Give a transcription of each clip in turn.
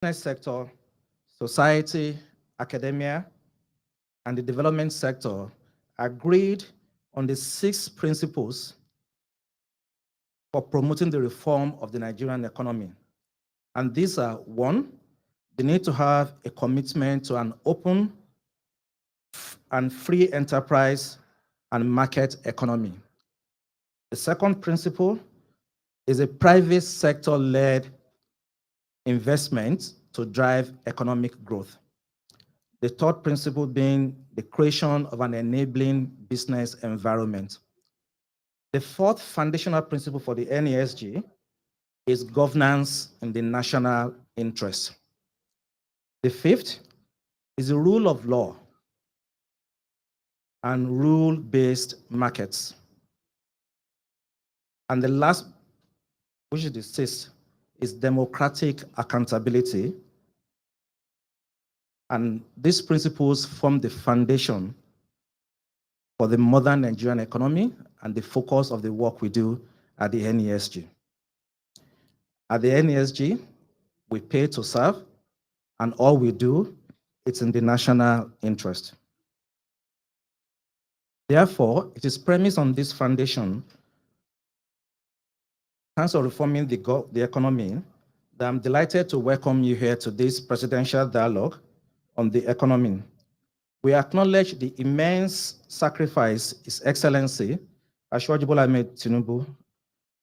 business sector, society, academia, and the development sector agreed on the 6 principles for promoting the reform of the Nigerian economy. And these are: 1, the need to have a commitment to an open and free enterprise and market economy. The second principle is a private sector-led investment to drive economic growth. The third principle being the creation of an enabling business environment. The fourth foundational principle for the NESG is governance in the national interest. The fifth is the rule of law and rule-based markets. And the last, which is the sixth, is democratic accountability. And these principles form the foundation for the modern Nigerian economy and the focus of the work we do at the NESG. At the NESG, we pay to serve, and all we do, it's in the national interest. Therefore, it is premised on this foundation, terms of reforming the economy, that I'm delighted to welcome you here to this presidential dialogue on the economy. We acknowledge the immense sacrifice His Excellency, Asiwaju Bola Ahmed Tinubu,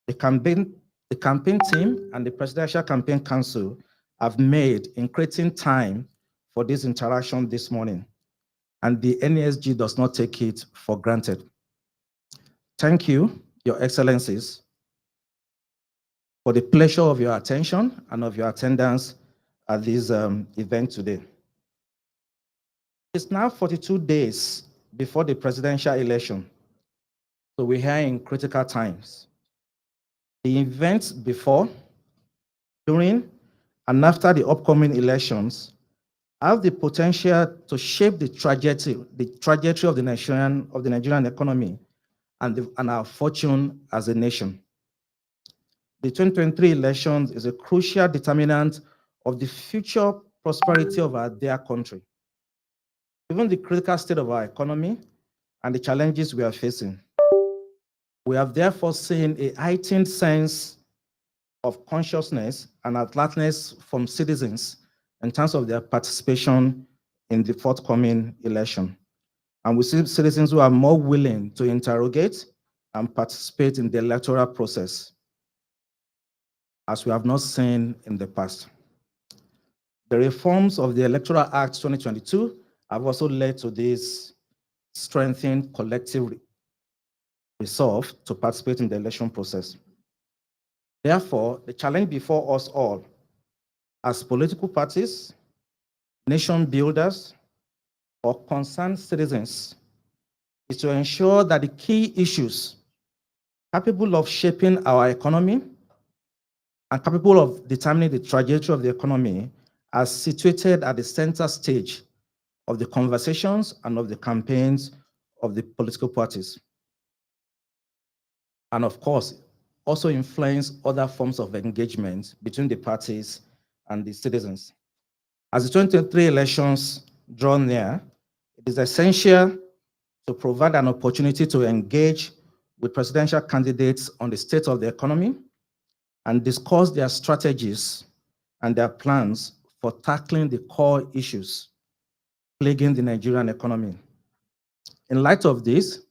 the campaign team and the Presidential Campaign Council have made in creating time for this interaction this morning, and the NESG does not take it for granted. Thank you, Your Excellencies, for the pleasure of your attention and of your attendance at this event today. It's now 42 days before the presidential election, so we're here in critical times. The events before, during, and after the upcoming elections have the potential to shape the trajectory of the Nigerian economy and our fortune as a nation. The 2023 elections is a crucial determinant of the future prosperity of our dear country. Given the critical state of our economy and the challenges we are facing, we have therefore seen a heightened sense of consciousness and alertness from citizens in terms of their participation in the forthcoming election. And we see citizens who are more willing to interrogate and participate in the electoral process, as we have not seen in the past. The reforms of the Electoral Act 2022 have also led to this strengthened collective resolve to participate in the election process. Therefore, the challenge before us all, as political parties, nation builders, or concerned citizens, is to ensure that the key issues capable of shaping our economy and capable of determining the trajectory of the economy are situated at the center stage of the conversations and of the campaigns of the political parties. And of course, also influence other forms of engagement between the parties and the citizens. As the 2023 elections draw near, it is essential to provide an opportunity to engage with presidential candidates on the state of the economy and discuss their strategies and their plans for tackling the core issues plaguing the Nigerian economy. In light of this,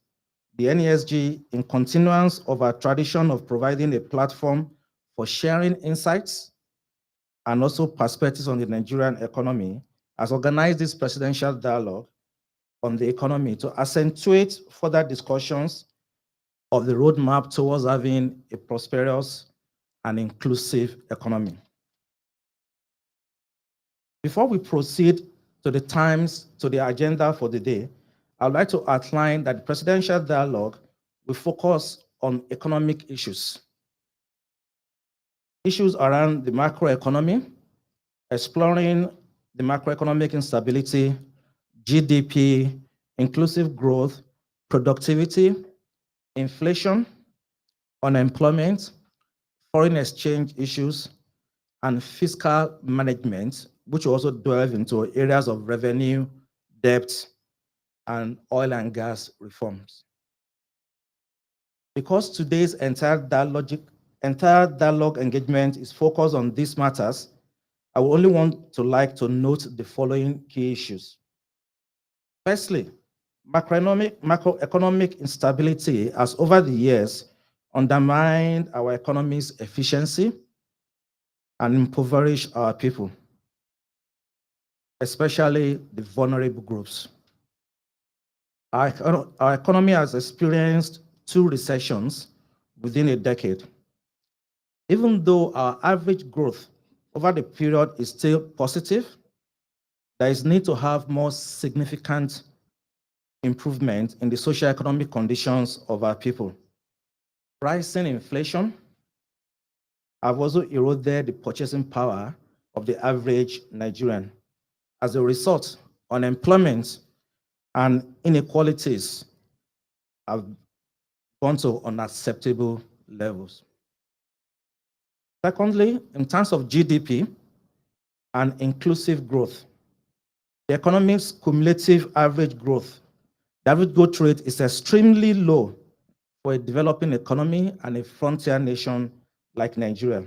the NESG, in continuance of our tradition of providing a platform for sharing insights and also perspectives on the Nigerian economy, has organized this presidential dialogue on the economy to accentuate further discussions of the roadmap towards having a prosperous and inclusive economy. Before we proceed to the agenda for the day, I would like to outline that the presidential dialogue will focus on economic issues. Issues around the macroeconomy, exploring the macroeconomic instability, GDP, inclusive growth, productivity, inflation, unemployment, foreign exchange issues, and fiscal management, which will also delve into areas of revenue, debt, and oil and gas reforms. Because today's entire dialogue engagement is focused on these matters, I would only want to note the following key issues. Firstly, macroeconomic instability has over the years undermined our economy's efficiency and impoverished our people, especially the vulnerable groups. Our economy has experienced 2 recessions within a decade. Even though our average growth over the period is still positive, there is need to have more significant improvement in the socio-economic conditions of our people. Rising inflation have also eroded the purchasing power of the average Nigerian. As a result, unemployment and inequalities have gone to unacceptable levels. Secondly, in terms of GDP and inclusive growth, the economy's cumulative average growth, the average growth rate is extremely low for a developing economy and a frontier nation like Nigeria.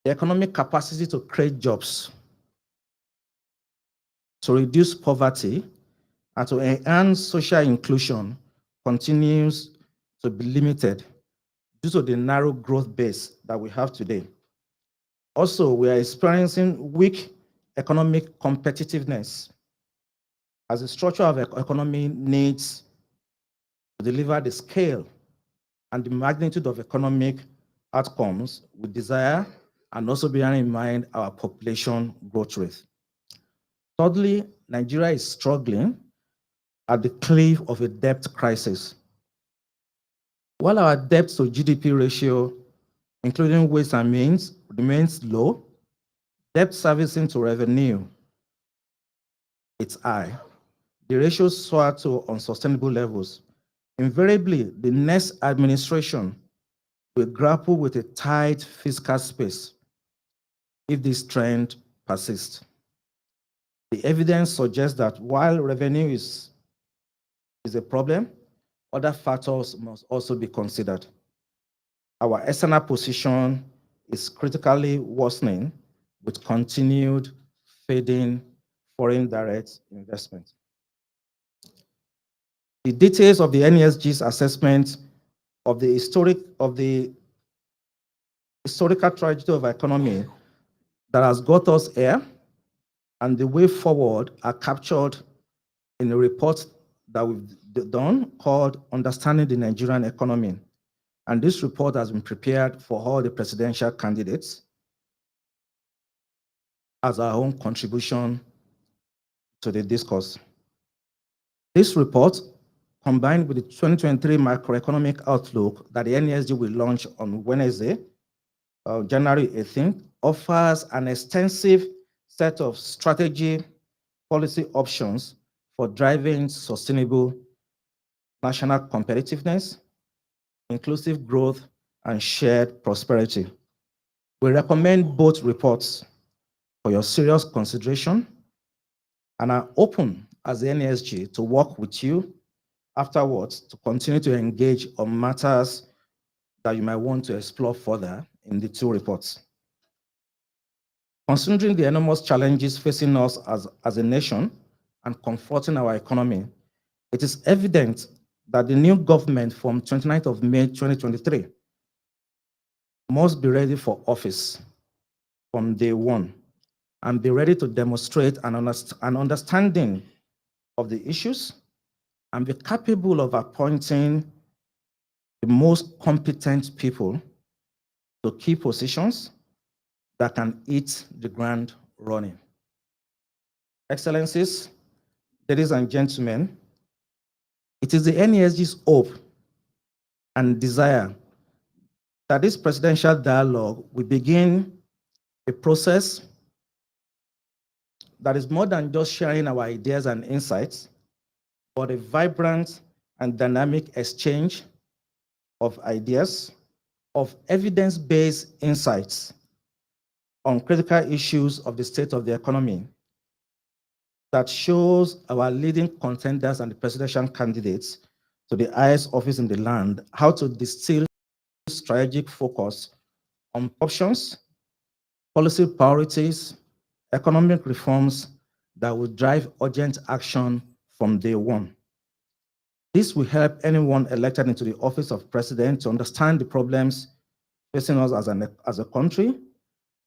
The economic capacity to create jobs, to reduce poverty, and to enhance social inclusion continues to be limited due to the narrow growth base that we have today. Also, we are experiencing weak economic competitiveness as the structure of the economy needs to deliver the scale and the magnitude of economic outcomes we desire, and also bearing in mind our population growth rate. Thirdly, Nigeria is struggling at the cliff of a debt crisis. While our debt to GDP ratio, including waste and means, remains low, debt servicing to revenue, it's high. The ratio soared to unsustainable levels. Invariably, the next administration will grapple with a tight fiscal space if this trend persists. The evidence suggests that while revenue is a problem, other factors must also be considered. Our external position is critically worsening with continued fading foreign direct investment. The details of the NESG's assessment of the historical tragedy of our economy that has got us here and the way forward are captured in a report that we've done called Understanding the Nigerian Economy. And this report has been prepared for all the presidential candidates as our own contribution to the discourse. This report, combined with the 2023 macroeconomic outlook that the NESG will launch on Wednesday, January 18th, offers an extensive set of strategy policy options for driving sustainable national competitiveness, inclusive growth, and shared prosperity. We recommend both reports for your serious consideration and are open as the NESG to work with you afterwards to continue to engage on matters that you might want to explore further in the 2 reports. Considering the enormous challenges facing us as a nation and confronting our economy, it is evident that the new government from 29th of May 2023 must be ready for office from day one and be ready to demonstrate an understanding of the issues and be capable of appointing the most competent people to key positions that can hit the ground running. Excellencies, ladies and gentlemen, it is the NESG's hope and desire that this presidential dialogue will begin a process that is more than just sharing our ideas and insights, but a vibrant and dynamic exchange of ideas, of evidence-based insights on critical issues of the state of the economy that shows our leading contenders and the presidential candidates to the highest office in the land how to distill strategic focus on options, policy priorities, economic reforms that will drive urgent action from day one. This will help anyone elected into the office of president to understand the problems facing us as a country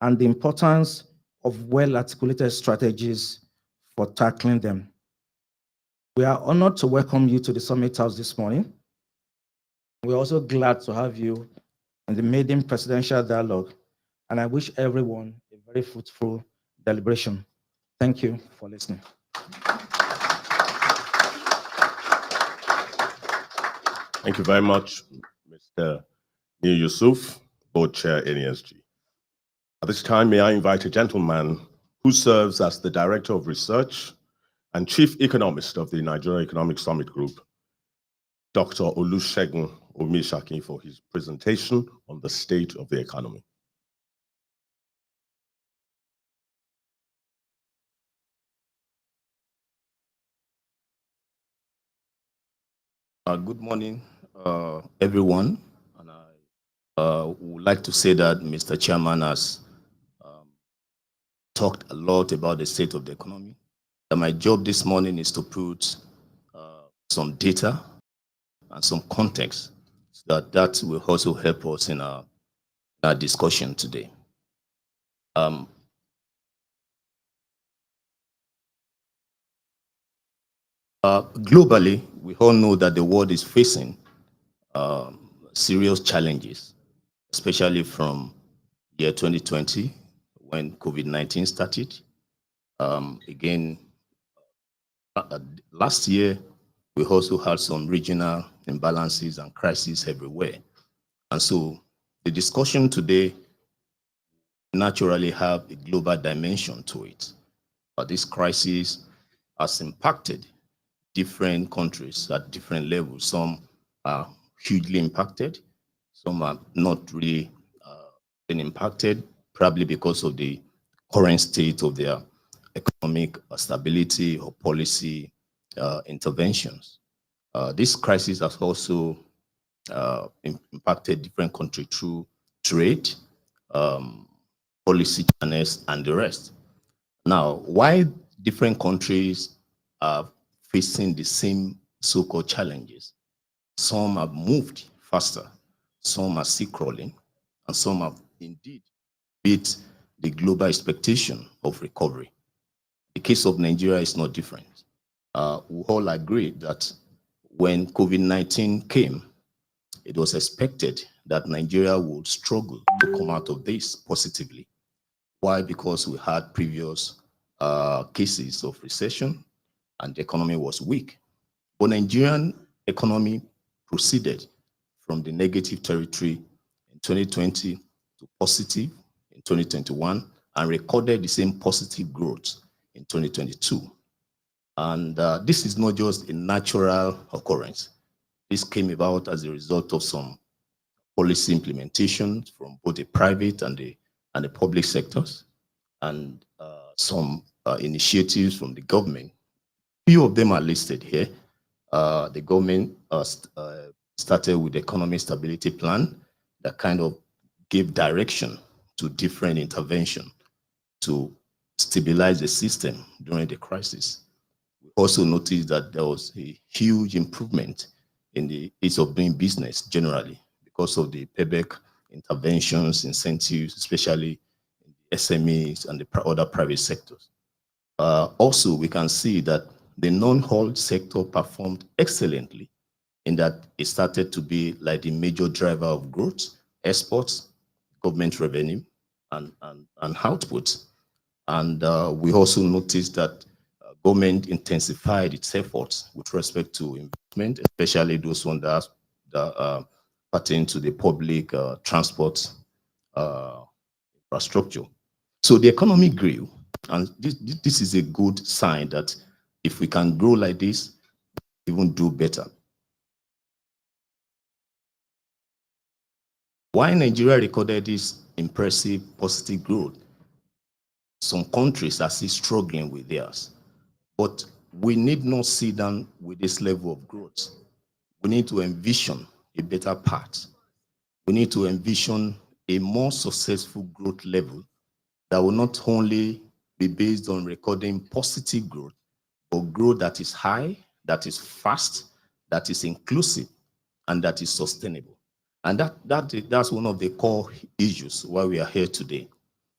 and the importance of well-articulated strategies for tackling them. We are honored to welcome you to the Summit House this morning. We're also glad to have you in the maiden presidential dialogue, and I wish everyone a very fruitful deliberation. Thank you for listening. Thank you very much, Mr. Mir Yusuf, Board Chair, NESG. At this time, may I invite a gentleman who serves as the Director of Research and Chief Economist of the Nigeria Economic Summit Group, Dr. Olusegun Omisaki, for his presentation on the state of the economy. Good morning, everyone. And I would like to say that Mr. Chairman has talked a lot about the state of the economy. And my job this morning is to put some data and some context so that will also help us in our discussion today. Globally, we all know that the world is facing serious challenges, especially from year 2020 when COVID-19 started. Again, last year, we also had some regional imbalances and crises everywhere. And so the discussion today naturally have a global dimension to it. But this crisis has impacted different countries at different levels. Some are hugely impacted, some are not really been impacted, probably because of the current state of their economic stability or policy interventions. This crisis has also impacted different countries through trade, policy channels, and the rest. Now, why different countries are facing the same so-called challenges? Some have moved faster, some are still crawling, and some have indeed beat the global expectation of recovery. The case of Nigeria is not different. We all agree that when COVID-19 came, it was expected that Nigeria would struggle to come out of this positively. Why? Because we had previous cases of recession and the economy was weak. But Nigerian economy proceeded from the negative territory in 2020 to positive in 2021 and recorded the same positive growth in 2022. And this is not just a natural occurrence. This came about as a result of some policy implementation from both the private and the public sectors, and some initiatives from the government. Few of them are listed here. The government started with the Economic Stability Plan that kind of gave direction to different intervention to stabilize the system during the crisis. We also noticed that there was a huge improvement in the ease of doing business generally because of the payback interventions, incentives, especially in the SMEs and the other private sectors. Also, we can see that the non-oil sector performed excellently in that it started to be like the major driver of growth, exports, government revenue, and output. And we also noticed that government intensified its efforts with respect to investment, especially those ones that pertain to the public transport infrastructure. So the economy grew, and this is a good sign that if we can grow like this, even do better. Why Nigeria recorded this impressive positive growth some countries are still struggling with theirs. But we need not sit down with this level of growth. We need to envision a better path. We need to envision a more successful growth level that will not only be based on recording positive growth, but growth that is high, that is fast, that is inclusive, and that is sustainable. And that's one of the core issues why we are here today.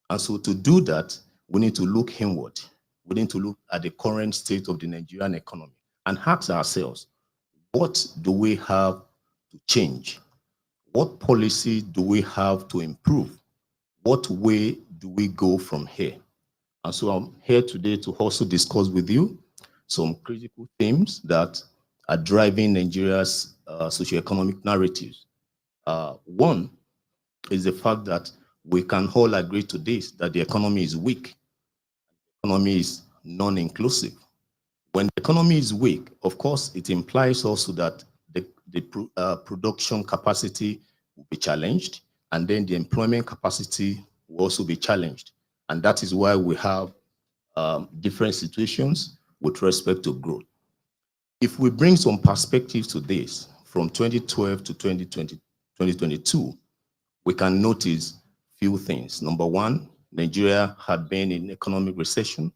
And so to do that, we need to look inward. We need to look at the current state of the Nigerian economy and ask ourselves, what do we have to change? What policy do we have to improve? What way do we go from here? And so I'm here today to also discuss with you some critical themes that are driving Nigeria's socioeconomic narratives. One is the fact that we can all agree to this, that the economy is weak. The economy is non-inclusive. When the economy is weak, of course, it implies also that the production capacity will be challenged, and then the employment capacity will also be challenged. And that is why we have different situations with respect to growth. If we bring some perspective to this, from 2012 to 2022, we can notice few things. Number one, Nigeria had been in economic recession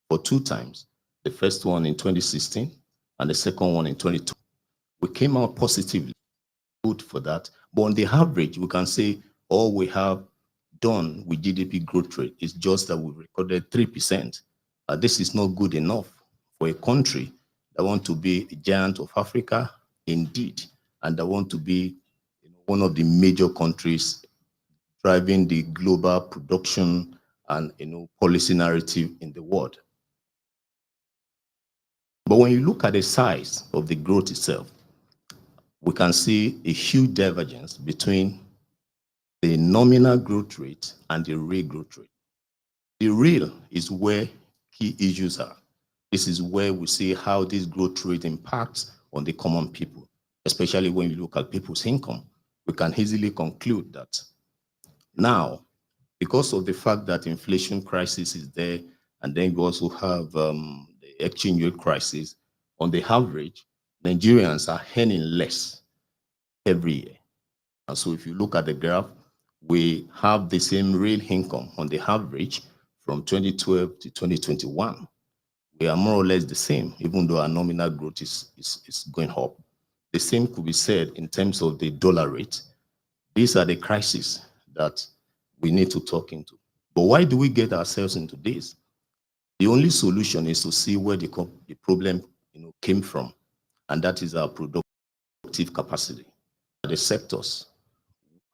for 2 times. The first one in 2016 and the second one in 2022. We came out positively, good for that. But on the average, we can say all we have done with GDP growth rate is just that we recorded 3%. This is not good enough for a country that want to be a giant of Africa, indeed, and that want to be one of the major countries driving the global production and policy narrative in the world. But when you look at the size of the growth itself, we can see a huge divergence between the nominal growth rate and the real growth rate. The real is where key issues are. This is where we see how this growth rate impacts on the common people, especially when you look at people's income. We can easily conclude that now, because of the fact that inflation crisis is there, and then we also have the exchange rate crisis, on the average, Nigerians are earning less every year. And so if you look at the graph, we have the same real income on the average from 2012 to 2021. We are more or less the same, even though our nominal growth is going up. The same could be said in terms of the dollar rate. These are the crises that we need to talk into. But why do we get ourselves into this? The only solution is to see where the problem came from, and that is our productive capacity. The sectors,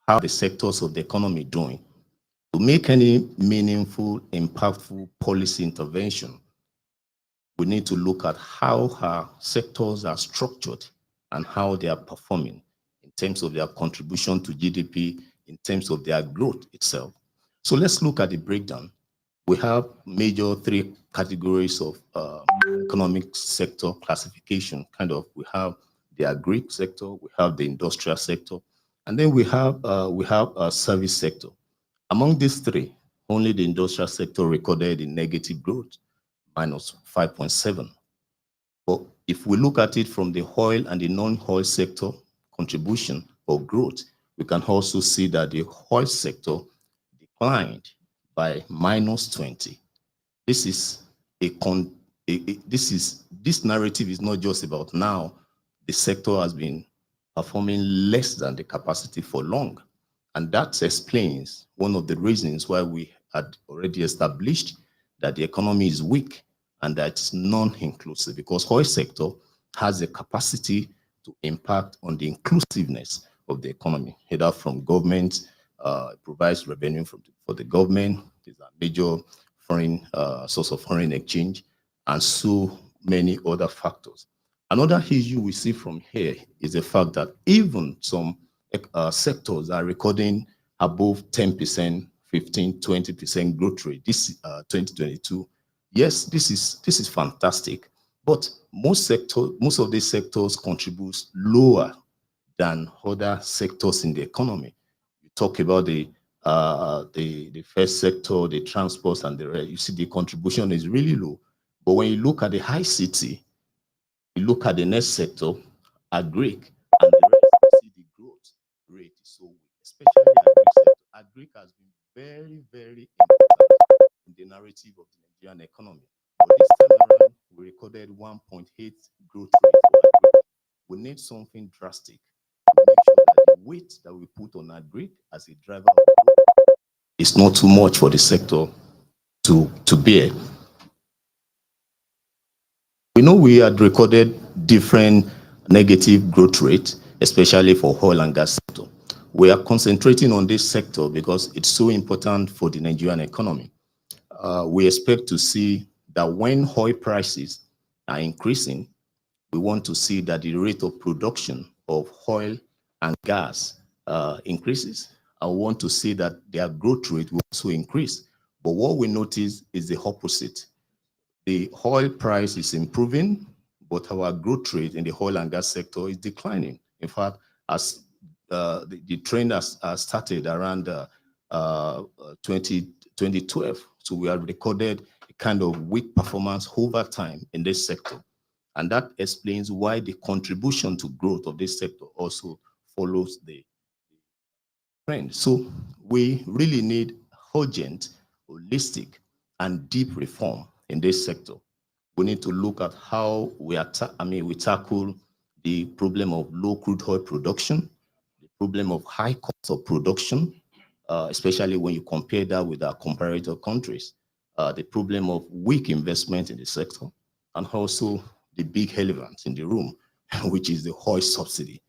how the sectors of the economy doing? To make any meaningful, impactful policy intervention, we need to look at how our sectors are structured and how they are performing in terms of their contribution to GDP, in terms of their growth itself. So let's look at the breakdown. We have major 3 categories of economic sector classification. We have the agri sector, we have the industrial sector, and then we have a service sector. Among these 3, only the industrial sector recorded a negative growth, minus 5.7. But if we look at it from the oil and the non-oil sector contribution or growth, we can also see that the oil sector declined by minus 20. This narrative is not just about now. The sector has been performing less than the capacity for long. And that explains one of the reasons why we had already established that the economy is weak and that it's non-inclusive, because oil sector has the capacity to impact on the inclusiveness of the economy, either from government, provides revenue for the government, is a major foreign source of foreign exchange, and so many other factors. Another issue we see from here is the fact that even some sectors are recording above 10%, 15, 20% growth rate. This 2022. Yes, this is fantastic, but most of these sectors contribute lower than other sectors in the economy. You talk about the the first sector, the transports, and the rest, you see the contribution is really low. But when you look at the high city, you look at the next sector, agric, and the rest, you see the growth rate is so weak, especially agric sector. Agric has been very, very important in the narrative of the Nigerian economy. But this time around, we recorded 1.8 growth rate for agric. We need something drastic to make sure that the weight that we put on agric as a driver of growth is not too much for the sector to bear. We know we had recorded different negative growth rates, especially for oil and gas sector. We are concentrating on this sector because it's so important for the Nigerian economy. We expect to see that when oil prices are increasing, we want to see that the rate of production of oil and gas increases. I want to see that their growth rate will also increase. But what we notice is the opposite. The oil price is improving, but our growth rate in the oil and gas sector is declining. In fact, as the trend has started around 2012, so we have recorded a kind of weak performance over time in this sector. And that explains why the contribution to growth of this sector also follows the trend. So we really need urgent, holistic, and deep reform in this sector. We need to look at how we tackle the problem of low crude oil production, the problem of high cost of production, especially when you compare that with our comparator countries, the problem of weak investment in the sector, and also the big elephant in the room, which is the oil subsidy.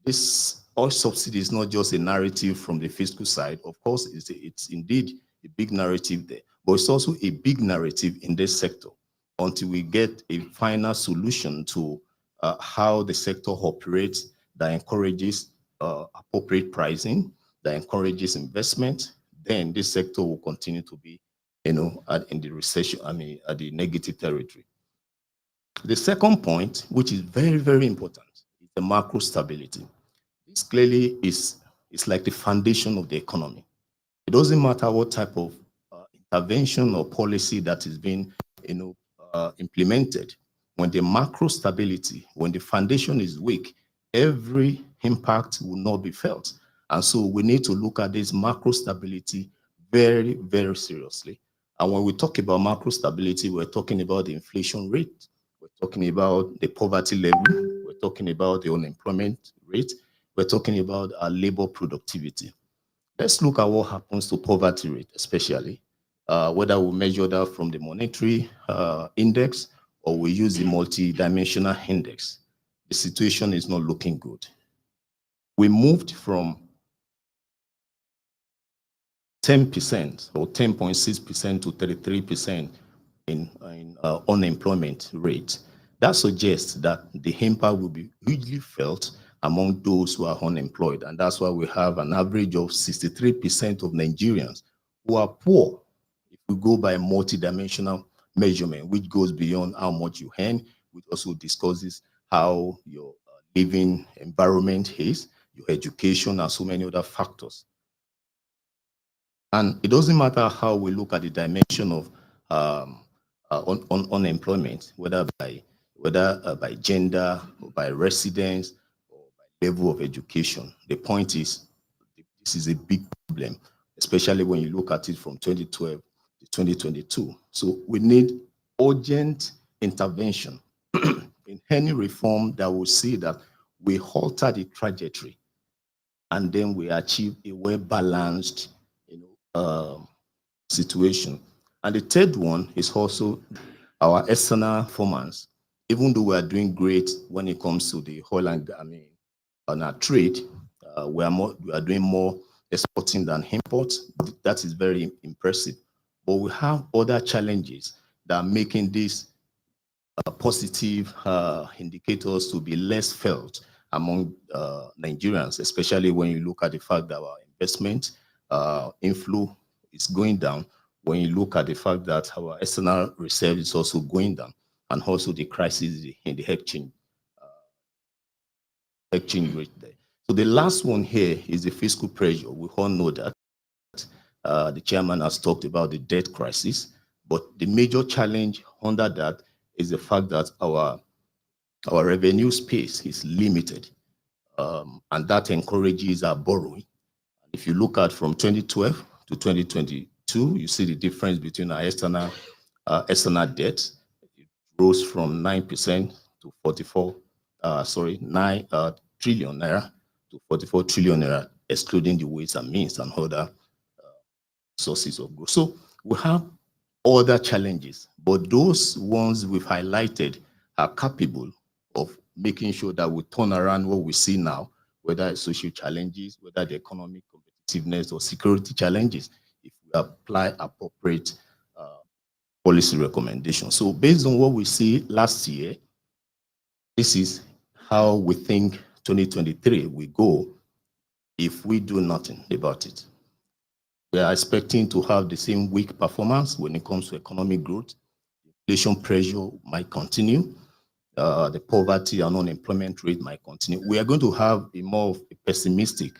This oil subsidy is not just a narrative from the fiscal side. Of course, it's indeed a big narrative there, but it's also a big narrative in this sector until we get a final solution to how the sector operates that encourages appropriate pricing, that encourages investment. Then this sector will continue to be, in the recession, at the negative territory. The second point, which is very, very important, is the macro stability. This clearly is like the foundation of the economy. It doesn't matter what type of intervention or policy that is being, implemented. When the macro stability, when the foundation is weak, every impact will not be felt. And so we need to look at this macro stability very, very seriously. And when we talk about macro stability, we're talking about the inflation rate, we're talking about the poverty level, we're talking about the unemployment rate, we're talking about our labor productivity. Let's look at what happens to poverty rate, especially whether we measure that from the monetary index or we use the multi-dimensional index. The situation is not looking good. We moved from 10% or 10.6% to 33% in unemployment rate. That suggests that the impact will be hugely felt among those who are unemployed. And that's why we have an average of 63% of Nigerians who are poor. If we go by a multidimensional measurement, which goes beyond how much you earn, which also discusses how your living environment is, your education, and so many other factors. And it doesn't matter how we look at the dimension of unemployment, whether by gender, or by residence, or by level of education. The point is, this is a big problem, especially when you look at it from 2012 to 2022. So we need urgent intervention in any reform that will see that we alter the trajectory and then we achieve a well-balanced situation. And the third one is also our external performance. Even though we are doing great when it comes to the oil and on our trade, we are doing more exporting than imports. That is very impressive. But we have other challenges that are making these positive indicators to be less felt among Nigerians, especially when you look at the fact that our investment inflow is going down, when you look at the fact that our external reserve is also going down, and also the crisis in the exchange rate there. So the last one here is the fiscal pressure. We all know that The chairman has talked about the debt crisis, but the major challenge under that is the fact that our revenue space is limited, and that encourages our borrowing. If you look at from 2012 to 2022, you see the difference between our external debt. It rose from 9% to 9 trillion naira to 44 trillion naira, excluding the ways and means and other sources of growth. So we have other challenges, but those ones we've highlighted are capable of making sure that we turn around what we see now, whether it's social challenges, whether the economic competitiveness or security challenges, if we apply appropriate policy recommendations. So based on what we see last year, this is how we think 2023 will go if we do nothing about it. We are expecting to have the same weak performance when it comes to economic growth. Inflation pressure might continue. The poverty and unemployment rate might continue. We are going to have a more of a pessimistic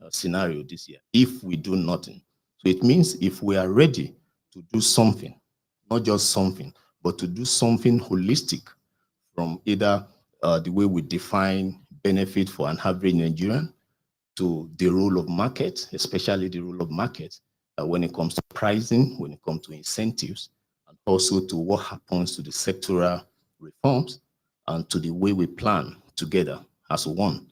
scenario this year if we do nothing. So it means if we are ready to do something, not just something, but to do something holistic from either the way we define benefit for an average Nigerian to the role of market, especially the role of market when it comes to pricing, when it comes to incentives, and also to what happens to the sectoral reforms and to the way we plan together as one,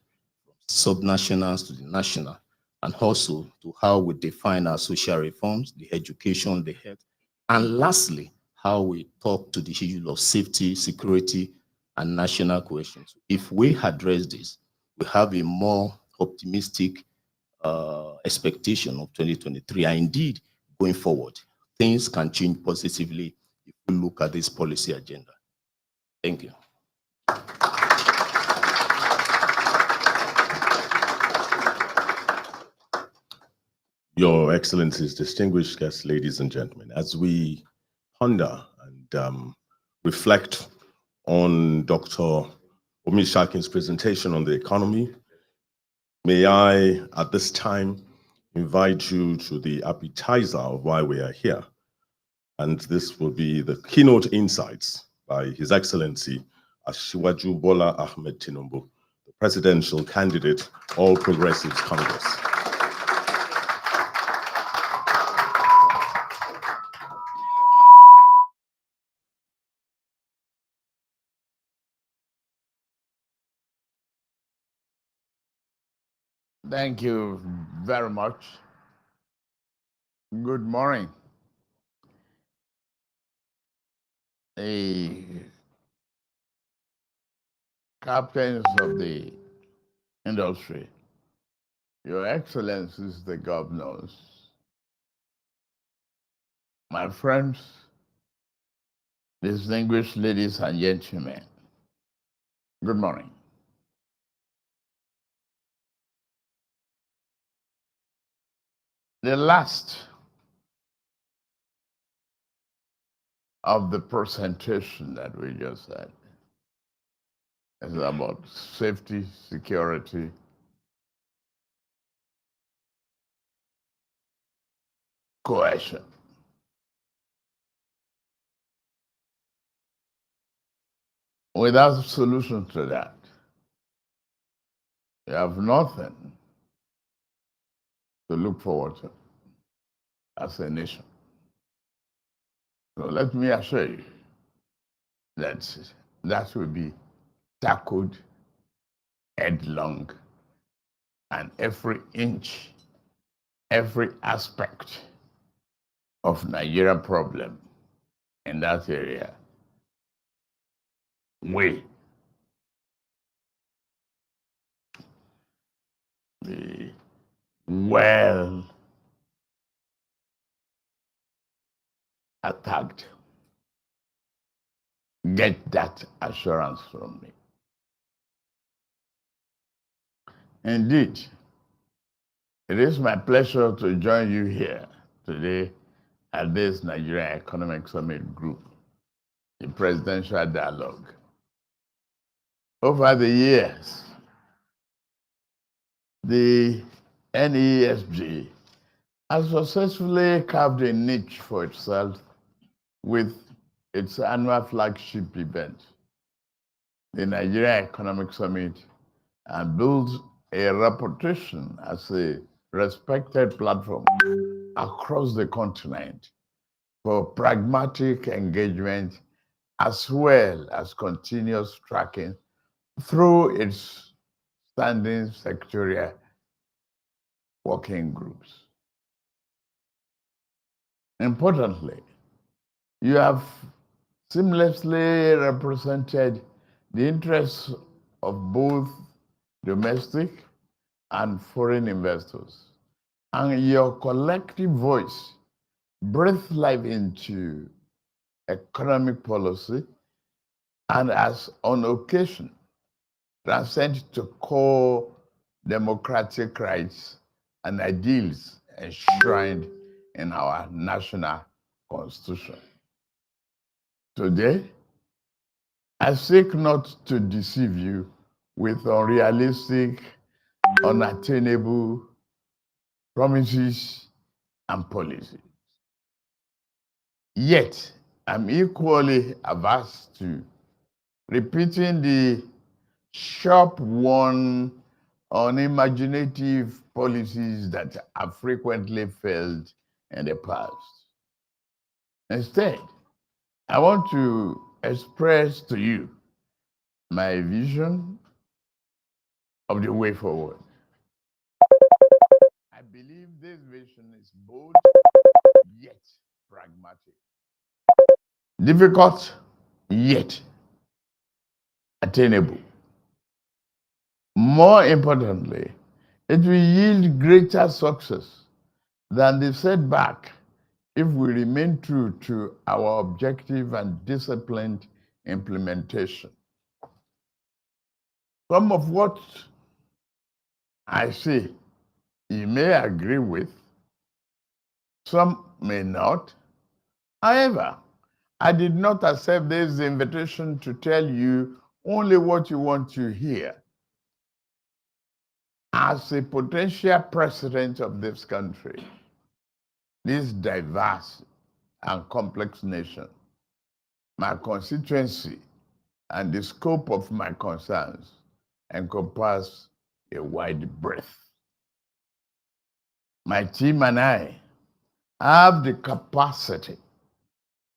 subnationals to the national, and also to how we define our social reforms, the education, the health, and lastly, how we talk to the issue of safety, security, and national cohesion. So if we address this, we have a more optimistic expectation of 2023. And indeed, going forward, things can change positively if we look at this policy agenda. Thank you. Your Excellencies, distinguished guests, ladies and gentlemen, as we ponder and reflect on Dr. Omishakin's presentation on the economy, may I, at this time, invite you to the appetizer of why we are here. And this will be the keynote insights by His Excellency Asiwaju Bola Ahmed Tinubu, the presidential candidate, All Progressives Congress. Thank you very much. Good morning. The captains of the industry, Your Excellencies, the governors, my friends, distinguished ladies and gentlemen, good morning. The last of the presentation that we just had is about safety, security, cohesion. Without a solution to that, you have nothing to look forward to as a nation. So let me assure you that that will be tackled headlong, and every inch, every aspect of Nigeria problem in that area will be well attacked. Get that assurance from me. Indeed, it is my pleasure to join you here today at this Nigeria Economic Summit Group, the Presidential Dialogue. Over the years, the NESG has successfully carved a niche for itself with its annual flagship event, the Nigeria Economic Summit, and built a reputation as a respected platform across the continent for pragmatic engagement as well as continuous tracking through its standing sectorial working groups. Importantly, you have seamlessly represented the interests of both domestic and foreign investors, and your collective voice breathes life into economic policy and as on occasion transcend to core democratic rights and ideals enshrined in our national constitution. Today, I seek not to deceive you with unrealistic, unattainable promises and policies. Yet, I'm equally averse to repeating the sharp-won, unimaginative policies that have frequently failed in the past. Instead, I want to express to you my vision of the way forward. I believe this vision is bold yet pragmatic, difficult yet attainable. More importantly, it will yield greater success than the setback if we remain true to our objective and disciplined implementation. Some of what I say you may agree with, some may not. However, I did not accept this invitation to tell you only what you want to hear. As a potential president of this country, this diverse and complex nation, my constituency and the scope of my concerns encompass a wide breadth. My team and I have the capacity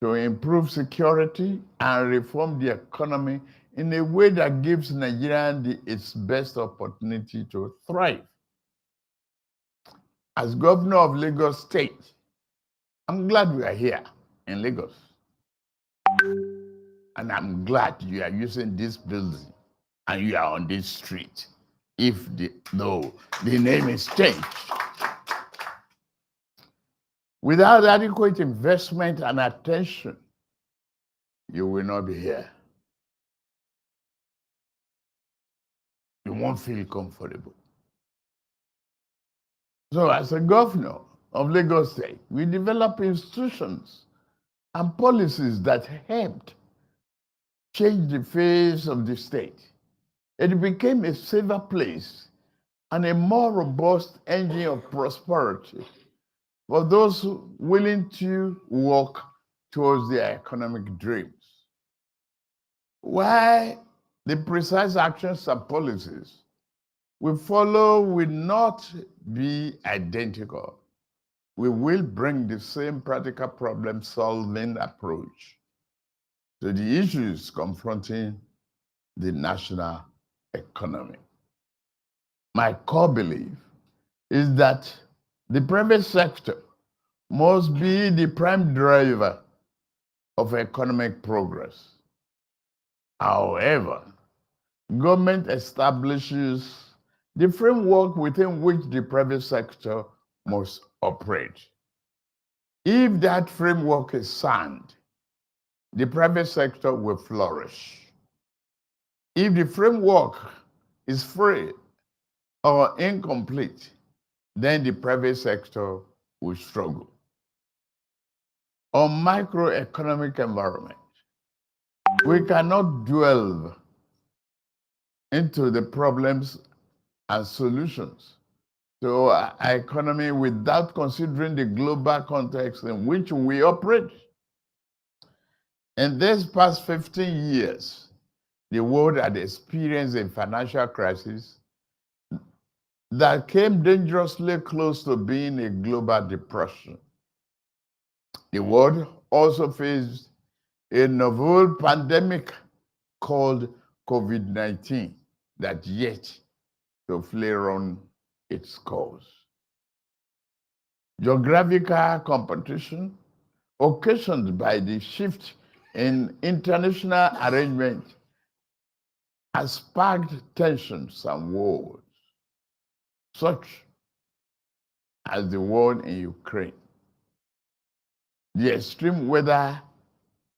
to improve security and reform the economy in a way that gives Nigeria its best opportunity to thrive. As governor of Lagos State, I'm glad we are here in Lagos. And I'm glad you are using this building and you are on this street, though the name is changed. Without adequate investment and attention, you will not be here. You won't feel comfortable. So as a governor of Lagos State, we develop institutions and policies that helped change the face of the state. It became a safer place and a more robust engine of prosperity for those willing to work towards their economic dreams. Why the precise actions and policies we follow will not be identical. We will bring the same practical problem-solving approach to the issues confronting the national economy. My core belief is that the private sector must be the prime driver of economic progress. However, government establishes the framework within which the private sector must operate. If that framework is sound, the private sector will flourish. If the framework is free or incomplete, then the private sector will struggle. On microeconomic environment, we cannot dwell into the problems and solutions to our economy without considering the global context in which we operate. In these past 15 years, the world had experienced a financial crisis that came dangerously close to being a global depression. The world also faced a novel pandemic called COVID-19 that yet to flare on its course. Geographical competition occasioned by the shift in international arrangement has sparked tensions and wars, such as the war in Ukraine. The extreme weather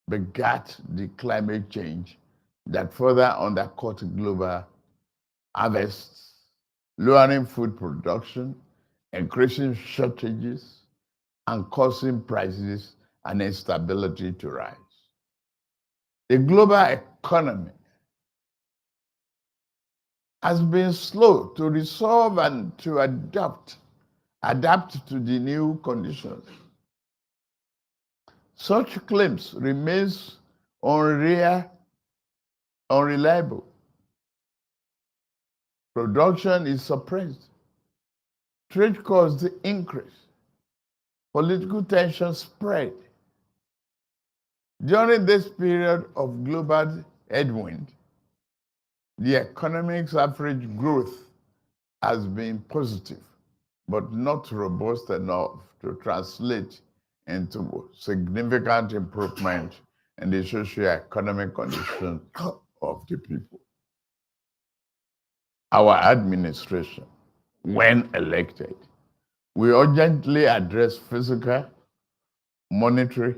begat the climate change that further undercut global harvests, lowering food production, increasing shortages, and causing prices and instability to rise. The global economy has been slow to resolve and to adapt to the new conditions. Such claims remains unreliable. Production is suppressed. Trade costs increase. Political tensions spread. During this period of global headwind, the economic's average growth has been positive, but not robust enough to translate into significant improvement in the socio-economic condition of the people. Our administration, when elected, we urgently address physical, monetary,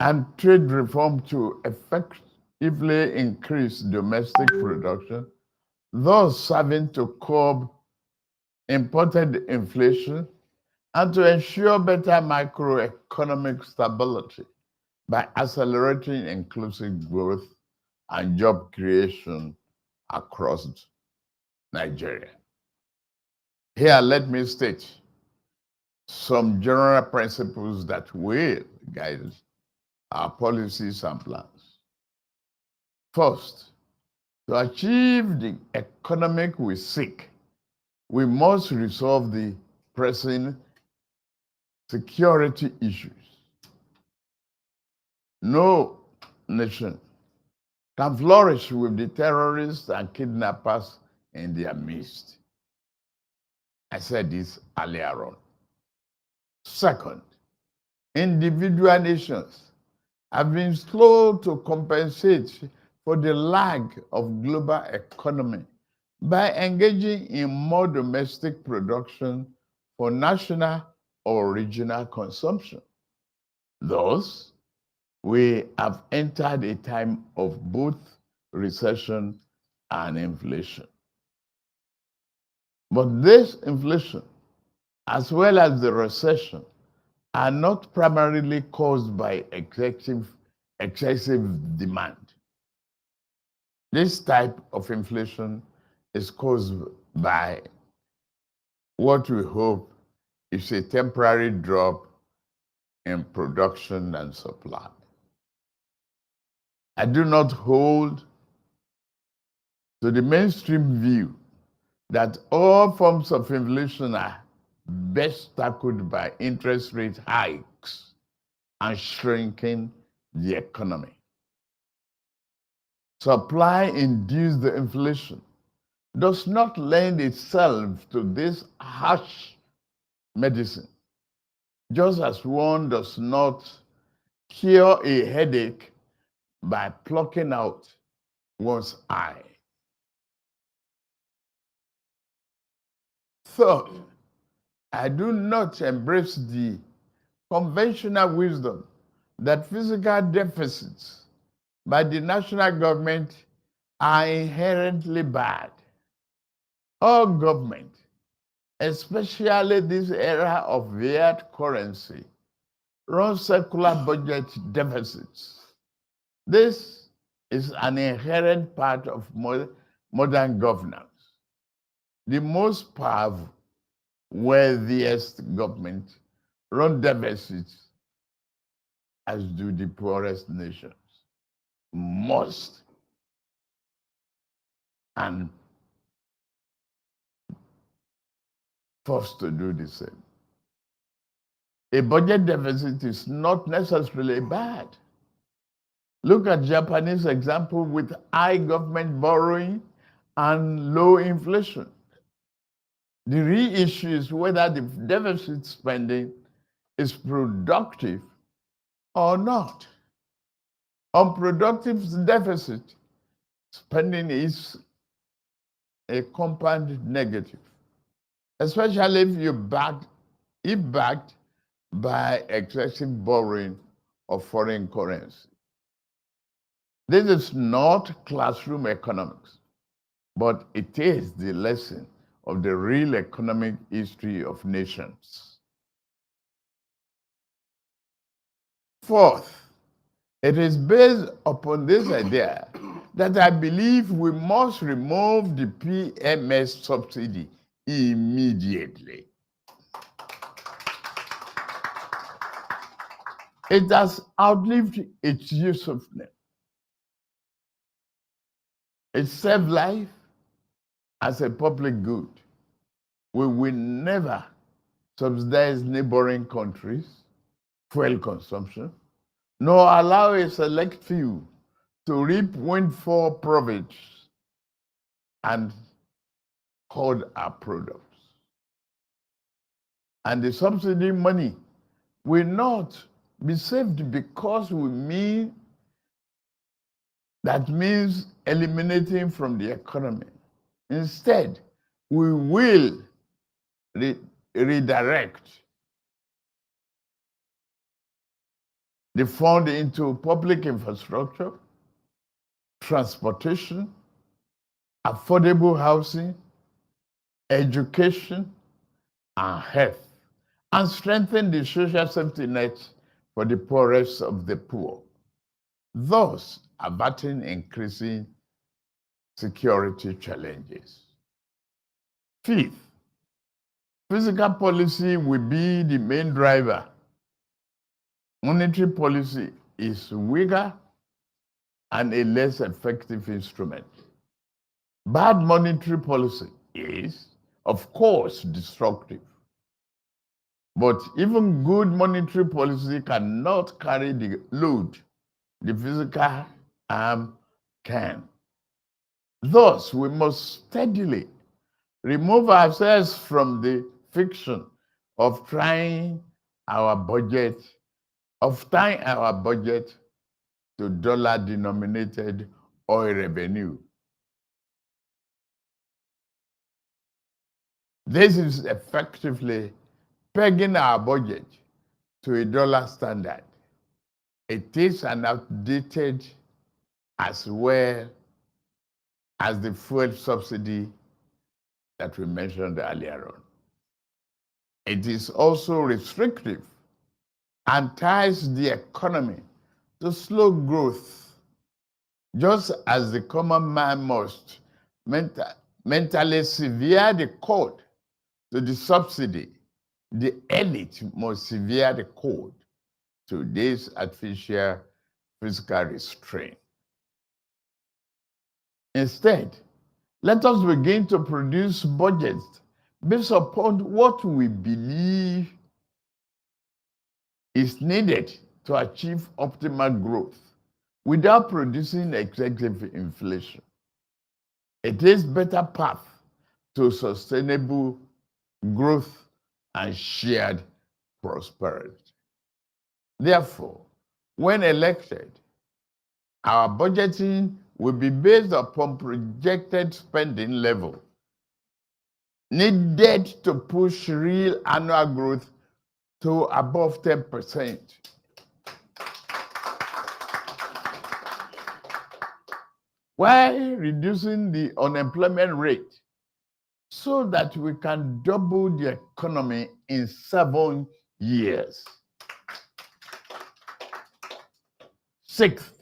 and trade reform to effectively increase domestic production, thus serving to curb imported inflation and to ensure better macroeconomic stability by accelerating inclusive growth and job creation across Nigeria. Here, let me state some general principles that will guide our policies and plans. First, to achieve the economic we seek, we must resolve the pressing security issues. No nation can flourish with the terrorists and kidnappers in their midst. I said this earlier on. Second, individual nations have been slow to compensate for the lag of global economy by engaging in more domestic production for national or regional consumption. Thus, we have entered a time of both recession and inflation. But this inflation, as well as the recession, are not primarily caused by excessive demand. This type of inflation is caused by what we hope is a temporary drop in production and supply. I do not hold to the mainstream view that all forms of inflation are best tackled by interest rate hikes and shrinking the economy. Supply-induced inflation does not lend itself to this harsh medicine, just as one does not cure a headache by plucking out one's eye. Third, I do not embrace the conventional wisdom that physical deficits by the national government are inherently bad. All government, especially this era of fiat currency, runs circular budget deficits. This is an inherent part of modern governance. The most powerful wealthiest governments run deficits as do the poorest nations. Must and forced to do the same. A budget deficit is not necessarily bad. Look at Japanese example with high government borrowing and low inflation. The real issue is whether the deficit spending is productive or not. Unproductive deficit spending is a compound negative, especially if backed by excessive borrowing of foreign currency. This is not classroom economics, but it is the lesson of the real economic history of nations. Fourth, it is based upon this idea that I believe we must remove the PMS subsidy immediately. It has outlived its usefulness. It served life as a public good. We will never subsidize neighboring countries' fuel consumption, nor allow a select few to reap windfall profits and hoard our products. And the subsidy money will not be saved because that means eliminating from the economy. Instead, we will redirect the fund into public infrastructure, transportation, affordable housing, education, and health, and strengthen the social safety net for the poorest of the poor, thus averting increasing security challenges. Fifth, fiscal policy will be the main driver. Monetary policy is weaker and a less effective instrument. Bad monetary policy is, of course, destructive. But even good monetary policy cannot carry the load the physical arm can. Thus, we must steadily remove ourselves from the fiction of tying our budget to dollar-denominated oil revenue. This is effectively pegging our budget to a dollar standard. It is an outdated as well as the fuel subsidy that we mentioned earlier on. It is also restrictive and ties the economy to slow growth, just as the common man must mentally sever the cord to the subsidy. The elite must sever the cord to this artificial fiscal restraint. Instead, let us begin to produce budgets based upon what we believe is needed to achieve optimal growth without producing excessive inflation. It is a better path to sustainable growth and shared prosperity. Therefore, when elected, our budgeting will be based upon projected spending level needed to push real annual growth to above 10%. While reducing the unemployment rate so that we can double the economy in 7 years. Sixth,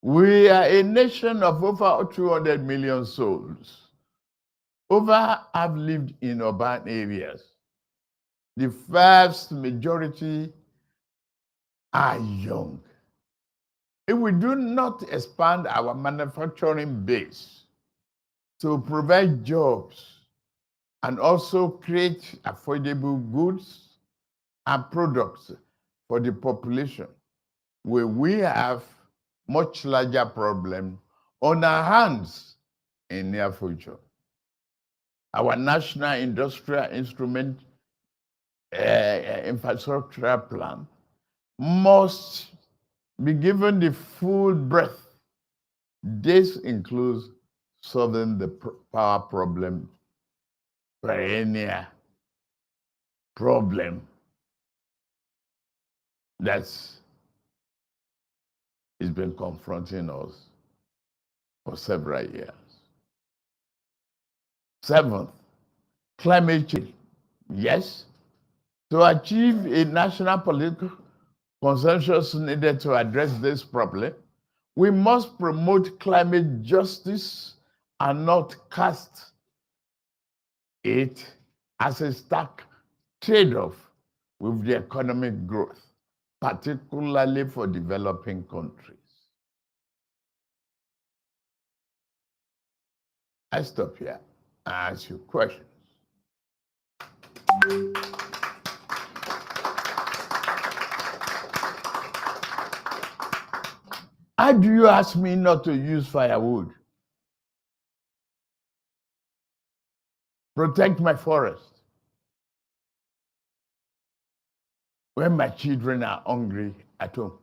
we are a nation of over 200 million souls. over have lived in urban areas. The vast majority are young. If we do not expand our manufacturing base to provide jobs and also create affordable goods and products for the population, we have much larger problem on our hands in near future. Our National Industrial Instrument Infrastructure Plan must be given the full breadth. This includes solving the power problem, perennial problem that's been confronting us for several years. Seventh, climate change. Yes, to achieve a national political consensus needed to address this problem, we must promote climate justice and not cast it as a stark trade-off with the economic growth, particularly for developing countries. I stop here and ask you questions. How do you ask me not to use firewood? Protect my forest when my children are hungry at home.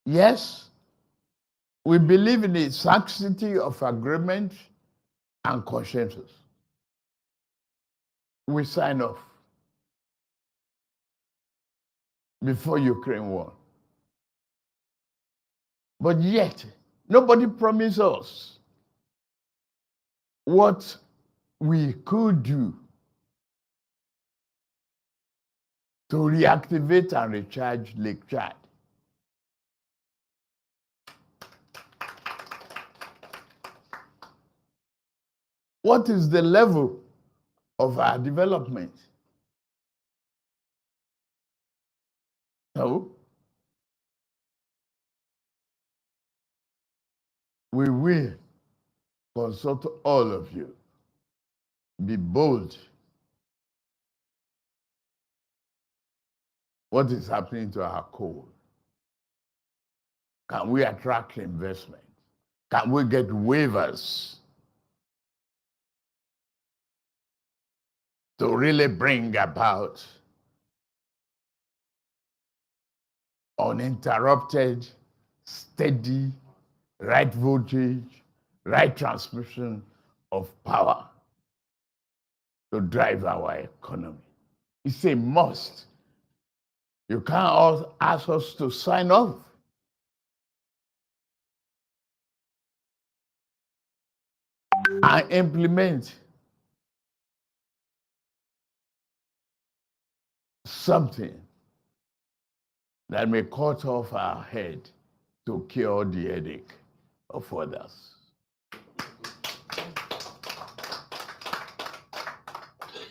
Yes, we believe in the sanctity of agreement and consensus. We sign off before Ukraine war. But yet, nobody promised us what we could do to reactivate and recharge Lake Chad. What is the level of our development? No. We will consult all of you. Be bold. What is happening to our coal? Can we attract investment? Can we get waivers to really bring about uninterrupted, steady, right voltage, right transmission of power to drive our economy? It's a must. You can't ask us to sign off. And implement something that may cut off our head to cure the headache of others.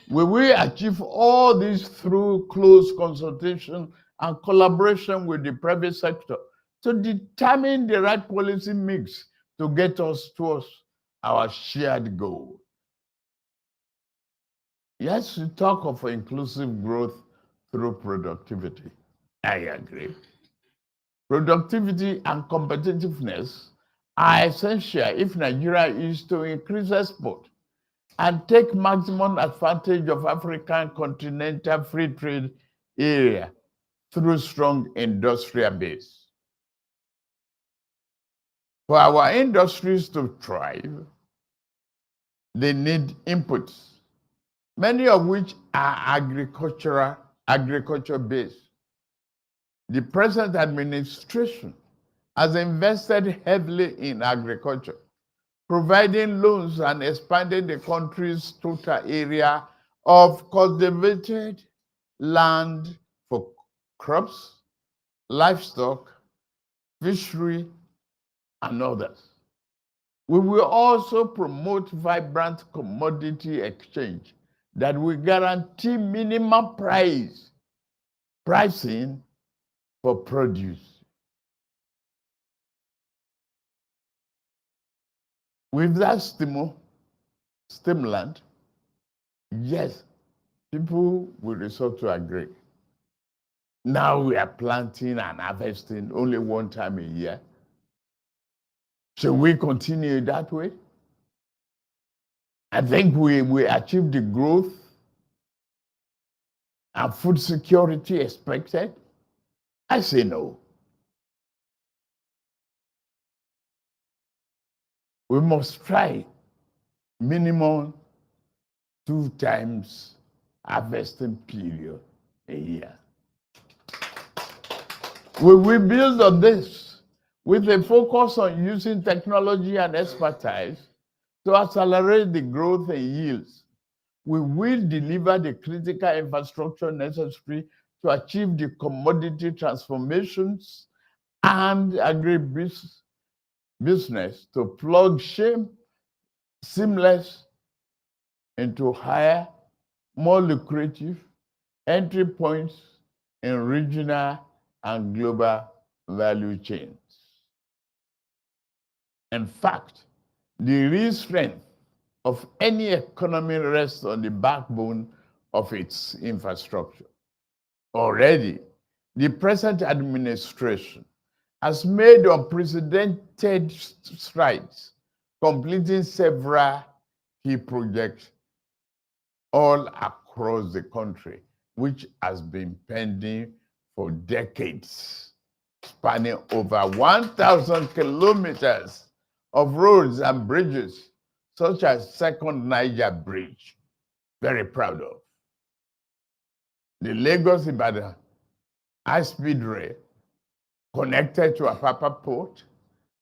Will we achieve all this through close consultation and collaboration with the private sector to determine the right policy mix to get us towards our shared goal? Yes, we talk of inclusive growth through productivity. I agree. Productivity and competitiveness are essential if Nigeria is to increase export and take maximum advantage of African continental free trade area through strong industrial base. For our industries to thrive, they need inputs, many of which are agriculture based. The present administration has invested heavily in agriculture, providing loans and expanding the country's total area of cultivated land for crops, livestock, fishery, and others. We will also promote vibrant commodity exchange that will guarantee minimum pricing for produce. With that stimulant, yes, people will resort to agree. Now we are planting and harvesting only one time a year. Should we continue that way? I think we achieved the growth and food security expected. I say no. We must try minimum 2 times harvesting period a year. We will build on this with a focus on using technology and expertise to accelerate the growth and yields. We will deliver the critical infrastructure necessary to achieve the commodity transformations and agribusiness to plug seamless into higher, more lucrative entry points in regional and global value chains. In fact, the real strength of any economy rests on the backbone of its infrastructure. Already, the present administration has made unprecedented strides, completing several key projects all across the country, which has been pending for decades, spanning over 1,000 kilometers of roads and bridges, such as Second Niger Bridge, very proud of. The Lagos-Ibadan high-speed rail connected to Apapa Port,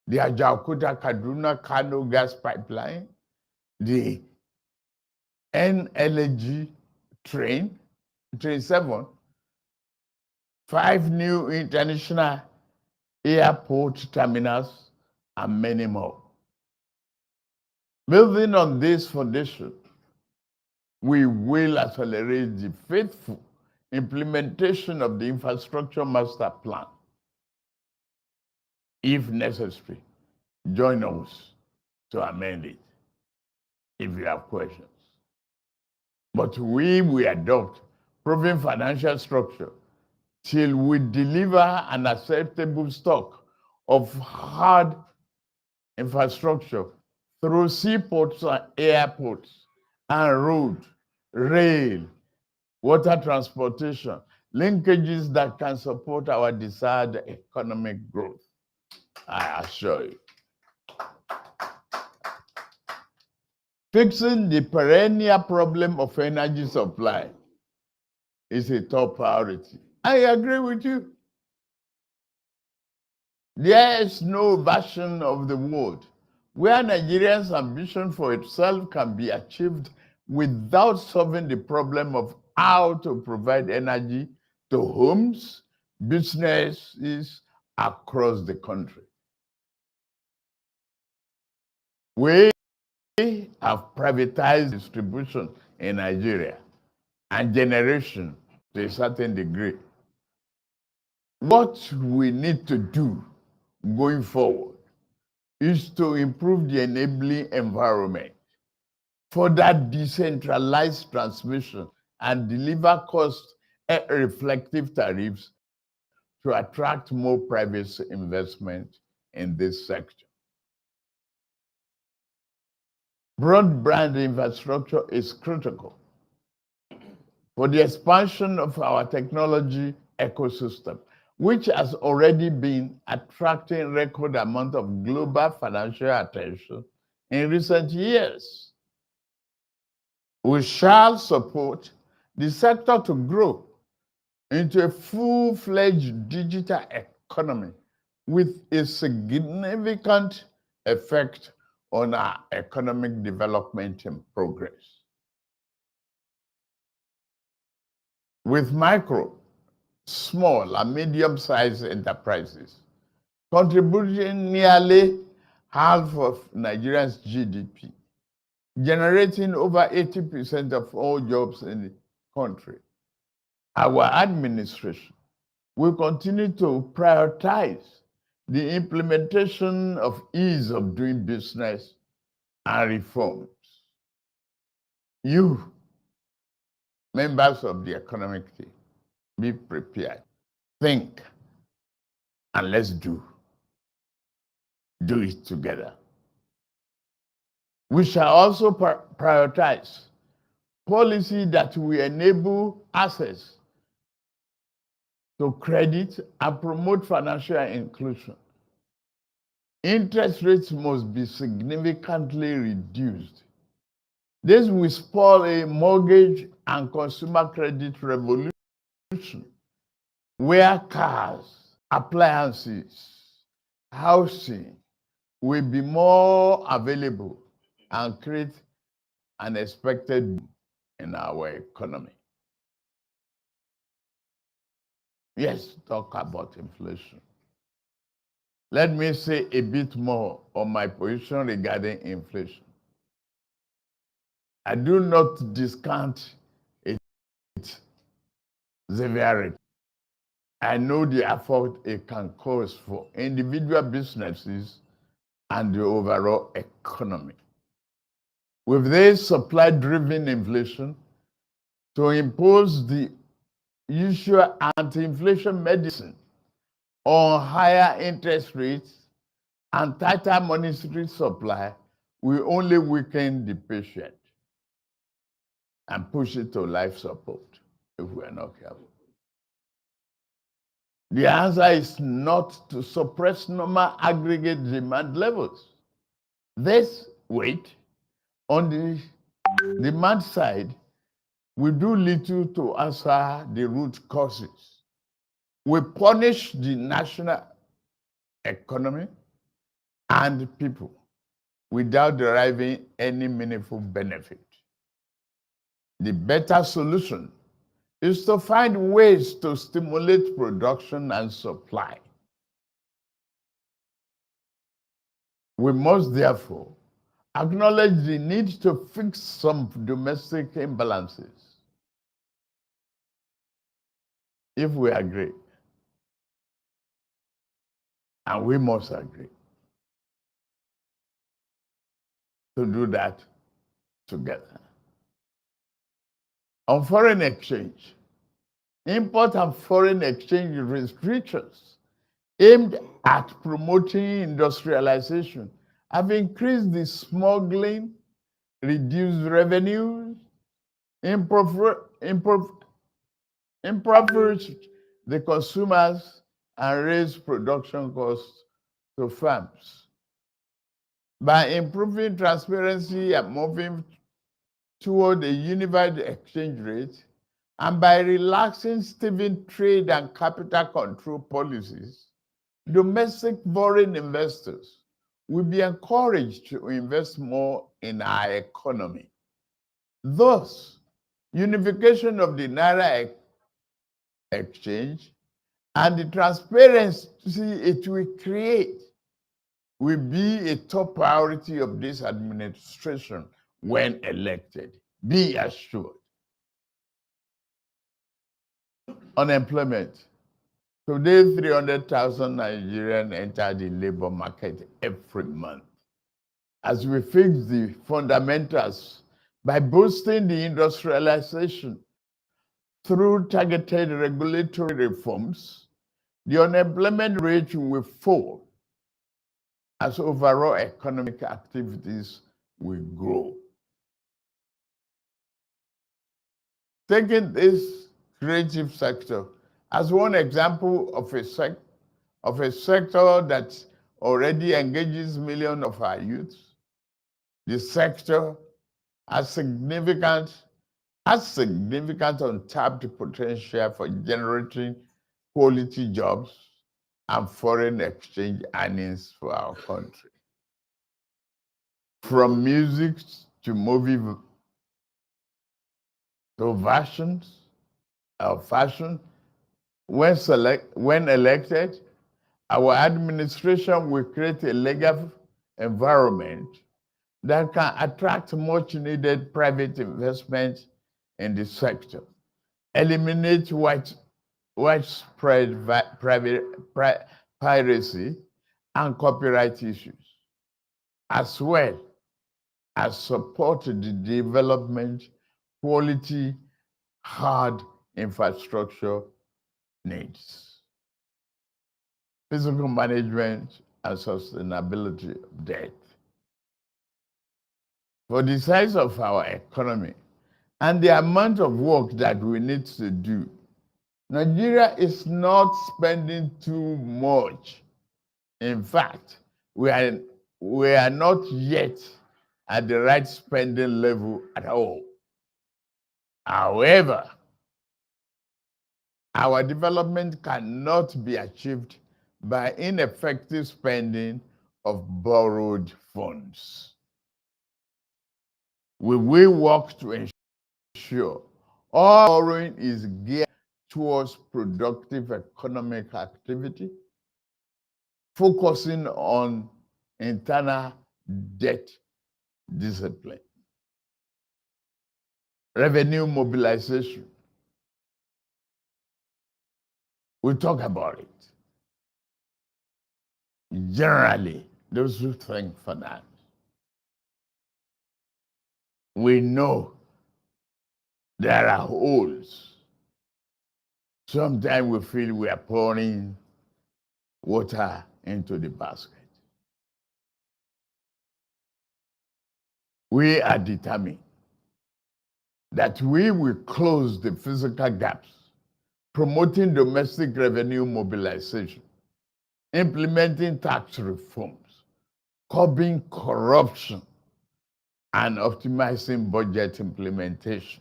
the Ajaokuta-Kaduna-Kano gas pipeline, the NLG train 7, 5 new international airport terminals, and many more. Building on this foundation, we will accelerate the faithful implementation of the Infrastructure Master Plan. If necessary, join us to amend it if you have questions. But we will adopt proven financial structure till we deliver an acceptable stock of hard infrastructure through seaports and airports and road, rail, water transportation, linkages that can support our desired economic growth. I assure you. Fixing the perennial problem of energy supply is a top priority. I agree with you. There is no version of the world where Nigeria's ambition for itself can be achieved without solving the problem of how to provide energy to homes, businesses across the country. We have privatized distribution in Nigeria and generation to a certain degree. What we need to do going forward is to improve the enabling environment for that decentralized transmission and deliver cost-reflective tariffs to attract more private investment in this sector. Broadband infrastructure is critical for the expansion of our technology ecosystem, which has already been attracting record amount of global financial attention in recent years. We shall support the sector to grow into a full-fledged digital economy with a significant effect on our economic development and progress. With micro, small, and medium-sized enterprises contributing nearly half of Nigeria's GDP, generating over 80% of all jobs in the country. Our administration will continue to prioritize the implementation of ease of doing business and reforms. You, members of the economic team, be prepared. Think, and let's do. Do it together. We shall also prioritize policy that will enable access to credit and promote financial inclusion. Interest rates must be significantly reduced. This will spur a mortgage and consumer credit revolution where cars, appliances, housing will be more available and create an expected boom in our economy. Yes, talk about inflation. Let me say a bit more on my position regarding inflation. I do not discount its severity. I know the effort it can cause for individual businesses and the overall economy. With this supply-driven inflation, to impose the usual anti-inflation medicine on higher interest rates and tighter monetary supply will only weaken the patient and push it to life support if we are not careful. The answer is not to suppress normal aggregate demand levels. This weight on the demand side will do little to answer the root causes. We punish the national economy and people without deriving any meaningful benefit. The better solution is to find ways to stimulate production and supply. We must therefore acknowledge the need to fix some domestic imbalances. If we agree, and we must agree to do that together. On foreign exchange, import and foreign exchange restrictions aimed at promoting industrialization have increased the smuggling, reduced revenues, impoverished the consumers, and raised production costs to farms. By improving transparency and moving toward a unified exchange rate, and by relaxing stringent trade and capital control policies, domestic foreign investors will be encouraged to invest more in our economy. Thus, unification of the Naira exchange and the transparency it will create will be a top priority of this administration when elected. Be assured. Unemployment. Today, 300,000 Nigerians enter the labor market every month. As we fix the fundamentals by boosting the industrialization through targeted regulatory reforms, the unemployment rate will fall as overall economic activities will grow. Taking this creative sector as one example of a sector that already engages millions of our youth, the sector has significant untapped potential for generating quality jobs and foreign exchange earnings for our country. From music to movie to fashion, when elected, our administration will create a legal environment that can attract much needed private investment in the sector, eliminate widespread piracy and copyright issues, as well as support the development quality hard infrastructure needs, physical management and sustainability of debt. For the size of our economy and the amount of work that we need to do, Nigeria is not spending too much. In fact, we are not yet at the right spending level at all. However, our development cannot be achieved by ineffective spending of borrowed funds. We will work to ensure all borrowing is geared towards productive economic activity, focusing on internal debt discipline, revenue mobilization. We'll talk about it. Generally, those who think finance, we know there are holes. Sometimes we feel we are pouring water into the basket. We are determined that we will close the physical gaps, promoting domestic revenue mobilization, implementing tax reforms, curbing corruption, and optimizing budget implementation.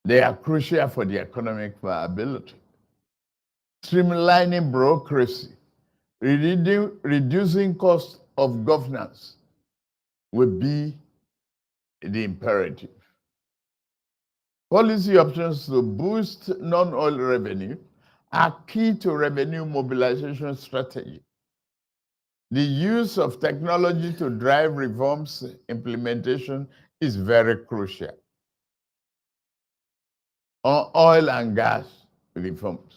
They are crucial for the economic viability. Streamlining bureaucracy, reducing cost of governance will be the imperative. Policy options to boost non-oil revenue are key to revenue mobilization strategy. The use of technology to drive reforms implementation is very crucial. On oil and gas reforms,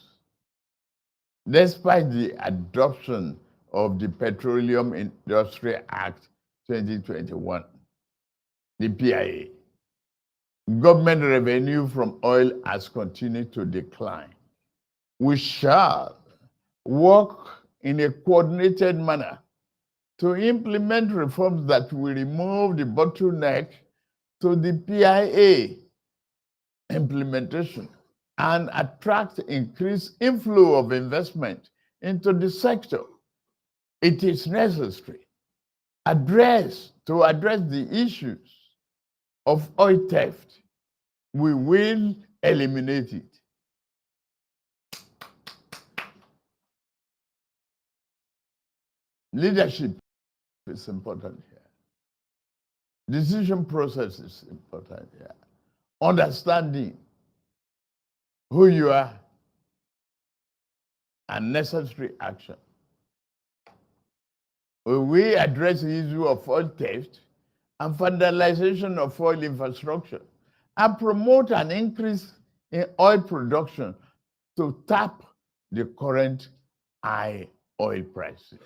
despite the adoption of the Petroleum Industry Act 2021, the PIA, government revenue from oil has continued to decline. We shall work in a coordinated manner to implement reforms that will remove the bottleneck to the PIA implementation and attract increased inflow of investment into the sector. It is necessary to address the issues of oil theft. We will eliminate it. Leadership is important here. Decision process is important here. Understanding who you are and necessary action. We address the issue of oil theft and vandalization of oil infrastructure and promote an increase in oil production to tap the current high oil prices.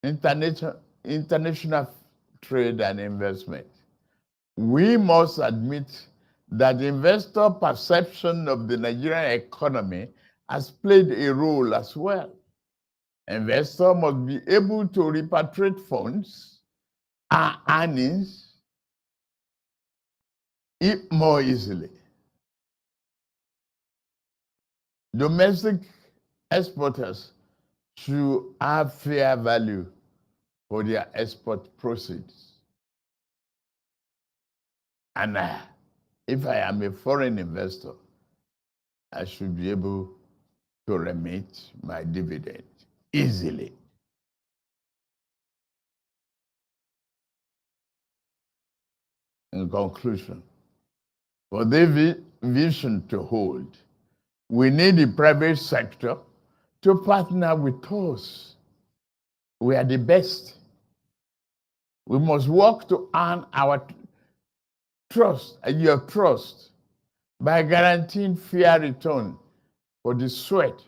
International trade and investment. We must admit that investor perception of the Nigerian economy has played a role as well. Investor must be able to repatriate funds and earnings more easily. Domestic exporters should have fair value for their export proceeds. And if I am a foreign investor, I should be able to remit my dividend easily. In conclusion, for the vision to hold, we need the private sector to partner with us. We are the best. We must work to earn our trust and your trust by guaranteeing fair return for the sweat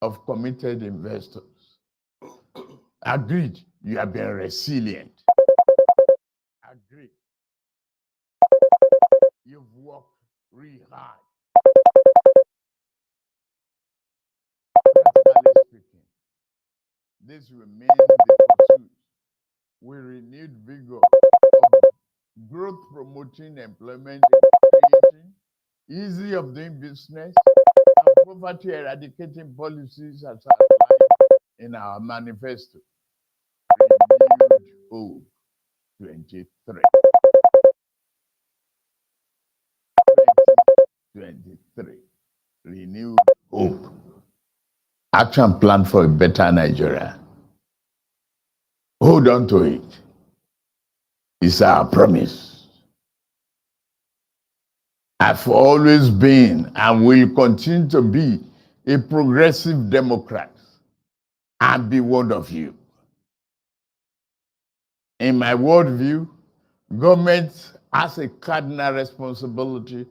of committed investors. Agreed, you have been resilient. Agreed, you've worked really hard. Practically speaking, this remains the pursuit with renewed vigor of growth promoting employment and creating easy of doing business and poverty eradicating policies as outlined in our manifesto. Renewed Hope 23. 2023. Renewed Hope. Action plan for a better Nigeria. Hold on to it. It's our promise. I've always been and will continue to be a progressive Democrat and be one of you. In my worldview, government has a cardinal responsibility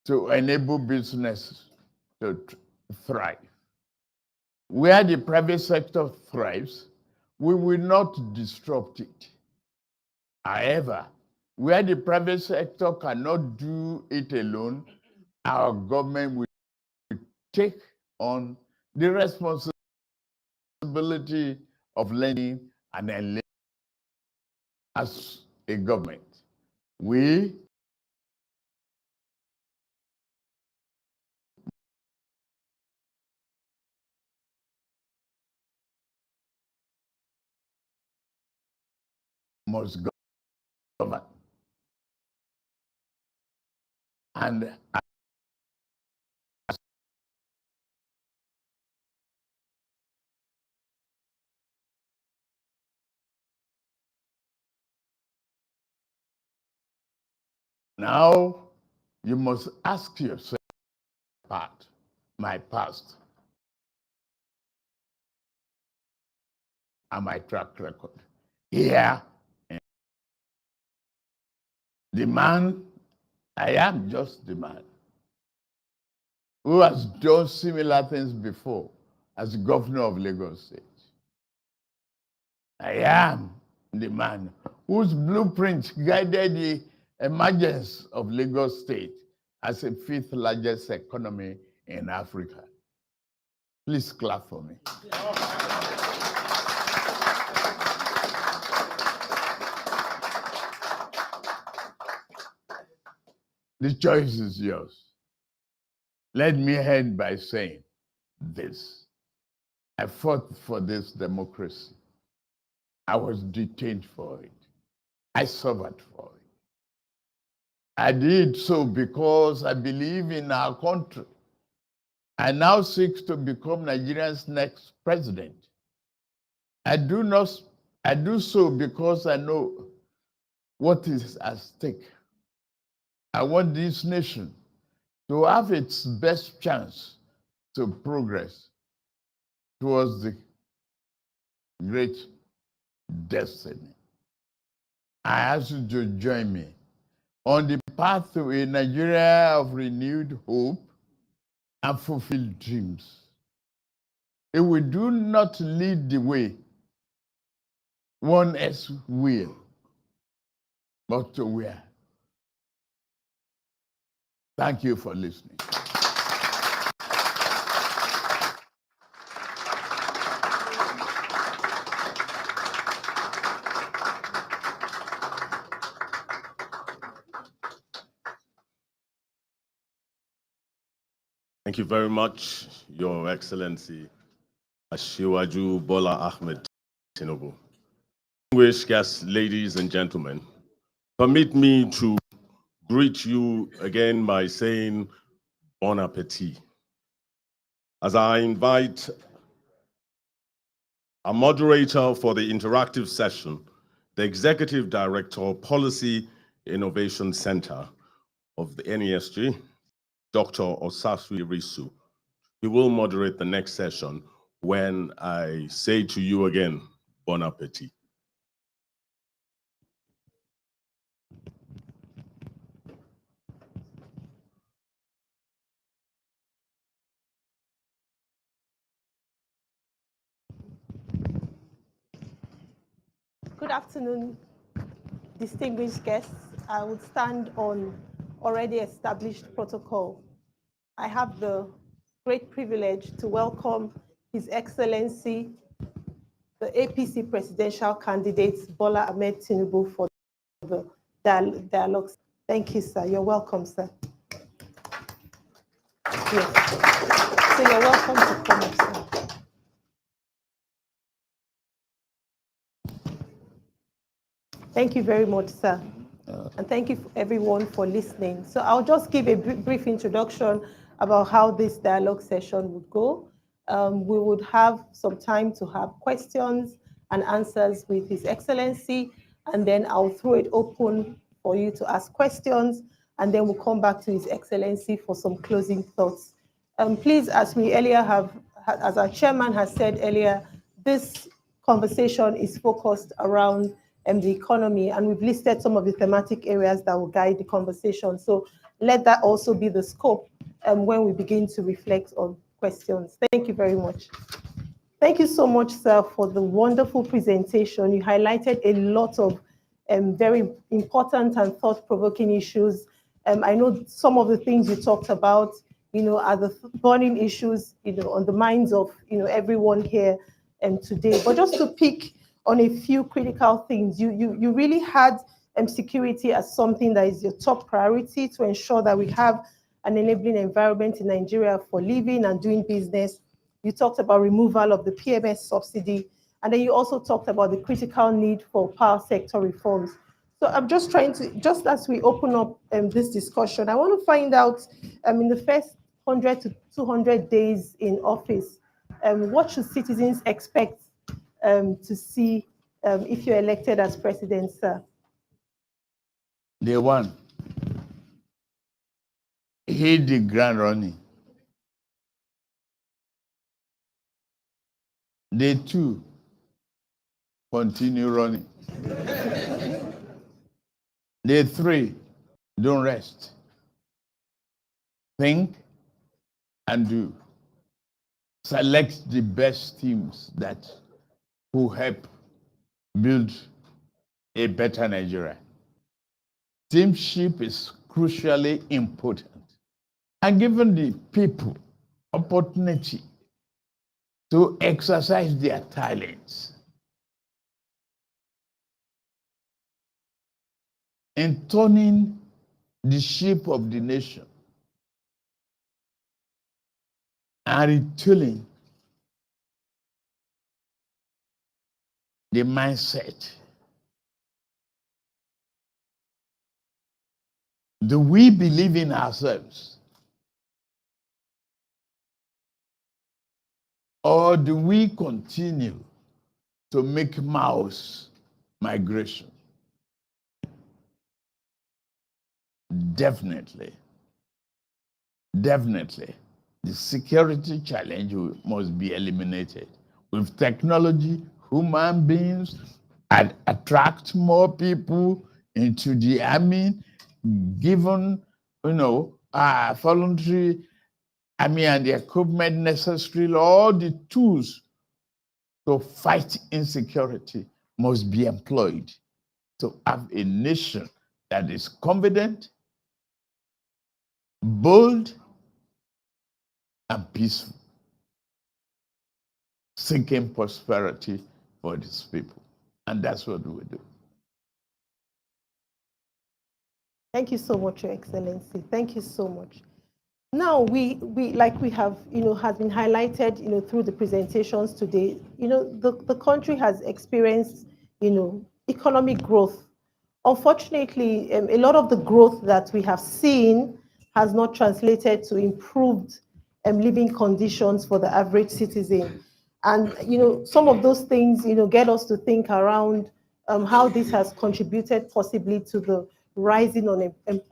to enable business to thrive. Where the private sector thrives, we will not disrupt it. However, where the private sector cannot do it alone, our government will take on the responsibility of lending and enabling. As a government, we must govern. And now you must ask yourself, my past and my track record. Here, the man, I am just the man who has done similar things before as governor of Lagos State. I am the man whose blueprint guided the emergence of Lagos State as a fifth largest economy in Africa. Please clap for me. The choice is yours. Let me end by saying this. I fought for this democracy. I was detained for it. I suffered for it. I did so because I believe in our country. I now seek to become Nigeria's next president. I do so because I know what is at stake. I want this nation to have its best chance to progress towards the great destiny. I ask you to join me on the path to a Nigeria of renewed hope and fulfilled dreams. If we do not lead the way, one else will. But to where? Thank you for listening. Thank you very much, Your Excellency, Asiwaju Bola Ahmed Tinubu. Distinguished guests, ladies and gentlemen, permit me to greet you again by saying bon appetit. As I invite a moderator for the interactive session, the Executive Director, Policy Innovation Center of the NESG, Dr. Osasu Irisu, he will moderate the next session when I say to you again, bon appetit. Good afternoon, distinguished guests. I would stand on already established protocol. I have the great privilege to welcome His Excellency, the APC presidential candidate, Bola Ahmed Tinubu, for the dialogue. Thank you, sir. You're welcome, sir. Yes. So you're welcome to come up, sir. Thank you very much, sir. And thank you everyone for listening. So I'll just give a brief introduction about how this dialogue session would go. We would have some time to have questions and answers with His Excellency, and then I'll throw it open for you to ask questions, and then we'll come back to His Excellency for some closing thoughts. Please, as we earlier as our chairman has said earlier, this conversation is focused around the economy, and we've listed some of the thematic areas that will guide the conversation. So let that also be the scope when we begin to reflect on questions. Thank you very much. Thank you so much, sir, for the wonderful presentation. You highlighted a lot of very important and thought-provoking issues. I know some of the things you talked about, are the burning issues, on the minds of, everyone here today. But just to pick on a few critical things, you really had security as something that is your top priority to ensure that we have an enabling environment in Nigeria for living and doing business. You talked about removal of the PMS subsidy, and then you also talked about the critical need for power sector reforms. So I'm just trying to, just as we open up this discussion, I want to find out in the first 100 to 200 days in office, what should citizens expect to see if you're elected as president, sir? Day one, hit the ground running. Day two, continue running. Day three, don't rest. Think and do. Select the best teams that will help build a better Nigeria. Teamship is crucially important. And giving the people opportunity to exercise their talents in turning the ship of the nation and retooling the mindset. Do we believe in ourselves? Or do we continue to make mass migration? Definitely. Definitely. The security challenge must be eliminated. With technology, human beings attract more people into the army, given, voluntary army and the equipment necessary, all the tools to fight insecurity must be employed to have a nation that is confident, bold, and peaceful, seeking prosperity for these people. And that's what we do. Thank you so much, Your Excellency. Thank you so much. Now, we like we have, has been highlighted, through the presentations today, the country has experienced, economic growth. Unfortunately, a lot of the growth that we have seen has not translated to improved living conditions for the average citizen. And, some of those things, get us to think around how this has contributed possibly to the rising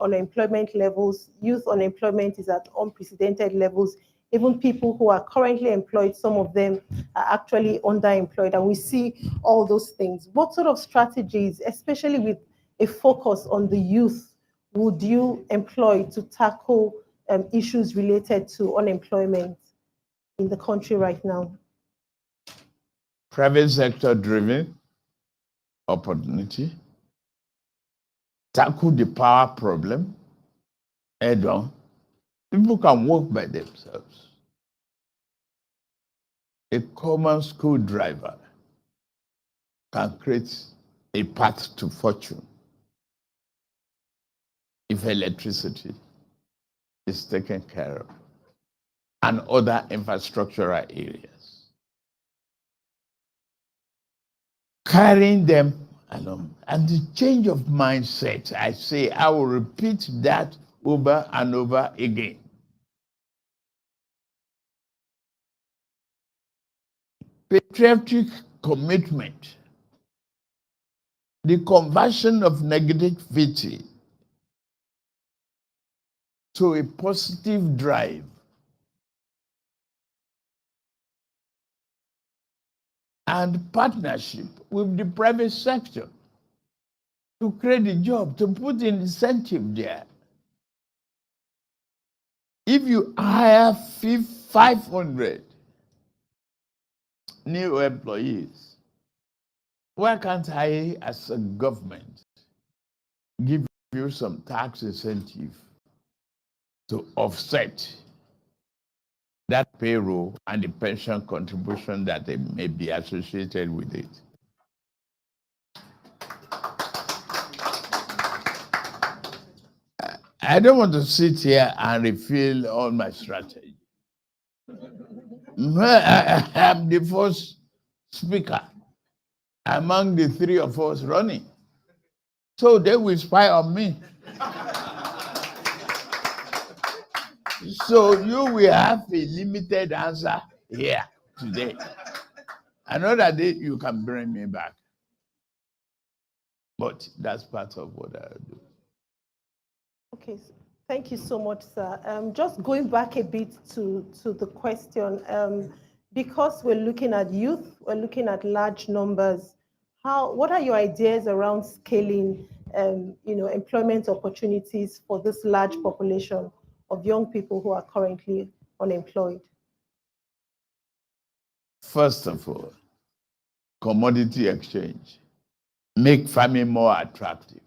unemployment levels. Youth unemployment is at unprecedented levels even people who are currently employed, some of them are actually underemployed, and we see all those things. What sort of strategies, especially with a focus on the youth, would you employ to tackle issues related to unemployment in the country right now? Private sector driven opportunity, tackle the power problem head on. People can work by themselves. A common school driver can create a path to fortune if electricity is taken care of and other infrastructural areas. Carrying them along. And the change of mindset, I say, I will repeat that over and over again. Patriotic commitment, the conversion of negativity to a positive drive, and partnership with the private sector to create a job, to put an incentive there. If you hire 500 new employees, why can't I, as a government, give you some tax incentive to offset that payroll and the pension contribution that may be associated with it? I don't want to sit here and reveal all my strategy. I am the first speaker among the three of us running. So they will spy on me. So you will have a limited answer here today. Another day you can bring me back. But that's part of what I do. Okay, thank you so much, sir. Just going back a bit to the question, because we're looking at youth, we're looking at large numbers. What are your ideas around scaling, employment opportunities for this large population of young people who are currently unemployed? First of all, commodity exchange. Make farming more attractive.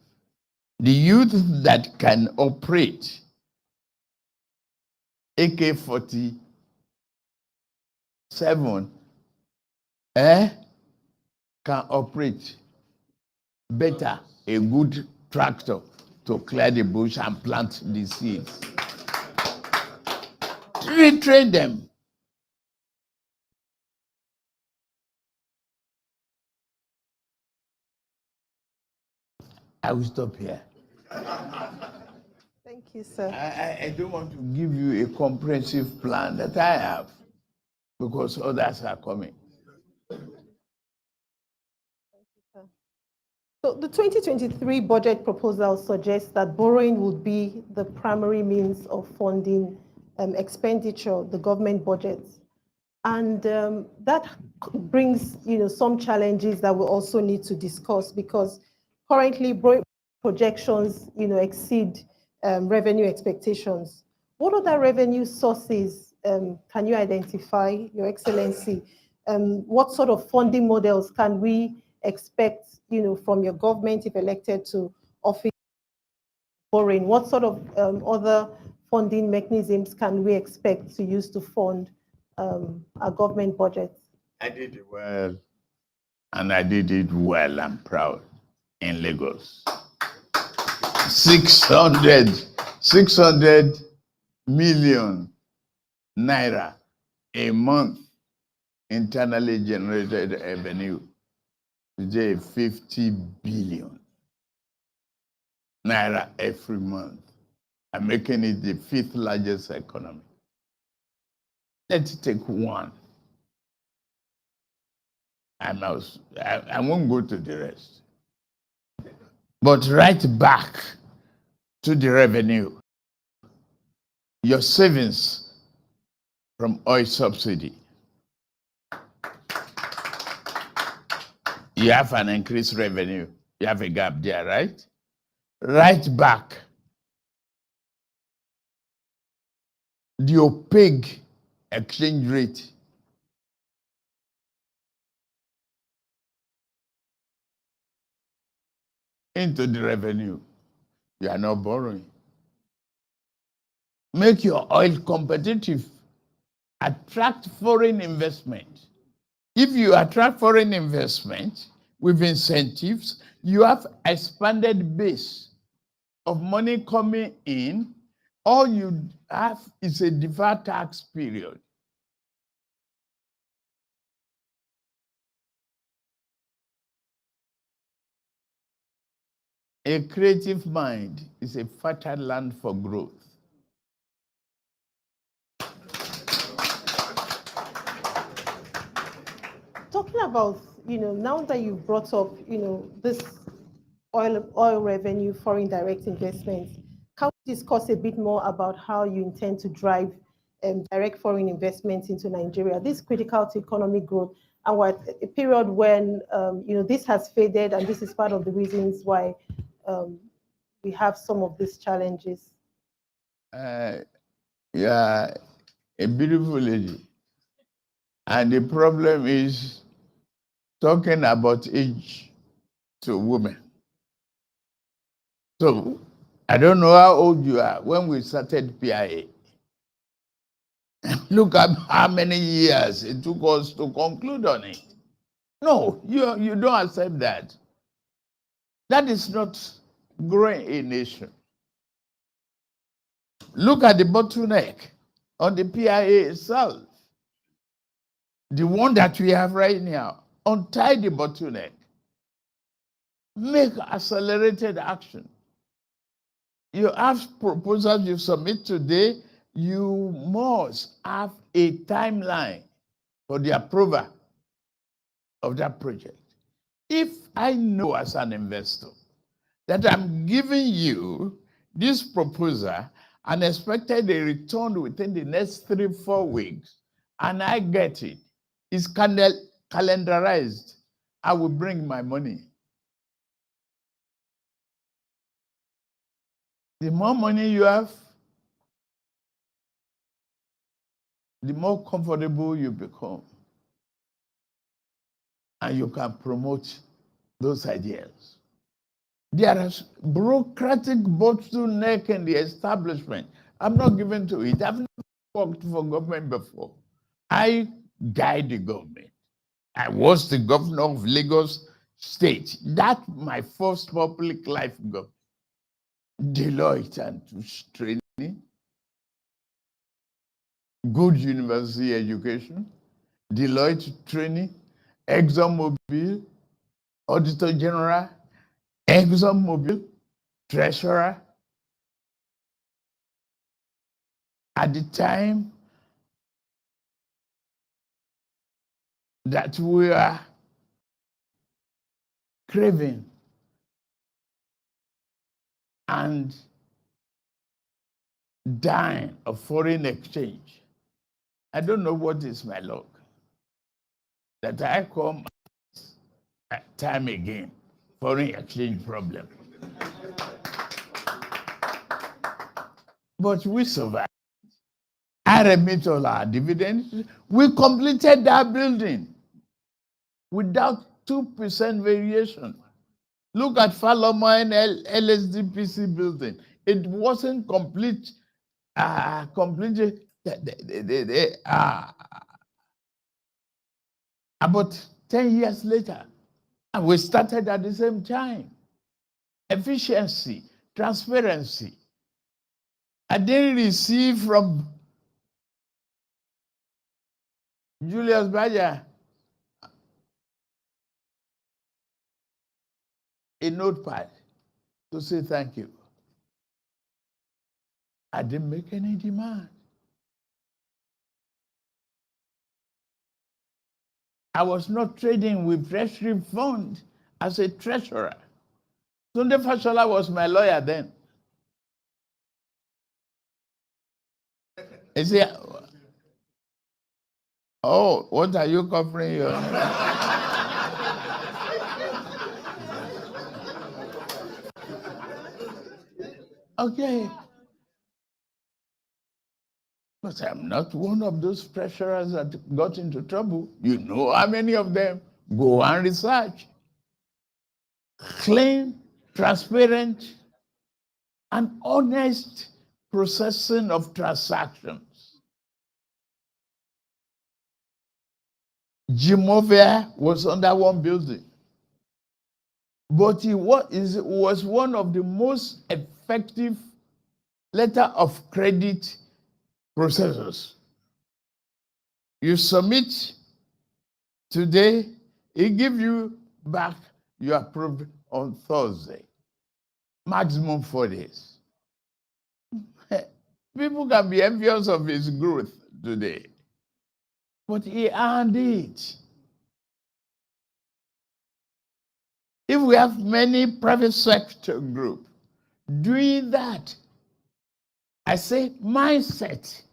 The youth that can operate AK-47 can operate better a good tractor to clear the bush and plant the seeds. Retrain them. I will stop here. Thank you, sir. I don't want to give you a comprehensive plan that I have because others are coming. So the 2023 budget proposal suggests that borrowing would be the primary means of funding expenditure, the government budgets. And that brings, some challenges that we also need to discuss, because currently projections, exceed revenue expectations. What other revenue sources can you identify, Your Excellency? What sort of funding models can we expect, from your government if elected to office borrowing? What sort of other funding mechanisms can we expect to use to fund our government budget? I did it well, and I did it well. I'm proud in Lagos. 600 million naira a month internally generated revenue. Today, 50 billion naira every month. I'm making it the 5th largest economy. Let's take one. I won't go to the rest. But right back to the revenue, your savings from oil subsidy. You have an increased revenue. You have a gap there, right? Right back, the opaque exchange rate into the revenue. You are not borrowing. Make your oil competitive. Attract foreign investment. If you attract foreign investment with incentives, you have expanded base of money coming in. All you have is a deferred tax period. A creative mind is a fertile land for growth. Talking about, now that you've brought up, this oil revenue, foreign direct investments, can we discuss a bit more about how you intend to drive direct foreign investments into Nigeria? This is critical to economic growth, and we're at a period when this has faded, and this is part of the reasons why we have some of these challenges. Yeah, a beautiful lady. And the problem is talking about age to women. So I don't know how old you are when we started PIA. Look at how many years it took us to conclude on it. No, you don't accept that. That is not growing a nation. Look at the bottleneck on the PIA itself. The one that we have right now. Untie the bottleneck. Make accelerated action. You have proposals you submit today, you must have a timeline for the approval of that project. If I know as an investor that I'm giving you this proposal and expected a return within the next 3-4 weeks, and I get it, it's calendarized, I will bring my money. The more money you have, the more comfortable you become. And you can promote those ideas. There is bureaucratic bottleneck in the establishment. I'm not given to it. I've never worked for government before. I guide the government. I was the governor of Lagos State. That's my first public life government. Deloitte and training, good university education, Deloitte training, ExxonMobil, Auditor General, ExxonMobil, Treasurer. At the time that we are craving and dying of foreign exchange, I don't know what is my luck, that I come time again, foreign exchange problem. But we survived. I remit all our dividends. We completed that building without 2% variation. Look at Faloma LSDPC building. It wasn't complete, completed about 10 years later. And we started at the same time. Efficiency, transparency. I didn't receive from Julius Baja a notepad to say thank you. I didn't make any demand. I was not trading with treasury fund as a treasurer. Tunde Fashola was my lawyer then. You see, Oh, what are you covering your Okay. But I'm not one of those treasurers that got into trouble. You know how many of them go and research. Clean, transparent, and honest processing of transactions. Jimovia was under one building, but he was one of the most effective letter of credit processors. You submit today, he give you back your approved on Thursday. Maximum 4 days. People can be envious of his growth today, but he earned it. If we have many private sector group doing that, I say mindset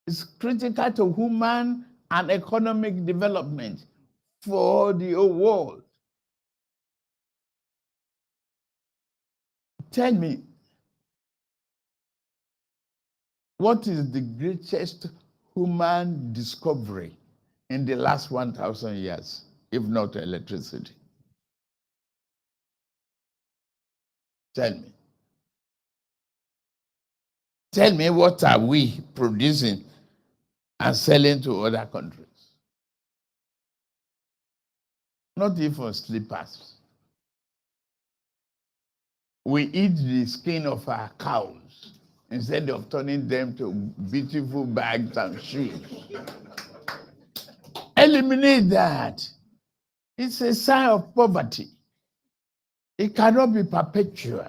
is critical to human and economic development for the whole world. Tell me, what is the greatest human discovery in the last 1,000 years, if not electricity? Tell me. Tell me, what are we producing and selling to other countries? Not even slippers. We eat the skin of our cows instead of turning them to beautiful bags and shoes. Eliminate that. It's a sign of poverty. It cannot be perpetual.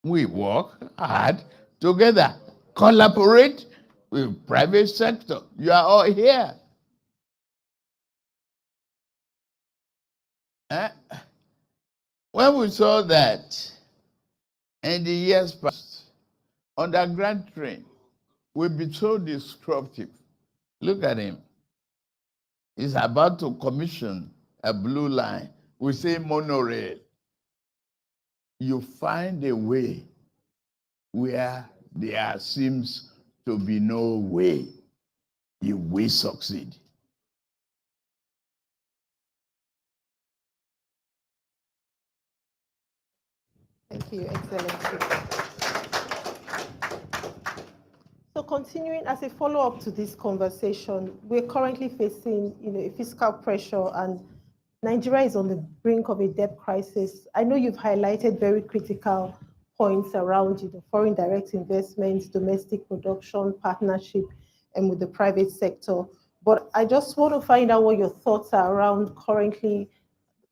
We work hard together, collaborate with private sector. You are all here. When we saw that in the years past, underground train will be so disruptive. Look at him. He's about to commission a blue line. We say monorail. You find a way where there seems to be no way. You will succeed. Thank you, Excellency. So continuing as a follow-up to this conversation, we're currently facing, a fiscal pressure, and Nigeria is on the brink of a debt crisis. I know you've highlighted very critical points around foreign direct investments, domestic production, partnership, and with the private sector. But I just want to find out what your thoughts are around currently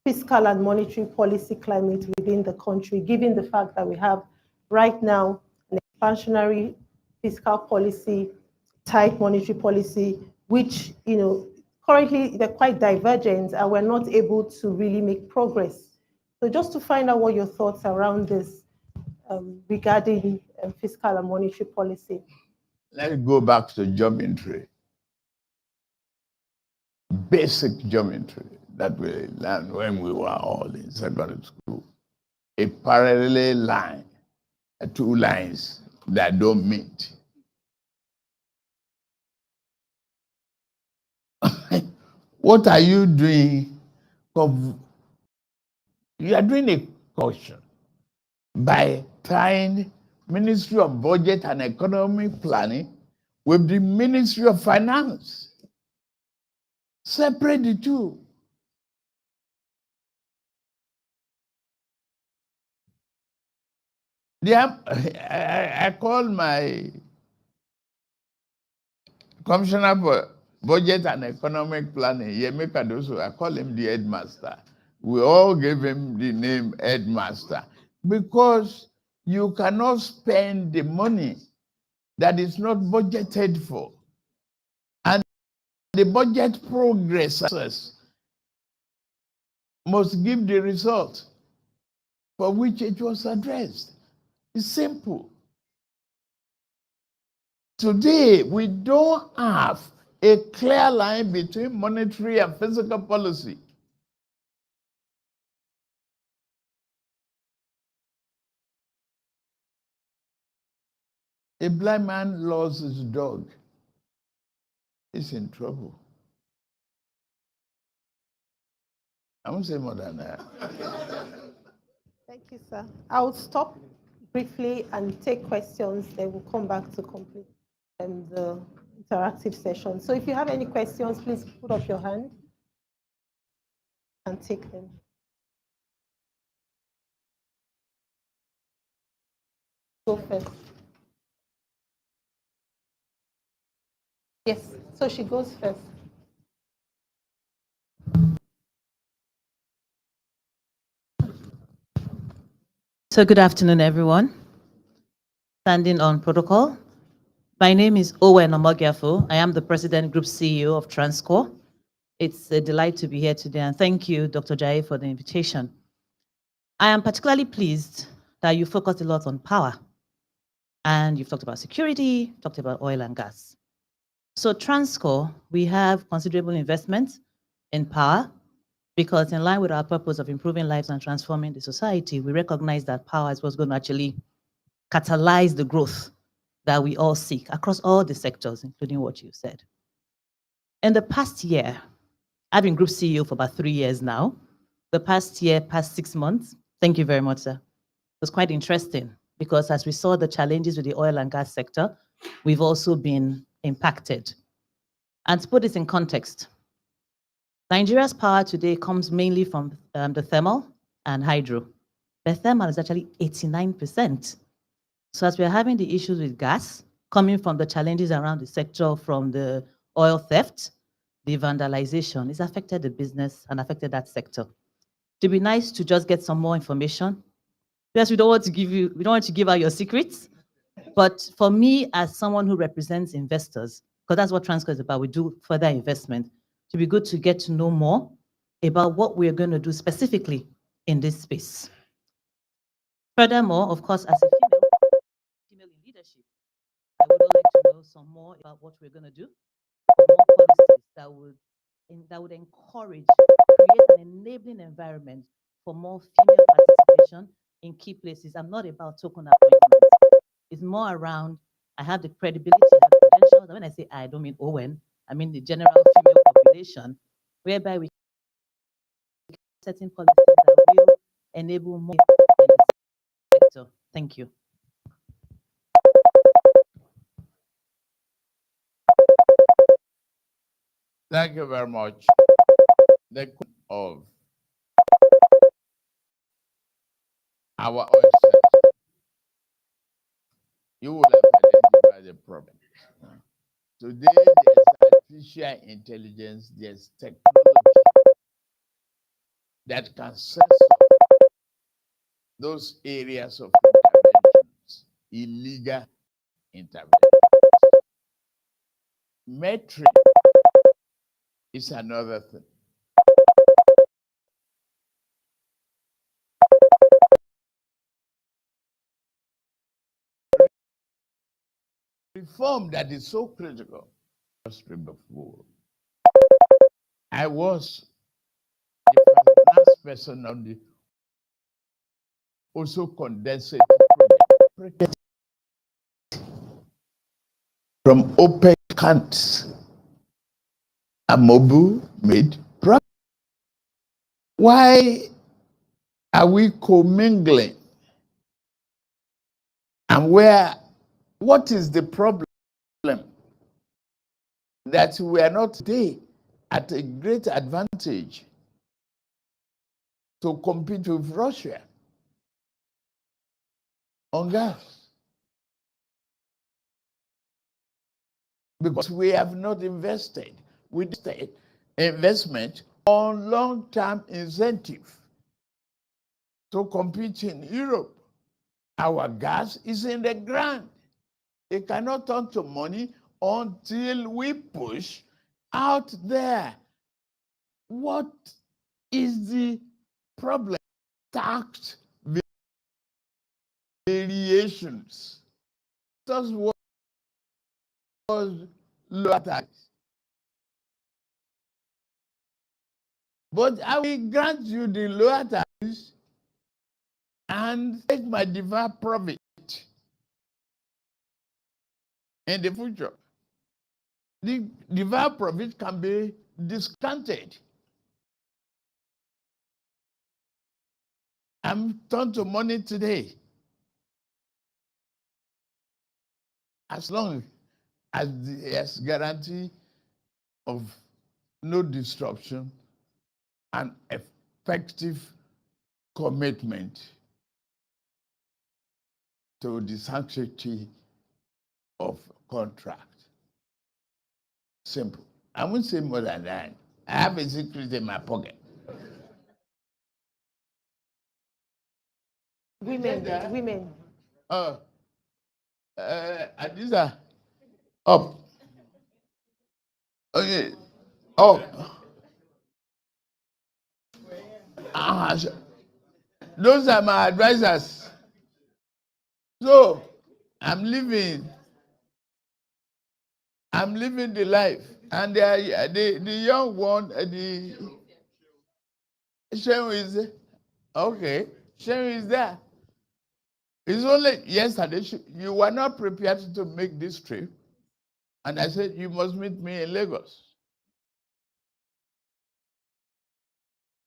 fiscal and monetary policy climate within the country, given the fact that we have right now an expansionary fiscal policy, tight monetary policy, which, currently they're quite divergent and we're not able to really make progress. So just to find out what your thoughts around this regarding fiscal and monetary policy. Let's go back to geometry. Basic geometry that we learned when we were all in secondary school. A parallel line, two lines that don't meet. What are you doing? You are doing a caution by tying Ministry of Budget and Economic Planning with the Ministry of Finance. Separate the two. I call my Commissioner for Budget and Economic Planning, Yemi Kadoso, I call him the headmaster. We all gave him the name headmaster because you cannot spend the money that is not budgeted for. And the budget progress must give the result for which it was addressed. It's simple. Today, we don't have a clear line between monetary and fiscal policy. A blind man lost his dog. He's in trouble. I won't say more than that. Thank you, sir. I'll stop briefly and take questions, then we'll come back to complete the interactive session. So if you have any questions, please put up your hand and take them. Go first. Yes, so she goes first. So good afternoon, everyone. Standing on protocol. My name is Owen Omogiafo. I am the President Group CEO of Transcorp. It's a delight to be here today, and thank you, Dr. Jai, for the invitation. I am particularly pleased that you focused a lot on power, and you've talked about security, talked about oil and gas. So Transcorp, we have considerable investment in power, because in line with our purpose of improving lives and transforming the society, we recognize that power is what's going to actually catalyze the growth that we all seek across all the sectors, including what you said. In the past year, I've been Group CEO for about 3 years now. The past 6 months, thank you very much, sir. It was quite interesting because as we saw the challenges with the oil and gas sector, we've also been impacted. And to put this in context, Nigeria's power today comes mainly from the thermal and hydro. The thermal is actually 89%. So as we're having the issues with gas, coming from the challenges around the sector, from the oil theft, the vandalization, it's affected the business and affected that sector. It'd be nice to just get some more information. Yes, we don't want to give out your secrets. But for me, as someone who represents investors, because that's what Transcorp is about, we do further investment, it'd be good to get to know more about what we're going to do specifically in this space. Furthermore, of course, as a female in leadership, I would like to know some more about what we're going to do, more policies that would encourage, create an enabling environment for more female participation in key places. I'm not about token appointments. It's more around, I have the credibility, I have the credentials. And when I say I don't mean Owen, I mean the general female population, whereby we setting policies that will enable more in the sector. Thank you. Thank you very much. The question of our ourselves, you will have identified the problem. Today, there's artificial intelligence, there's technology that can censor those areas of interventions, illegal interventions. Metric is another thing. Reform that is so critical. Before, I was the last person on the also condensate project from OPEC countries. Amobu made progress. Why are we commingling? And what is the problem? That we are not today at a great advantage to compete with Russia on gas. Because we have not invested. We did investment on long-term incentive to compete in Europe. Our gas is in the ground. It cannot turn to money until we push out there. What is the problem? Tax variations. That's what lower tax. But I will grant you the lower tax and take my divine profit in the future. The divine profit can be discounted. I'm turned to money today. As long as there's guarantee of no disruption and effective commitment to the sanctity of contract. Simple. I won't say more than that. I have a secret in my pocket. Women. And these are up. Okay. Up. Those are my advisors. So I'm living the life. And the young one, the Shem is okay. Shem is there. It's only yesterday you were not prepared to make this trip. And I said, you must meet me in Lagos.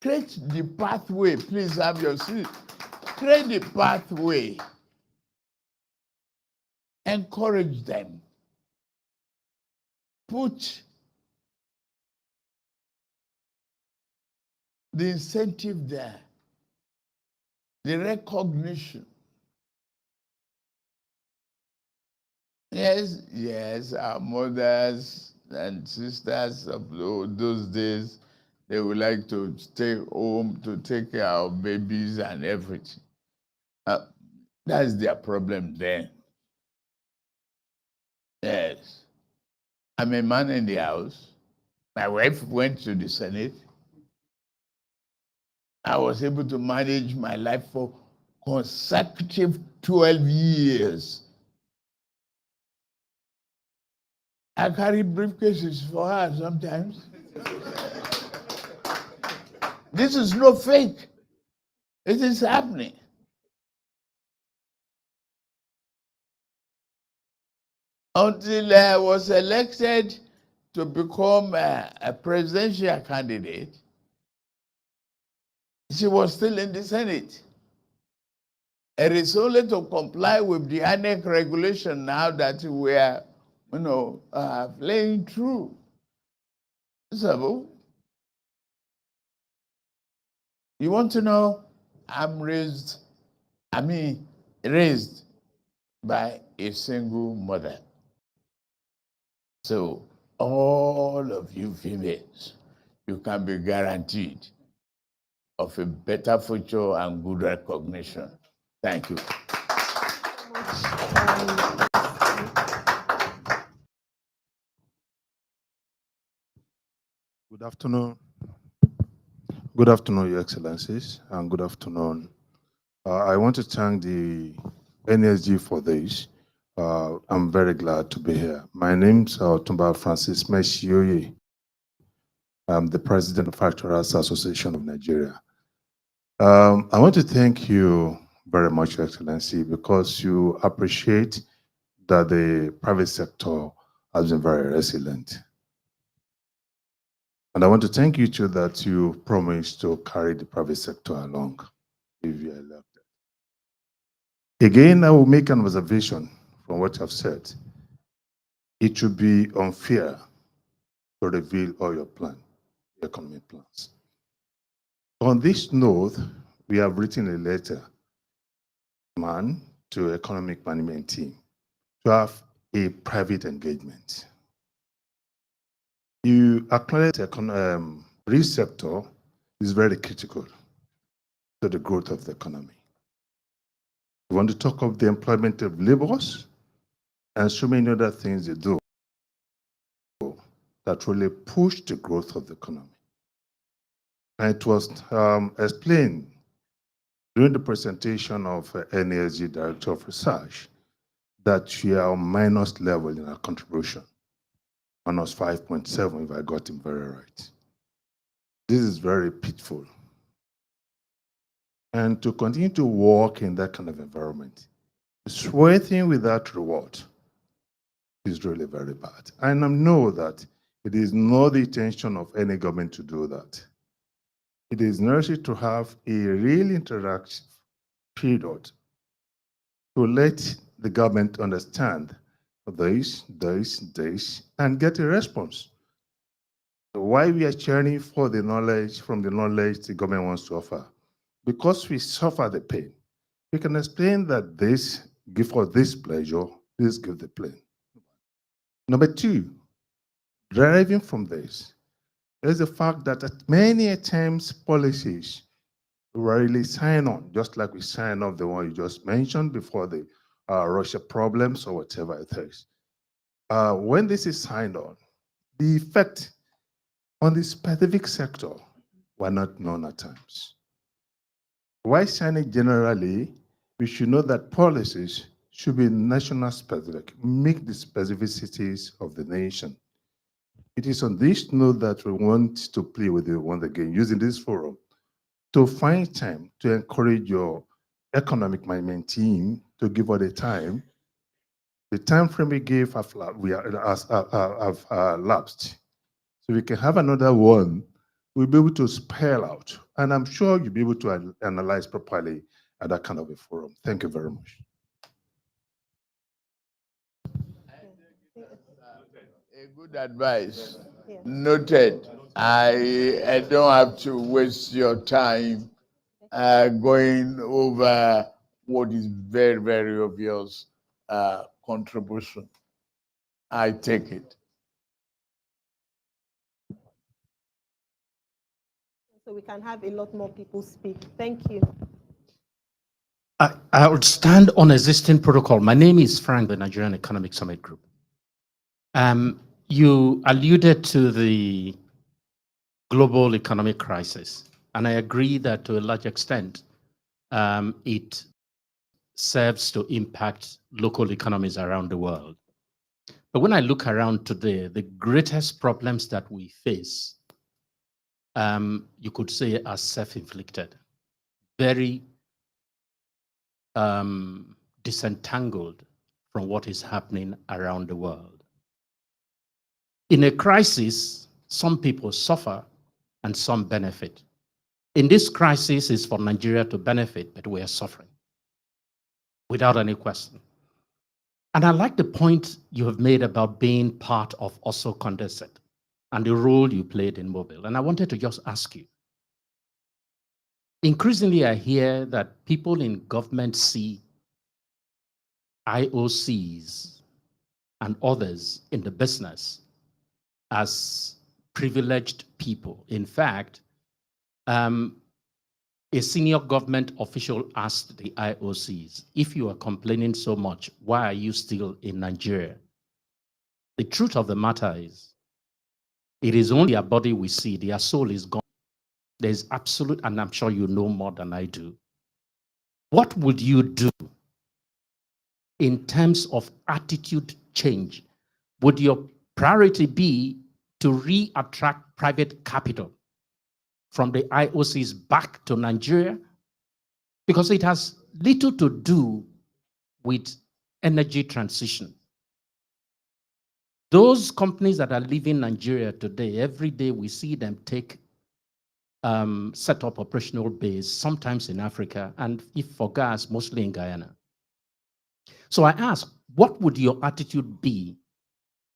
Create the pathway. Please have your seat. Create the pathway. Encourage them. Put the incentive there. The recognition. Yes, our mothers and sisters of those days, they would like to stay home to take care of babies and everything. That's their problem then. Yes. I'm a man in the house. My wife went to the Senate. I was able to manage my life for consecutive 12 years. I carry briefcases for her sometimes. This is no fake. It is happening. Until I was elected to become a presidential candidate, she was still in the Senate. It is only to comply with the ANEC regulation now that we are, playing through. So, you want to know, I'm raised by a single mother. So, all of you females, you can be guaranteed of a better future and good recognition. Thank you. Good afternoon. Good afternoon, Your Excellencies, and good afternoon. I want to thank the NSG for this. I'm very glad to be here. My name's Otumba Francis Meshioye. I'm the President of Factorers Association of Nigeria. I want to thank you very much, Your Excellency, because you appreciate that the private sector has been very resilient. And I want to thank you too that you promised to carry the private sector along if you are elected. Again, I will make an observation from what I've said. It would be unfair to reveal all your economic plans. On this note, we have written a letter to economic management team to have a private engagement. You acknowledge the real sector is very critical to the growth of the economy. We want to talk of the employment of laborers and so many other things they do that really push the growth of the economy. And it was explained during the presentation of NSG Director of Research that we are on minus level in our contribution, minus 5.7 if I got him very right. This is very pitiful. And to continue to work in that kind of environment, sweating without reward is really very bad. And I know that it is not the intention of any government to do that. It is necessary to have a real interactive period to let the government understand this, and get a response. So why we are cheering for the knowledge, from the knowledge the government wants to offer? Because we suffer the pain. We can explain that this give us this pleasure, this give the pain. Number two, deriving from this, is the fact that at many times policies really sign on, just like we sign off the one you just mentioned before the Russia problems or whatever it is. When this is signed on, the effect on the specific sector were not known at times. Why signing generally? We should know that policies should be national specific, make the specificities of the nation. It is on this note that we want to play with you once again, using this forum to find time to encourage your economic management team to give us the time. The time frame we gave have lapsed. So we can have another one. We'll be able to spell out. And I'm sure you'll be able to analyze properly at that kind of a forum. Thank you very much. A good advice. Yeah. Noted. I don't have to waste your time going over what is very, very obvious contribution. I take it. So we can have a lot more people speak. Thank you. I would stand on existing protocol. My name is Frank, the Nigerian Economic Summit Group. You alluded to the global economic crisis, and I agree that to a large extent, it serves to impact local economies around the world. But when I look around today, the greatest problems that we face, you could say, are self-inflicted, very disentangled from what is happening around the world. In a crisis, some people suffer and some benefit. In this crisis, it's for Nigeria to benefit, but we are suffering without any question. And I like the point you have made about being part of also Condensate and the role you played in Mobile. And I wanted to just ask you, increasingly I hear that people in government see IOCs and others in the business as privileged people. In fact, a senior government official asked the IOCs, if you are complaining so much, why are you still in Nigeria? The truth of the matter is, it is only a body we see, their soul is gone. There's absolute, and I'm sure you know more than I do. What would you do in terms of attitude change? Would your priority be to re-attract private capital from the IOCs back to Nigeria? Because it has little to do with energy transition. Those companies that are leaving Nigeria today, every day we see them set up operational base, sometimes in Africa, and if for gas, mostly in Guyana. So I ask, what would your attitude be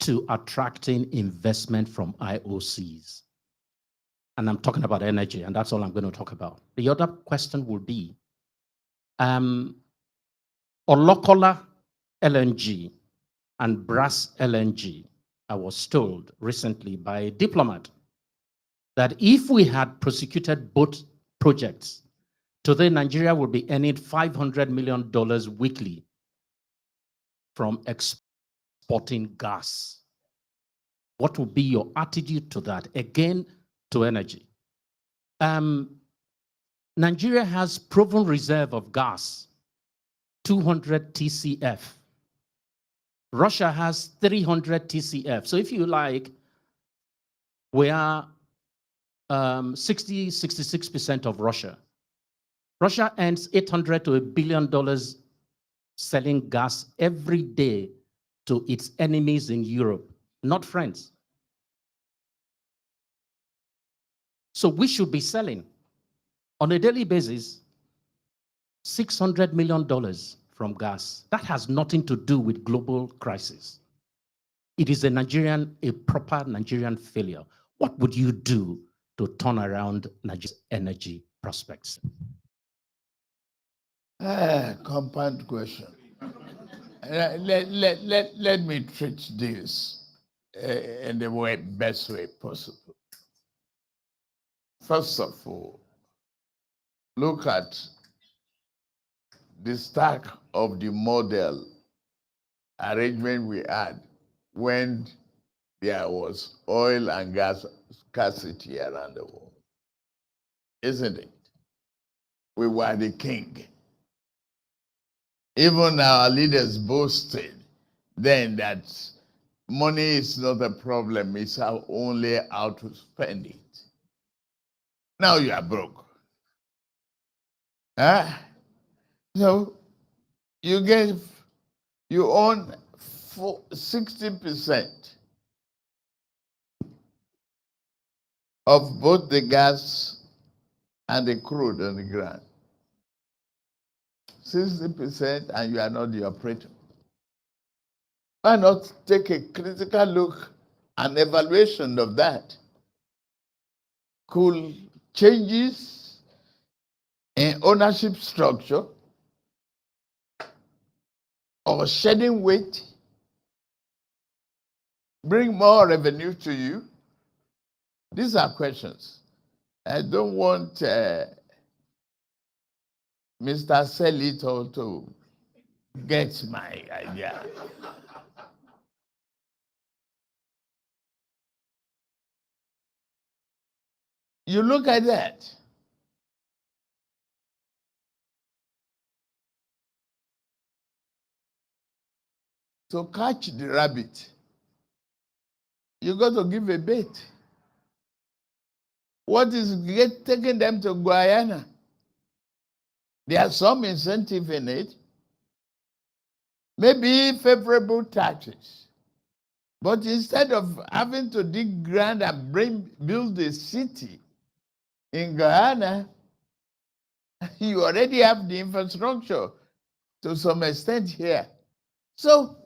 to attracting investment from IOCs? And I'm talking about energy, and that's all I'm going to talk about. The other question will be, Olokola LNG and Brass LNG, I was told recently by a diplomat that if we had prosecuted both projects, today Nigeria would be earning $500 million weekly from exporting gas. What would be your attitude to that? Again, to energy. Nigeria has proven reserve of gas, 200 TCF. Russia has 300 TCF. So if you like, we are 66% of Russia. Russia earns $800 to $1 billion selling gas every day to its enemies in Europe, not friends. So we should be selling on a daily basis $600 million from gas. That has nothing to do with global crisis. It is a proper Nigerian failure. What would you do to turn around Nigeria's energy prospects? Compound question. Let me treat this in the best way possible. First of all, look at the stack of the model arrangement we had when there was oil and gas scarcity around the world. Isn't it? We were the king. Even our leaders boasted then that money is not a problem, it's only how to spend it. Now you are broke. Huh? So you own 60% of both the gas and the crude on the ground. 60%, and you are not the operator. Why not take a critical look and evaluation of that? Could changes in ownership structure or shedding weight bring more revenue to you? These are questions. I don't want Mr. Selito to get my idea. You look at that. To catch the rabbit, you got to give a bait. What is taking them to Guyana? There's some incentive in it. Maybe favorable taxes. But instead of having to dig ground and build a city in Guyana, you already have the infrastructure to some extent here. So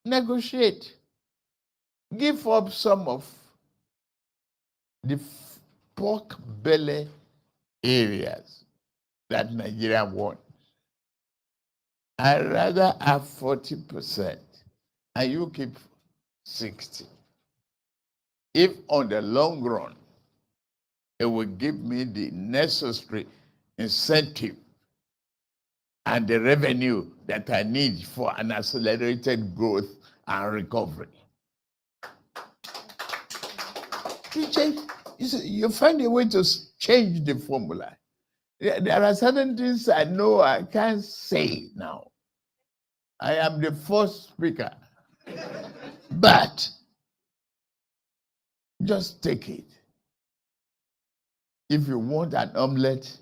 negotiate. Give up some of the pork belly areas that Nigeria wants. I'd rather have 40% and you keep 60. If on the long run, it will give me the necessary incentive and the revenue that I need for an accelerated growth and recovery. You find a way to change the formula. There are certain things I know I can't say now. I am the first speaker. But just take it. If you want an omelette,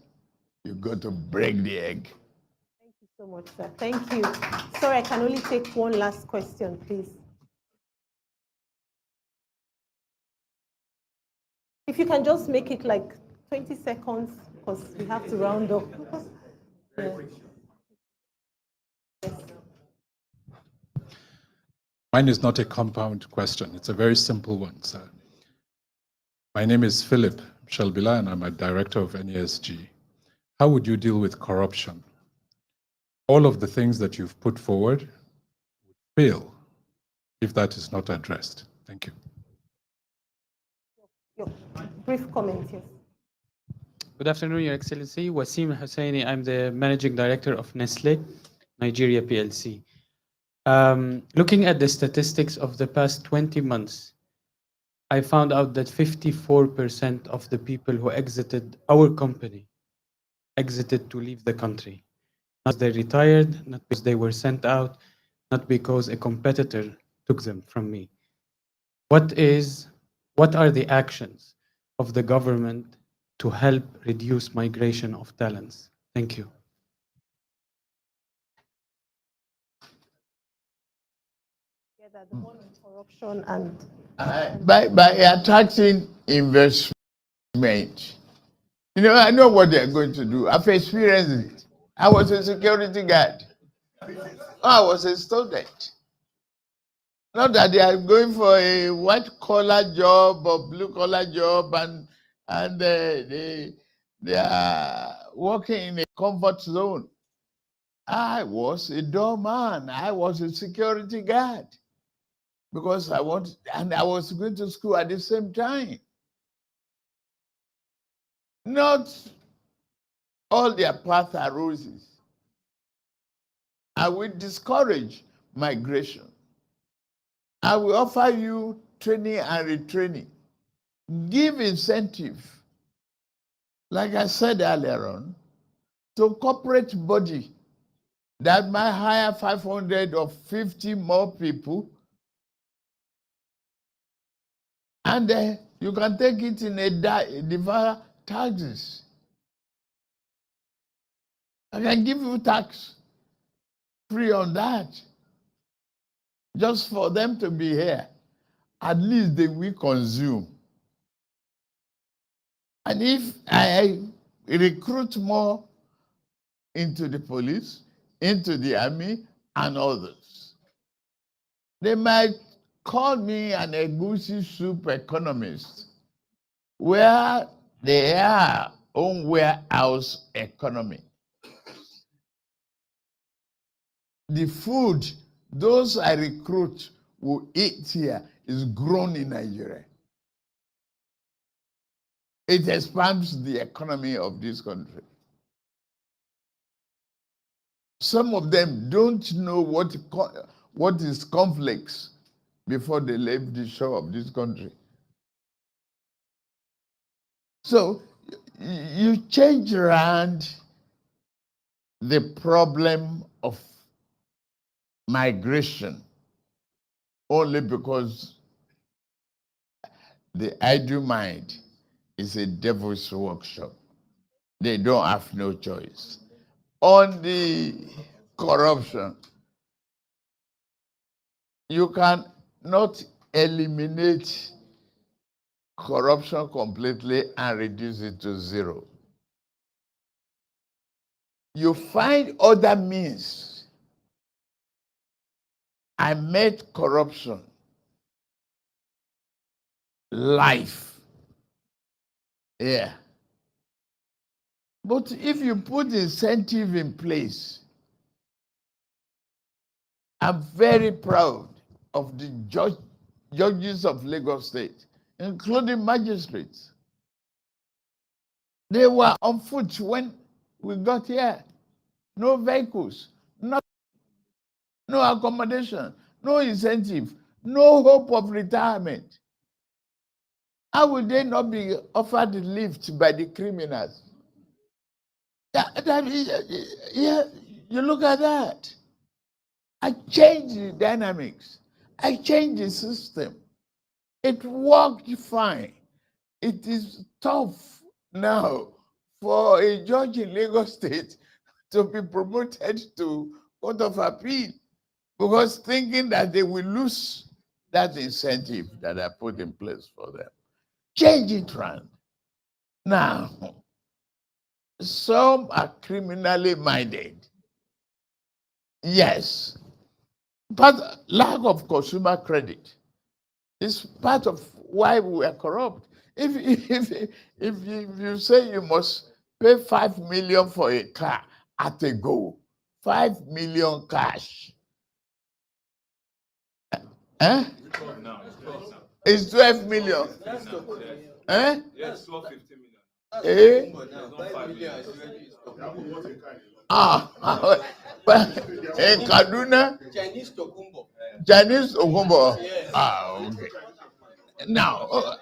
you got to break the egg. Thank you so much, sir. Thank you. Sorry, I can only take one last question, please. If you can just make it like 20 seconds, because we have to round up. Yeah. Yes. Mine is not a compound question. It's a very simple one, sir. My name is Philip Shelbila, and I'm a director of NESG. How would you deal with corruption? All of the things that you've put forward would fail if that is not addressed. Thank you. Your brief comment, yes. Good afternoon, Your Excellency. Wasim Hussaini, I'm the Managing Director of Nestle Nigeria PLC. Looking at the statistics of the past 20 months, I found out that 54% of the people who exited our company exited to leave the country. Not because they retired, not because they were sent out, not because a competitor took them from me. What are the actions of the government to help reduce migration of talents? Thank you. Yeah, the one on corruption and By attracting investment. You know, I know what they're going to do. I've experienced it. I was a security guard. I was a student. Not that they are going for a white collar job or blue collar job, and they are working in a comfort zone. I was a doorman. I was a security guard because I was going to school at the same time. Not all their paths are roses. I will discourage migration. I will offer you training and retraining. Give incentive, like I said earlier on, to corporate body that might hire 500 or 50 more people, and you can take it in a defer taxes. I can give you tax free on that, just for them to be here. At least they will consume. And if I recruit more into the police, into the army, and others, they might call me an egusi soup economist, where they are own warehouse economy. The food those I recruit will eat here is grown in Nigeria. It expands the economy of this country. Some of them don't know what is conflicts before they leave the shore of this country. So you change around the problem of migration only because the idle mind is a devil's workshop. They don't have no choice. On the corruption, you can not eliminate corruption completely and reduce it to zero. You find other means. I made corruption life. Yeah. But if you put incentive in place, I'm very proud of the judges of Lagos State, including magistrates. They were on foot when we got here. No vehicles, no accommodation, no incentive, no hope of retirement. How would they not be offered lift by the criminals? Yeah, you look at that. I changed the dynamics. I changed the system. It worked fine. It is tough now for a judge in Lagos State to be promoted to Court of Appeal because thinking that they will lose that incentive that I put in place for them. Change it around. Now, some are criminally minded. Yes. But lack of consumer credit is part of why we are corrupt. If you say you must pay 5 million for a car at a go, 5 million cash. Eh? It's 12 million. Eh? Yes, 12.50 million. But in Kaduna, Chinese Okumbo. Okay. Now,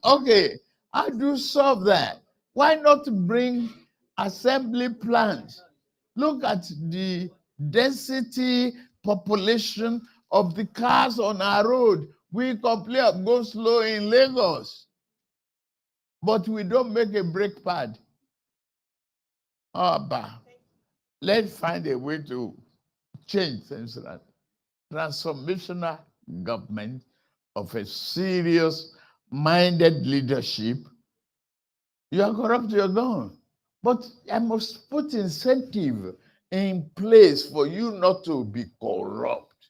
okay, how do you solve that? Why not bring assembly plants? Look at the density, population of the cars on our road. We complain of go slow in Lagos, but we don't make a brake pad. Let's find a way to change things like transformational government of a serious minded leadership. You are corrupt, you're gone. But I must put incentive in place for you not to be corrupt.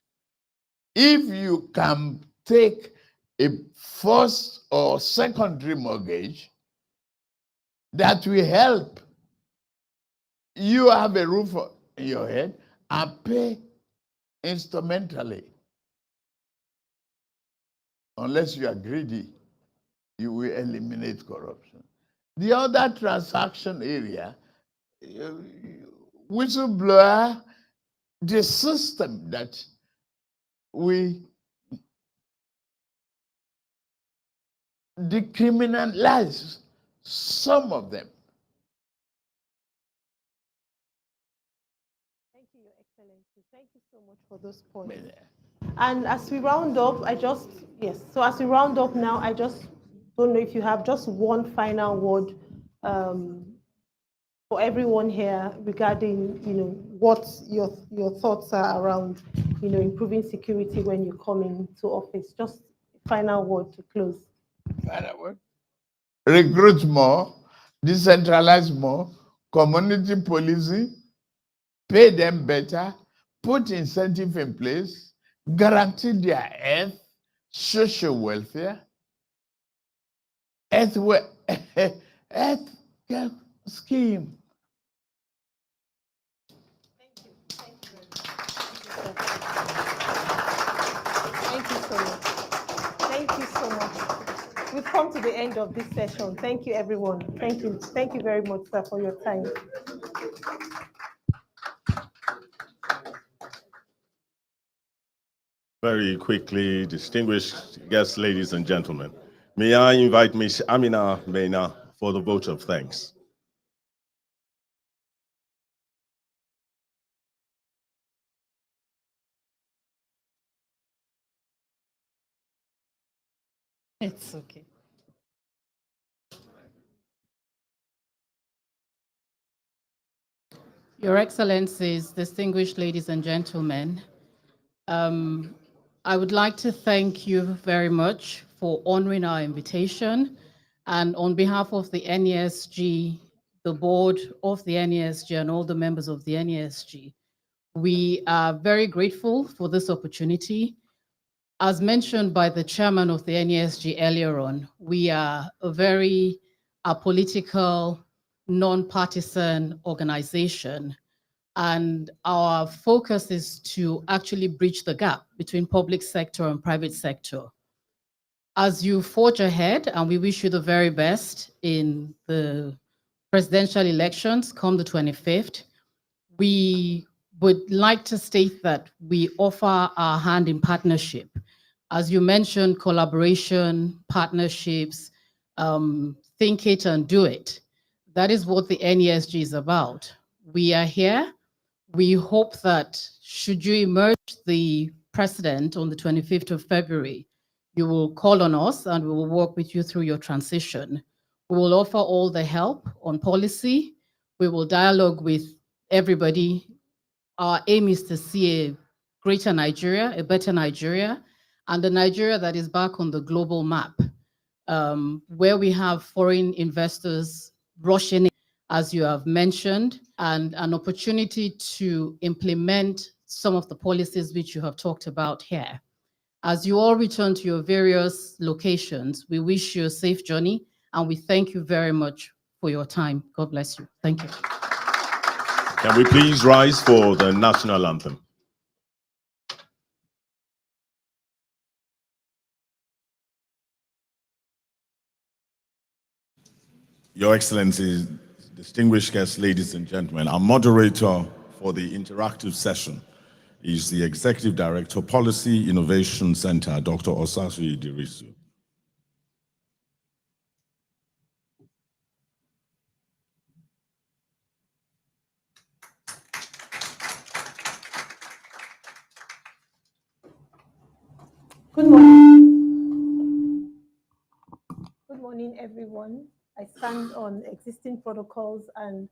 If you can take a first or secondary mortgage, that will help you have a roof in your head and pay instrumentally. Unless you are greedy, you will eliminate corruption. The other transaction area, whistleblower, the system that we decriminalize some of them. Thank you, Your Excellency. Thank you so much for those points. And as we round up, so as we round up now, I just don't know if you have just one final word for everyone here regarding, what your thoughts are around, improving security when you come into office. Just final word to close. Final word. Recruit more, decentralize more, community policing, pay them better, put incentive in place, guarantee their health, social welfare, health care scheme. Thank you so much. Thank you so much. We've come to the end of this session. Thank you, everyone. Thank you. Thank you very much, sir, for your time. Very quickly, distinguished guests, ladies and gentlemen, may I invite Ms. Amina Mena for the vote of thanks. It's okay. Your Excellencies, distinguished ladies and gentlemen, I would like to thank you very much for honoring our invitation. And on behalf of the NESG, the board of the NESG, and all the members of the NESG, we are very grateful for this opportunity. As mentioned by the chairman of the NESG earlier on, we are a very apolitical, non-partisan organization. And our focus is to actually bridge the gap between public sector and private sector. As you forge ahead, and we wish you the very best in the presidential elections come the 25th, we would like to state that we offer our hand in partnership. As you mentioned, collaboration, partnerships, think it and do it. That is what the NESG is about. We are here. We hope that should you emerge the president on the 25th of February, you will call on us and we will work with you through your transition. We will offer all the help on policy. We will dialogue with everybody. Our aim is to see a greater Nigeria, a better Nigeria, and a Nigeria that is back on the global map, where we have foreign investors rushing in, as you have mentioned, and an opportunity to implement some of the policies which you have talked about here. As you all return to your various locations, we wish you a safe journey, and we thank you very much for your time. God bless you. Thank you. Can we please rise for the national anthem? Your Excellencies, distinguished guests, ladies and gentlemen, our moderator for the interactive session is the Executive Director, Policy Innovation Center, Dr. Osasu Idirisu. Good morning. Good morning, everyone. I stand on existing protocols and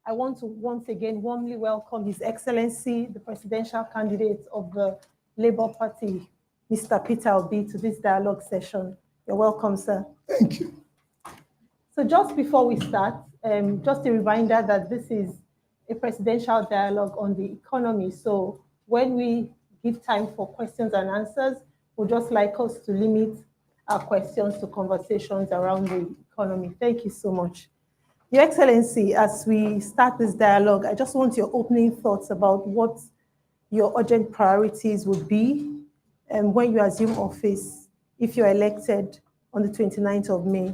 I want to once again warmly welcome His Excellency, the presidential candidate of the Labour Party, Mr. Peter Obi, to this dialogue session. You're welcome, sir. Thank you. So just before we start, just a reminder that this is a presidential dialogue on the economy. So when we give time for questions and answers, we'd just like us to limit our questions to conversations around the economy. Thank you so much. Your Excellency, as we start this dialogue, I just want your opening thoughts about what your urgent priorities would be when you assume office, if you're elected on the 29th of May.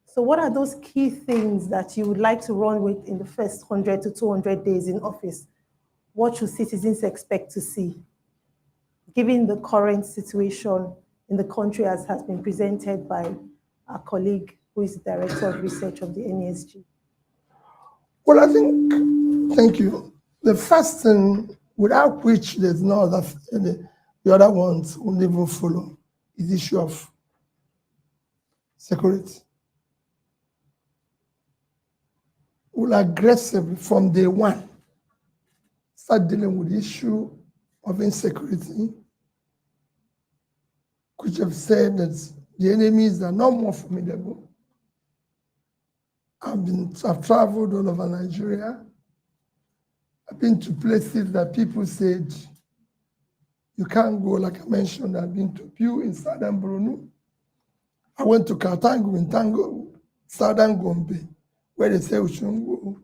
So what are those key things that you would like to run with in the first 100 to 200 days in office? What should citizens expect to see, given the current situation in the country as has been presented by our colleague who is the Director of Research of the NESG? Well, I think, thank you. The first thing, without which there's no other, the other ones won't even follow, is the issue of security. We'll aggressively, from day one, start dealing with the issue of insecurity, which have said that the enemies are not more formidable. I've traveled all over Nigeria. I've been to places that people said you can't go, like I mentioned. I've been to Pew in southern Borno. I went to Katangu in southern Gombe, where they say we shouldn't go.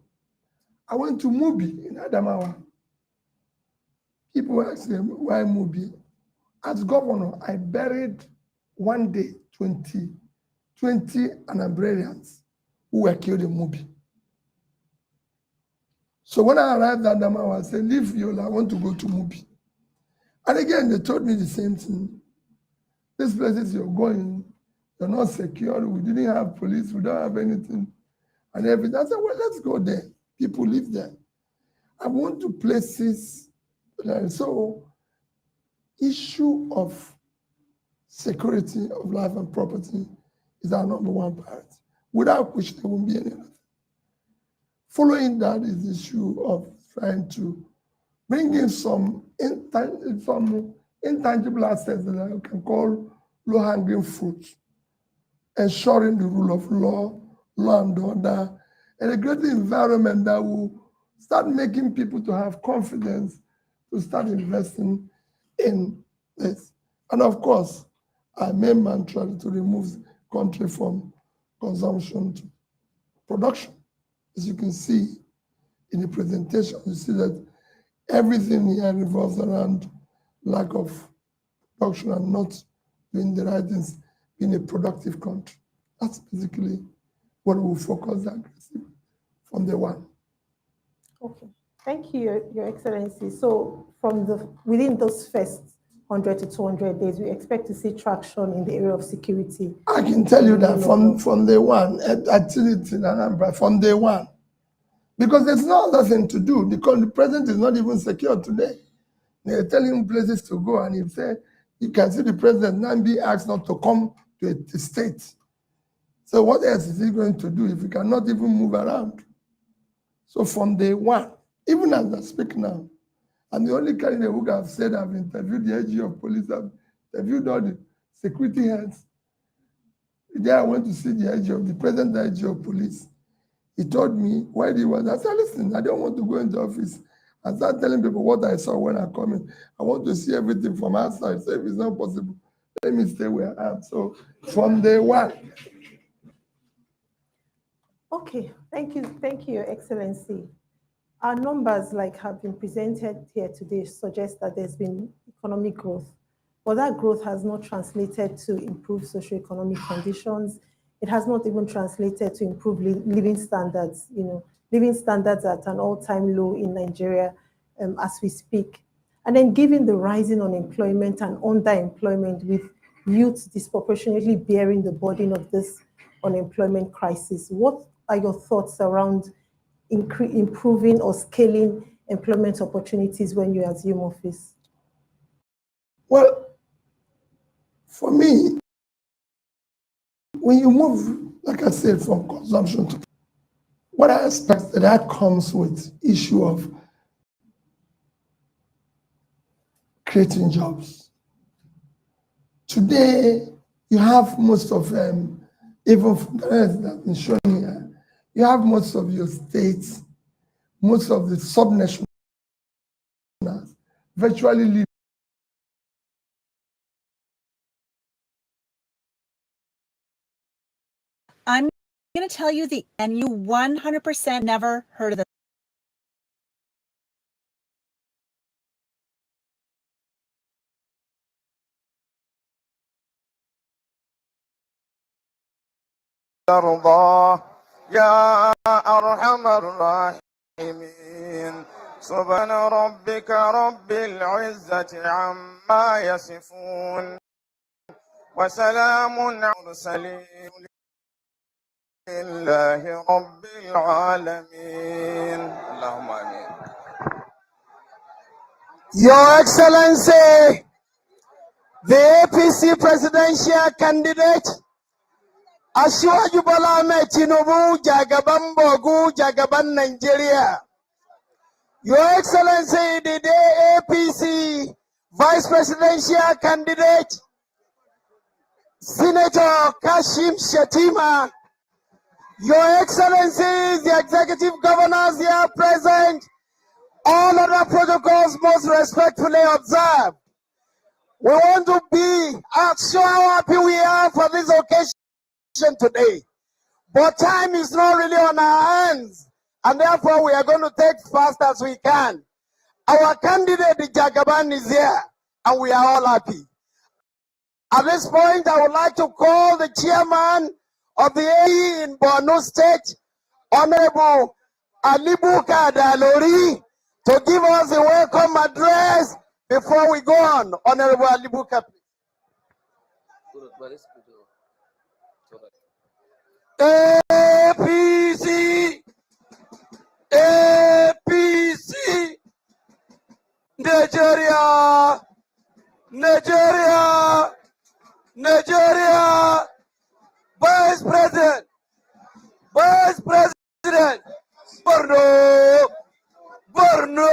I went to Mubi in Adamawa. People ask them, why Mubi? As governor, I buried one day 20 Anambarians who were killed in Mubi. So when I arrived at Adamawa, I said, leave Yola, I want to go to Mubi. And again, they told me the same thing. These places you're going, you're not secure, we didn't have police, we don't have anything, and everything. I said, well, let's go there. People live there. I went to places, so issue of security of life and property is our number one priority, without which there won't be any other. Following that is the issue of trying to bring in some intangible assets that I can call low-hanging fruit, ensuring the rule of law, law and order, and a great environment that will start making people to have confidence to start investing in this. And of course, our main mantra is to remove country from consumption to production. As you can see in the presentation, you see that everything here revolves around lack of production and not doing the right things in a productive country. That's basically what we'll focus aggressively from day one. Okay, thank you, Your Excellency. So within those first 100 to 200 days, we expect to see traction in the area of security. I can tell you that from day one, activity in Anambra, from day one. Because there's no other thing to do, because the president is not even secure today. They're telling him places to go, and he said, you can see the president now being asked not to come to a state. So what else is he going to do if he cannot even move around? So from day one, even as I speak now, I'm the only candidate who have said I've interviewed the IG of police, I've interviewed all the security heads. The day I went to see the present IG of police, he told me why he was. I said, listen, I don't want to go into office and start telling people what I saw when I come in. I want to see everything from outside. So if it's not possible, let me stay where I am. So from day one. Okay, thank you, Your Excellency. Our numbers, like have been presented here today, suggest that there's been economic growth, but that growth has not translated to improved socioeconomic conditions. It has not even translated to improved living standards. Living standards at an all-time low in Nigeria as we speak. And then given the rising unemployment and underemployment, with youth disproportionately bearing the burden of this unemployment crisis, what are your thoughts around improving or scaling employment opportunities when you assume office? Well, For me, when you move, like I said, from consumption to what I expect that comes with issue of creating jobs. Today, you have most of them, even from the rest that's been shown here, you have most of your states, most of the subnationals virtually live. I'm going to tell you and you 100% never heard of this. ترضى يا أرحم الراحمين سبحان ربك رب العزة عما يصفون وسلام على المرسلين لله رب العالمين اللهم آمين. Your Excellency, the APC presidential candidate Asiwaju Bola Ahmed Tinubu, Jagaban Bogu, Jagaban Nigeria. Your Excellency, the APC Vice Presidential candidate, Senator Kashim Shettima. Your Excellency, the executive governors here present, all other protocols most respectfully observed. We want to show how happy we are for this occasion today. But time is not really on our hands, and therefore we are going to take fast as we can. Our candidate, the Jagaban, is here, and we are all happy. At this point, I would like to call the chairman of the AE in Borno State, Honorable Alibuka Dalori, to give us a welcome address before we go on. Honorable Alibuka, please. APC, APC, Nigeria, Nigeria, Nigeria, Vice President, Vice President, Borno, Borno,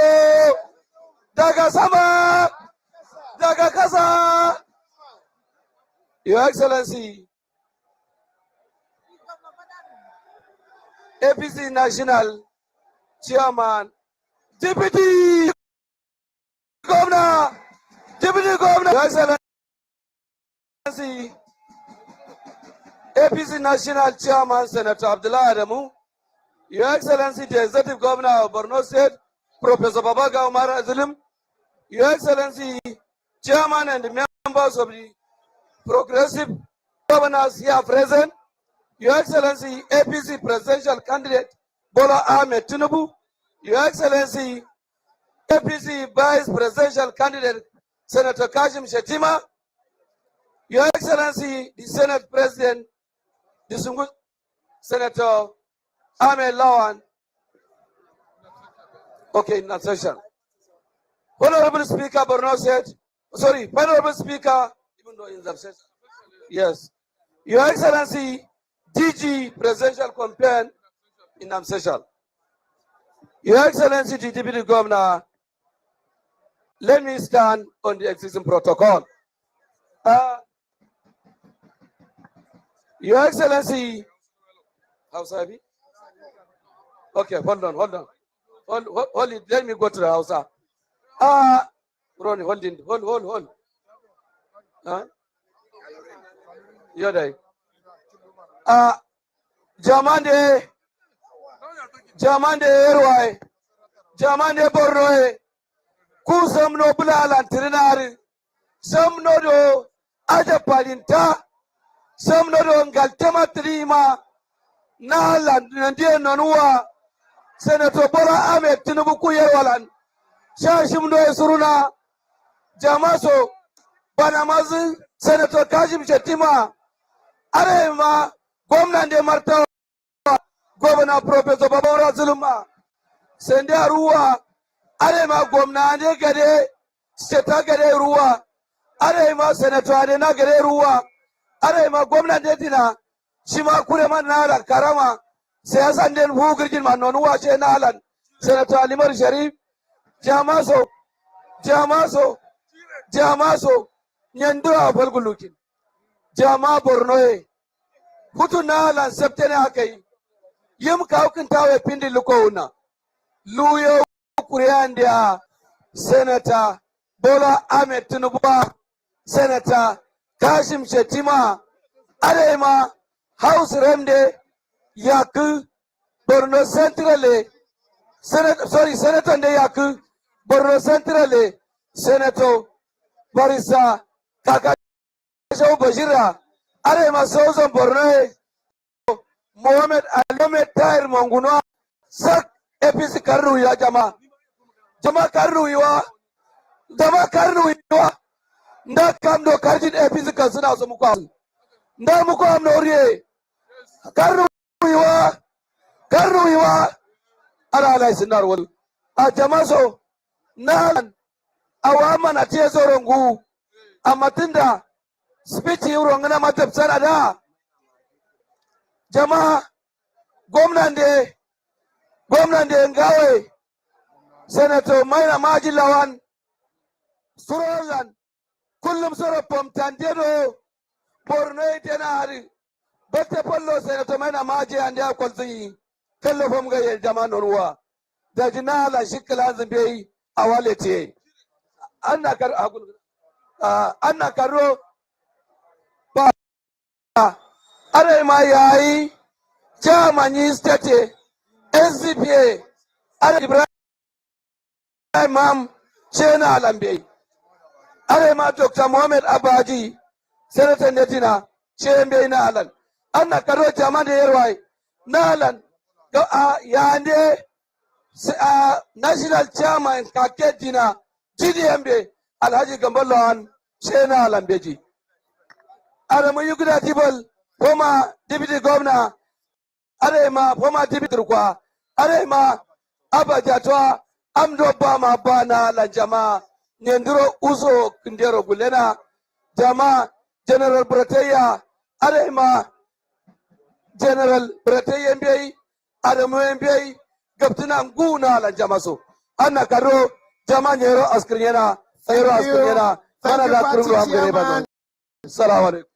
Dagasama, Dagakasa, Your Excellency, APC National Chairman, Deputy Governor, Your Excellency, APC National Chairman, Senator Abdullah Adamu, Your Excellency, the Executive Governor of Borno State, Professor Babaga Umar Azilim, Your Excellency, Chairman and the members of the Progressive Governors here present, Your Excellency, APC Presidential Candidate Bola Ahmed Tinubu, Your Excellency, APC Vice Presidential Candidate Senator Kashim Shettima, Your Excellency, the Senate President, distinguished Senator Ahmed Lawan. Okay, in that session. Honorable Speaker, Borno said, sorry, Honorable Speaker, even though in that session. Yes. Your Excellency, DG Presidential Campaign in absentia. Your Excellency, the Deputy Governor, let me stand on the existing protocol. Your Excellency, House Abi? Okay, hold on. Hold it. Let me go to the House. Ronnie, hold it. Hold. You're there. Jamande Erwai, Jamande Borroe, Kusam no Bulala Trinari, some no Aja Palinta, some no Galtema Trima, Nalan Nandia Nanua, Senator Bola Ahmed Tinubu Kuyewalan, Shashimdo Suruna, Jamaso, Banamazi, Senator Kashim Shettima, Arema, Gomnande Marta, Governor Professor Babora Zuluma, Senda Rua, Arema Gomnande Gade, Seta Gade Rua, Arewa Senator Adena Gereruwa, Arewa Gwamnan Detina, Shima Kureman Nala Karama, Siyasan Den Hugirjin Manonua Shenalan, Senator Alimar Sharif, Jamaso, Nyandura Falgulukin, Jama Bornoe, Hutunalan Septene Akai, Yim Kaukin Tawe Pindi Lukona, Luyo Kuriandia, Senator Bola Ahmed Tinubu, Senator Kashim Shetima, Arema, House Remde, Yaku, Borno Centrale, Senator Nde Yaku, Borno Centrale, Senator Barisa Kakasho Bajira, Arema Sozon Borno, Mohamed Alome Tair Monguno, Sak Episi Karru ya Jama. Jama Karru iwa, nda kamdo karjin episi kasuna so muko. Nda muko amnorie. Karru iwa, ala sinar wal. A jama so, na awama na tie zorongu, amatinda, speech urongana matapsana da. Jama, gwamnande ngawe, Senator Maina Majilawan, Surolan, kullum sura pomtandeno, Borno tenari, Bate Polo Senator Maina Maji and their Kolzi, Kelofomga Jamanurua, the Jinala Shikala Zimbe, Awalete, Anna Karo, Are Mayai, Germany State, SCPA, Are Imam Chena Alambe. Arema Dr. Mohamed Abaji, Senator Netina, Chembe Nalan. Anna Karo Jamande Yerwai, Nalan, Yande, National Chairman Kaketina, GDMB, Alhaji Gambalan, Chena Alambeji. Arema Yuguda Tibal, former Deputy Governor, Arema, former Deputy Rukwa, Arema, Abajatwa, Amdo Bama Bana La Jama, Nyenduro Uzo Kindero Gulena, Jama, General Brateya, Arema, General Brateya MBA, Adamu MBA, Gaptina Nguna La Jamaso, Anna Karo, Jama Nyero Askriena, Sayro Askriena, Manada Kurulu Amgereba. Salaam alaikum.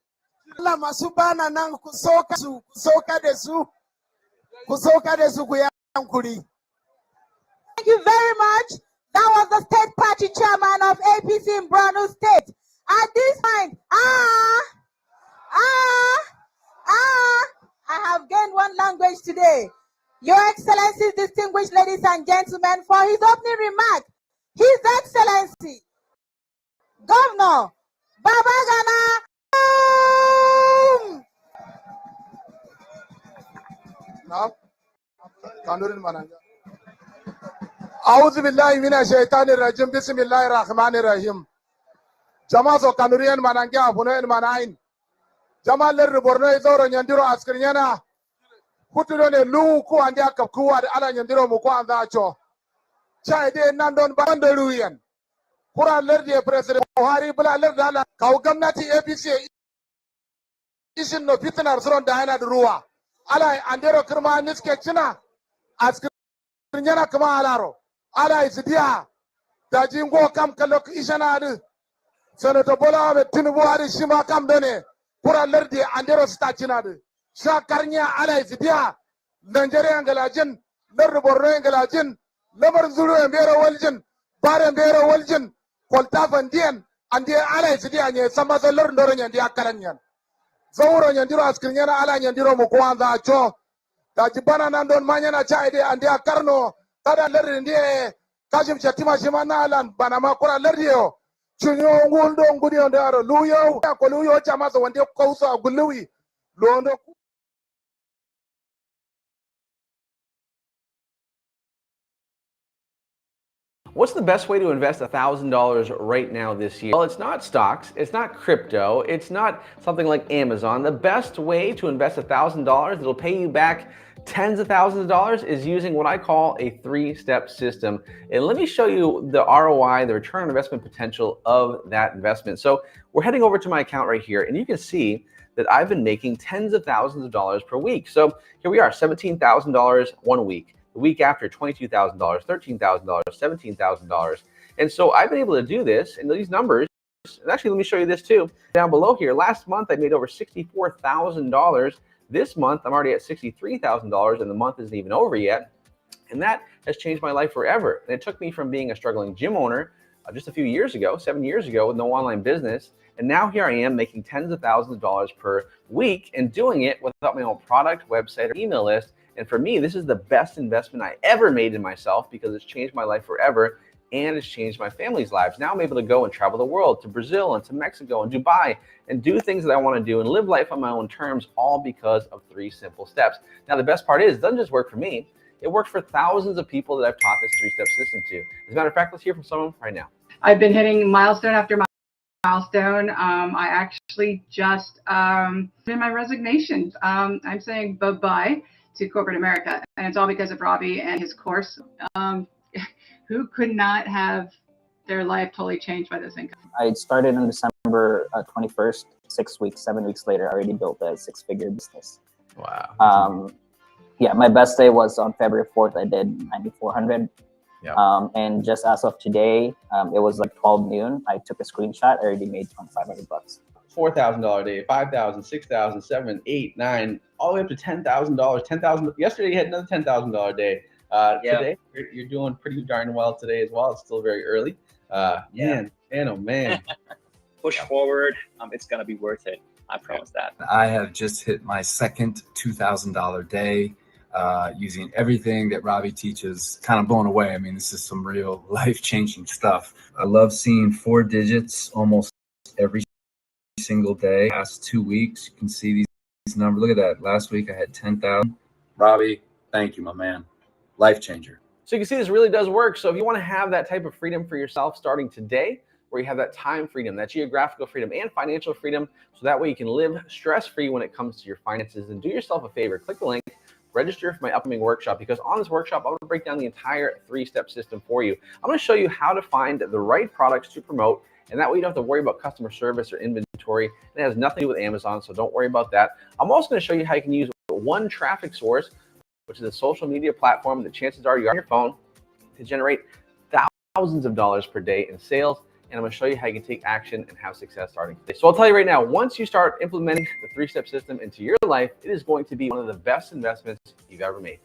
La masubana nang kusoka desu kuyankuri. Thank you very much. That was the state party chairman of APC in Borno State. At this point, I have gained one language today. Your Excellencies, distinguished ladies and gentlemen, for his opening remark, His Excellency, Governor Babagana. Now, Kanurin Mananga. A'udhu billahi minash shaitanir rajim. Bismillahir rahmanir rahim. Jama so Kanurian Mananga Abuno and Manain. Jama ler Borno Izoro Nyandiro Askriana. Kutulone Luku and Yakakua Ala Nyandiro Mukwa and Dacho. Chai de Nandon Bandaruyan. Kura ler the President Buhari Bula ler Dala Kaugamnati APC. Ishin no Pitanar Zron Diana Rua. Ala Andero Kerma Niskechina. Askriana Kama Alaro. Ala is dia. Dajingo Kam Kalok Ishanadu. Senator Bola Ahmed Tinubu Hari Shima Kam Dene. Pura Lerdi Andero Stachinadu. Shakarnya Ala is dia. Nigeria Galajin. Ler Borno Galajin. Lemer Zulu Mbero Waljin. Bare Mbero Waljin. Koltaf and Dian. And the Ala is dia. Samaza Ler Noran and the Akaranyan. Zauro Nyandiro Askriana Ala Nyandiro Mukwanza Acho. Tajibana Nandon Manyana Chaide and the Akarno. Tada Lerindie. Kajim Chatima Shimana Alan. Banama Kura Lerdio. Chunyo Ngundo Ngudi on the Aro. Luyo. Koluyo Chamazo and the Kosa Gului. Londo. What's the best way to invest $1,000 right now this year? Well, it's not stocks, it's not crypto, it's not something like Amazon. The best way to invest $1,000 that'll pay you back tens of thousands of dollars is using what I call a three-step system. And let me show you the ROI, the return on investment potential of that investment. So we're heading over to my account right here, and you can see that I've been making tens of thousands of dollars per week. So here we are, $17,000 one week. The week after, $22,000, $13,000, $17,000. And so I've been able to do this, and these numbers, and actually let me show you this too. Down below here, last month I made over $64,000. This month, I'm already at $63,000 and the month isn't even over yet. And that has changed my life forever. And it took me from being a struggling gym owner just a few years ago, 7 years ago, with no online business. And now here I am making tens of thousands of dollars per week and doing it without my own product, website, or email list. And for me, this is the best investment I ever made in myself because it's changed my life forever and it's changed my family's lives. Now I'm able to go and travel the world, to Brazil and to Mexico and Dubai, and do things that I want to do and live life on my own terms, all because of 3 simple steps. Now, the best part is, it doesn't just work for me. It works for thousands of people that I've taught this 3-step system to. As a matter of fact, let's hear from someone right now. I've been hitting milestone after milestone. I actually just in my resignation. I'm saying bye-bye to corporate America, and it's all because of Robbie and his course. Who could not have their life totally changed by this income? I started on December 21st, 6 weeks, 7 weeks later, I already built a 6-figure business. Wow. Yeah, my best day was on February 4th. I did 9,400. Yeah. And just as of today, it was like 12 noon. I took a screenshot. I already made $2,500. $4,000 a day, $5,000, $6,000, $7,000, $8,000, $9,000, all the way up to $10,000. $10,000. Yesterday you had another $10,000 day. Today you're doing pretty darn well today as well. It's still very early. Man, oh man. Push forward. It's gonna be worth it. I promise that. I have just hit my second $2,000 day using everything that Robbie teaches. Kind of blown away. I mean, this is some real life-changing stuff. I love seeing 4 digits almost every single day. Last 2 weeks, you can see these numbers. Look at that. Last week I had 10,000. Robbie, thank you, my man. Life changer. So you can see this really does work. So if you want to have that type of freedom for yourself starting today, where you have that time freedom, that geographical freedom, and financial freedom, so that way you can live stress-free when it comes to your finances, and do yourself a favor. Click the link, register for my upcoming workshop, because on this workshop, I'm going to break down the entire 3-step system for you. I'm going to show you how to find the right products to promote, and that way you don't have to worry about customer service or inventory. It has nothing to do with Amazon, so don't worry about that. I'm also going to show you how you can use one traffic source, which is a social media platform that chances are you're on your phone, to generate thousands of dollars per day in sales. And I'm going to show you how you can take action and have success starting today. So I'll tell you right now, once you start implementing the 3-step system into your life, it is going to be one of the best investments you've ever made.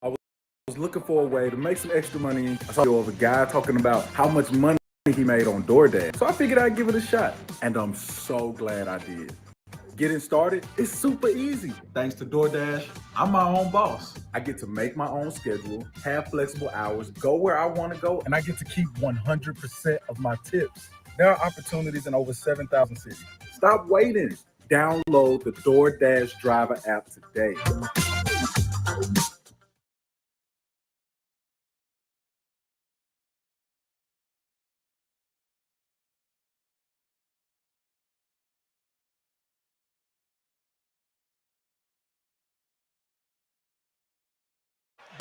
I was looking for a way to make some extra money. I saw a video of a guy talking about how much money he made on DoorDash. So I figured I'd give it a shot. And I'm so glad I did. Getting started is super easy. Thanks to DoorDash, I'm my own boss. I get to make my own schedule, have flexible hours, go where I want to go, and I get to keep 100% of my tips. There are opportunities in over 7,000 cities. Stop waiting. Download the DoorDash driver app today.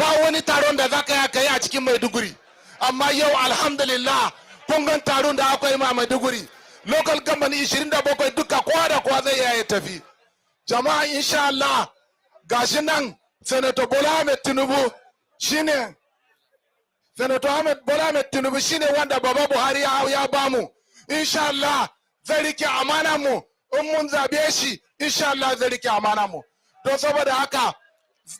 ba wani taron da zaka yi a cikin Maiduguri, amma yau alhamdulillah kun gan taron da aka yi ma Maiduguri, local government 27 duka kowa da kowa zai iya tafi. Jama'a insha Allah gashi nan Senator Bola Ahmed Tinubu shine Senator Bola Ahmed Tinubu shine wanda Baba Buhari ya bamu. Insha Allah zai rike amana mu, in mun zabe shi insha Allah zai rike amana mu. Don saboda haka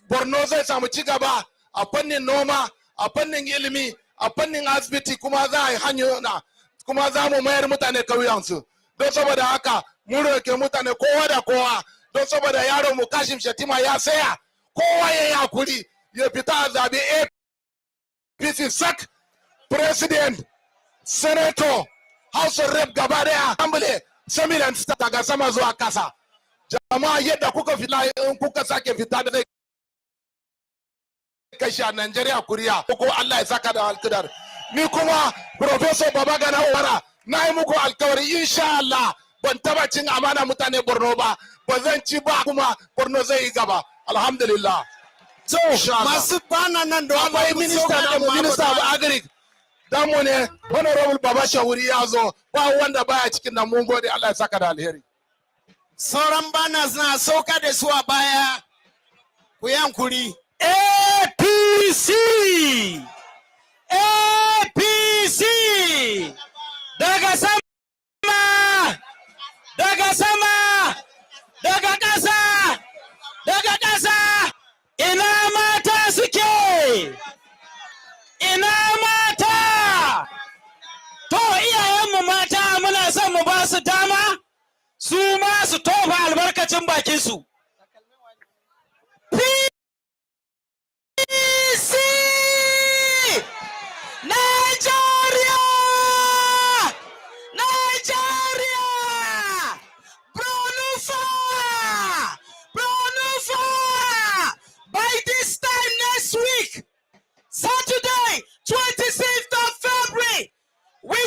Borno zai samu ci gaba a fannin noma, a fannin ilimi, a fannin asibiti, kuma za a yi hanyoyi, kuma za mu mayar mutane kauyansu. Don saboda haka mun roke mutane kowa da kowa, don saboda yaron mu Kashim Shettima ya saya, kowa ya yi hakuri ya fita a zaɓe APC sak, president, senator, house of rep gaba daya, assembly, seminan daga sama zuwa kasa. Jama'a yadda kuka fita in kuka sake fita da zai kashi a Najeriya kuriya, ko Allah ya saka da alkidar. Ni kuma Professor Babagana Owara na yi muku alkawari insha Allah ban taba cin amana mutane Borno ba, ba zan ci ba kuma Borno zai yi gaba. Alhamdulillah. So, masu bana nan da akwai minista da minista of agric. Damu ne Honorable Baba Shawuri ya zo, ba wanda baya cikin nan, mun gode, Allah ya saka da alheri. Sauran bana na sauka da su a baya, ku yi hankuri. APC! APC! Daga sama! Daga sama! Daga ƙasa! Daga ƙasa! Ina mata suke! Ina mata! To iyayenmu mata muna son mu ba su dama, su ma su tofa albarkacin bakinsu. PC! Nigeria! Nigeria! Pronufa! Pronufa! By this time next week, Saturday, 26th of February, we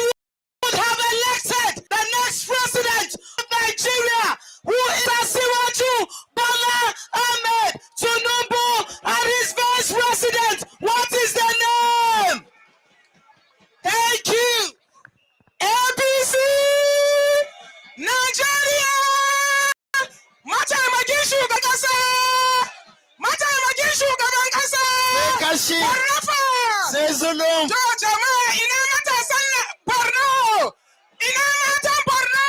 would have elected the next president of Nigeria, who is Asiwaju Bola Ahmed Tinubu, and his vice president. What is their name? Thank you. ABC Nigeria. Mataimakin shugaban kasa. Mataimakin shugaban kasa. Kashi. Barnafa. Sai zulum. To jama'a ina matasan Borno. Ina matan Borno.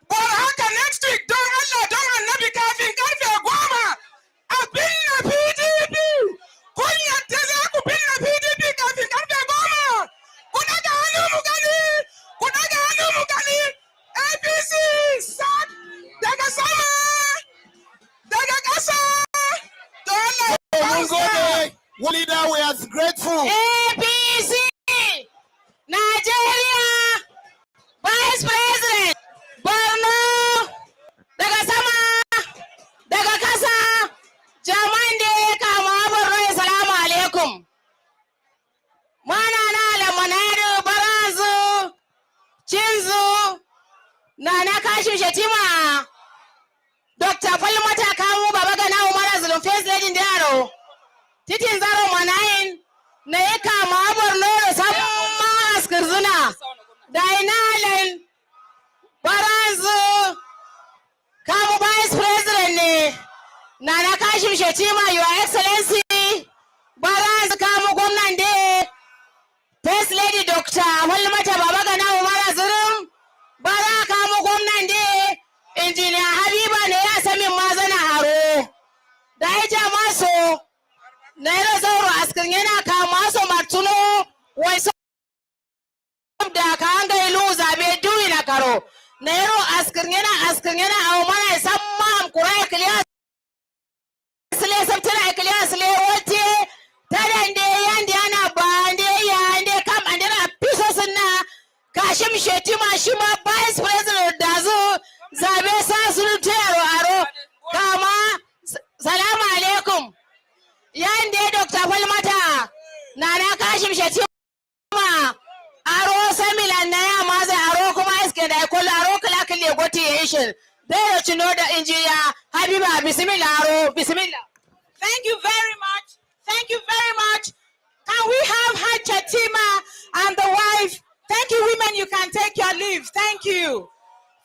Bar haka next week don Allah don annabi kafin karfe 10 a binne PDP. Kun yadda za ku binne PDP kafin karfe 10. Ku daga hannu mu gani. Ku daga hannu mu gani. APC sak daga sama. Daga ƙasa. To Allah Mun gode. Leader, we are grateful. APC Nigeria Vice President Borno daga sama daga kasa jama'an da ya kama Borno, assalamu alaikum. Mana na lamanado barazu cinzu na kashin shatima Dr. Falmata kamu Babagana Umara Zulum First Lady Ndaro titin zaro manayin na ya kama Borno da sama askirzuna da inalen barazu kamu vice president ne na kashim shetima your excellency barazu kamu gwamnan da first lady Dr. Falmata Babagana Umara Zulum bara kamu gwamnan da engineer Habiba ne ya sami mazana haro da ya jama so na yana zauro askin yana kama so martuno wai so da ka hanga ilu zabe duwi na karo na yaro askin yana awo mana san ma amkura ya kiliya sile sabtana ya kiliya sile wote tadande yandi ana bande yande kam andana piso sunna kashim shetima shima vice president dazo zabe sa sunu tero aro kama salamu alaikum yande Dr. Falmata na kashim shetima aro samilan na ya maza aro kuma iske da kullu aro kala kille goti yishin dai to know the engineer Habiba bismillah aro bismillah. Thank you very much. Thank you very much. Can we have Haj Chatima and the wife? Thank you, women. You can take your leave. Thank you.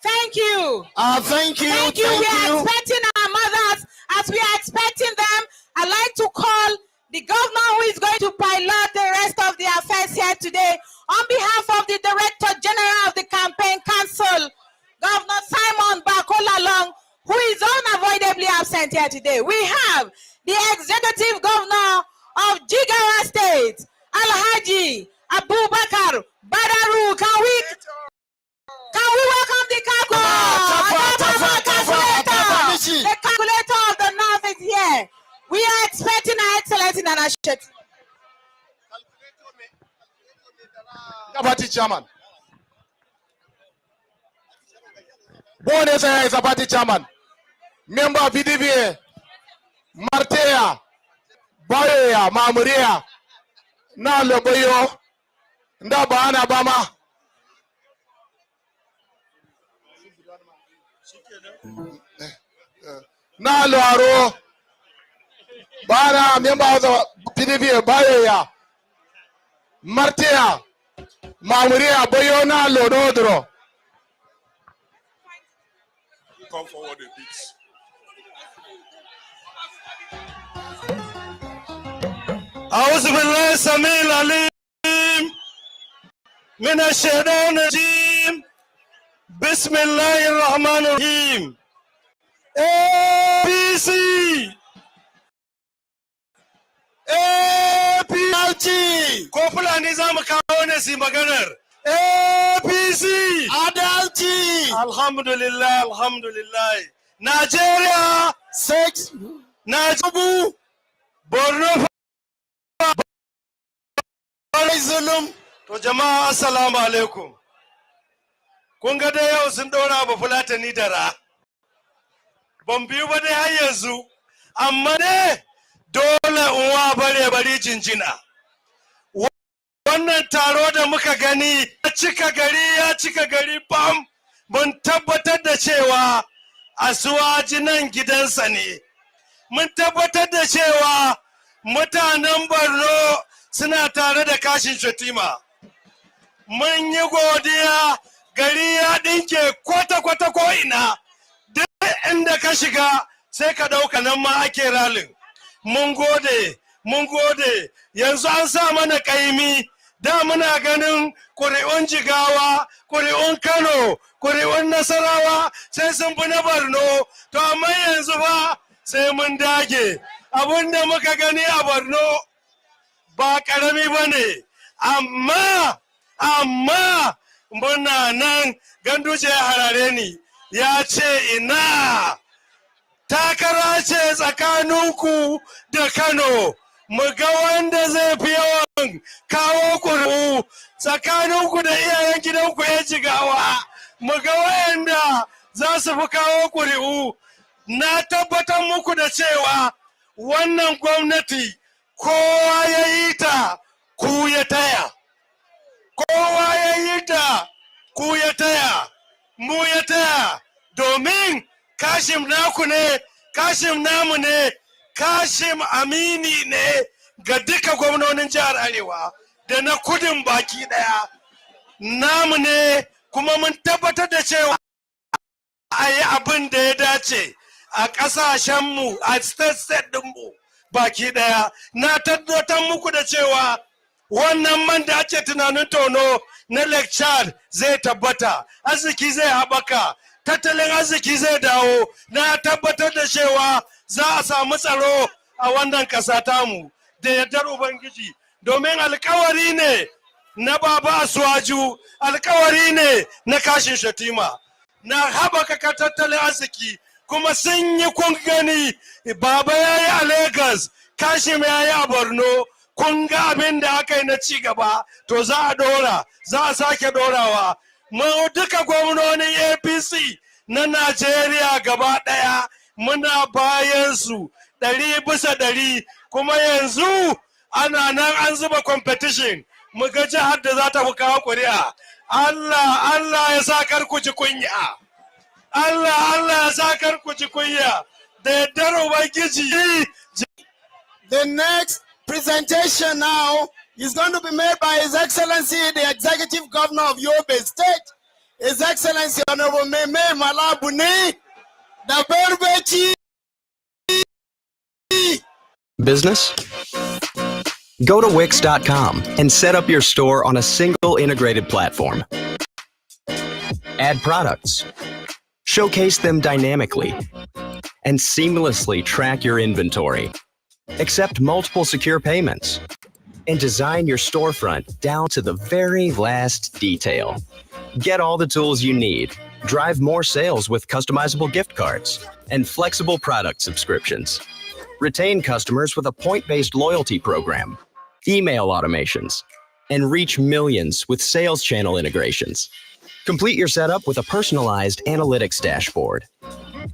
Thank you. Thank you. Thank you. We are expecting our mothers as we are expecting them. I'd like to call the governor who is going to pilot the rest of the affairs here today. On behalf of the Director General of the Campaign Council, Governor Simon Bakola Long, who is unavoidably absent here today. We have the Executive Governor of Jigawa State, Alhaji Abubakar Badaru. Can we welcome the calculator? The calculator of the North is here. here. We are expecting Her Excellency Nana Shettima. Party chairman. Born as a party chairman. Member of PDP. Martea. Baya Mamuria. Na Loboyo. Nda Bana Bama. Na Loaro. Bana member of the PDP. Baya. Martea. Mamuria Boyo na Lododro. Come forward a bit. أعوذ بالله السميع العليم من الشيطان الرجيم بسم الله الرحمن الرحيم APC APC ko Fulani za mu kawo ne su maganar APC adalci alhamdulillah Nigeria 6 Nigeria Borno zulum. To jama'a assalamu alaikum. Kun ga dai yau sun ɗora ba Fulatani da ra. Ban biyu ba dai har yanzu. Amma ne dole uwa bare bari jinjina. Wannan taro da muka gani ya cika gari bam. Mun tabbatar da cewa Asuwaji nan gidansa ne. Mun tabbatar da cewa mutanen Borno suna tare da Kashin Shettima. Mun yi godiya gari ya ɗinke kwata-kwata ko'ina, duk inda ka shiga sai ka ɗauka nan ma ake ralin. Mun gode, yanzu an sa mana ƙaimi, da muna ganin ƙuri'un Jigawa, ƙuri'un Kano, ƙuri'un Nasarawa sai sun fi na Borno, to amma yanzu fa sai mun dage. Abin da muka gani a Borno ba ƙarami ba ne, amma muna nan Ganduje ya harare ni ya ce ina takara ce tsakaninku da Kano, mu ga wanda zai fi yawan kawo ƙuri'u tsakaninku da iyayen gidanku ya Jigawa, mu ga wanda za su fi kawo ƙuri'u. Na tabbatar muku da cewa wannan gwamnati kowa ya yi ta ku ya taya, kowa ya yi ta ku ya taya, mu ya taya, domin Kashim naku ne, Kashim namu ne, Kashim amini ne ga duka gwamnonin jihar Arewa da na kudin baki daya. Namu ne kuma mun tabbatar da cewa a yi abin da ya dace a ƙasashenmu, a state ɗinmu baki ɗaya. Na tabbatar muku da cewa wannan man da ake tunanin tono na Lake Chad zai tabbata, arziki zai haɓaka, tattalin arziki zai dawo. Na tabbatar da cewa za a samu tsaro a wannan ƙasa tamu da yardar Ubangiji, domin alkawari ne na Baba Asuwaju, alkawari ne na Kashin Shettima na haɓaka tattalin arziki, kuma sun yi kun gani. Baba ya yi a Lagos, Kashim ya yi a Borno, kun ga abin da aka yi na ci gaba, to za a ɗora, za a sake ɗorawa. Mu duka gwamnonin APC na Najeriya gaba ɗaya muna bayan su 100%, kuma yanzu ana nan an zuba competition, mu ga jihar da za ta fi kawo ƙuri'a. Allah ya sa kar ku ji kunya. Allah ya sa kar ku ji kunya. Da yardar Ubangiji. The next presentation now is going to be made by His Excellency, the Executive Governor of Yobe State, His Excellency Honorable Meme Malabuni, the Berbechi. Business? Go to Wix.com and set up your store on a single integrated platform. Add products, showcase them dynamically, and seamlessly track your inventory. Accept multiple secure payments, and design your storefront down to the very last detail. Get all the tools you need. Drive more sales with customizable gift cards and flexible product subscriptions. retain customers with a point-based loyalty program, email automations, and reach millions with sales channel integrations. Complete your setup with a personalized analytics dashboard.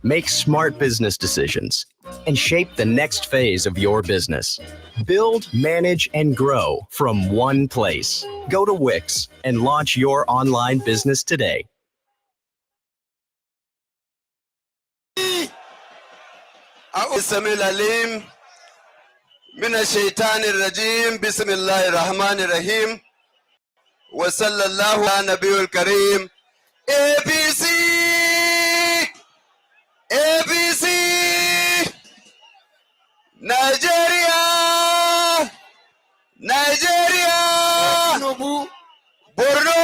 Make smart business decisions and shape the next phase of your business. Build, manage, and grow from one place. Go to Wix and launch your online business today. السميع العليم من الشيطان الرجيم بسم الله الرحمن الرحيم وصلى الله على النبي الكريم ABC ABC Nigeria Nigeria Tinubu Borno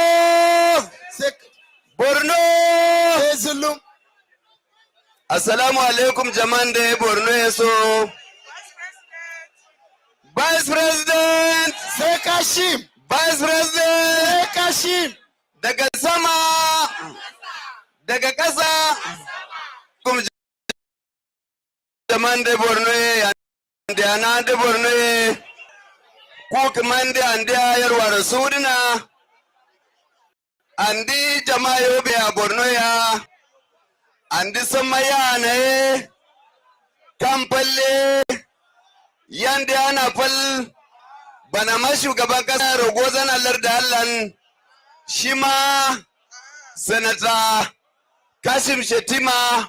Borno Zulum Assalamu alaikum jama'an da Borno ya so. Vice President sai Kashim. Vice President sai Kashim. Daga sama, daga ƙasa. Jama'an da Borno ya ana da Borno ya ko kaman da an da yarwa Rasulina. Andi jama'a yobe a Borno ya. Andi sama yana kampalle yanda ana fal bana ma shugaban kasa rogo zan Allah da Allah shi ma sanata Kashim Shetima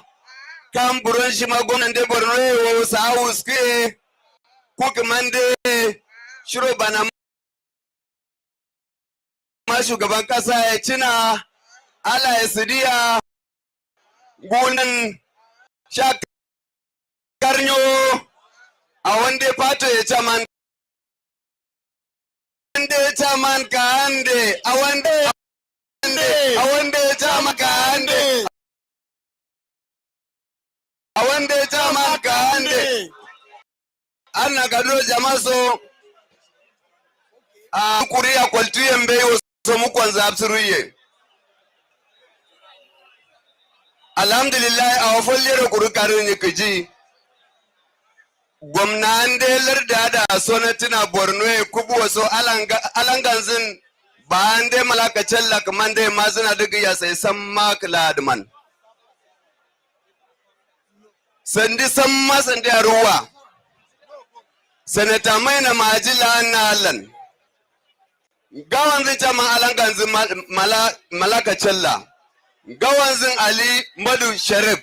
kan buron shi ma gwamnan da Borno yo sahu ske ko kamande shiro bana ma shugaban kasa ya cina ala ya sidiya gonan shakarnyo a wanda fato ya chaman wanda chaman ka ande a wanda ya chaman ka ande a wanda ya chaman ka ande ana gado jamaso a kuriya kwaltuye mbeyo so mukwanza absuruye alhamdulillah a wafollere kurukarin yakaji gwamnan da larda da sonatina Borno ya kubu wasu alanganzin ba an dai malakacin lakaman dai ma suna daga ya sai san makala adman sandi san masan da ruwa sanata mai na majila na alan gawan zin caman alanganzin malakacin la gawan zin ali madu sharif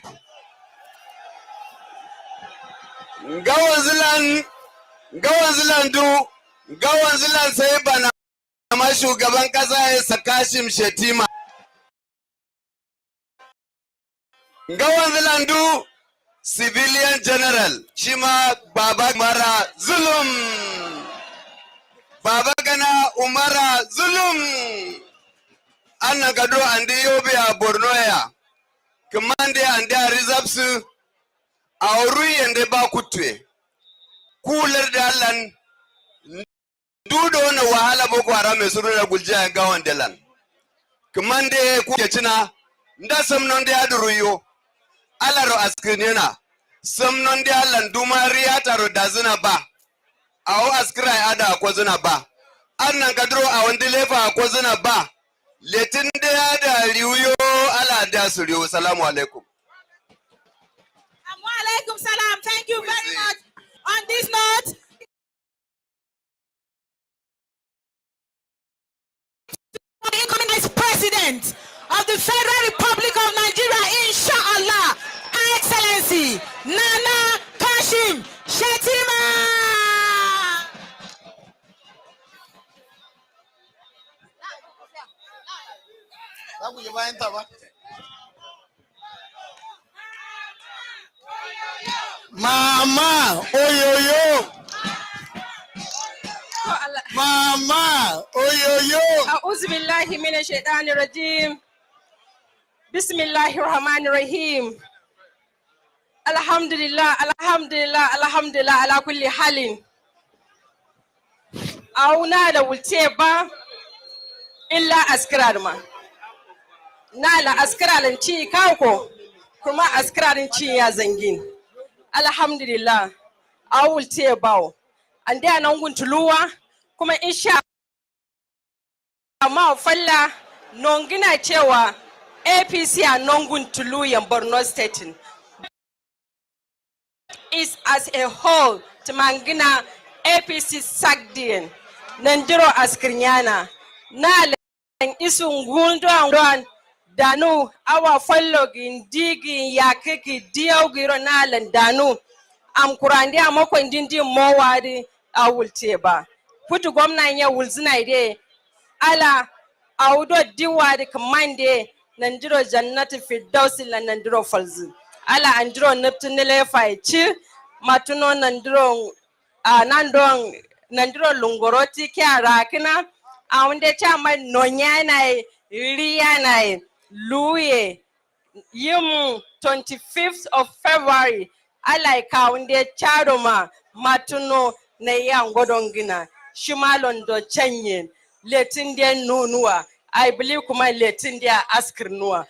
gawan zilan sai bana ma shugaban kasa ya Kashim Shetima gawan zilan du civilian general shi ma baba mara zulum baba gana umara zulum anna gado andi yobe a Borno ya kamande andi a reserves a wuri yanda ba kutwe kular da Allah dudo wani wahala boko haram mai suru da guljiya ga wandalan kaman da ku ke cina nda samnon da aduruyo alaro askinina samnon da Allah dumari ya taro da zina ba awo askira ya ada ko zina ba annan kadro a wanda lefa ko zina ba letin da ya da riyo ala da su riyo salamu alaikum. Alaikum salam. Thank you very much. On this note, the incoming Vice President of the Federal Republic of Nigeria, Inshallah, Her Excellency Nana Kashim Shetima. Mama, oyoyo. Mama, oyoyo. A'udhu billahi minash shaitani rajim. Bismillahir rahmanir rahim. Alhamdulillah, alhamdulillah, alhamdulillah ala kulli halin. Auna da wuce ba illa askirar ma. Na la askirarin ci kako kuma askirarin ci ya zangin. Alhamdulillah. I will tell about. And they are not going to Lua, kuma insha Allah falla nongina cewa APC are not going to Luya Borno State. Is as a whole to mangina APC Sagdian, Nandiro Askrinyana, Nalang Isungunduan, Danu, our following, digging, Yakiki, Diogiro Nalan, Danu, Am Kurandi, Amoko and Dindi Mowadi, I will teba. Put to Gomna Wulzina ala audo diwadi kamande nandiro jannati firdausi la nandiro falzi ala andiro neptunele faichi matuno nandiro nandiro lungoroti kya rakina aunde chama nonyana riana luye yim 25th of February ala kaunde charoma matuno na yangodongina shimalondo chanyen letin dia nunua I believe kuma letin dia askirnua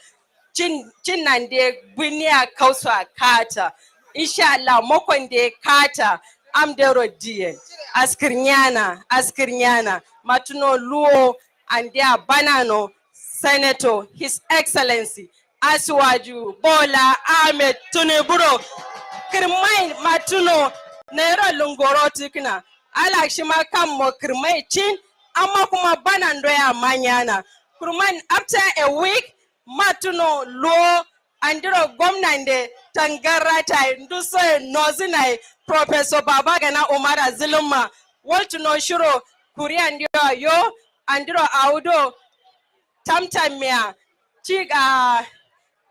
chin nande bunia kauswa kata inshallah mokon de kata am dero die askirnyana matuno luo and dia banano Senator His Excellency Aswaju Bola Ahmed Tinubu kirmai matuno naira lungoroti kina ala shima kam mo kirmai chin amma kuma banando ya manyana kurman after a week matuno lo andiro gomnande tangarata nduso nozina Professor Babagana Umara Ziluma waltuno shiro kuria ndio yo andiro audo tamtamia chiga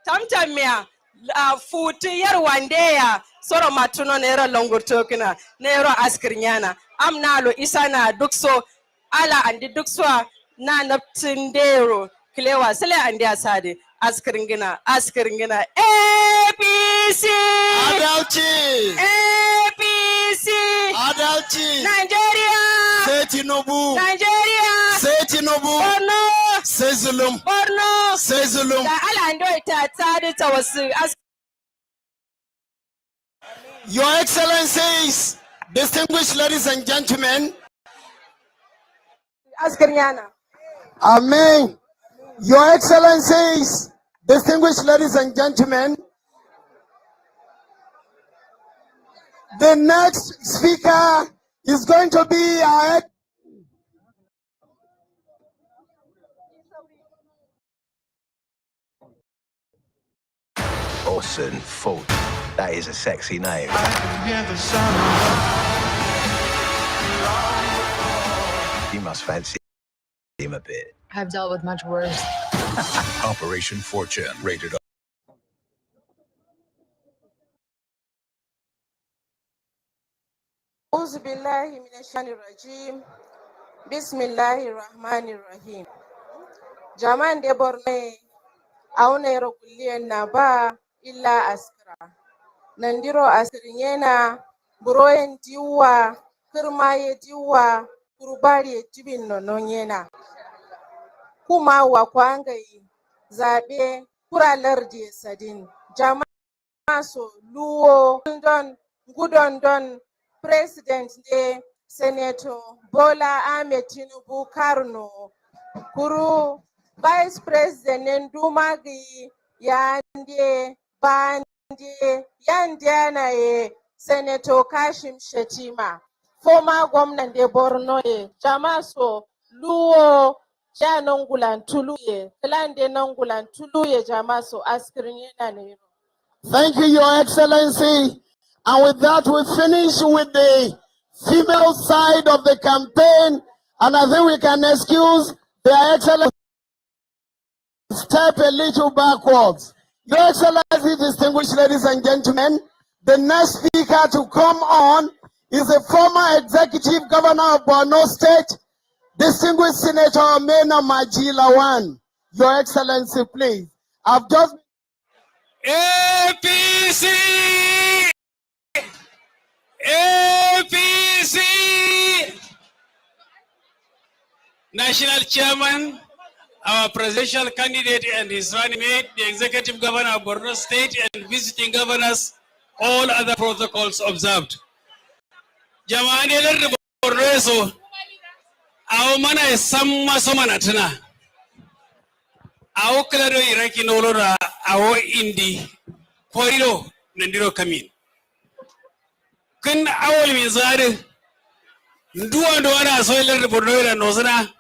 tamtamia futi yar wandeya soro matuno nero longurtokina nero askirnyana amnalo isana dukso ala andi dukswa na naptindero kilewa sele andi asade askiringina APC APC Nigeria Tinubu Tinubu Borno da ala ando ita tsari ta wasu Your Excellencies, distinguished ladies and gentlemen, askirnyana Amen. Your Excellencies, distinguished ladies and gentlemen, the next speaker is going to be our Orson Ford. That is a sexy name. You must fancy him a bit. I've dealt with much worse. Operation Fortune, rated R. أعوذ بالله من الشيطان الرجيم بسم الله الرحمن الرحيم جمان دي بورني أونا يرقلي نبا إلا أسكرا ننديرو أسكرينينا بروين ديوا كرماي ديوا kurubari tibin nononyena kuma wa kwangai zabe kuralar je sadin jama'a so luwo gudon don President de Senator Bola Ahmed Tinubu Karno Kuru Vice President Ndumagi Yande Bande Yandiana Senator Kashim Shetima former Gwamnan de Borno Jamaso Luo Janongulan Tuluye Klande Nongulan Tuluye Jamaso Askrinyena Nero. Thank you, Your Excellency. And with that, we finish with the female side of the campaign. And I think we can excuse Their Excellency step a little backwards. Your Excellency, distinguished ladies and gentlemen, the next speaker to come on is the former executive governor of Borno State, distinguished Senator Mena Majilawan. Your Excellency, please. I've just APC! APC! National Chairman, our presidential candidate and his running mate, the Executive Governor of Borno State and visiting governors, all other protocols observed. Jama'an lar Borno so awo mana samma so mana tuna. Awo kala do iraki no lora awo indi koiro nandiro kamin. Kun awol mi zare nduwa ndo ana so lar Borno ila nozana.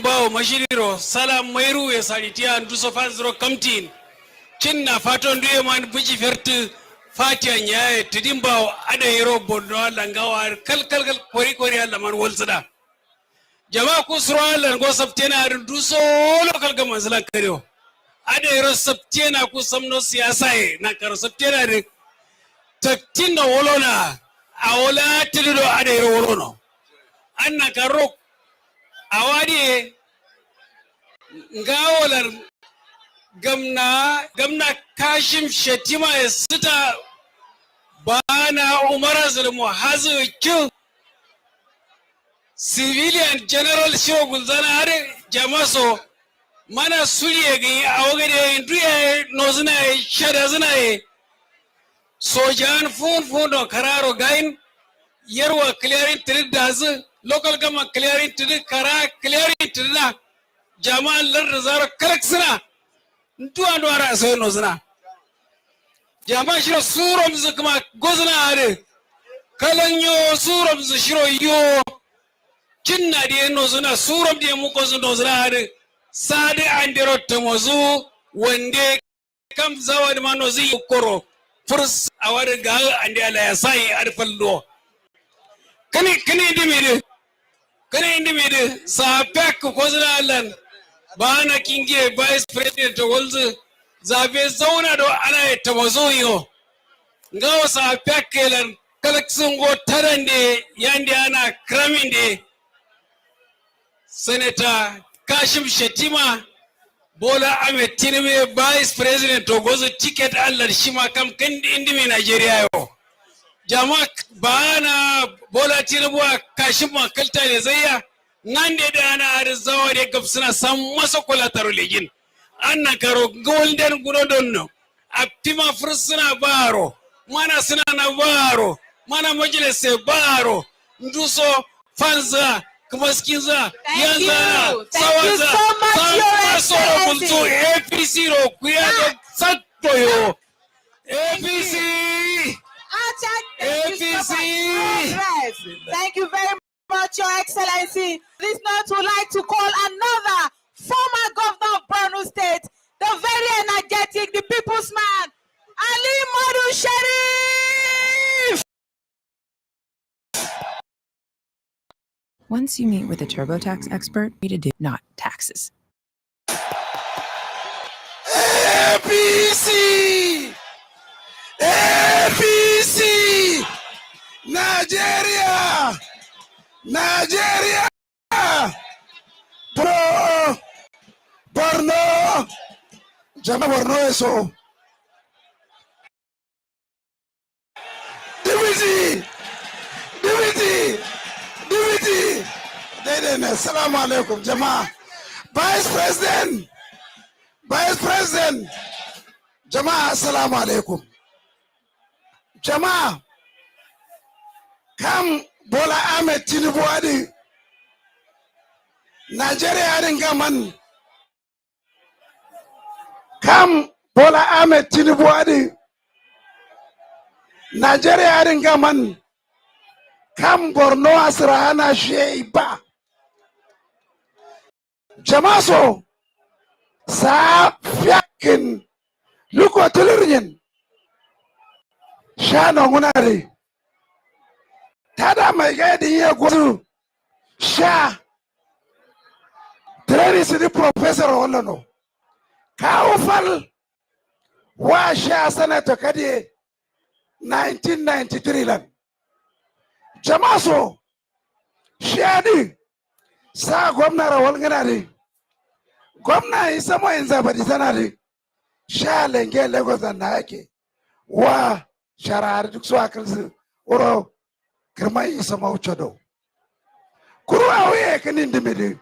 Bawo mashiriro salam mairu ya salitiya nduso fazro kamtin. Cinna faton duye man buji fertu fatiya nyaye tidimbawo ada yero Borno langawa kal kori Allah man wolsada. Jama'a ku sura go sabtena nduso local government zala karyo. Ada yero sabtena ku samno siyasa e na karo sabtena de taktinna wolona awola tido ada yero wolono. Anna karo awadi ngawolar gamna Kashim Shetima ya sita bana Umar Zulmu hazu kyu civilian general shogul zana hare jamaso mana suliye gi awogade nduye nozuna shada zuna sojan fun do kararo gain yarwa clearing trid dazu local government clearing trid kara clearing trid jama'an lar zaro kalaksina ntuwa ndo ara so nozuna jama'a shiro surom zukma gozna hare kalanyo surom zu shiro yo kinna de nozuna surom de mu gozu nozuna hare sade andero tomozu wande kam zawad manozi koro furs awar ga ande ala yasai arfallo kani indimide sa pek kozna lan bana kinge vice president wolzu zabe zauna do ana tomozu yo ngawa sa pek kelan kalaksun go tarande yande ana kraminde Senator Kashim Shetima Bola Ahmed Tinubu Vice President Togozo ticket Allah shima kam kandi indimi Nigeria yo. Jama bana Bola Tinubu Kashim makalta ne zayya ngande da ana arzawa de gabsuna sam masa kula tarulegin. Anna karo golden gudodonno aptima fursuna baro mana suna na baro mana majlise baro nduso fanza kumaskiza yanza sawaza sawa bultu APC ro kuya satto yo APC. Thank you very much, Your Excellency. This note would like to call another former governor of Borno State, the very energetic, the people's man, Ali Modu Sharif. Once you meet with a TurboTax expert, you to do not taxes. APC! APC! Nigeria! Nigeria! Borno! Jama Borno eso. Deputy! Assalamu alaikum, Jama. Vice President. Jama, assalamu alaikum. Jama, kam Bola Ahmed Tinubu adi Nigeria adin gaman. Kam Bola Ahmed Tinubu adi Nigeria adin gaman. Kam Borno asrahana sheiba. Jama so sa fiakin luko tulurnyen shano ngunari tada mai gadi ya gudu sha training sidi professor wallano kawo fal wa sha senator kadi 1993 lan jama so shadi sa gwamna rawal nganari gwamna isa mo inza badi sanari sha lenge Lagos na yake wa sharar duk su akalsu oro kirmai isa mauchado kuru awe kanin dimidi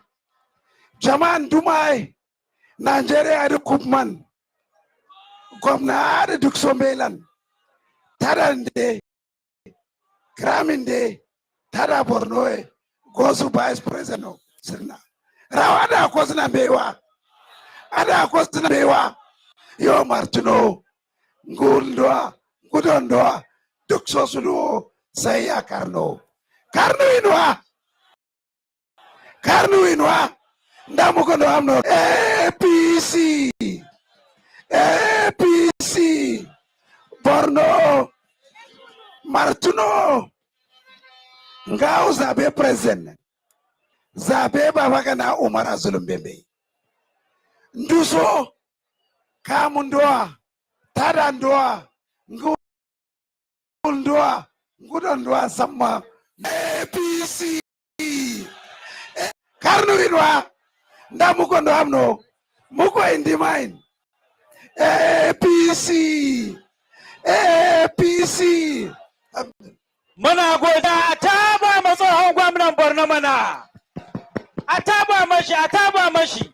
jaman dumai Nigeria adu kupman gwamna adu duk sombelan Tarande, Graminde, Tada Bornoe, Gosu Vice President, Sirna. Rawada Kosna Bewa, Ada Kosna Bewa, Yo Martino, Guldoa, Gudondoa, Duxosudo, Saya Carno. Carno Inwa, Ndamukono Amno, APC, APC, Borno, Martino, Ngao Zabe present, Zabe Babagana Umara Zulumbembe, Nduso, Kamundoa, Tadandoa, Nguldoa, Ngudondoa Sama, APC, Carno Inwa, Ndamukono Amno, Muko in the mind. APC, APC. Muna goda a taba matsohon gwamnan Borno mana. A taba mashi.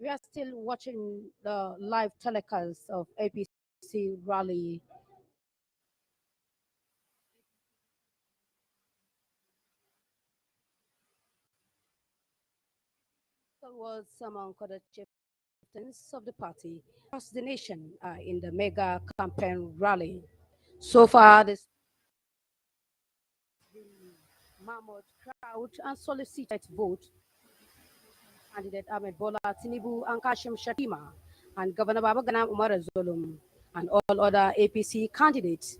We are still watching the live telecast of APC rally. Was among other chieftains of the party across the nation in the mega campaign rally. So far, this mammoth crowd and solicited vote candidate Ahmed Bola Tinubu and Kashim Shatima and Governor Babagana Umar Zulum and all other APC candidates.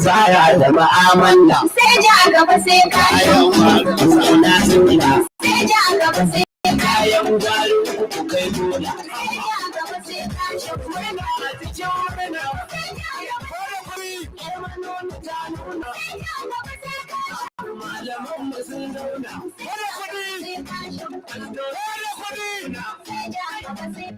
Zaya da ma'amala sai ja gaba sai kayan zauna zauna sai ja gaba sai kayan gwaro ku kai gona sai ja gaba sai kayan murna ta jona sai ja gaba sai manonu ta nuna sai ja gaba sai kayan malaman mu sun zauna sai kudi sai kayan kudi sai ja gaba sai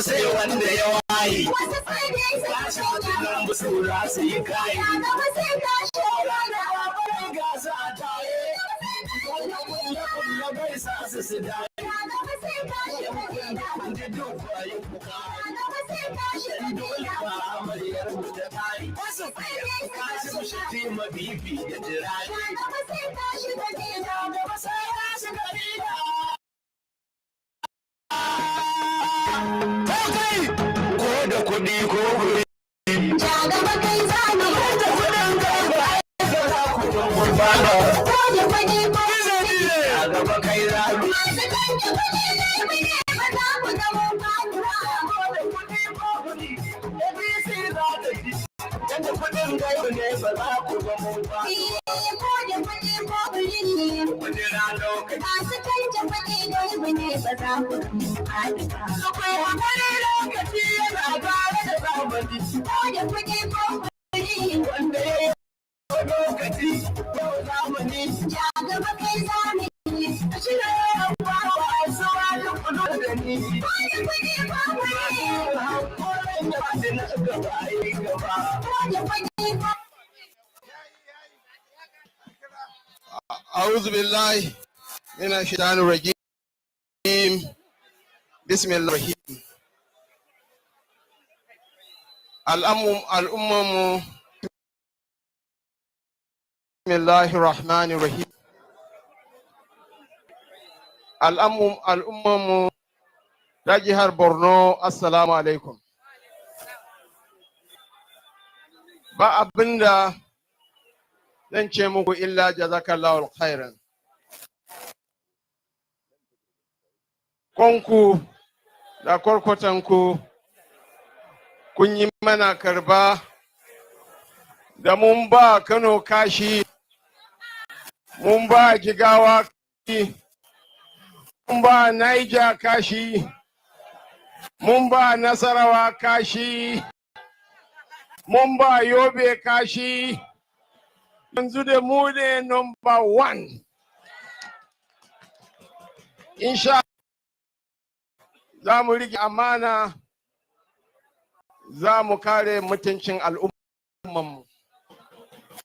sai wanda ya waye su za su yi kayi gasa a taye kulle bai sa su su daye da duk bayan kuka dole ba amaryar mu da tayi kashi mu shafi mabibi da jirani ko da kuɗi ko guri ja gaba kai zani da kuɗin gaba za ku gungun bana ko da kuɗi ko guri ja gaba kai zani masu kan da kuɗi zai bine ba za ku zama fatura ko da kuɗi ko guri APC za ta ji yadda kuɗin gaba ne ba za ku zama fatura ko da kuɗi ko guri kuɗi na lokaci masu kan da kuɗi zai bine ba za ku zama fatura akwai wani lokaci yana tare da zamani ko da kuɗi ko kuɗi wanda ya yi lokaci ko zamani ja gaba kai zamani shi ne yawa wasu wani kudu da ni ko da kuɗi ko kuɗi hankoran ya da na gaba yi gaba ko da kuɗi ko أعوذ بالله من الشيطان الرجيم بسم الله الرحيم الأمم بسم الله الرحمن الرحيم الأمم رجهر بورنو السلام عليكم ba abinda zan ce muku illa jazakallahu khairan kwanku da kwarkwatanku kun yi mana karba da mun ba Kano kashi, mun ba Jigawa kashi, mun ba Niger kashi, mun ba Nasarawa kashi, mun ba Yobe kashi, yanzu da mu ne number 1. Insha za mu rike amana, za mu kare mutuncin al'ummanmu.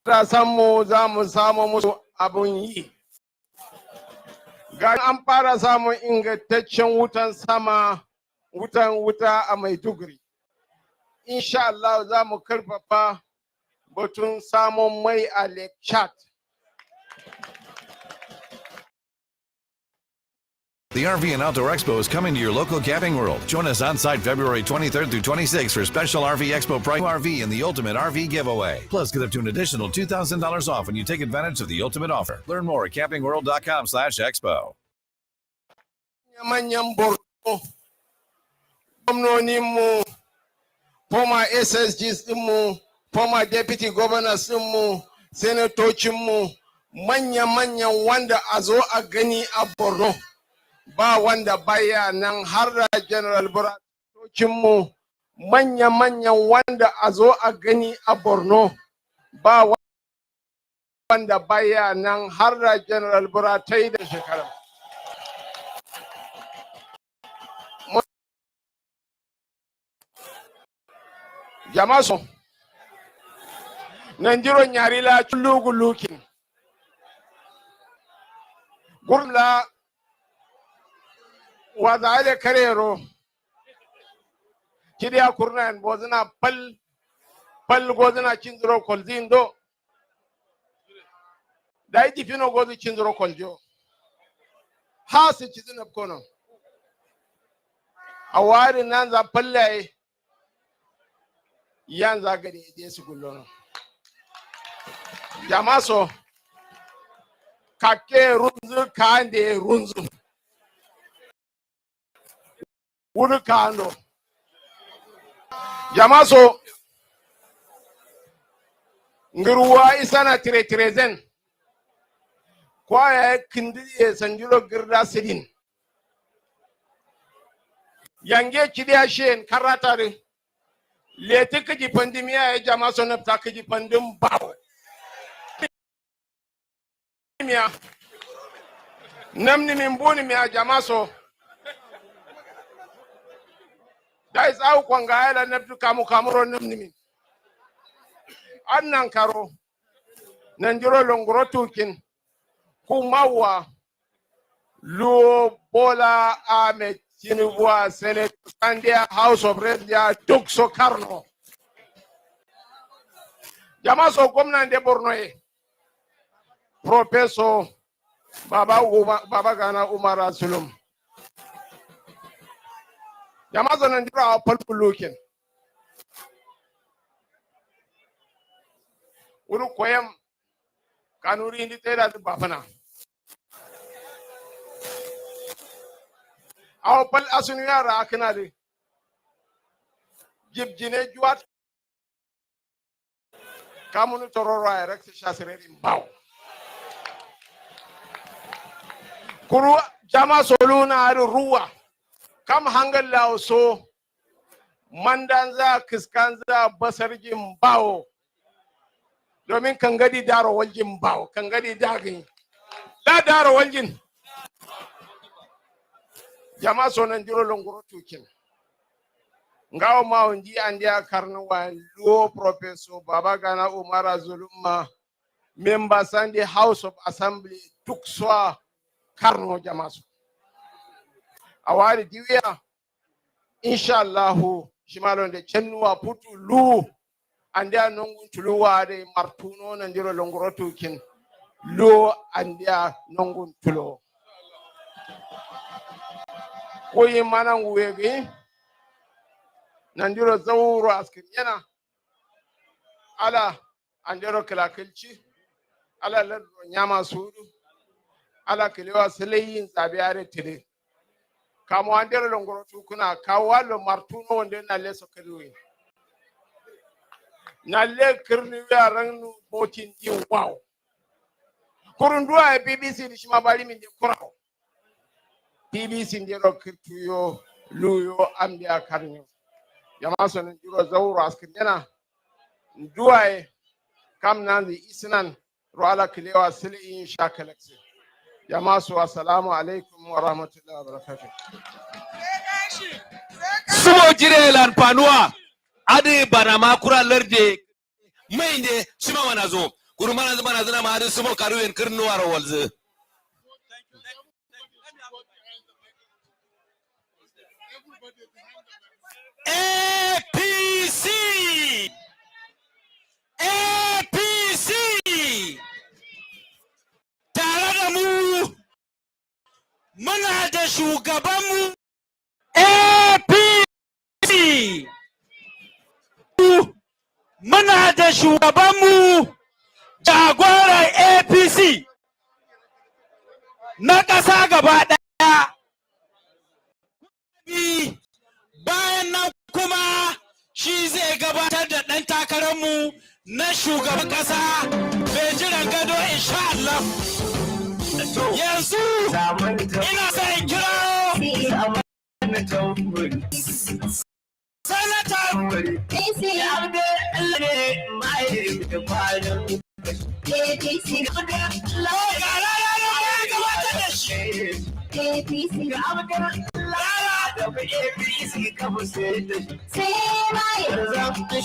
Mu za mu samu musu abun yi. Ga an fara samun ingantaccen wutan sama, wuta a Maiduguri. Insha Allah za mu karfafa batun samun mai a Lake Chad. The RV and Outdoor Expo is coming to your local Camping World. Join us on site February 23rd through 26th for special RV Expo Price RV and the Ultimate RV Giveaway. Plus, get up to an additional $2,000 off when you take advantage of the Ultimate Offer. Learn more at campingworld.com/expo. Manyan Borno, gwamnoninmu, former SSGs ɗinmu, former deputy governors ɗinmu, senatocinmu, manya-manyan wanda a zo a gani a Borno. Ba wanda baya nan har da General Buratocinmu, manya-manyan wanda a zo a gani a Borno. Ba wanda baya nan har da General Buratai da shekara. Jamaso, Nanjiro Nyarila Chulugu looking. Gurla Wazale Carrero. Kidia Kurna and Bozana Pal Gozana Chinzro Colzindo. Dai if you know go to Chinzro Coljo. House it is in a corner. A word in Nanza Pale Yanza Gadi Desigulono. Jamaso Kake Runzu Kande Runzu Urukando Jamaso Nguruwa Isana Tirezen Kwaya Kindi Sanjuro Girda Sidin Yange Chidia Shen Karatari Letiki Pandemia Jamaso Naptaki Pandum Bao Namni Mimbuni Mia Jamaso. That is how Kwangaela Neptu Kamu Kamuro Namni. Annankaro Nanjuro Longro Tukin Kumawa Luo Bola Ahmed Tinubu Senate Sandia House of Redia Tukso Karno. Jamaso Gomna de Bornoe. Professor Baba Gana Umar Asulum. Yamazo Nandira Palpu looking. Uru Koyam Kanuri indicated at the Bafana. Our Pal Asunia Rakanari. Jib Jine Juat Kamunu Torora Rex Shasere in Bow. Kuru Jama Soluna Ruwa. Kam hangal lao so mandanza kiskanza basarjin bawo domin kangadi daro waljin bawo kangadi dagin da daro waljin jama sonan jiro longoro tukin ngawo ma undi andia karnuwa lo professor Baba Gana Umara Zuluma member Sunday House of Assembly tukswa karno jama so awari diwiya inshallah shimalon de chenwa putu lu andia nongun tuluwa de martuno nandiro longorotu kin lu andia nongun tulo koyi manan wege nandiro zawuro askin yana ala andiro kilakilci ala ladro nyama sudu ala kilewa silayin zabiyare tire kamo andere longoro tukuna kawalo martuno wonde na leso kiriwi na le kirni yaran botin din wow kurundua BBC ni shima bali min kurao BBC ndiro kirtuyo luyo amdi akarnyo yama sono ndiro zawro askirena nduwaye kam nandi isnan ruala kilewa sili insha kalaksi yama so assalamu alaikum wa rahmatullahi wa barakatuh sumo jirelan panua adi banama kura lerde mainde shima wanazo kurumana mana zana ma adi sumo karuyen kirnuwar walze APC APC tare da mu muna da shugabanmu APC muna da shugabanmu jagoran APC na ƙasa gaba ɗaya bayan nan kuma shi zai gabatar da ɗan takararmu na shugaban ƙasa mai jiran gado insha Allah. Yanzu ina son kira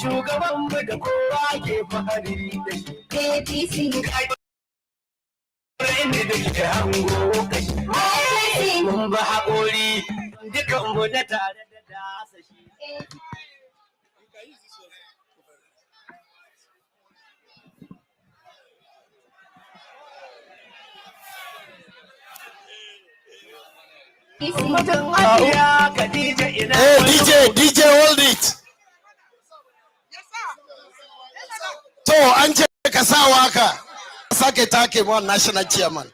shugaban mu da kowa ke fahari da shi da ke hango kashi mun ba haƙori dukan mu da tare da dasa shi Hey DJ hold it. To an ce ka sa waka sake take mu national chairman.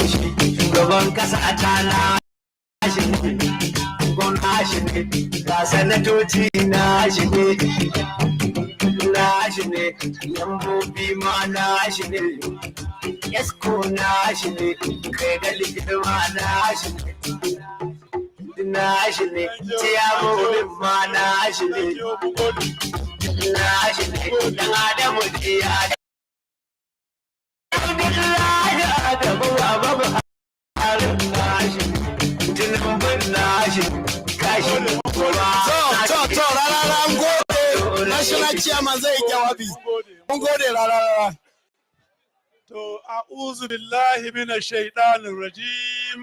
Shugaban kasa a tana shi ne, gwamna shi ne, ga sanatoci na shi ne, lambobi ma na shi ne, esko na shi ne, kai da likita ma na shi ne, tiyamomin ma na shi ne, dan Adamu da national chairman zai jawabi mun gode rarara to a'udhu billahi minash shaitanir rajim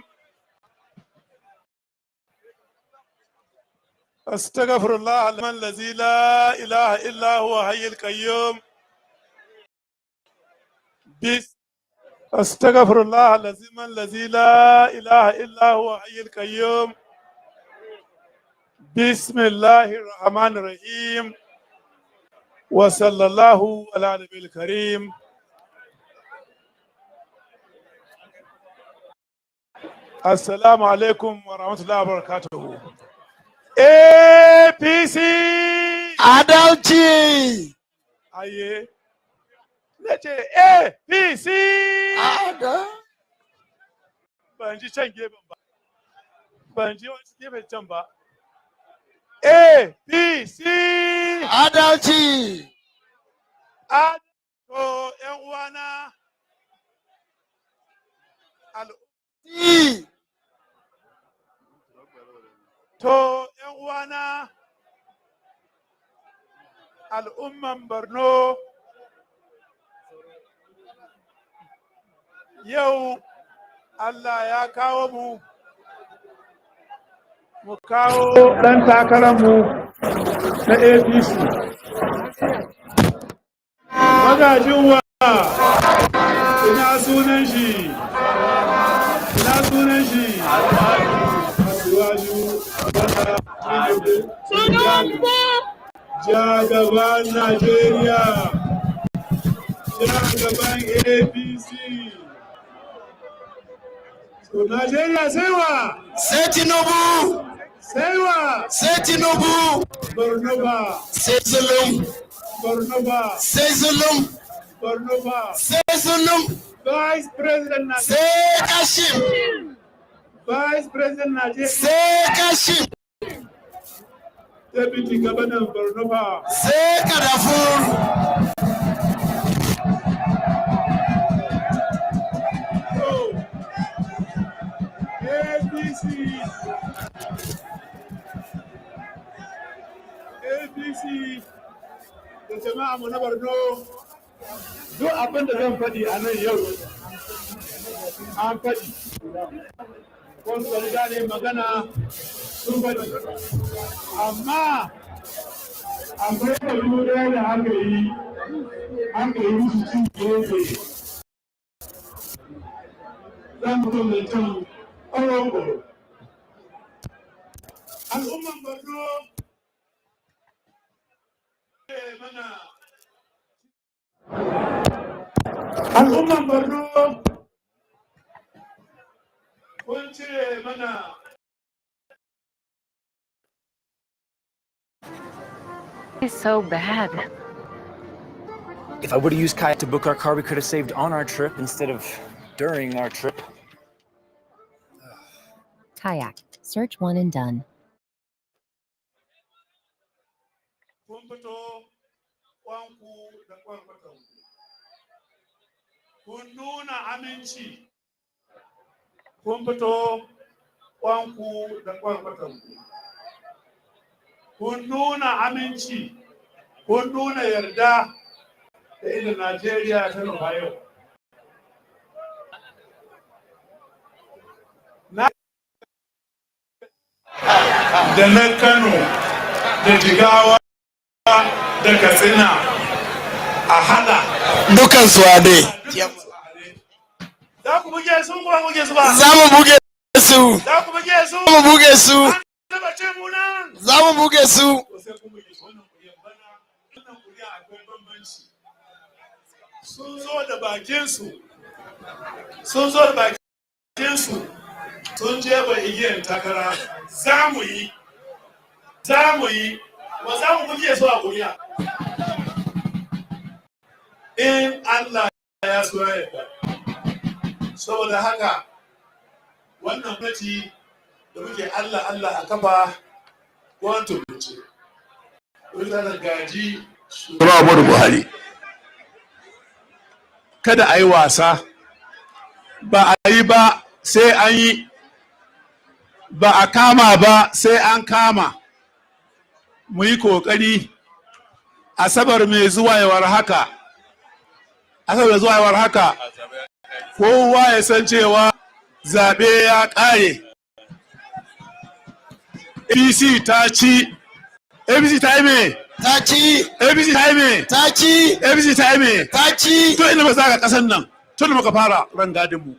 astaghfirullah allazi la ilaha illa huwa hayyul qayyum أستغفر الله الذي لا إله إلا هو حي القيوم بسم الله الرحمن الرحيم وصلى الله على النبي الكريم السلام عليكم ورحمة الله وبركاته APC Adalci aye nace APC ban ji can gefen ba ban ji wani gefen can ba APC Adalci to yan uwana al'umman Borno yau Allah ya kawo mu kawo ɗan takararmu na APC. Magajin wa ina sunan shi, Asuwaju Tinubu, jagaban Najeriya, jagaban APC. Najeriya sai wa? Sai Tinubu. Sai wa? Sai Tinubu. Borno ba. Sai Zulum. Borno ba. Sai Zulum. Borno ba. Sai Zulum. Vice President Najeriya. Sai Kashim. Vice President Najeriya. Sai Kashim. Deputy Governor Borno ba. Sai Kadafur. APC da jama'a mu na Borno duk abin da zan faɗi a nan yau an faɗi. Wasu da riga ne magana sun faɗi. Amma akwai kalmomi da aka yi musu cin gefe. Zan mutum da can ƙwaro-ƙwaro. Al'umman Borno Al'umman Borno kun cire mana It's so bad. If I would have used kayak to book our car, we could have saved on our trip instead of during our trip. Kayak. Search one and done. kun fito kwanku da kwarkwatanku. Kun nuna aminci. Kun fito kwanku da kwarkwatanku. Kun nuna aminci. Kun nuna yarda da inda Najeriya ta nufa yau. Da na Kano, da Jigawa, da Katsina a hada. Dukan su ade. Za ku buge su ko buge su ba? Za mu buge su. Za ku buge su. Za mu buge su. Za mu buge su. Sun zo da bakinsu. Sun zo da bakinsu. Sun jefa igiyar takara. Za mu yi. Za mu yi. Ba za mu buge su a kuriya. In Allah ya so ya yarda. Saboda haka wannan gwamnati da muke Allah a kafa gwamnati ce. Wata da gaji Muhammadu Buhari. Kada a yi wasa, ba a yi ba sai an yi, ba a kama ba sai an kama. Mu yi ƙoƙari Asabar mai zuwa yawar haka. Asabar mai zuwa yawar haka. Kowa ya san cewa zaɓe ya ƙare. APC ta ci. APC ta yi me? Ta ci. APC ta yi me? Ta ci. APC ta yi me? Ta ci. To ina ba za ka ƙasan nan. Tun da muka fara rangadinmu.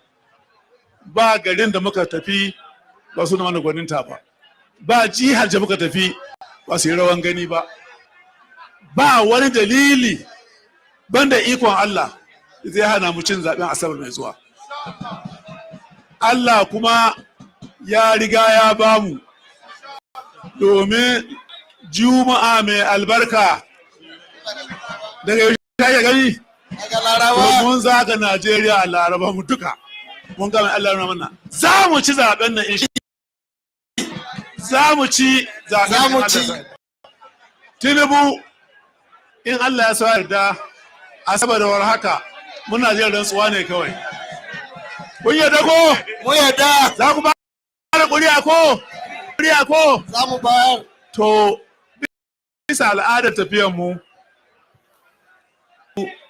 Ba garin da muka tafi ba su na mana gwaninta ba. Ba jihar da muka tafi ba su yi rawan gani ba. Ba wani dalili banda ikon Allah zai hana mu cin zaben Asabar mai zuwa. Allah kuma ya riga ya bamu domin Juma'a mai albarka daga yau ya gani mun zaga Najeriya a Laraba mu duka mun ga mai Allah ya mana za mu ci zaben nan za mu ci zaben Tinubu in Allah ya so yarda Asabar da war haka muna jin rantsuwa ne kawai. Kun yarda ko? Mun yarda. Za ku ba da ƙuri'a ko? Ƙuri'a ko? Za mu bayar. To bisa al'adar tafiyar mu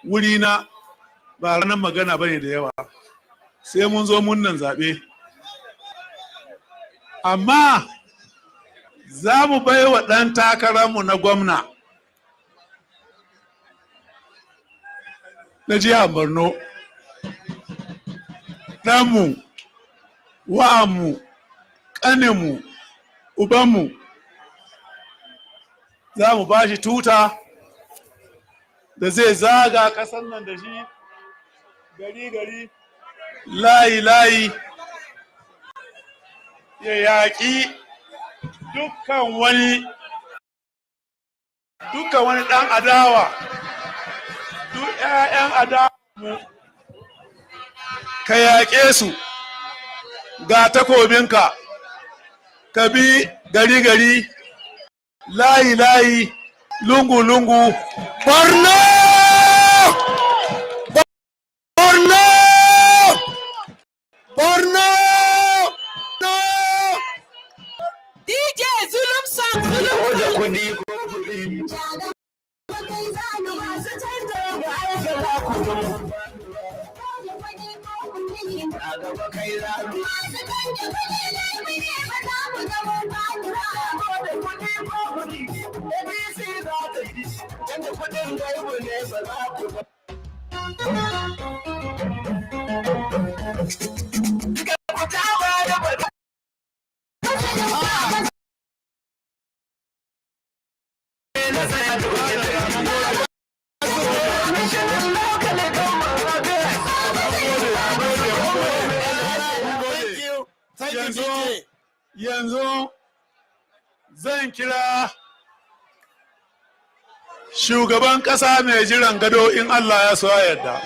wuri na ba ranar magana bane da yawa. Sai mun zo mun nan zaɓe. Amma za mu bai wa ɗan takararmu na gwamna na jihar Borno, ɗanmu, wa'anmu, ƙaninmu, ubanmu, za mu ba shi tuta da zai zaga ƙasar nan da shi gari-gari, layi-layi, ya yaƙi dukkan wani ɗan adawa, duk 'ya'yan adawa mu ka yaƙe su ga takobinka, ka bi gari-gari, layi-layi, lungu-lungu. Borno! Borno! Borno! DJ Zulum song, Zulum song. Yanzu zan kira shugaban ƙasa mai jiran gado in Allah ya so yarda.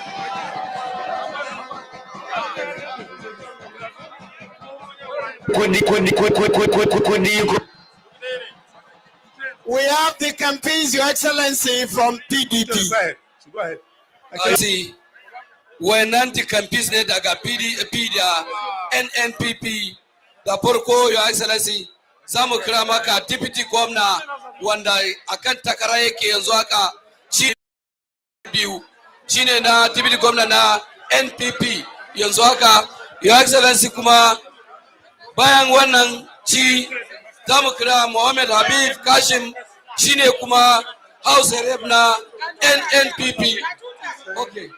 We have the campaigns, Your Excellency, from PDP. Go ahead. Wannan campaigns ne daga PDP da NNPP da farko, Your Excellency, za mu kira maka deputy gwamna wanda akan takara yake yanzu haka shi biyu shine na deputy gwamna na NPP yanzu haka, Your Excellency. Kuma bayan wannan ci za mu kira Mohammed Habib Kashim shine kuma House Rep na NNPP. Okay.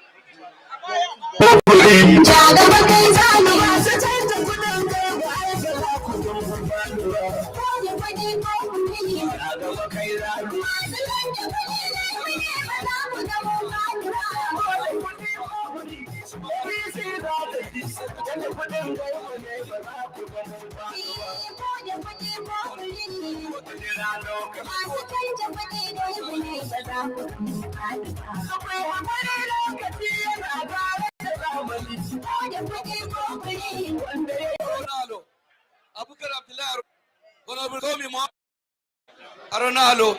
Aronalo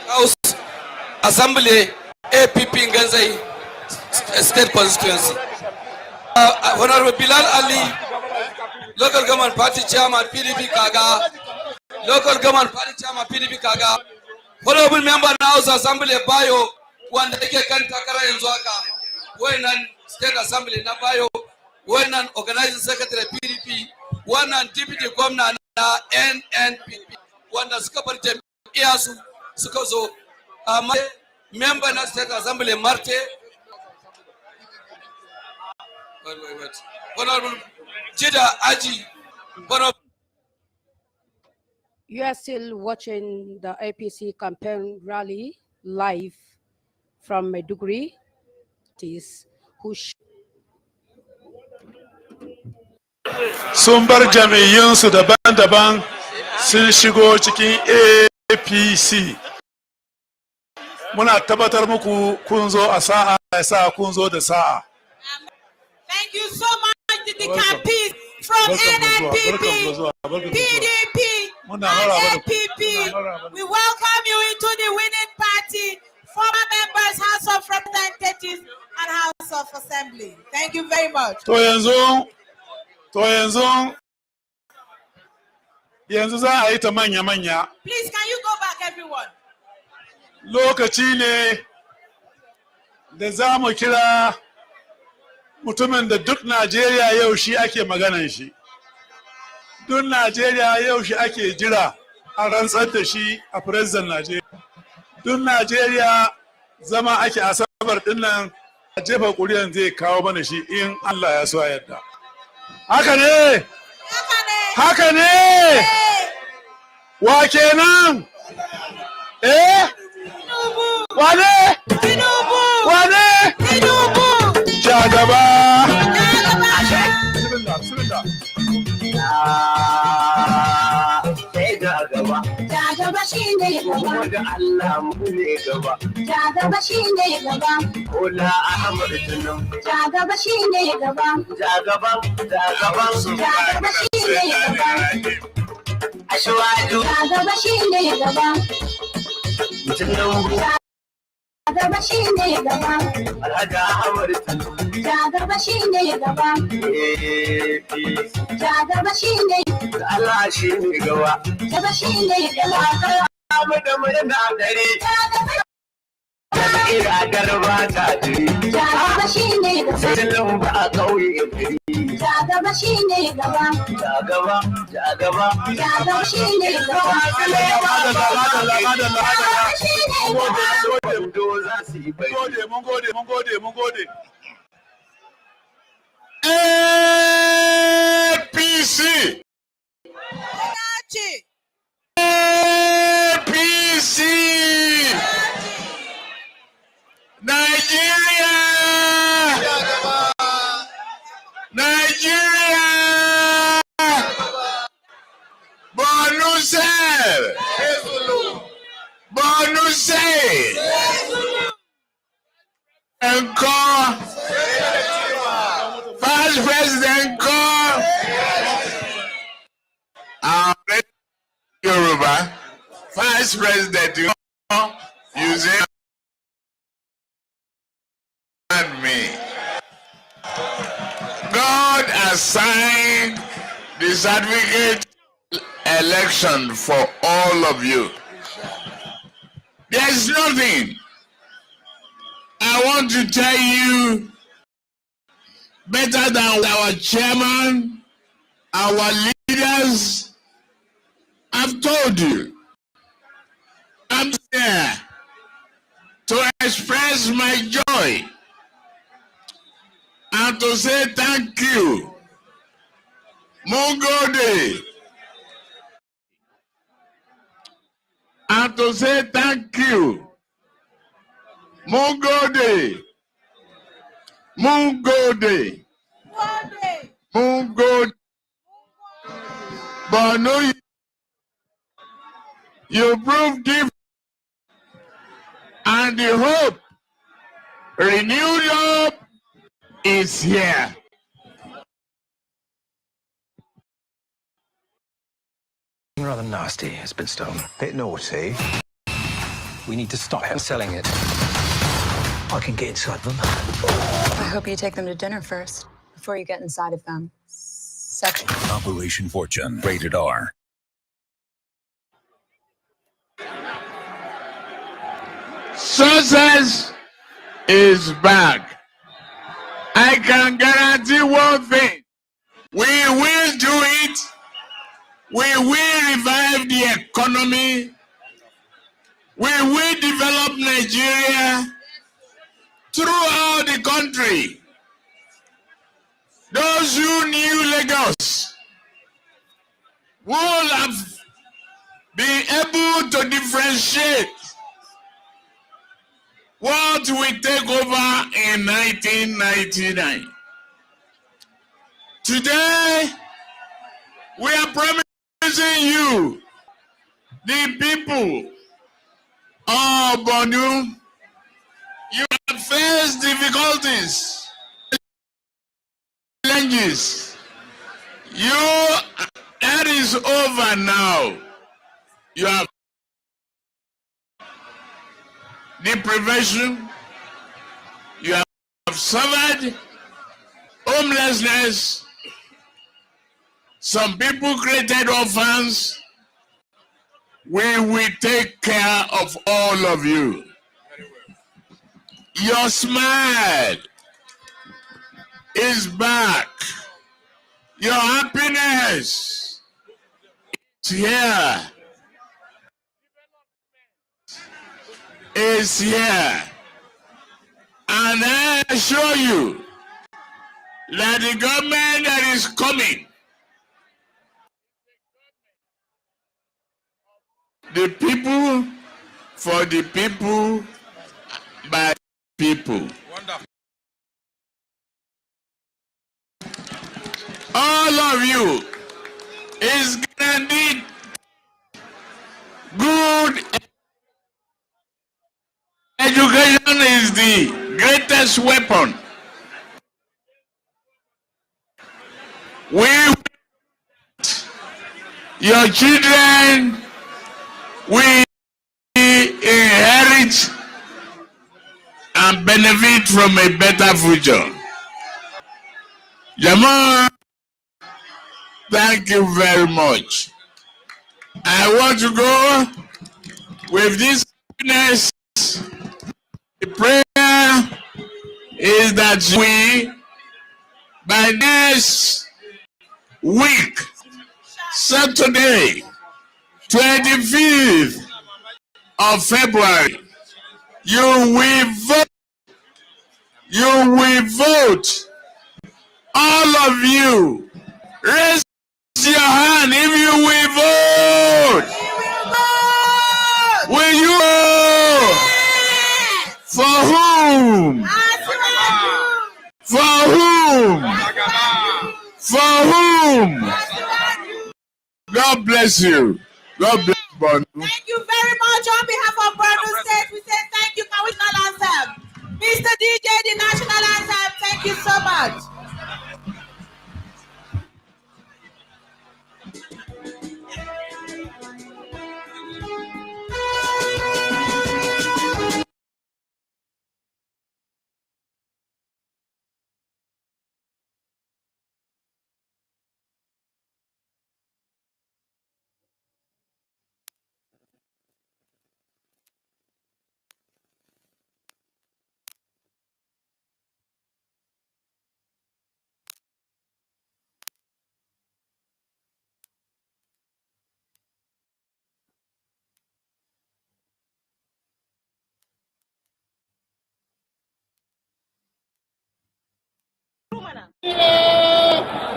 House Assembly APP Nganzai State Constituency. Honorable Bilal Ali, Local Government Party Chairman PDP Kaga, Local Government Party Chairman PDP Kaga, Honorable Member na House Assembly Bayo wanda yake kan takara yanzu haka, wannan State Assembly na Bayo, wannan Organizing Secretary PDP, wannan Deputy Governor na NNPP wanda suka bar jami'a su suka zo, amma member na State Assembly Marte. Honorable Jida Aji. You are still watching the APC campaign rally live from Maiduguri. Sun bar jami'insu daban-daban sun shigo cikin APC. Muna tabbatar muku kun zo a sa'a, ya sa kun zo da sa'a. Thank you so much to the campaign from NNPP, PDP, and NPP. We welcome you into the winning party, former members, House of Representatives, and House of Assembly. Thank you very much. To yanzu za a yi ta manya-manya. Please, can you go back, everyone? Lokaci ne da za mu kira mutumin da duk Najeriya yau shi ake maganan shi. Duk Najeriya yau shi ake jira a rantsar da shi a President Najeriya. Duk Najeriya zama ake asabar din nan a jefa ƙuri'an zai kawo mana shi in Allah ya so yadda. Haka ne? Haka ne? Wa kenan? Wane? Wane? Ja gaba. kuma ga Allah mu ne gaba. Ja gaba shine gaba. Bola Ahmad Tinubu. Ja gaba shine gaba. Ja gaba, ja gaba, ja gaba shine gaba. Ashwaju. Ja gaba shine gaba. Tinubu. Ja gaba shine gaba. Alhaji Ahmad Tinubu. Ja gaba shine gaba. Ja gaba shine. Allah shine gaba. Gaba shine gaba. Mu da murna gari. Ina garba ta jiri. Ja gaba shine gaba. Tinubu ba a kauye gari. Ja gaba shine gaba. Ja gaba, ja gaba. Ja gaba shine gaba. Mun gode. APC. APC. Nigeria. Nigeria. Bonusel. Bonusel. Encore. Vice President Call. Yoruba. Vice President using me. God assigned the certificate election for all of you. There's nothing. I want to tell you better than our chairman, our leaders have told you. I'm here to express my joy and to say thank you. Mungode. And to say thank you. Mungode. Mungode. Mungode. But no, you prove different. And the hope, renewed hope, is here. Rather nasty has been stolen. Bit naughty. We need to stop him selling it. I can get inside them. I hope you take them to dinner first, before you get inside of them. Section. Operation Fortune. Rated R. Success is back. I can guarantee one thing. We will do it. We will revive the economy. We will develop Nigeria throughout the country. Those who knew Lagos will have been able to differentiate what we take over in 1999. Today, we are promising you, the people of Borno, you have faced difficulties, challenges. That is over now. You have the prevention, you have suffered homelessness. Some people created orphans. We will take care of all of you. Your smile is back. Your happiness is here. Is here. And I assure you that the government that is coming, the people, for the people, by people. Wonderful. All of you is guaranteed good is the greatest weapon. Your children will inherit and benefit from a better future. Jamal, thank you very much. I want to go with this happiness. The prayer is that we, by next week, Saturday, 25th of February, you will vote. All of you, raise your hand if you will vote. Will you vote? For whom? For whom? For whom? God bless you. God bless you. Thank you very much on behalf of Borno State. We say thank you, National Anthem. Mr. DJ, the National Anthem, thank you so much.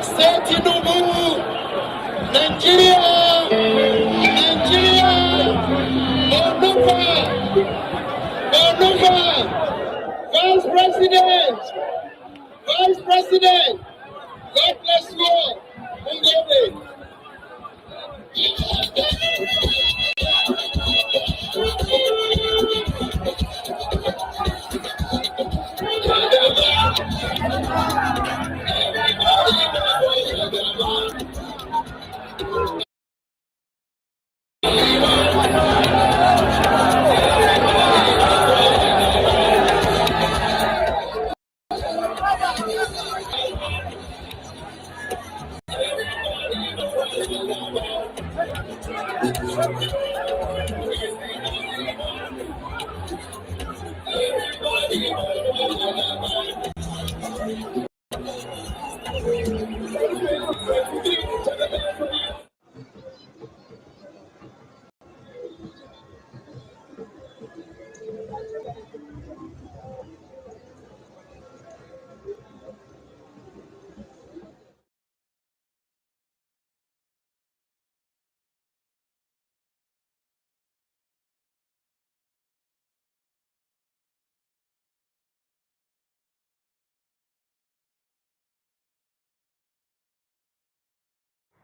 Say Tinubu, Nigeria, Vice President, God bless you all. Mugabe.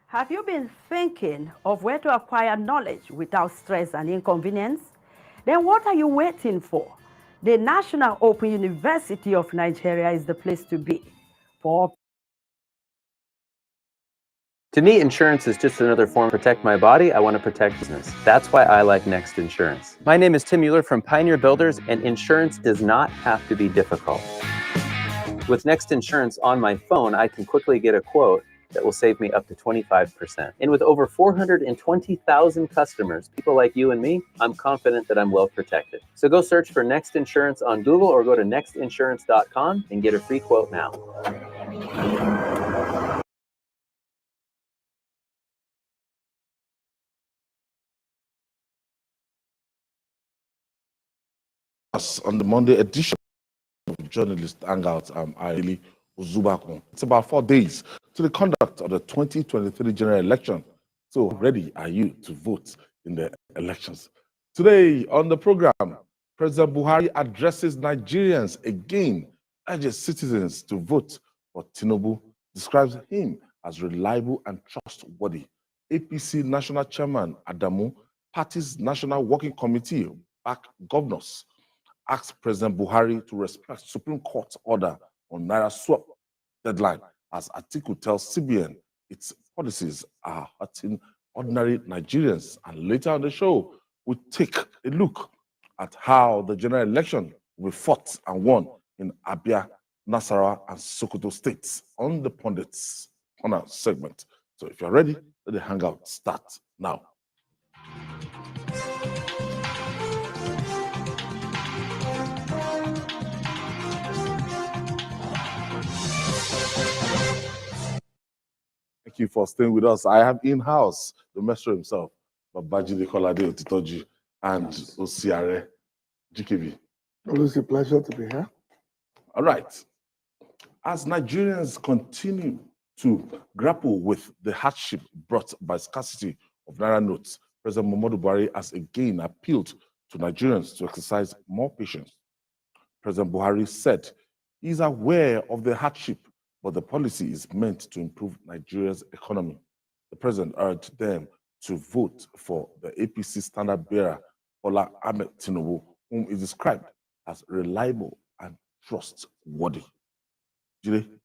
Have you been thinking of where to acquire knowledge without stress and inconvenience? Then what are you waiting for? The National Open University of Nigeria is the place to be. To me, insurance is just another form to protect my body. I want to protect business. That's why I like Next Insurance. My name is Tim Mueller from Pioneer Builders, and insurance does not have to be difficult. With Next Insurance on my phone, I can quickly get a quote that will save me up to 25%. And with over 420,000 customers, people like you and me, I'm confident that I'm well protected. So go search for Next Insurance on Google or go to nextinsurance.com and get a free quote now. On the Monday edition of Journalist Hangout, I really Uzubakun. It's about 4 days to the conduct of the 2023 general election. So ready are you to vote in the elections? Today on the program, President Buhari addresses Nigerians again, urges citizens to vote for Tinubu, describes him as reliable and trustworthy. APC National Chairman Adamu, party's National Working Committee back governors. asked President Buhari to respect Supreme Court order on Naira swap deadline, as Atiku tells CBN its policies are hurting ordinary Nigerians. And later on the show, we take a look at how the general election will be fought and won in Abia, Nasarawa, and Sokoto states on the Pundits Corner segment. So if you're ready, let the hangout start now. Thank you for staying with us. I have in-house the maestro himself, Babajide Kolade Otitoji, and Osiare GKB. Always a pleasure to be here. All right. As Nigerians continue to grapple with the hardship brought by scarcity of Naira notes, President Muhammadu Buhari has again appealed to Nigerians to exercise more patience. President Buhari said he is aware of the hardship, but the policy is meant to improve Nigeria's economy. The president urged them to vote for the APC standard bearer, Bola Ahmed Tinubu, whom is described as reliable and trustworthy.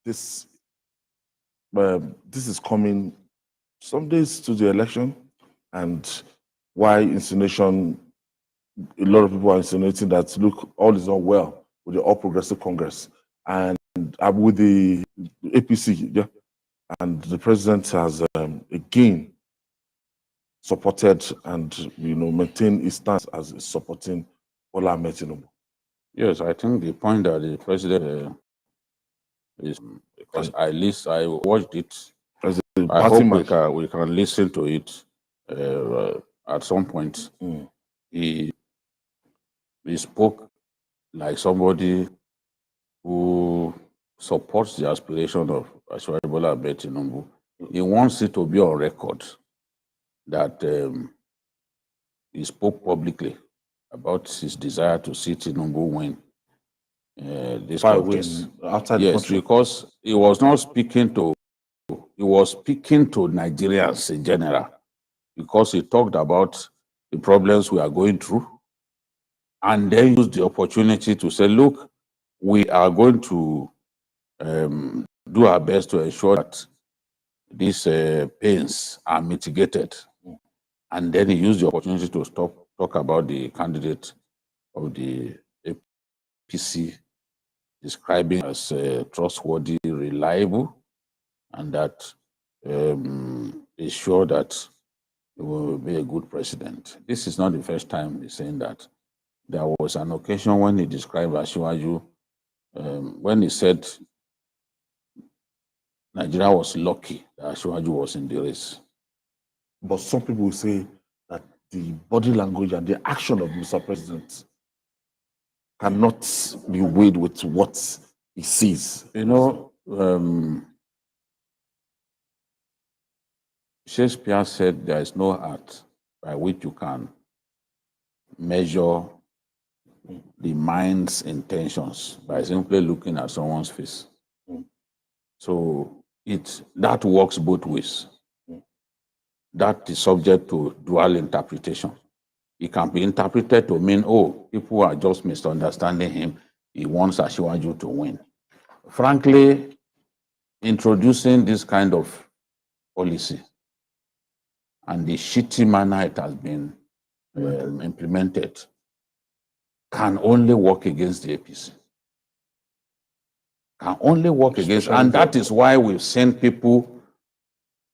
This is coming some days to the election, and why insinuation, a lot of people are insinuating that, look, all is not well with the All Progressive Congress and with the APC, yeah, and the president has again supported and maintained his stance as supporting Bola Ahmed Tinubu. Yes, I think the point that the president is, because at least I watched it. I hope we can listen to it at some point. He spoke like somebody who supports the aspiration of Asiwaju Bola Ahmed Tinubu. He wants it to be on record that he spoke publicly about his desire to see Tinubu win this contest. Outside the country. Because he was not speaking to, he was speaking to Nigerians in general, because he talked about the problems we are going through, and then used the opportunity to say, look, we are going to do our best to ensure that these pains are mitigated. And then he used the opportunity to talk about the candidate of the APC, describing as trustworthy, reliable, and that is sure that he will be a good president. This is not the first time he's saying that. There was an occasion when he described Asiwaju, when he said Nigeria was lucky that Asiwaju was in the race. But some people say that the body language and the action of Mr. President cannot be weighed with what he sees. Shakespeare said there is no art by which you can measure the mind's intentions by simply looking at someone's face. So that works both ways. That is subject to dual interpretation. It can be interpreted to mean, oh, people are just misunderstanding him. He wants Asiwaju to win. Frankly, introducing this kind of policy and the shitty manner it has been implemented can only work against the APC. Can only work against, and that is why we've seen people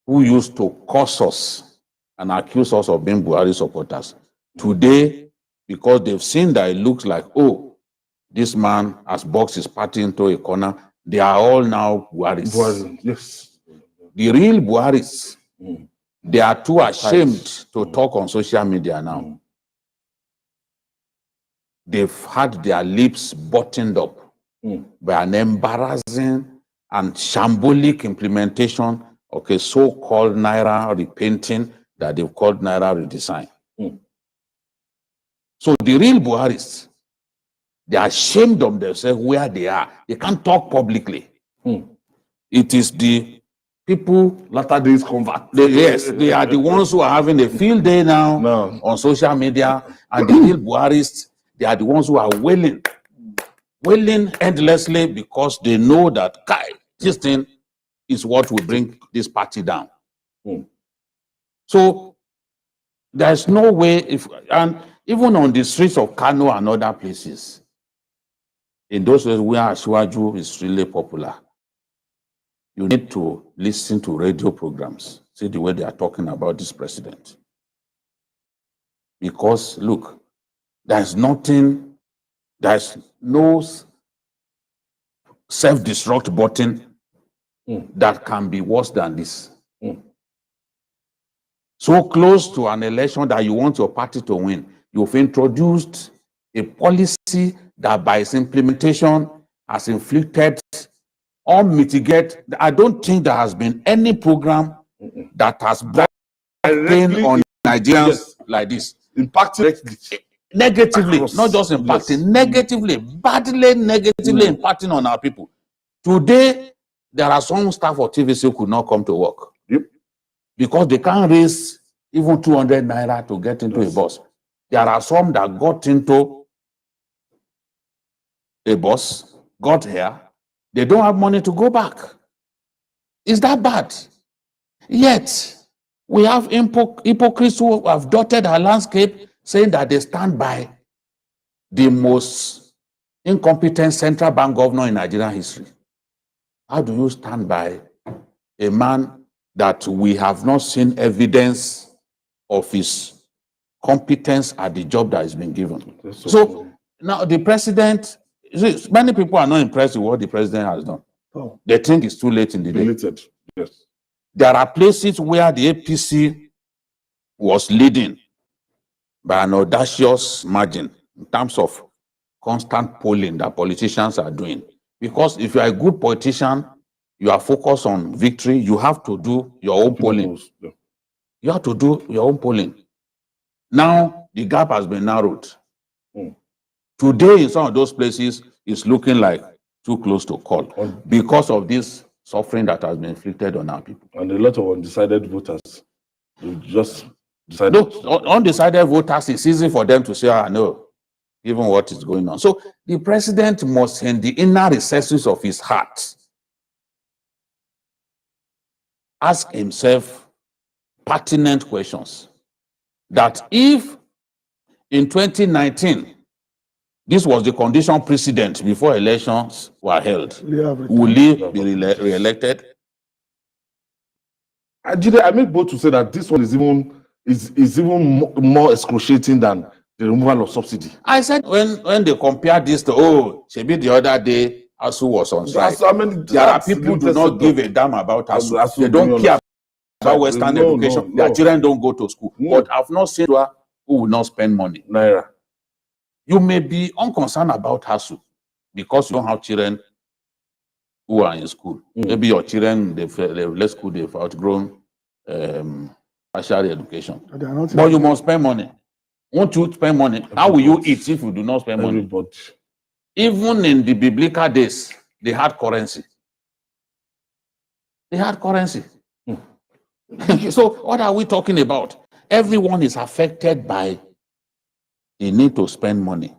who used to curse us and accuse us of being Buhari supporters. Today, because they've seen that it looks like, oh, this man has boxed his party into a corner, they are all now Buharis. Yes. The real Buharis, they are too ashamed to talk on social media now. They've had their lips buttoned up by an embarrassing and shambolic implementation of a so-called Naira repainting that they've called Naira redesign. So the real Buharis, they are ashamed of themselves where they are. They can't talk publicly. It is the people, latter days convert. Yes, they are the ones who are having a field day now on social media, and the real Buharists, They are the ones who are wailing endlessly because they know that this thing is what will bring this party down. So there's no way, and even on the streets of Kano and other places, in those places where Ashwaju is really popular, you need to listen to radio programs, see the way they are talking about this president. Because look, there's no self-destruct button that can be worse than this. So close to an election that you want your party to win, you've introduced a policy that by its implementation has inflicted or mitigated. I don't think there has been any program that has brought pain on Nigerians like this. Impacting negatively, not just impacting, negatively, badly negatively impacting on our people. Today, there are some staff of TVC who could not come to work because they can't raise even 200 naira to get into a bus. There are some that got into a bus, got here, they don't have money to go back. Is that bad? Yet, we have hypocrites who have dotted our landscape saying that they stand by the most incompetent central bank governor in Nigerian history. How do you stand by a man that we have not seen evidence of his competence at the job that has been given? So now the president, many people are not impressed with what the president has done. They think it's too late in the day. Yes. There are places where the APC was leading by an audacious margin in terms of constant polling that politicians are doing. Because if you are a good politician, you are focused on victory, you have to do your own polling. You have to do your own polling. Now, the gap has been narrowed. Today, in some of those places, it's looking like too close to call because of this suffering that has been inflicted on our people. And a lot of undecided voters will just decide. Those undecided voters, it's easy for them to say, I know, given what is going on. So the president must, in the inner recesses of his heart, ask himself pertinent questions. That if in 2019, this was the condition precedent before elections were held, will he be re-elected? I make bold to say that this one is even more excruciating than the removal of subsidy. I said when they compare this to, Shebi the other day, ASU was on strike. There are people who do not give a damn about ASU. They don't care about Western education. Their children don't go to school. But I've not seen who will not spend money. Naira. You may be unconcerned about ASU because you don't have children who are in school. Maybe your children, they've left school, they've outgrown tertiary education. But you must spend money. Won't you spend money? How will you eat if you do not spend money? Even in the biblical days, they had currency. They had currency. So what are we talking about? Everyone is affected by the need to spend money.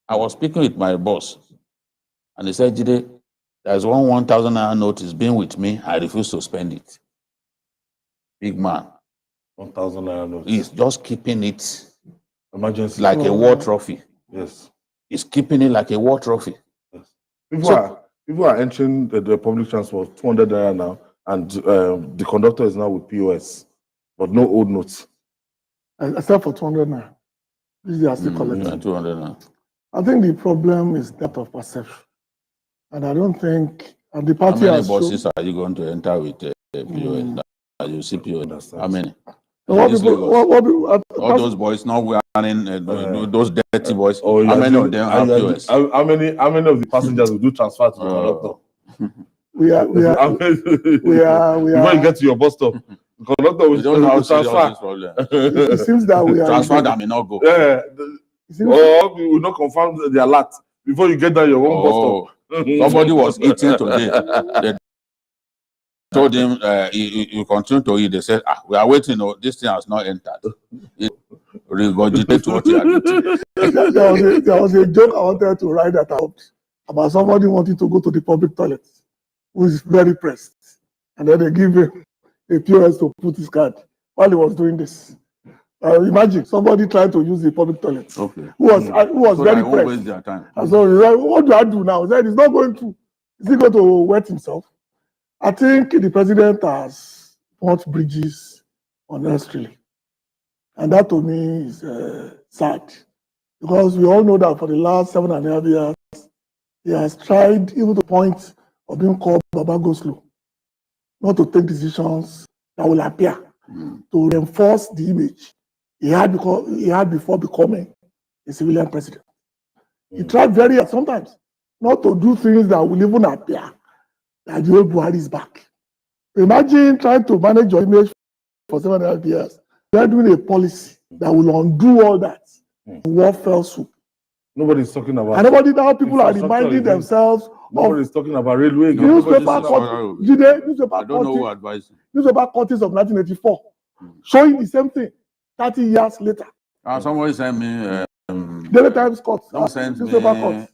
I was speaking with my boss, and he said, Jide, there's 1,000 naira note is being with me. I refuse to spend it. Big man. 1,000 naira note. He's just keeping it emergency like a war trophy. Yes. He's keeping it like a war trophy. Yes. People are entering the public transport 200 naira now, and the conductor is now with POS, but no old notes. Except for 200 naira. They are still collecting. 200 naira. I think the problem is that of perception. And I don't think, and the party How many has buses are you going to enter with POS? You see POS? How many? All those boys not wearing those dirty boys. How many of them have POS? How many of the passengers will do transfer to the conductor? Before you get to your bus stop, the conductor will transfer. It seems that we are transfer that may not go. Yeah. Or we will not confirm the alert before you get down your own bus stop. Somebody was eating today. They told him you continue to eat. They said, we are waiting. This thing has not entered. regurgitate what you are getting. there was a joke I wanted to write that out about somebody wanting to go to the public toilet who is very pressed. And then they give him a POS to put his card while he was doing this. Imagine somebody trying to use the public toilet. Okay. Who was so very that pressed. waste their time. And so he's like, what do I do now? He said he's not going to. Is he going to wet himself? I think the president has burnt bridges unnecessarily. And that to me is sad. Because we all know that for the last 7.5 years, he has tried even to the point of being called Baba Go Slow, not to take decisions that will appear to reinforce the image he had before becoming a civilian president. He tried very hard sometimes not to do things that will even appear that the old Buhari is back. Imagine trying to manage your image for 7.5 years. You are doing a policy that will undo all that. What fell swoop. Nobody's talking about. And nobody now people are reminding themselves. Nobody's talking about railway. Newspaper cuttings of 1984, showing the same thing 30 years later. Somebody sent me. Daily Times cuts. Someone sent me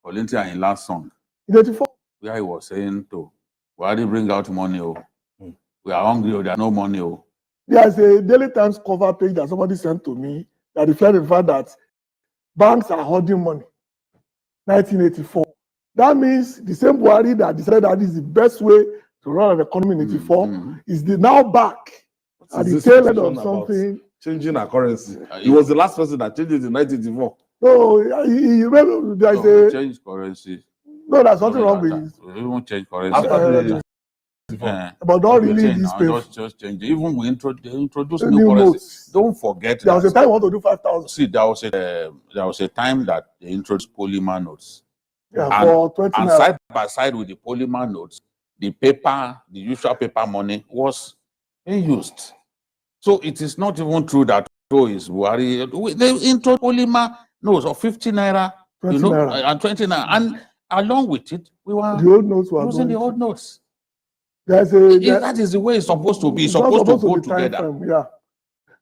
Olympia in last song. In 84. Where he was saying to, why did bring out money? Oh, we are hungry. Oh, there's no money. Oh. There's a Daily Times cover page that somebody sent to me that reflects the fact that banks are hoarding money. 1984. That means the same Buhari that decided that is the best way to run an economy in 84 is now back at the tail end of something. Changing our currency. He was the last person that changed it in 1984. No, you remember there's a change currency. No, there's nothing wrong with it. We won't change currency. But don't really this painful. Just change. Even we introduce new currency. Notes. Don't forget. There was a time we want to do 5,000. See, there was a time that they introduced polymer notes. Yeah, and, for 20 and side by side with the polymer notes, the usual paper money was being used. So it is not even true that is Buhari. They introduced polymer notes of 50 naira, 20 naira. and 20 naira, and along with it, we were the old notes were using the old notes. That is the way it's supposed to be. It's supposed to go together. Frame, yeah,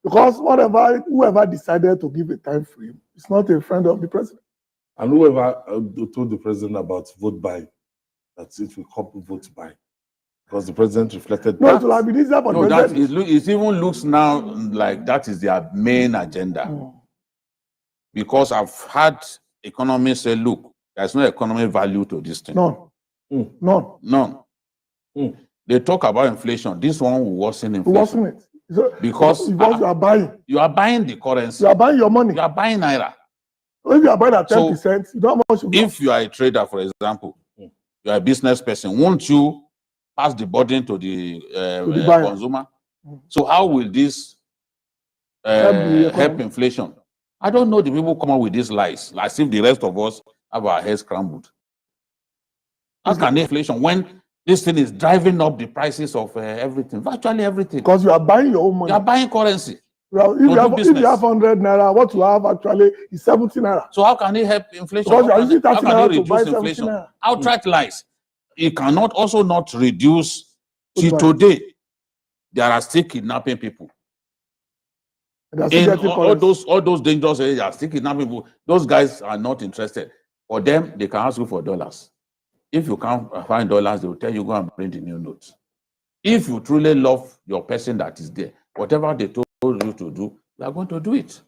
because whoever decided to give a time frame is not a friend of the president. And whoever told the president about vote by, that it will come vote by, because the president reflected. No, it will have been easier for the president. It even looks now like that is their main agenda. Because I've had economists say, look, there's no economic value to this thing. None. They talk about inflation. This one will worsen inflation. Because you are buying. You are buying the currency. You are buying your money. You are buying naira. If you are buying at 10%, you don't know how much you if you are a trader, for example, you are a business person, won't you pass the burden to the consumer? So how will this help inflation? I don't know the people come up with these lies, as if the rest of us have our heads scrambled. How can inflation when this thing is driving up the prices of everything, virtually everything? Because you are buying your own money. You are buying currency. Well, if you have 100 naira, what you have actually is 70 naira. So how can it help inflation? Because you are using 30 how can naira it to buy reduce 70 inflation? naira. Outright lies. It cannot also not reduce. See, today, there are still kidnapping people. In all those dangerous areas, are still kidnapping people. Those guys are not interested. For them, they can ask you for dollars. If you can't find dollars, they will tell you, go and print the new notes. If you truly love your person that is there, whatever they told you to do, you are going to do it.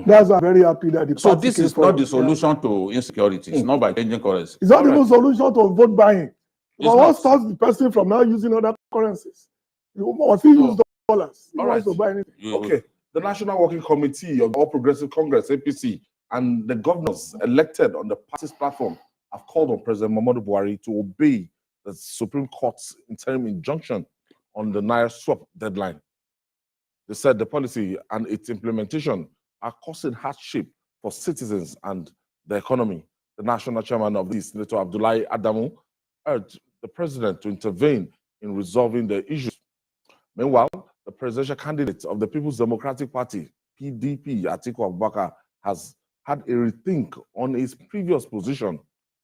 That's why I'm very happy that the So this is not the solution to insecurity. It's not by changing currency. It's not even solution to vote buying. But what stops the person from now using other currencies? You must use dollars. He wants to buy anything. Okay. The National Working Committee of All Progressive Congress, APC, and the governors elected on the party's platform have called on President Muhammadu Buhari to obey the Supreme Court's interim injunction on the Naira swap deadline. They said the policy and its implementation are causing hardship for citizens and the economy. The national chairman of this, Senator Abdullahi Adamu, urged the president to intervene in resolving the issues. Meanwhile, the presidential candidate of the People's Democratic Party, PDP, Atiku Abubakar, has had a rethink on his previous position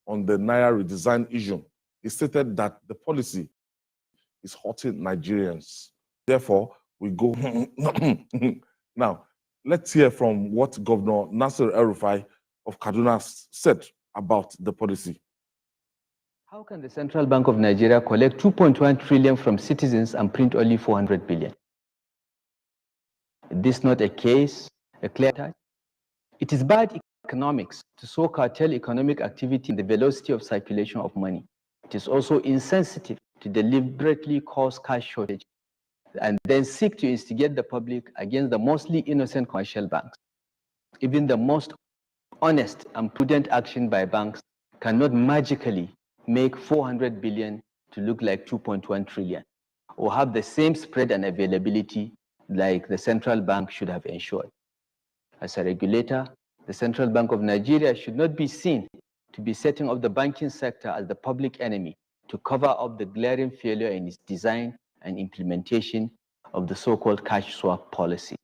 on the Naira redesign issue. He stated that the policy is hurting Nigerians. Therefore, we go now. Let's hear from what Governor Nasir El-Rufai of Kaduna said about the policy. How can the Central Bank of Nigeria collect 2.1 trillion from citizens and print only 400 billion? Is this not a case, a clear touch? It is bad economics to so curtail economic activity and the velocity of circulation of money. It is also insensitive to deliberately cause cash shortage and then seek to instigate the public against the mostly innocent commercial banks. Even the most honest and prudent action by banks cannot magically make 400 billion to look like 2.1 trillion or have the same spread and availability like the central bank should have ensured. As a regulator, the Central Bank of Nigeria should not be seen to be setting up the banking sector as the public enemy to cover up the glaring failure in its design and implementation of the so-called cash swap policy.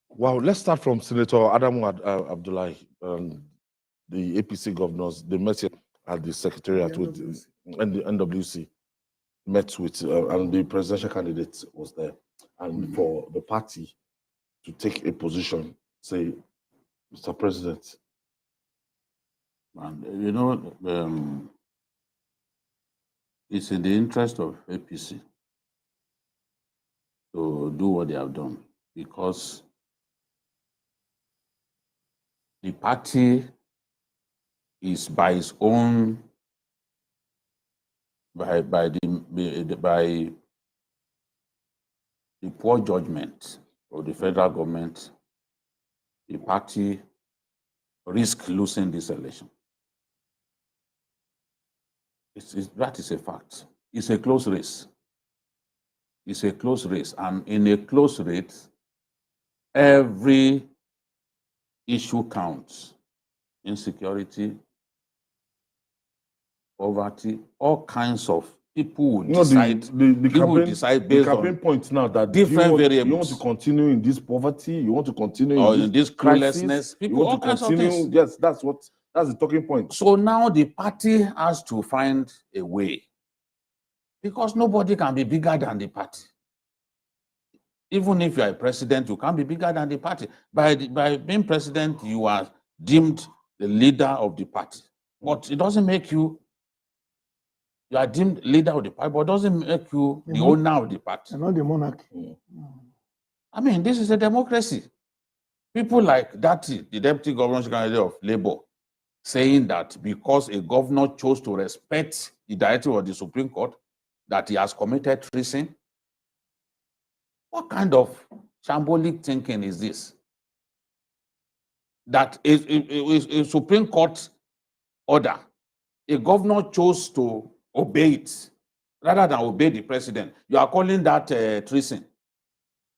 Wow, let's start from Senator Adamu Abdullahi, the APC governors. They met at the Secretariat with and the NWC, met with, and the presidential candidate was there. And for the party to take a position, say, Mr. President. And you know, it's in the interest of APC to do what they have done, because the party is by its own, by the poor judgment of the federal government, the party risk losing this election. That is a fact. It's a close race. It's a close race. And in a close race, every issue counts. Insecurity, poverty, all kinds of people will decide. The campaign, based campaign on points now that different variables. You want to continue in this poverty, you want to continue in this crisis, cluelessness, you people, want all to kinds of continue. things. Yes, that's the talking point. So now the party has to find a way, because nobody can be bigger than the party. Even if you are a president, you can't be bigger than the party. By being president, you are deemed the leader of the party. But it doesn't make you are deemed leader of the party, but it doesn't make you the owner of the party. And not the monarchy. I mean, this is a democracy. People like Dati, the deputy governor's candidate of Labour, saying that because a governor chose to respect the directive of the Supreme Court, that he has committed treason. What kind of shambolic thinking is this? That a Supreme Court order, a governor chose to obey it rather than obey the president. You are calling that treason,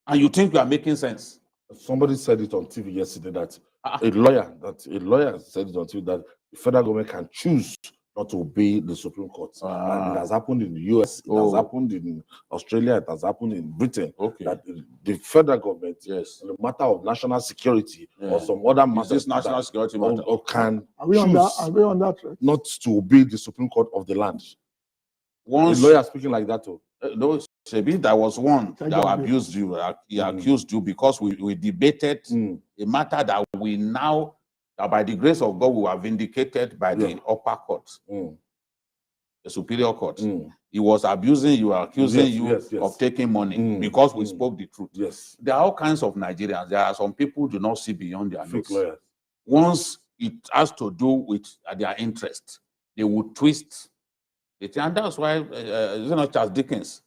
and you think you are making sense. Somebody said it on TV yesterday that a lawyer said it on TV that the federal government can choose not to obey the Supreme Court. And it has happened in the US, it has happened in Australia, it has happened in Britain. That the federal government, in the matter of national security or some other matters, national security matter, or can Are we on that track? not to obey the Supreme Court of the land. Once, a lawyer speaking like that too. No, Sebi, there was one that abused you. He accused you because we debated a matter that we now, that by the grace of God, we were vindicated by the upper court, the superior court. He was abusing you, accusing you of taking money because we spoke the truth. Yes. There are all kinds of Nigerians. There are some people who do not see beyond their Fake nose. lawyers. Once it has to do with their interest, they would twist it. And that's why, Charles Dickens,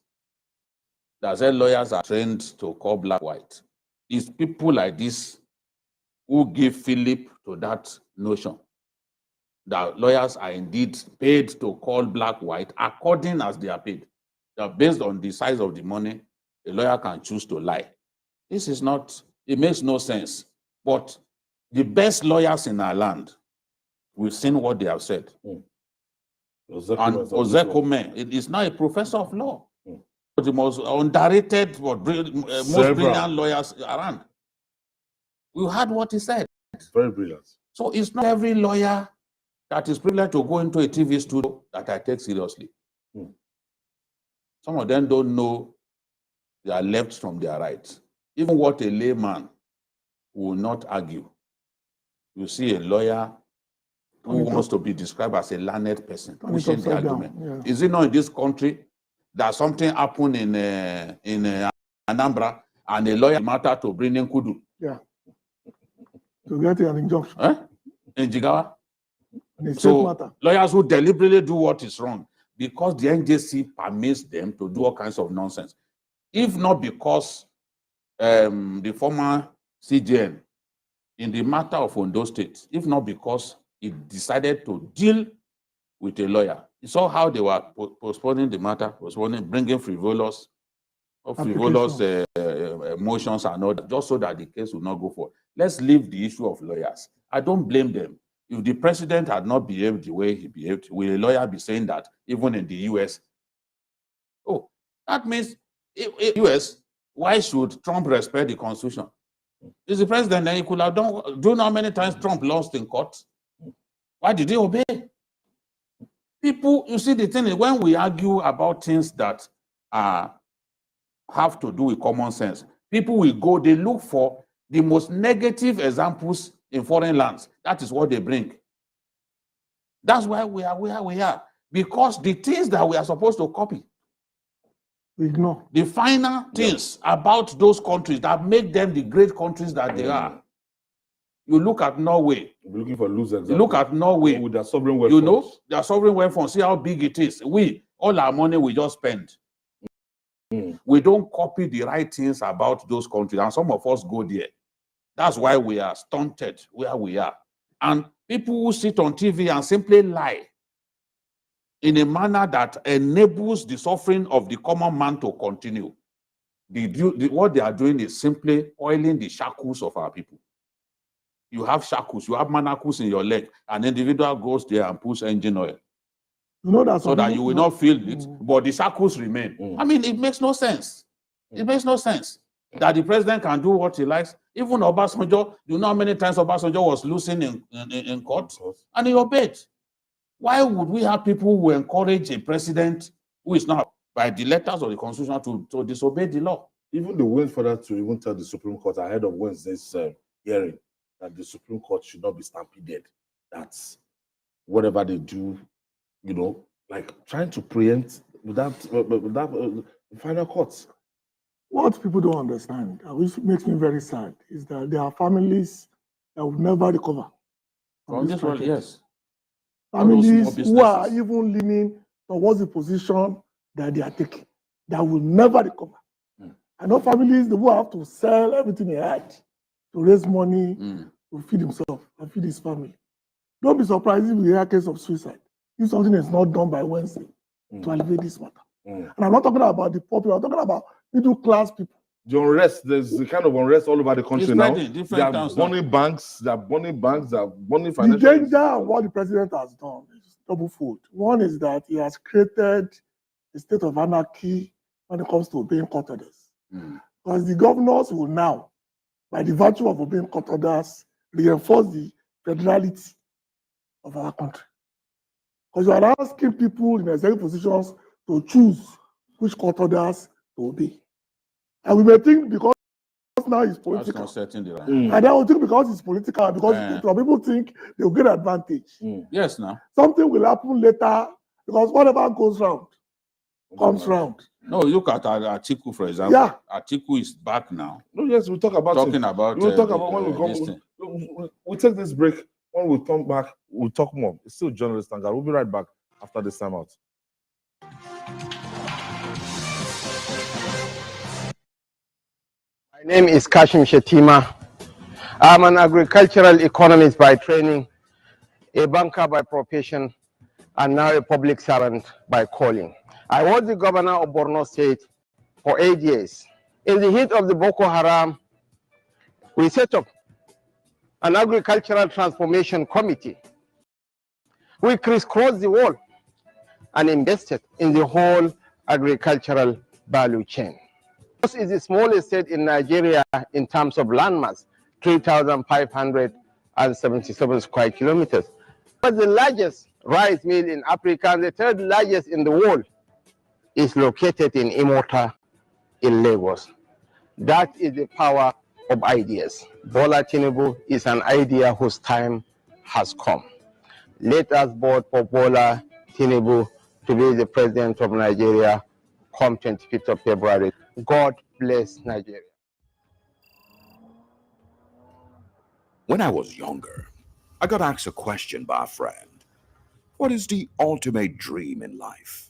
that said lawyers are trained to call black white. It's people like this who give Philip to that notion that lawyers are indeed paid to call black white according as they are paid. That based on the size of the money, a lawyer can choose to lie. This is not, it makes no sense. But the best lawyers in our land, we've seen what they have said. And Ozekome, it is now a professor of law. The most underrated, most brilliant lawyers around. We heard what he said. Very brilliant. So it's not every lawyer that is privileged to go into a TV studio that I take seriously. Some of them don't know They are left from their rights. Even what a layman will not argue. You see a lawyer who wants to be described as a learned person, pushing the argument. Yeah. Is it not in this country that something happened in Anambra and a lawyer matter to bring in Kudu? Yeah. To get an injunction. In Jigawa? So matter. Lawyers who deliberately do what is wrong because the NJC permits them to do all kinds of nonsense. If not because the former CJN in the matter of Ondo State, if not because he decided to deal with a lawyer. You saw how they were postponing the matter, bringing frivolous motions and all that, just so that the case will not go forward. Let's leave the issue of lawyers. I don't blame them. If the president had not behaved the way he behaved, will a lawyer be saying that even in the US? Oh, that means US, why should Trump respect the Constitution? He's the president, and he could have done. Do you know how many times Trump lost in court? Why did he obey? People, you see, the thing is, when we argue about things that have to do with common sense, people will go, they look for the most negative examples in foreign lands. That is what they bring. That's why we are where we are. Because the things that we are supposed to copy, we ignore. The finer things about those countries that make them the great countries that they are. You look at Norway. We're looking for loose examples. You look at Norway. With their sovereign wealth you know, their sovereign wealth fund. See how big it is. All our money we just spend. We don't copy the right things about those countries. And some of us go there. That's why we are stunted where we are. And people who sit on TV and simply lie in a manner that enables the suffering of the common man to continue. What they are doing is simply oiling the shackles of our people. You have shackles, you have manacles in your leg. An individual goes there and puts engine oil. You know that so that you will not feel it, but the shackles remain. I mean, it makes no sense. It makes no sense that the president can do what he likes. Even Obasanjo, you know how many times Obasanjo was losing in court? And he obeyed. Why would we have people who encourage a president who is not by the letters of the Constitution to disobey the law? Even they went further to even tell the Supreme Court ahead of Wednesday's hearing that the Supreme Court should not be stampeded. That's whatever they do, you know, like trying to preempt without final courts. What people don't understand, which makes me very sad, is that there are families that will never recover from this one. Yes. Families who are even leaning towards the position that they are taking, that will never recover. I know families who have to sell everything they had to raise money to feed himself and feed his family. Don't be surprised if we hear a case of suicide, if something is not done by Wednesday to alleviate this matter. And I'm not talking about the poor people, I'm talking about middle class people. The unrest, there's the kind of unrest all over the country now. They are burning banks, they are burning financial. The danger of what the president has done is double-fold. One is that he has created a state of anarchy when it comes to obeying court orders. Because the governors will now, by the virtue of obeying court orders, reinforce the federality of our country. Because you are asking people in executive positions to choose which court orders to obey. And we may think because now it's political. And then we think because it's political, because some people think they will get advantage. Yes, now. Something will happen later, because whatever goes round, comes round. No, look at Atiku, for example. Yeah. Atiku is back now. No, yes, we'll talk about talking about. We'll talk about when we come. We'll take this break. When we come back, we'll talk more. It's still Journalist Hangout. We'll be right back after this time out. My name is Kashim Shetima. I'm an agricultural economist by training, a banker by profession, and now a public servant by calling. I was the governor of Borno State for 8 years. In the heat of the Boko Haram, we set up an agricultural transformation committee. We crisscrossed the wall and invested in the whole agricultural value chain. This is the smallest state in Nigeria in terms of landmass, 3,577 square kilometers. But the largest rice mill in Africa and the third largest in the world is located in Imota in Lagos. That is the power of ideas. Bola Tinubu is an idea whose time has come. Let us vote for Bola Tinubu to be the president of Nigeria come 25th of February. God bless Nigeria. When I was younger, I got asked a question by a friend. What is the ultimate dream in life?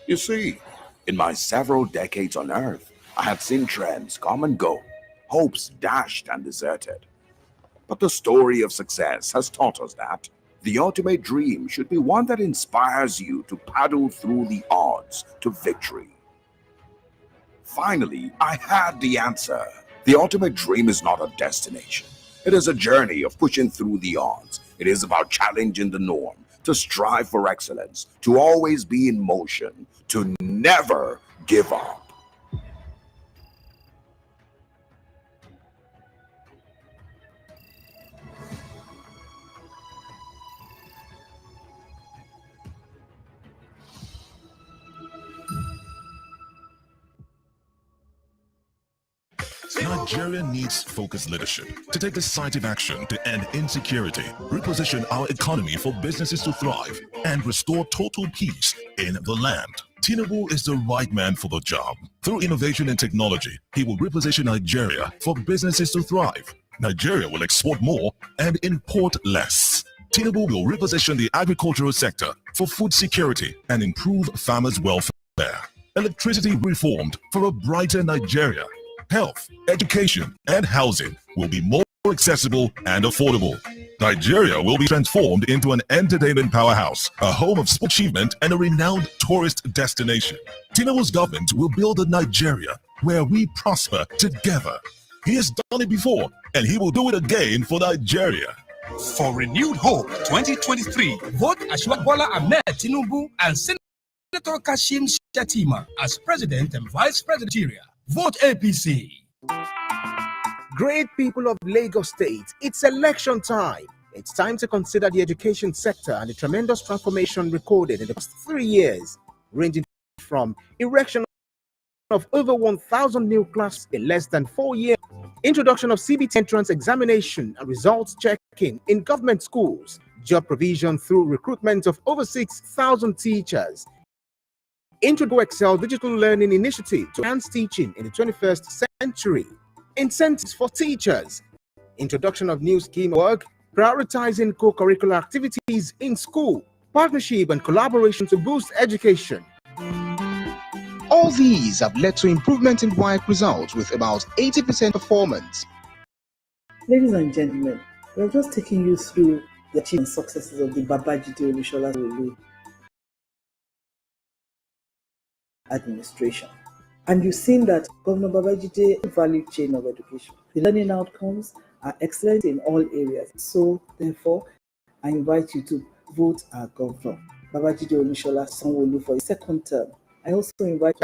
You see, in my several decades on Earth, I had seen trends come and go, hopes dashed and deserted. But the story of success has taught us that the ultimate dream should be one that inspires you to paddle through the odds to victory. Finally, I had the answer. The ultimate dream is not a destination. It is a journey of pushing through the odds. It is about challenging the norm, to strive for excellence, to always be in motion, to never give up. Nigeria needs focused leadership to take decisive action to end insecurity, reposition our economy for businesses to thrive, and restore total peace in the land. Tinubu is the right man for the job. Through innovation and technology, he will reposition Nigeria for businesses to thrive. Nigeria will export more and import less. Tinubu will reposition the agricultural sector for food security and improve farmers' welfare. Electricity reformed for a brighter Nigeria. Health, education, and housing will be more accessible and affordable. Nigeria will be transformed into an entertainment powerhouse, a home of sport achievement, and a renowned tourist destination. Tinubu's government will build a Nigeria where we prosper together. He has done it before, and he will do it again for Nigeria. For renewed hope 2023, vote Asiwaju Bola Ahmed Tinubu and Senator Kashim Shettima as President and Vice President of Nigeria. Vote APC. Great people of Lagos State, it's election time. It's time to consider the education sector and the tremendous transformation recorded in the past 3 years, ranging from erection of over 1,000 new classes in less than 4 years, introduction of CBT entrance examination and results checking in government schools, job provision through recruitment of over 6,000 teachers, Introgo Excel Digital Learning Initiative to enhance teaching in the 21st century, incentives for teachers, introduction of new scheme work, prioritizing co-curricular activities in school, partnership and collaboration to boost education. All these have led to improvement in WAEC results with about 80% performance. Ladies and gentlemen, we are just taking you through the achievements and successes of the Babajide Olusola Sanwo-Olu administration. And you've seen that Governor Babajide value chain of education. The learning outcomes are excellent in all areas. So therefore, I invite you to vote our Governor Babajide Olusola Sanwo-Olu for his second term. I also invite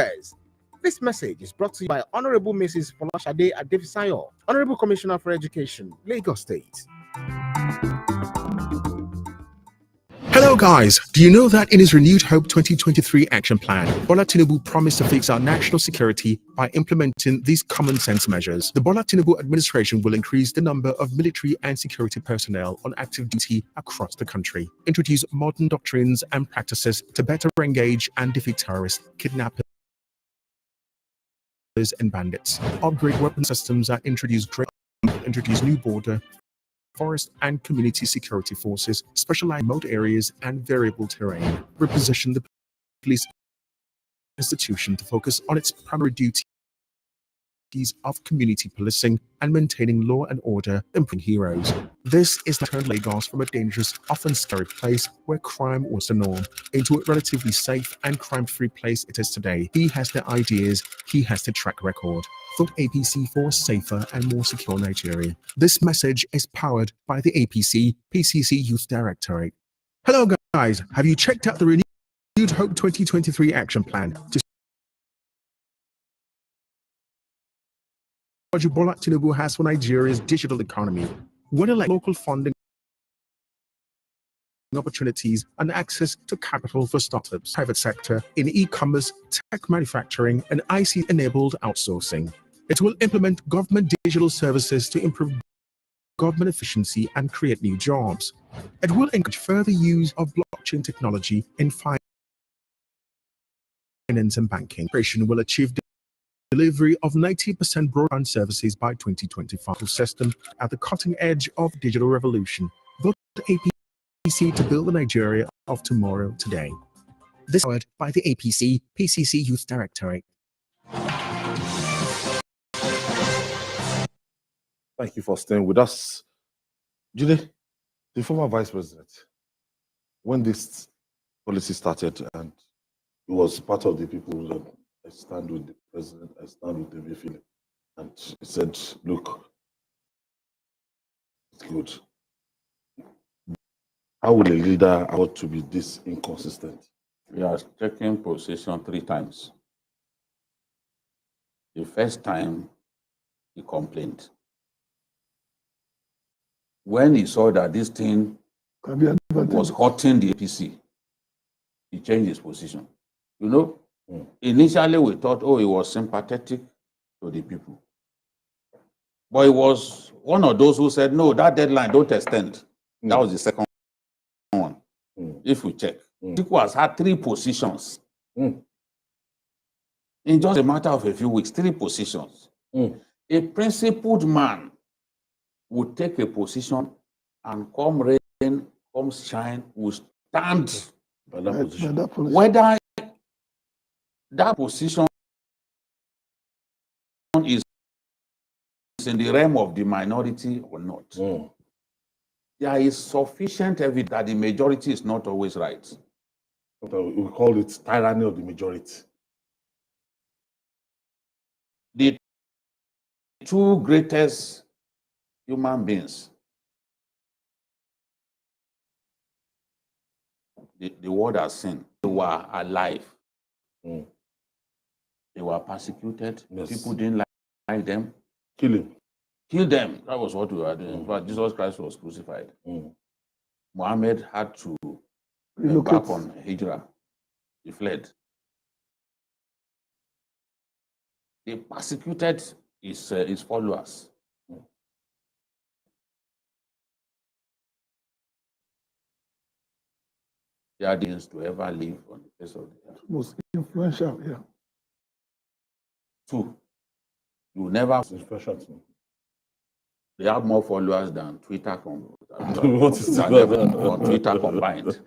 This message is brought to you by Honorable Mrs. Folashade Adefisayo, Honorable Commissioner for Education, Lagos State. Hello guys, do you know that in his renewed Hope 2023 action plan, Bola Tinubu promised to fix our national security by implementing these common sense measures? The Bola Tinubu administration will increase the number of military and security personnel on active duty across the country, introduce modern doctrines and practices to better engage and defeat terrorists, kidnappers and bandits, upgrade weapon systems that introduce new border, forest and community security forces, specialized remote areas and variable terrain, reposition the police institution to focus on its primary duties of community policing and maintaining law and order, improving heroes. This is to turn Lagos from a dangerous, often scary place where crime was the norm into a relatively safe and crime-free place it is today. He has the ideas, he has the track record. Vote APC for a safer and more secure Nigeria. This message is powered by the APC PCC Youth Directorate. Hello guys, have you checked out the renewed Hope 2023 action plan to Bola Tinubu has for Nigeria's digital economy? Whether like local funding opportunities and access to capital for startups, private sector in e-commerce, tech manufacturing, and IC-enabled outsourcing. It will implement government digital services to improve government efficiency and create new jobs. It will encourage further use of blockchain technology in finance and banking. Operation will achieve delivery of 90% broadband services by 2025. System at the cutting edge of digital revolution. Vote APC to build the Nigeria of tomorrow today. This word by the APC PCC Youth Directorate. Thank you for staying with us. Jude, the former vice president, when this policy started, and he was part of the people that I stand with the president, I stand with the Emefiele, and he said, look, it's good. How will a leader ought to be this inconsistent? He has taken position 3 times. The first time, he complained. When he saw that this thing was hurting the APC, he changed his position. You know, initially we thought, oh, he was sympathetic to the people. But he was one of those who said, no, that deadline, don't extend. That was the second one. If we check. Tiku has had 3 positions. In just a matter of a few weeks, 3 positions. A principled man would take a position and come rain, come shine, will stand by that position. Whether that position is in the realm of the minority or not. There is sufficient evidence that the majority is not always right. We call it tyranny of the majority. The 2 greatest human beings the world has seen, they were alive. They were persecuted. Yes. People didn't like them. Kill them. That was what we were doing. But Jesus Christ was crucified. Muhammad had to embark on Hijrah. He fled. They persecuted his followers. They are the ones to ever live on the face of the earth. Most influential, yeah. 2, you never influential. They have more followers than Twitter on Twitter combined.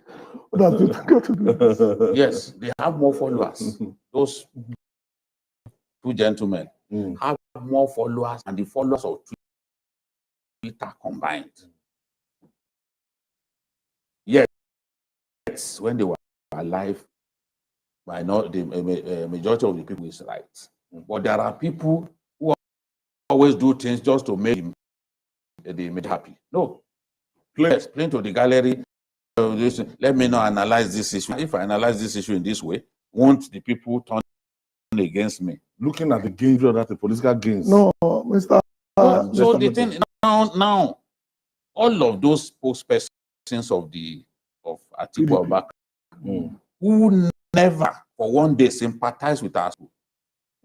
Yes, they have more followers. Those 2 gentlemen have more followers than the followers of Twitter combined. Yes, when they were alive, the majority of the people is right. But there are people who always do things just to make them happy. No. Please explain to the gallery, let me not analyze this issue. If I analyze this issue in this way, won't the people turn against me? Looking at the gains, that the political gains. No, Mr. So the thing now, all of those spokespersons of Atiku Abubakar who never for one day sympathized with us.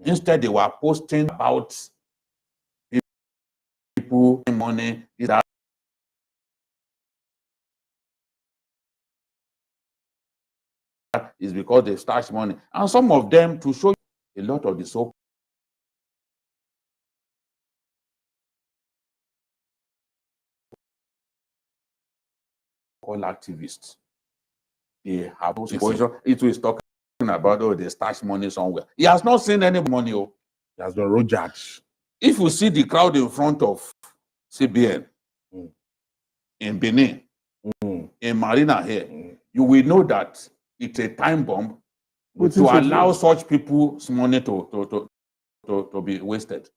Instead, they were posting about people, money, that is because they stash money. And some of them, to show you a lot of the so-called activists, they have those positions. It is talking about, oh, they stash money somewhere. He has not seen any money. Oh. He has been road judge. If you see the crowd in front of CBN, in Benin, in Marina here, you will know that it's a time bomb to allow such people's money to be wasted.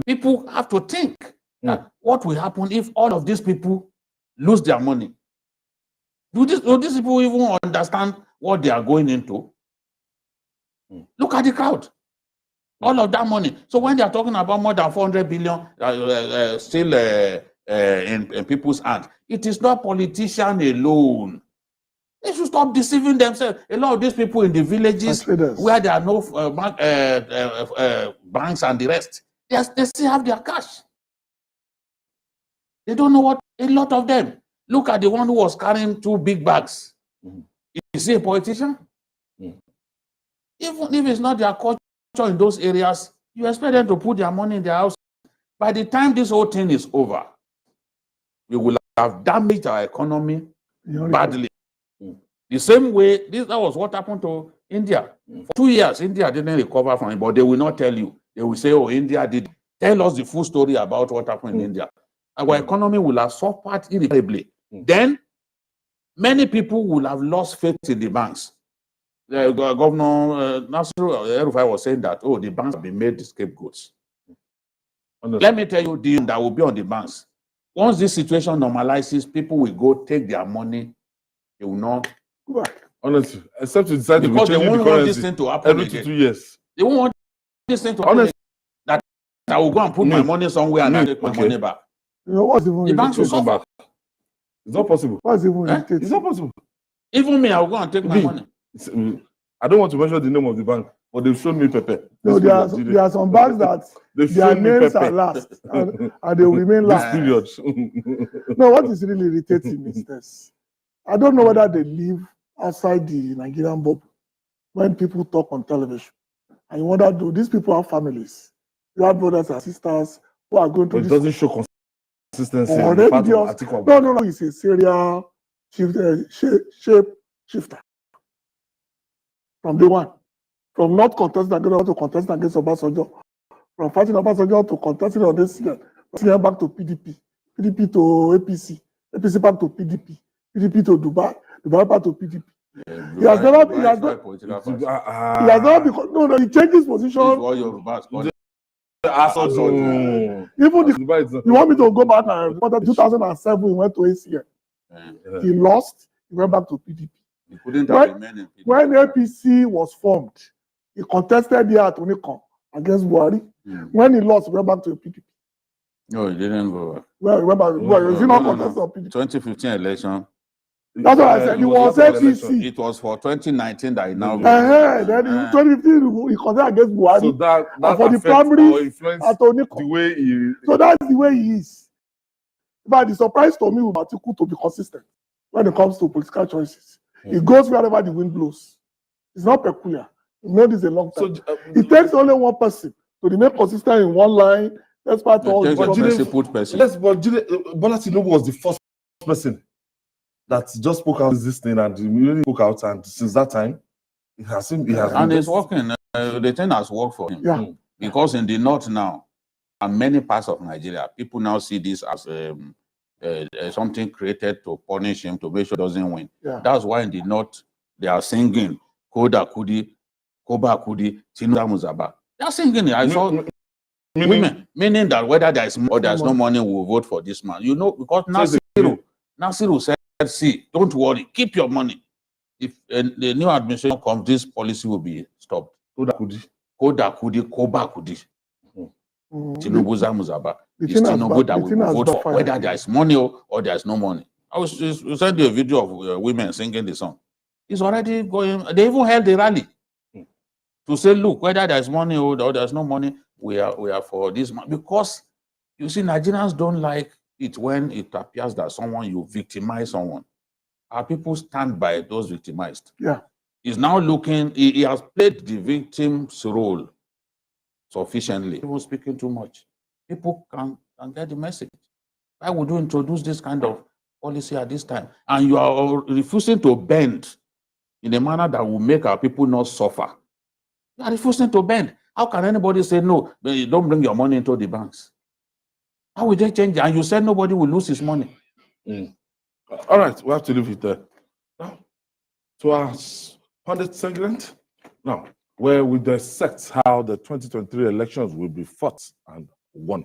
People have to think that what will happen if all of these people lose their money. Do these people even understand what they are going into? Look at the crowd. All of that money. So when they are talking about more than 400 billion still in people's hands, it is not politicians alone. They should stop deceiving themselves. A lot of these people in the villages where there are no banks and the rest, they still have their cash. They don't know what, a lot of them. Look at the one who was carrying 2 big bags. Is he a politician? Even if it's not their culture in those areas, you expect them to put their money in their house. By the time this whole thing is over, we will have damaged our economy badly. The same way, that was what happened to India. For 2 years, India didn't recover from it, but they will not tell you. They will say, oh, India did. Tell us the full story about what happened in India. Our economy will have suffered irreparably. Then, many people will have lost faith in the banks. Governor Nasiru El-Rufai was saying that, oh, the banks have been made the scapegoats. Let me tell you, the that will be on the banks. Once this situation normalizes, people will go take their money. They will not. Honestly, except to decide because to they won't want this thing to happen every again. 2 years. They won't want this thing to happen again. That I will go and put my money somewhere and I take my money back. You know what's even the banks will suffer. Back. It's not possible. What's even It's not possible. Even me, I will go and take my money. I don't want to mention the name of the bank, but they've shown me Pepe. No, there are some banks that their names are last and they will remain last. This period. No, what is really irritating is this. I don't know whether they live outside the Nigerian bubble when people talk on television. And you wonder, do these people have families? You have brothers and sisters who are going to But it doesn't show consistency. No, it's a serial shifter. From day one. From not contesting against to contesting against Obasanjo. From fighting Obasanjo to contesting on this year. Back to PDP. PDP to APC. APC back to PDP. PDP to Dubai. Dubai back to PDP. He has never become, no, he changes position. Even you want me to go back and 2007 he went to ACN. He lost, he went back to PDP. He couldn't have remained in PDP. When APC was formed, he contested here at Onikon against Buhari. When he lost, he went back to PDP. No, he didn't go back. Well, remember, was he not contested on PDP? 2015 election. That's what I said. He was APC. It was for 2019 that he now. Then in 2015 he contested against Buhari. So that for the primary at Onikon. The way he. So that's the way he is. But the surprise to me with Atiku to be consistent when it comes to political choices. He goes wherever the wind blows. It's not peculiar. You know this a long time. So, it takes only one person to remain consistent in one line. That's part of all. But Bola Tinubu was the first person that just spoke out this thing and he really spoke out, and since that time, it has and it's working. The thing has worked for him. Yeah. Because in the north now, and many parts of Nigeria, people now see this as something created to punish him, to make sure he doesn't win. Yeah. That's why in the north, they are singing Koda Kudi, Koba Kudi, Tinubu Muzaba. They are singing it. I saw women, meaning that whether there is or there is no money, we'll vote for this man. You know, because Nasiru said, see, don't worry, keep your money. If the new administration comes, this policy will be stopped. Koda Kudi, Koba Kudi. Tinubu Zamuzaba. It's Tinubu that will vote for, whether there is money or there is no money. I was sent you a video of women singing the song. It's already going. They even held a rally to say, look, whether there is money or there is no money, we are for this man. Because you see, Nigerians don't like it when it appears that you victimize someone. Our people stand by those victimized. Yeah. He's now looking. He has played the victim's role sufficiently. People speaking too much. People can get the message. Why would you introduce this kind of policy at this time? And you are refusing to bend in a manner that will make our people not suffer. You are refusing to bend. How can anybody say, no, don't bring your money into the banks? How will they change it? And you said nobody will lose his money. All right, we have to leave it there. Now, to our pundit segment, now, where we dissect how the 2023 elections will be fought and won.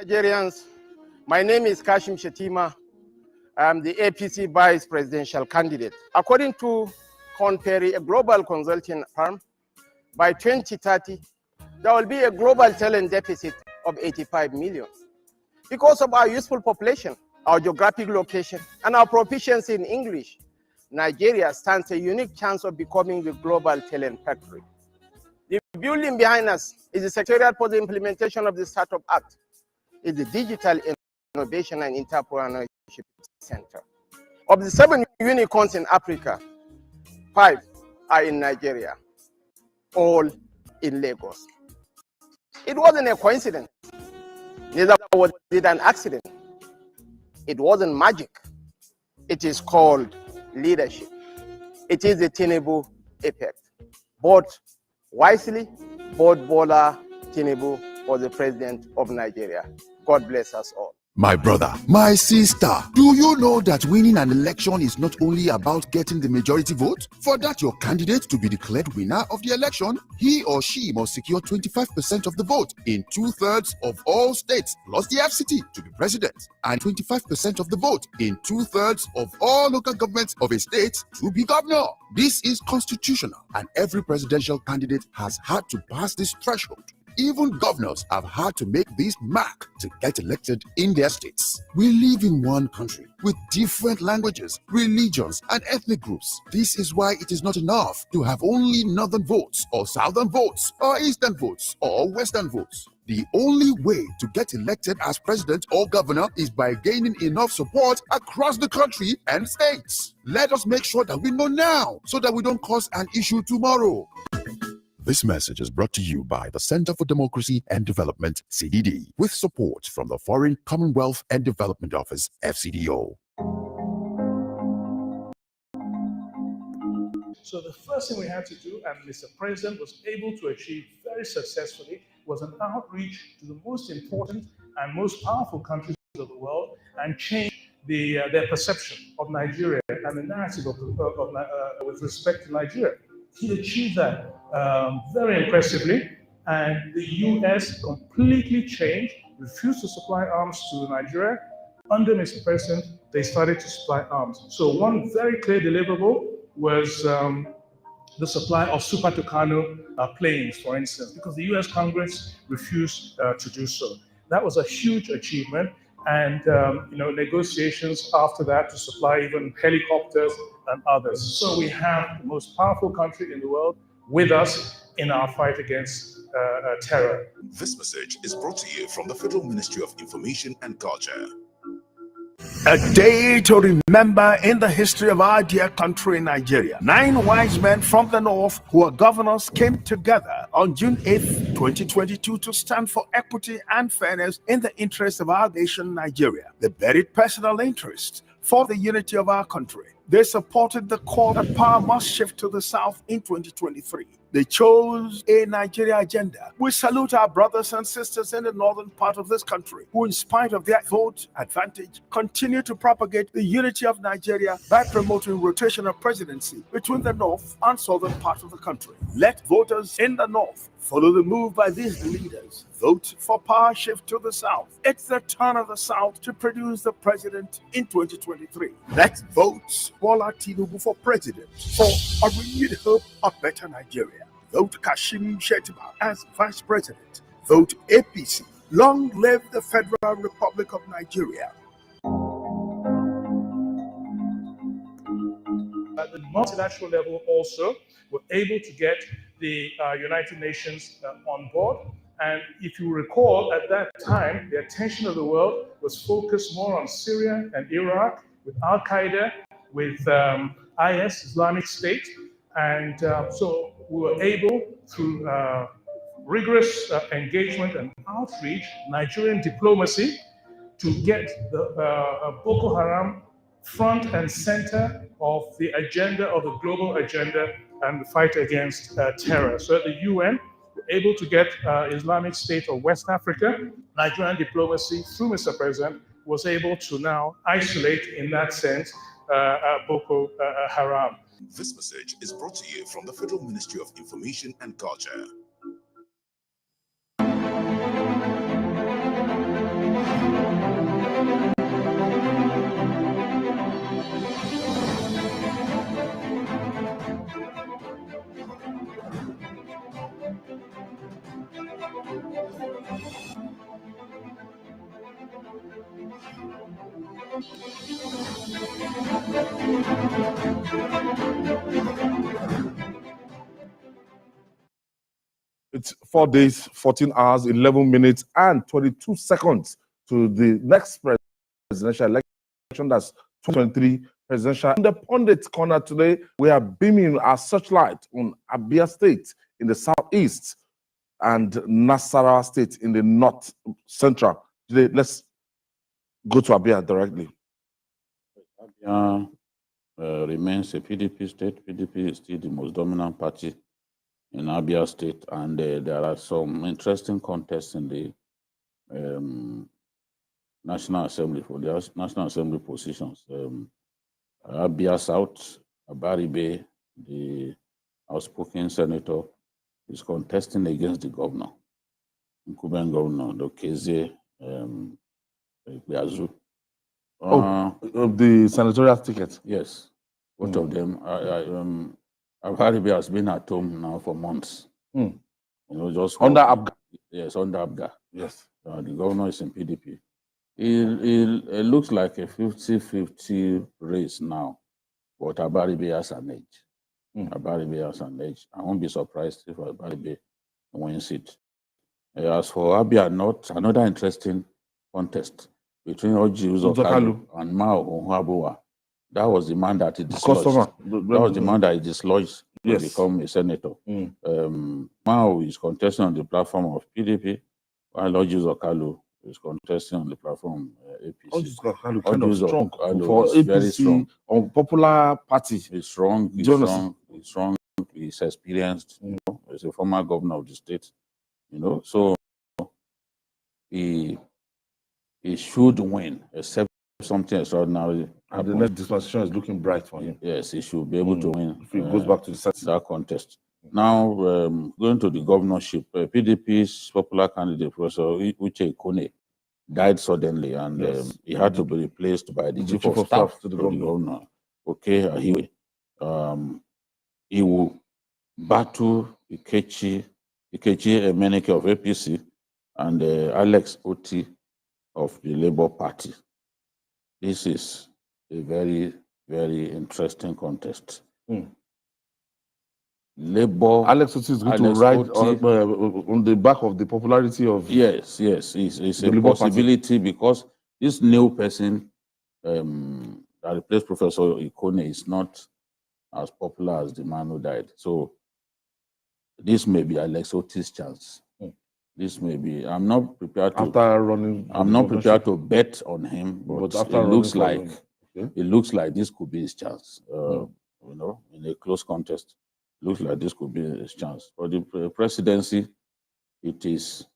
Nigerians, my name is Kashim Shetima. I'm the APC vice presidential candidate. According to Conperi, a global consulting firm, by 2030, there will be a global talent deficit of 85 million. Because of our useful population, our geographic location, and our proficiency in English, Nigeria stands a unique chance of becoming the global talent factory. The building behind us is the Secretariat for the Implementation of the Startup Act. It's the Digital Innovation and Entrepreneurship Center. Of the 7 unicorns in Africa, 5 are in Nigeria, all in Lagos. It wasn't a coincidence. Neither was it an accident. It wasn't magic. It is called leadership. It is the Tinubu effect. Vote wisely, vote Bola Tinubu for the president of Nigeria. God bless us all. My brother, my sister, do you know that winning an election is not only about getting the majority vote? For that your candidate to be declared winner of the election, he or she must secure 25% of the vote in 2/3 of all states plus the FCT to be president, and 25% of the vote in 2/3 of all local governments of a state to be governor. This is constitutional, and every presidential candidate has had to pass this threshold. Even governors have had to make this mark to get elected in their states. We live in one country with different languages, religions, and ethnic groups. This is why it is not enough to have only northern votes, or southern votes, or eastern votes, or western votes. The only way to get elected as president or governor is by gaining enough support across the country and states. Let us make sure that we know now so that we don't cause an issue tomorrow. This message is brought to you by the Center for Democracy and Development, CDD, with support from the Foreign Commonwealth and Development Office, FCDO. So the first thing we had to do, and Mr. President was able to achieve very successfully, was an outreach to the most important and most powerful countries of the world and change their perception of Nigeria and the narrative with respect to Nigeria. He achieved that very impressively, and the US completely changed, refused to supply arms to Nigeria. Under Mr. President, they started to supply arms. So one very clear deliverable was the supply of Super Tucano planes, for instance, because the US Congress refused to do so. That was a huge achievement, and negotiations after that to supply even helicopters and others. So we have the most powerful country in the world with us in our fight against terror. This message is brought to you from the Federal Ministry of Information and Culture. A day to remember in the history of our dear country, Nigeria. 9 wise men from the north who are governors came together on June 8th, 2022 to stand for equity and fairness in the interest of our nation, Nigeria. They buried personal interests for the unity of our country. They supported the call that power must shift to the south in 2023. They chose a Nigeria agenda. We salute our brothers and sisters in the northern part of this country who, in spite of their vote advantage, continue to propagate the unity of Nigeria by promoting rotation of presidency between the north and southern part of the country. Let voters in the north follow the move by these leaders. Vote for power shift to the south. It's the turn of the south to produce the president in 2023. Let's vote Bola Tinubu for president for a renewed hope of better Nigeria. Vote Kashim Shettima as vice president. Vote APC. Long live the Federal Republic of Nigeria. At the multilateral level also, we're able to get the United Nations on board. And if you recall, at that time, the attention of the world was focused more on Syria and Iraq, with Al-Qaeda, with IS, Islamic State. And so we were able, through rigorous engagement and outreach, Nigerian diplomacy, to get the Boko Haram front and center of the agenda, of the global agenda, and the fight against terror. So at the UN, we're able to get Islamic State of West Africa. Nigerian diplomacy, through Mr. President, was able to now isolate, in that sense, Boko Haram. This message is brought to you from the Federal Ministry of Information and Culture. It's 4 days, 14 hours, 11 minutes, and 22 seconds to the next presidential election. That's 2023 presidential. In the pundit corner today, we are beaming our searchlight on Abia State in the southeast and Nasarawa State in the north central. Today, let's go to Abia directly. Abia remains a PDP state. PDP is still the most dominant party in Abia State, and there are some interesting contests in the National Assembly for the National Assembly positions. Abia South, Abaribe, the outspoken senator, is contesting against the governor, Nkuben governor, Dokeze Biazu. Of the senatorial ticket? Yes, both of them. Abaribe has been at home now for months. You know, just under Abga. Yes, under Abga. Yes. The governor is in PDP. It looks like a 50-50 race now, but Abaribe has an edge. Abaribe has an edge. I won't be surprised if Abaribe wins it. As for Abia North, another interesting contest between Oji Uzokalu and Mao Onhuaboa. That was the man that he dislodged. That was the man that he dislodged to become a senator. Mao is contesting on the platform of PDP, while Oji Uzokalu is contesting on the platform APC. Oji Uzokalu kind of strong for APC, very APC, strong. unpopular party. He's strong. He's strong. He's experienced. You know, he's a former governor of the state. You know, so he should win, except something extraordinary. And the next dispensation is looking bright for him. Yes, he should be able to win if he goes back to that contest. Now, going to the governorship, PDP's popular candidate, Professor Uche Ikone, died suddenly, and he had to be replaced by the chief of staff to the governor. Okay, he will battle Ikechi Emenike of APC and Alex Oti of the Labour Party. This is a very, very interesting contest. Labour. Alex Oti is going to ride on the back of the popularity of. Yes, it's a possibility because this new person that replaced Professor Ikone is not as popular as the man who died. So this may be Alex Oti's chance. This may be. I'm not prepared to. After running. I'm not prepared to bet on him, but it looks like it looks like this could be his chance. You know, in a close contest, it looks like this could be his chance. For the presidency, it is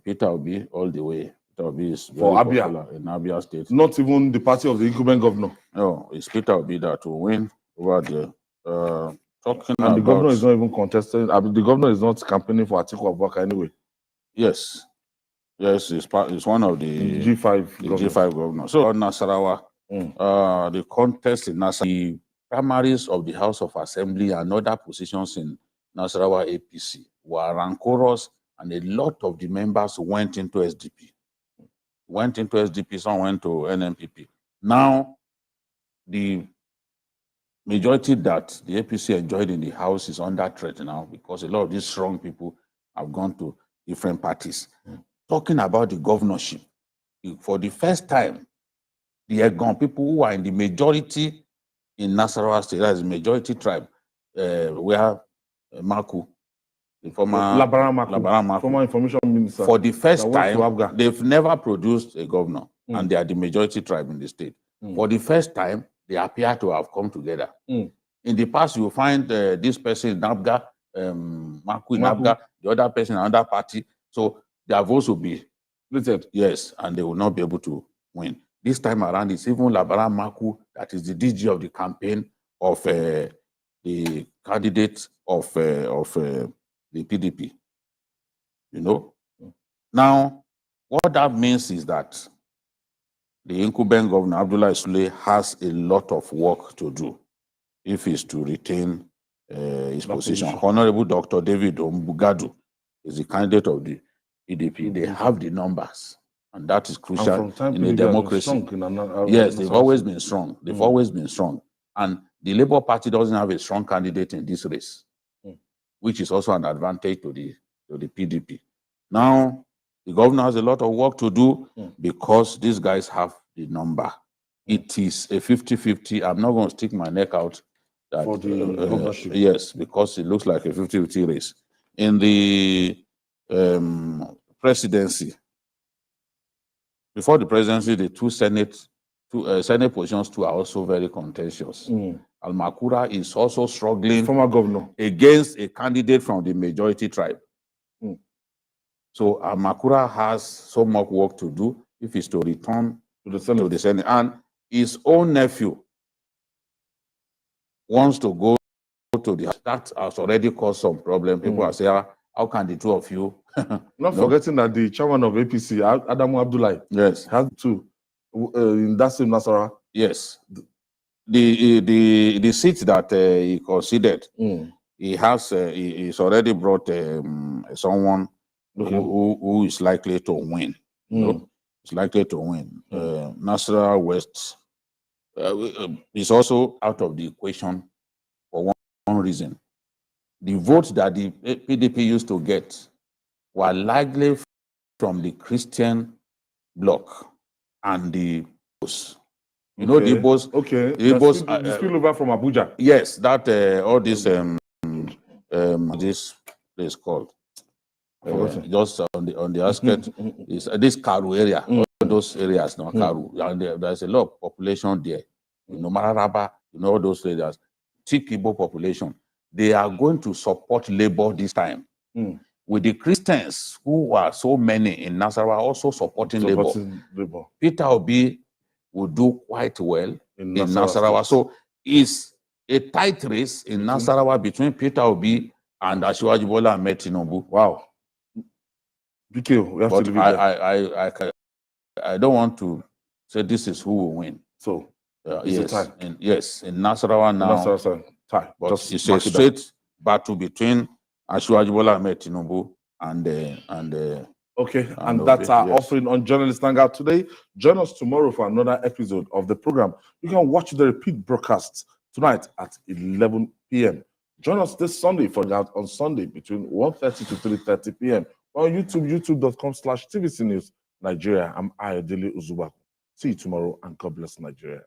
Peter Obi all the way. Peter Obi is very popular in Abia State. Not even the party of the incumbent governor. No, it's Peter Obi that will win over there. Talking and about, the governor is not even contesting. The governor is not campaigning for Atiku Abubakar anyway. Yes, it's one of the G5 governors. So Nasarawa, the contest in Nasarawa, the primaries of the House of Assembly and other positions in Nasarawa APC were rancorous, and a lot of the members went into SDP. Some went to NNPP. Now, the majority that the APC enjoyed in the House is under threat now because a lot of these strong people have gone to different parties. Talking about the governorship, for the first time, the Egon people who are in the majority in Nasarawa State, that is the majority tribe, where Maku, the former Labaran Maku, former information minister, for the first time, they've never produced a governor, and they are the majority tribe in the state. For the first time, they appear to have come together. In the past, you will find this person in Nabga, Maku in Nabga, the other person in another party. So their votes will be split. Yes, and they will not be able to win. This time around, it's even Labaran Maku that is the DG of the campaign of the candidate of the PDP. You know? Now, what that means is that the incumbent governor, Abdullah Sule, has a lot of work to do if he's to retain his position. Honorable Dr. David Ombugadu is the candidate of the PDP. They have the numbers. And that is crucial from time in a democracy. Yes, they've always been strong. They've always been strong. And the Labour Party doesn't have a strong candidate in this race, which is also an advantage to the PDP. Now, the governor has a lot of work to do because these guys have the number. It is a 50-50. I'm not going to stick my neck out that, for the governorship. Yes, because it looks like a 50-50 race. In the presidency, before the presidency, the two Senate positions too are also very contentious. Al-Makura is also struggling, former governor, against a candidate from the majority tribe. So Al-Makura has so much work to do if he's to return to the Senate. And his own nephew wants to go to the... That has already caused some problem. People are saying, how can the two of you... Not forgetting that the chairman of APC, Adamu Abdullahi, yes, has to in that same Nasarawa. Yes. The seat that he considered, he has he's already brought someone who is likely to win. You know, is likely to win. Nasarawa West is also out of the equation for one reason. The votes that the PDP used to get were largely from the Christian bloc and the Igbos. You know the Igbos? Okay. The Igbos, the spillover from Abuja. Yes, that all this this place called just on the outskirts is this Karu area. All those areas now Karu, and there's a lot of population there. You know, Mararaba, you know, all those areas. Thick Igbo population. They are going to support Labour this time. With the Christians who are so many in Nasarawa also supporting Labour. Peter Obi will do quite well in Nasarawa. So it's a tight race in Nasarawa between Peter Obi and Asiwaju Bola Ahmed Tinubu. Wow. BK, we have but to leave it there. I don't want to say this is who will win. So yes, in Nasarawa now. Tie. But it's a straight battle between Asiwaju Bola Ahmed Tinubu and that's our offering on Journalist Hangout today. Join us tomorrow for another episode of the program. You can watch the repeat broadcasts tonight at 11 p.m. Join us this Sunday for that on Sunday between 1:30 to 3:30 p.m. on YouTube, youtube.com/TVC News Nigeria. I'm Ayodele Uzubaku. See you tomorrow, and God bless Nigeria.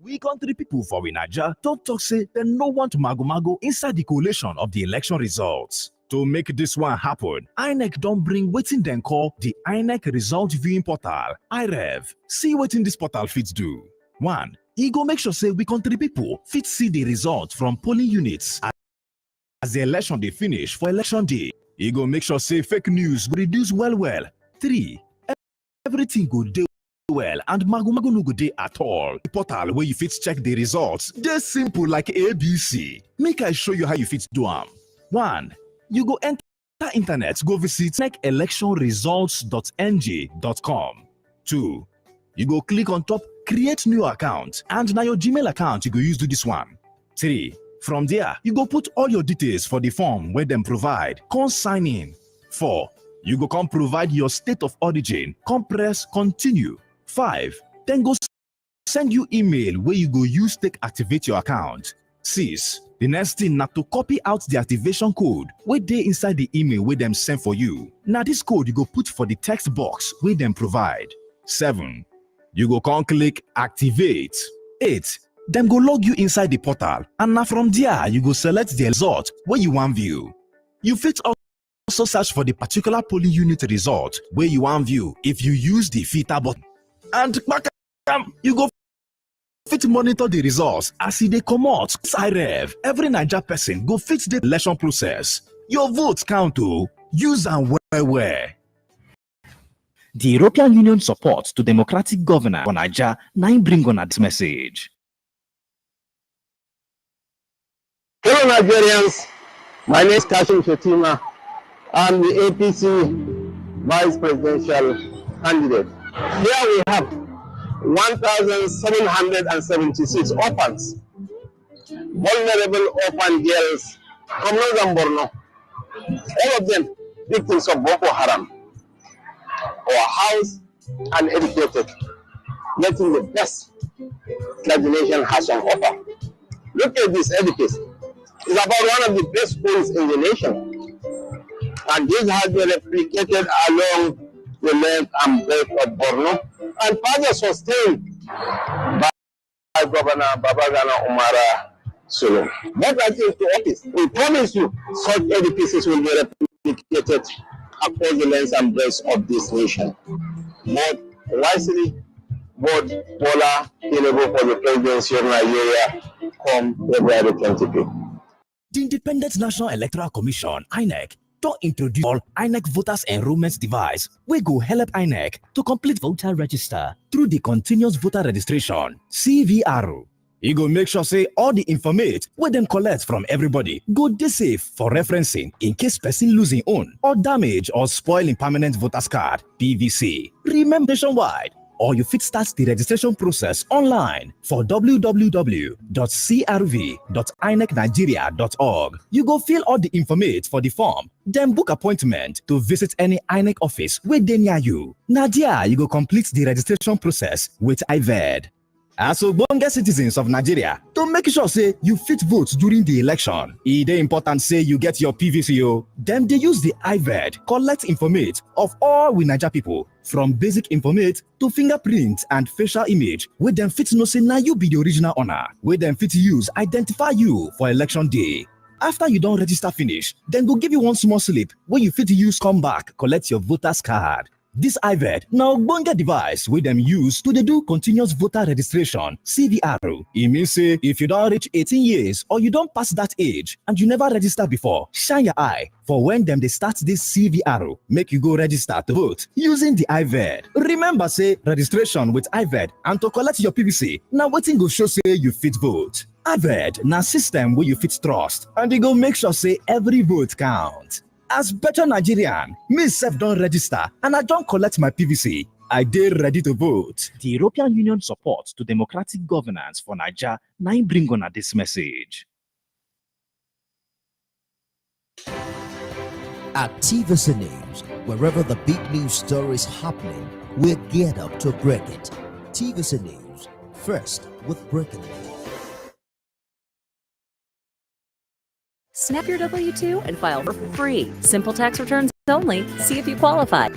We country people for Naija don't talk say they no want mago inside the collation of the election results. To make this one happen, INEC don't bring wetin dem call the INEC Result Viewing Portal, IREV. See wetin this portal fits do. 1. E go make sure say we country people fit see the results from polling units as the election dey finish for election day. E go make sure say fake news go reduce well. 3. Everything go dey well and mago no go dey at all. The portal where you fit check the results dey simple like ABC. Make I show you how you fit do am. 1. You go enter internet, go visit electionresults.ng.com. 2. You go click on top create new account, and now your Gmail account you go use do this one. 3. From there, you go put all your details for the form where them provide. Come sign in. 4. You go come provide your state of origin. Come press continue. 5. Then go send you email where you go use take activate your account. 6. The next thing na to copy out the activation code where they inside the email where them send for you. Now this code you go put for the text box where them provide. 7. You go come click activate. 8. Them go log you inside the portal, and now from there you go select the result where you want view. You fit also search for the particular polling unit result where you want view if you use the filter button. And you go fit monitor the results as they come out. IREV, every Naija person go fit the election process. Your votes count to use and well. The European Union support to democratic governance for Naija now bring on this message. Hello Nigerians, my name is Kashim Shetima. I'm the APC Vice Presidential candidate. Here we have 1,776 orphans, vulnerable orphan girls from northern Borno, all of them victims of Boko Haram, were housed and educated, getting the best that the nation has on offer. Look at this edifice. It's about one of the best schools in the nation. And this has been replicated along the length and breadth of Borno and further sustained by Governor Babagana Umara Sulu. What I think to office, we promise you such edifices will be replicated across the length and breadth of this nation. Both wisely, both Bola Tinubu for the presidency of Nigeria come February 25th. The Independent National Electoral Commission, INEC, don introduce all INEC voters enrollment device wey go help INEC to complete voter register through the continuous voter registration (CVR). E go make sure say all the informate wey dem collect from everybody go dey safe for referencing in case person lose im own or damage or spoil im permanent voters card (PVC). Remember nationwide, or you fit start the registration process online for www.crv.inecnigeria.org. You go fill all the informate for the form, then book appointment to visit any INEC office wey dey near you. Na there you go complete the registration process with IVED. As ogbonge citizens of Nigeria, to make sure say you fit vote during the election, e dey important say you get your PVC o. Dem dey use the IVED collect informate of all we Naija people, from basic informate to fingerprint and facial image, wey dem fit know say na you be the original owner, wey dem fit use identify you for election day. After you don register finish, dem go give you one small slip wey you fit use come back collect your voters card. This IVED na ogbonge device wey dem use to dey do continuous voter registration (CVR). E mean say if you don reach 18 years or you don pass that age and you never register before, shine your eye for when dem dey start this CVR. Make you go register to vote using the IVED. Remember say registration with IVED and to collect your PVC na wetin go show say you fit vote. IVED na system wey you fit trust and e go make sure say every vote count. As better Nigerian, me sef don register and I don collect my PVC. I dey ready to vote. The European Union support to democratic governance for Naija na im bring una this message. At TVC News, wherever the big news story is happening, we're geared up to break it. TVC News, first with breaking news. Snap your W-2 and file for free. Simple tax returns only. See if you qualify.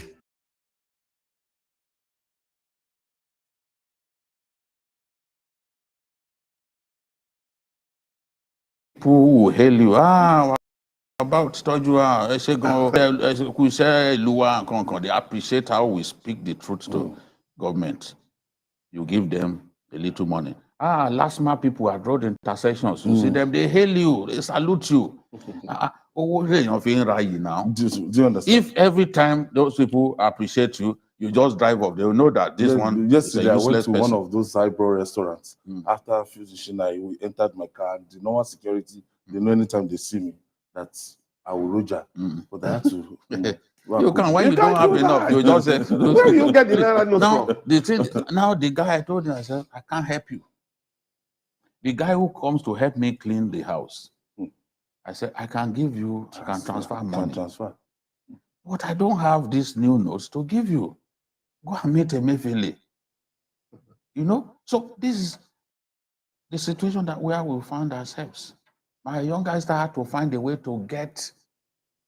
People will hail you. About Stojua, they appreciate how we speak the truth to government. You give them a little money. Last month people had road intersections. You see them, they hail you, they salute you. Do you understand? If every time those people appreciate you, you just drive up, they will know that this one yesterday is a useless I went to person. one of those eyebrow restaurants. After finishing, we entered my car. The normal security, they know anytime they see me that I will Roger. But I had to. You can, when you don't have enough, you just say, where you get the naira note now, from? the thing, now the guy, I told him, I said, I can't help you. The guy who comes to help me clean the house, I said, I can give you, I can transfer money. But I don't have these new notes to give you. Go and meet Emefiele. You know? So this is the situation that where we found ourselves. My younger sister had to find a way to get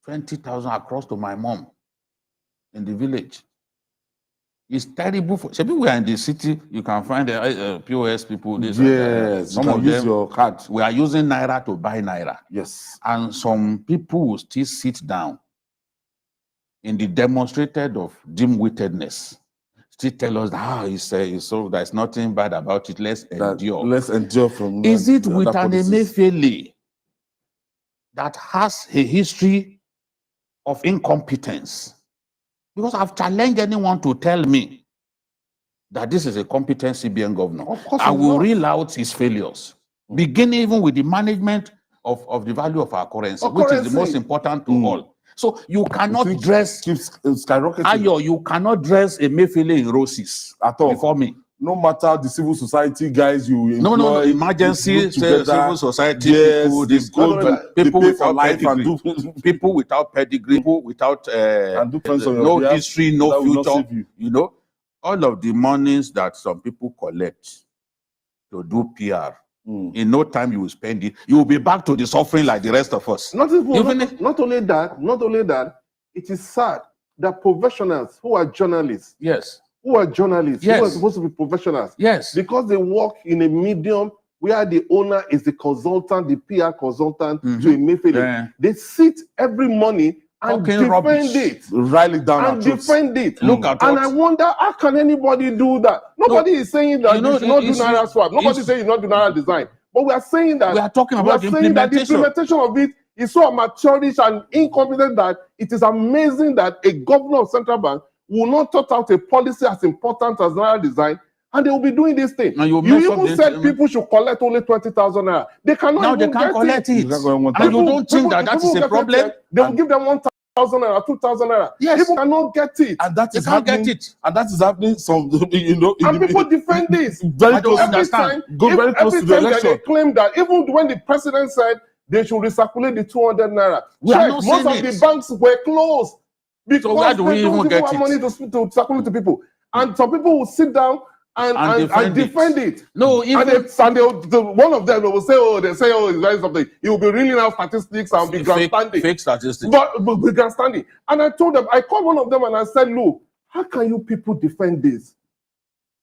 20,000 across to my mom in the village. It's terrible. For maybe we are in the city, you can find the POS people. This Yes, some you of can use them, your card. we are using Naira to buy Naira. Yes. And some people will still sit down in the demonstrated of dim-wittedness. Still tell us that so there's nothing bad about it. Let's endure. Let's endure from. Is it with other an policies. Emefiele that has a history of incompetence? Because I've challenged anyone to tell me that this is a competent CBN governor. Of course, I will reel out his failles, beginning even with the management of the value of our currency, which is the most important to all. So you cannot dress skyrocketing. Ayo, you cannot dress Emefiele in roses at all before me. no matter the civil society guys you employ, no, emergency civil society people, they people pay for without life pedigree, and do people without pedigree, people without and do friends on your no behalf, history, no that will not future. save you. You know, all of the monies that some people collect to do PR. In no time you will spend it. You will be back to the suffering like the rest of us. Not only that, it is sad that professionals who are journalists, who are supposed to be professionals, because they work in a medium where the owner is the consultant, the PR consultant to Emefiele. They sit every morning and defend it, rally down and defend it. Look at and I wonder, how can anybody do that? Nobody is saying that you should not do Naira swap. Nobody is saying you not do Naira design. But we are saying that we are talking about the saying that the implementation. implementation of it is so amateurish and incompetent that it is amazing that a governor of central bank will not thought out a policy as important as Naira design, and they will be doing this thing. You even said people should collect only 20,000 naira. They cannot now even they can't collect it. And People, you don't think that is a problem? They will give them 1,000 naira, 2,000 naira. People cannot get it. And that is They can't happening. get it. And that is happening. Some, you know, And people defend this. Very close to the time, very close to the election. They claim that even when the president said they should recirculate the 200 naira, most of the banks were closed because where do we they don't even get have it? money to circulate to people. And some people will sit down and defend it. No, even one of them will say, it's very something. He will be reeling out statistics and be grandstanding. Fake statistics. But be grandstanding. And I told them, I called one of them and I said, look, how can you people defend this?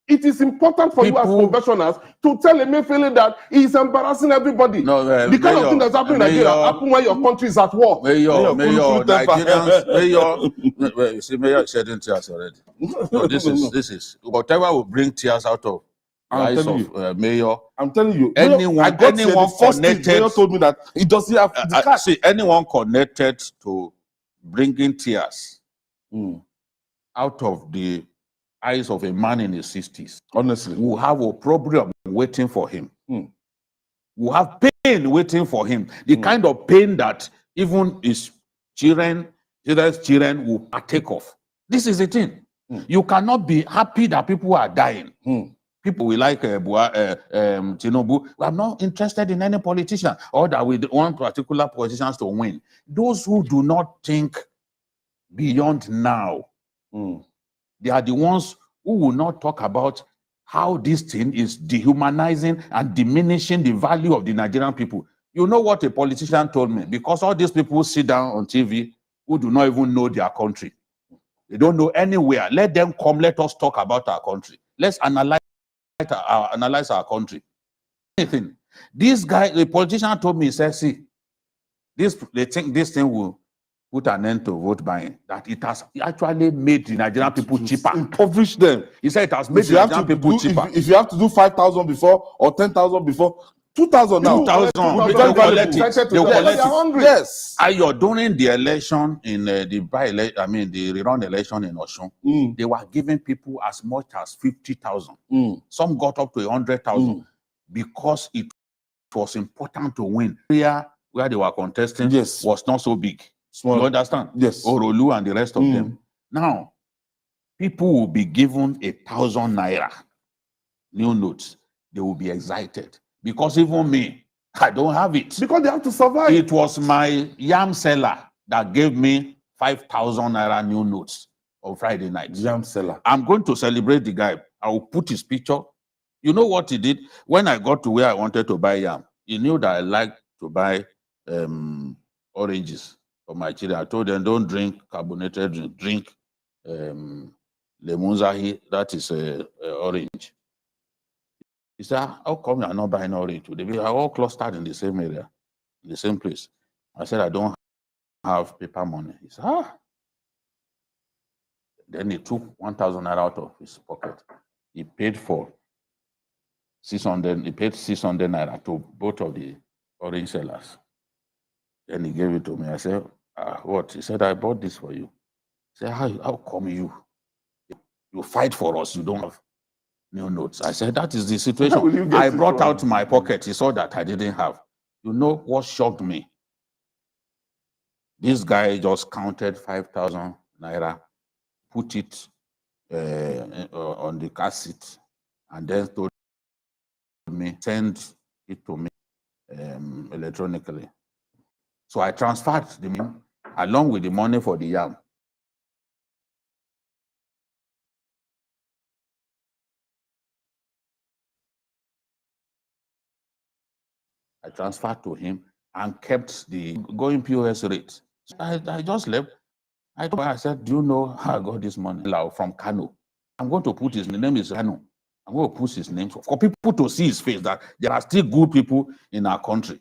It is important for you as professionals to tell Emefiele that he is embarrassing everybody. No, the kind of thing that's happening in Nigeria happen when your country is at war. You see, Mayor shedding tears already. No, this is whatever will bring tears out of the eyes of Mayor. I'm telling you, anyone connected. Mayor told me that he doesn't have the card. See, anyone connected to bringing tears out of the eyes of a man in his 60s, honestly, will have a problem waiting for him. Will have pain waiting for him. The kind of pain that even his children's children will partake of. This is the thing. You cannot be happy that people are dying. People will like Tinubu. I'm not interested in any politician or that we want particular politicians to win. Those who do not think beyond now, they are the ones who will not talk about how this thing is dehumanizing and diminishing the value of the Nigerian people. You know what a politician told me? Because all these people sit down on TV who do not even know their country. They don't know anywhere. Let them come. Let us talk about our country. Let's analyze our country. Anything. This guy, the politician told me, he said, see, they think this thing will put an end to vote buying, that it has actually made the Nigerian people cheaper. Impoverish them. He said it has made the Nigerian people cheaper. If you have to do 5,000 before or 10,000 before, 2,000 now. 2,000. They collect it. Yes. You're during the election in the rerun election in Osun, they were giving people as much as 50,000. Some got up to 100,000 because it was important to win. Where they were contesting was not so big. Small. You understand? Yes. Orolu and the rest of them. Now, people will be given 1,000 naira new notes. They will be excited. Because even me, I don't have it. Because they have to survive. It was my yam seller that gave me 5,000 naira new notes on Friday night. Yam seller. I'm going to celebrate the guy. I will put his picture. You know what he did? When I got to where I wanted to buy yam, he knew that I like to buy oranges for my children. I told them, don't drink carbonated drink. Drink lemonzahi, that is orange. He said, how come you are not buying orange? They are all clustered in the same area, in the same place. I said, I don't have paper money. He said, Then he took 1,000 naira out of his pocket. He paid for 600. He paid 600 naira to both of the orange sellers. Then he gave it to me. I said, what? He said, I bought this for you. He said, how come you fight for us? You don't have new notes. I said, that is the situation. I brought out my pocket. He saw that I didn't have. You know what shocked me? This guy just counted 5,000 naira, put it on the car seat, and then told me, send it to me electronically. So I transferred the money along with the money for the yam. I transferred to him and kept the going POS rate. So I just left. I said, do you know how I got this money? From Kano. I'm going to put his name is Kano. I'm going to put his name for people to see his face, that there are still good people in our country.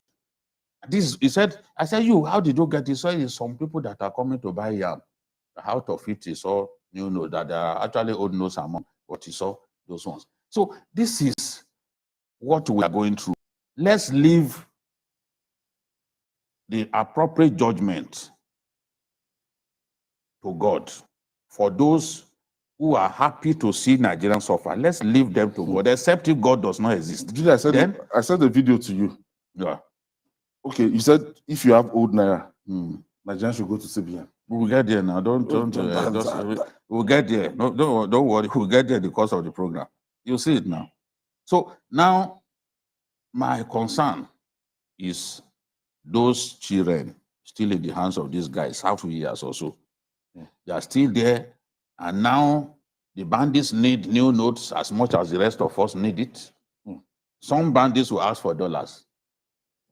He said, I said, how did you get this? So it's some people that are coming to buy yam. Out of it is all, that there are actually old no salmon, but you saw those ones. So this is what we are going through. Let's leave the appropriate judgment to God. For those who are happy to see Nigerians suffer, let's leave them to God, except if God does not exist. I sent the video to you. Yeah. Okay, you said if you have old Naira, Nigerians should go to CBN. We'll get there now. We'll get there. No, don't worry. We'll get there because of the program. You'll see it now. So now, my concern is those children still in the hands of these guys, half years or so. They are still there, and now the bandits need new notes as much as the rest of us need it. Some bandits will ask for dollars.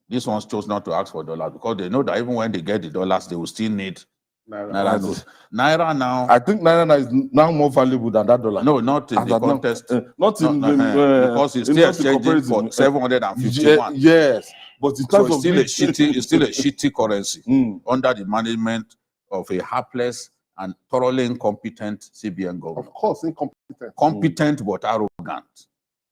These ones chose not to ask for dollars because they know that even when they get the dollars, they will still need Naira notes. Naira now. I think Naira is now more valuable than that dollar. No, not in the contest. Because it's still exchanging for 751. Yes, but in terms of it's still a shitty currency under the management of a hapless and thoroughly incompetent CBN government. Of course, incompetent. Competent but arrogant.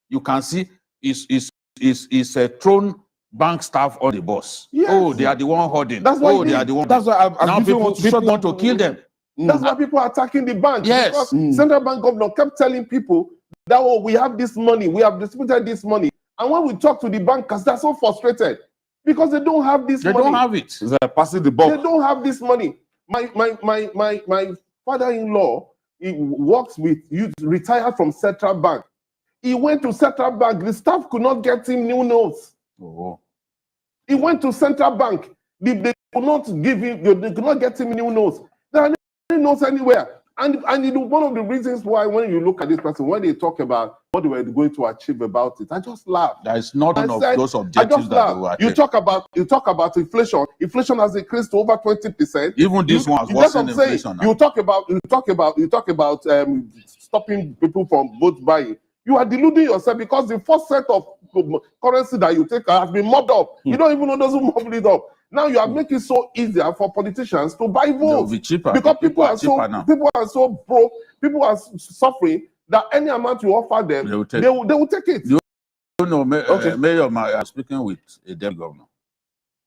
You can see is a thrown bank staff on the boss. Yes. Oh, they are the one hoarding. That's why they are the one. That's why now people want to kill them. That's why people are attacking the bank. Yes. Because central bank governor kept telling people that, oh, we have this money, we have distributed this money. And when we talk to the bankers, they're so frustrated because they don't have this money. They don't have it. They're passing the ball. They don't have this money. My father-in-law, he works with youth, retired from Central Bank. He went to Central Bank. The staff could not get him new notes. Oh. He went to Central Bank. They could not give him. They could not get him new notes. There are no notes anywhere. And one of the reasons why, when you look at this person, when they talk about what they were going to achieve about it, I just laugh. There is not one of those objectives that they were you talk about inflation. Inflation has increased to over 20%. Even this one was worse inflation. You talk about stopping people from vote buying. You are deluding yourself because the first set of currency that you take has been mobbed up. You don't even know those who mobbed it up. Now you are making it so easier for politicians to buy votes. Be cheaper. Because people are so broke, people are suffering that any amount you offer them, they will take it. You know, Mayor, I was speaking with a deputy governor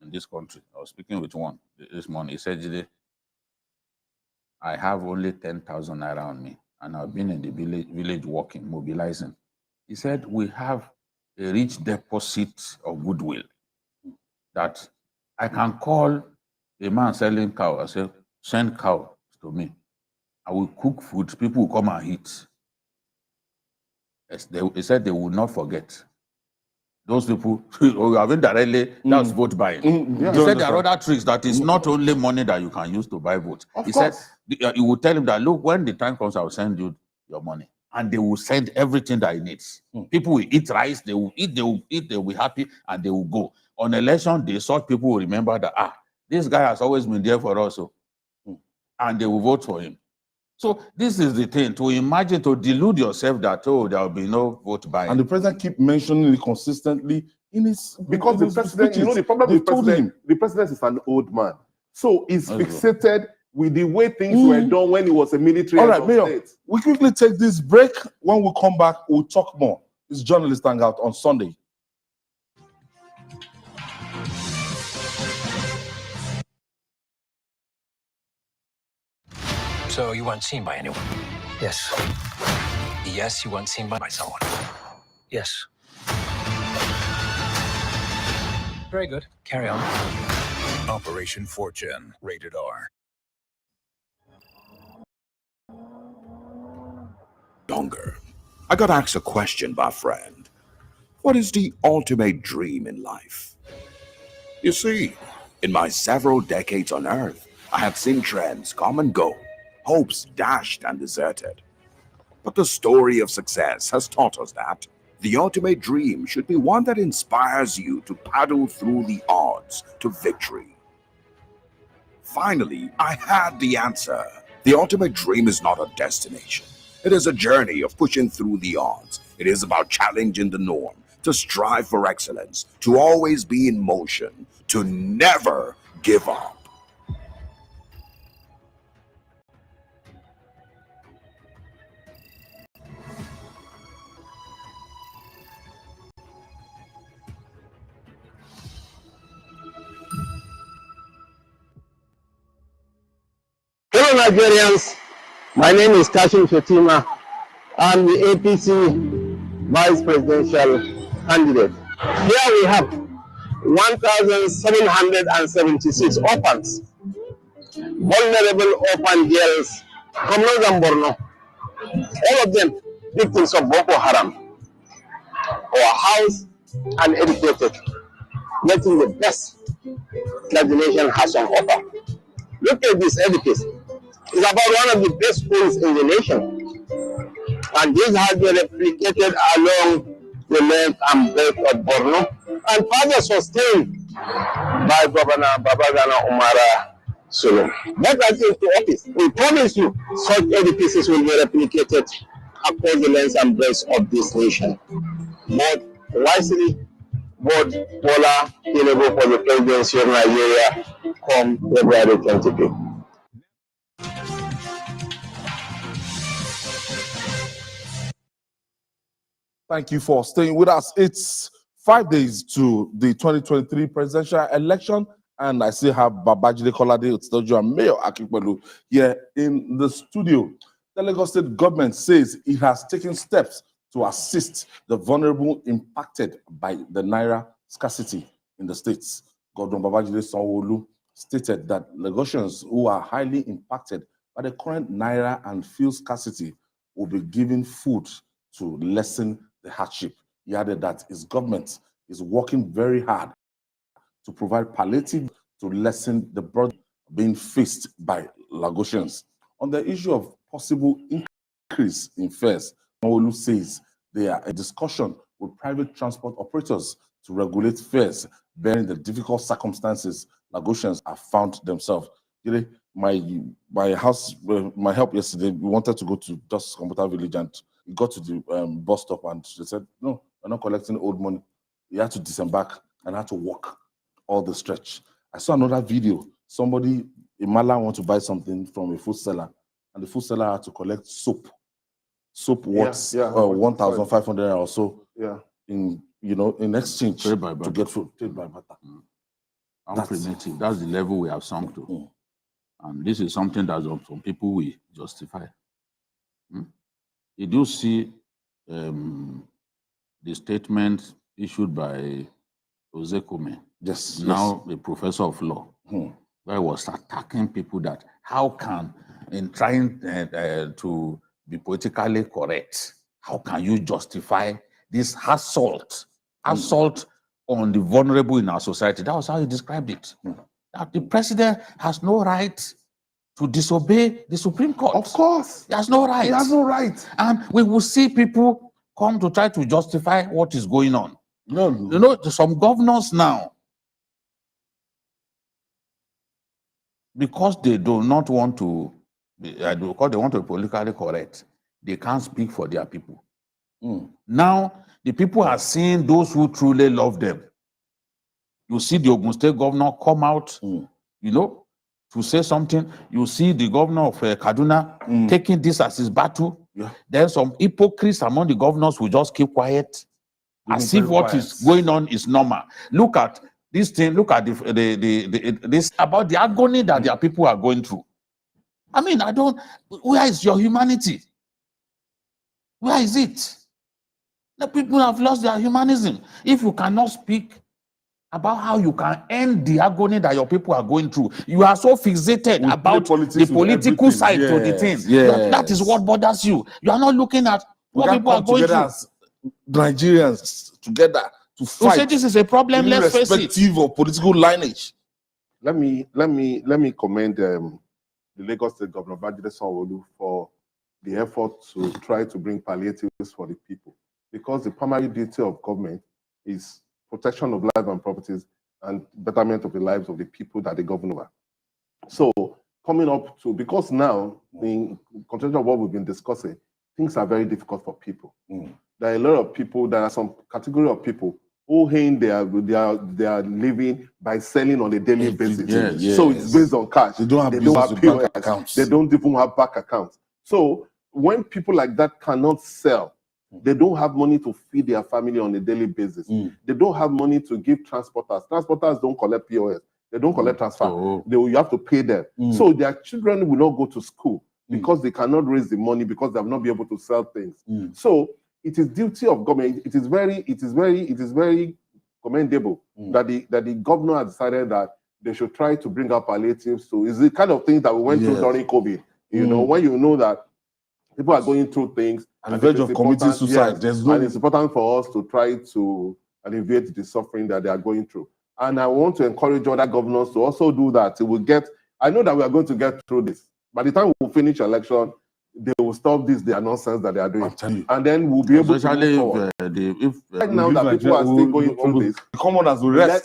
in this country. I was speaking with one this morning. He said, Jide, I have only 10,000 naira on me, and I've been in the village working, mobilizing. He said, we have a rich deposit of goodwill that I can call a man selling cow. I say, send cow to me. I will cook food. People will come and eat. He said they will not forget. Those people who have indirectly, that's vote buying. He said there are other tricks that is not only money that you can use to buy votes. He said, you will tell him that, look, when the time comes, I will send you your money. And they will send everything that he needs. People will eat rice, they will eat, they will be happy, and they will go. On election day, such people will remember that, this guy has always been there for us. And they will vote for him. So this is the thing, to imagine, to delude yourself that, there will be no vote buying. And the president keep mentioning it consistently in his because the president, you know, the problem with the president is an old man. So he's fixated with the way things were done when he was a military. All right, Mayor, we quickly take this break. When we come back, we'll talk more. It's Journalist Hangout on Sunday. So you weren't seen by anyone? Yes. Yes, you weren't seen by someone? Yes. Very good. Carry on. Operation Fortune, rated R. Younger. I got asked a question by a friend. What is the ultimate dream in life? You see, in my several decades on Earth, I have seen trends come and go, hopes dashed and deserted. But the story of success has taught us that the ultimate dream should be one that inspires you to paddle through the odds to victory. Finally, I had the answer. The ultimate dream is not a destination. It is a journey of pushing through the odds. It is about challenging the norm, to strive for excellence, to always be in motion, to never give up. Hello Nigerians, my name is Kashim Shetima. I'm the APC Vice Presidential candidate. Here we have 1,776 orphans, vulnerable orphan girls from Northern Borno, all of them victims of Boko Haram, or housed and educated, getting the best that the nation has on offer. Look at this edifice. It's about one of the best schools in the nation. And this has been replicated along the length and breadth of Borno and further sustained by Governor Babagana Umara Sulu. That I think to office. We promise you such edifices will be replicated across the length and breadth of this nation. Vote wisely, vote Bola Tinubu for the presidency of Nigeria come February 25th. Thank you for staying with us. It's 5 days to the 2023 presidential election, and I still have Babajide Kolade Otidoju and Mayor Akikpelu here in the studio. The Lagos State government says it has taken steps to assist the vulnerable impacted by the Naira scarcity in the states. Governor Babajide Sanwo-Olu stated that Lagosians who are highly impacted by the current Naira and fuel scarcity will be given food to lessen the hardship. He added that his government is working very hard to provide palliative to lessen the burden being faced by Lagosians. On the issue of possible increase in fares, Sanwo-Olu says they are a discussion with private transport operators to regulate fares, bearing the difficult circumstances Lagosians have found themselves. My help yesterday, we wanted to go to Dust Computer Village, and we got to the bus stop, and they said, no, we're not collecting old money. We had to disembark and had to walk all the stretch. I saw another video. Somebody in Mala wanted to buy something from a food seller, and the food seller had to collect soap. Soap worth 1,500 or so. Yeah. In exchange to get food. Trade by butter. That's primitive. That's the level we have sunk to. And this is something that some people will justify. Did you see the statement issued by Ozekome? Yes. Now a professor of law, where he was attacking people that how can, in trying to be politically correct, how can you justify this assault on the vulnerable in our society? That was how he described it. That the president has no right to disobey the Supreme Court. Of course. He has no right. He has no right. And we will see people come to try to justify what is going on. No. Some governors now, because they do not want to, because they want to be politically correct, they can't speak for their people. Now, the people are seeing those who truly love them. You see the Ogun State governor come out, to say something. You see the governor of Kaduna taking this as his battle. Yeah. Then some hypocrites among the governors will just keep quiet, as if what is going on is normal. Look at this thing. Look at this about the agony that their people are going through. I mean, where is your humanity? Where is it? The people have lost their humanism. If you cannot speak about how you can end the agony that your people are going through, you are so fixated about the political side to the thing. Yes. That is what bothers you. You are not looking at We What can't people are come going together through. as Nigerians together to You fight. say this is a problem, let's face it. Irrespective of political lineage. Let me commend the Lagos State Governor Babajide Sanwo-Olu for the effort to try to bring palliatives for the people, because the primary duty of government is protection of life and properties and betterment of the lives of the people that they govern over. So coming up to, because now in context of what we've been discussing, things are very difficult for people. There are a lot of people, there are some category of people who hang their living by selling on a daily basis. So it's based on cash. They don't have business with bank accounts. They don't even have bank accounts. So when people like that cannot sell, they don't have money to feed their family on a daily basis. They don't have money to give transporters. Transporters don't collect POS. They don't collect transfer. You have to pay them. So their children will not go to school because they cannot raise the money, because they have not been able to sell things. So it is duty of government. It is very commendable that the governor has decided that they should try to bring up palliatives. So it's the kind of thing that we went through during COVID. You know, when you know that people are going through things, and the verge of committing suicide. And it's important for us to try to alleviate the suffering that they are going through. And I want to encourage other governors to also do that. I know that we are going to get through this. By the time we finish election, they will stop their nonsense that they are doing. And then we'll be able to move forward. Right now that people are still going through this,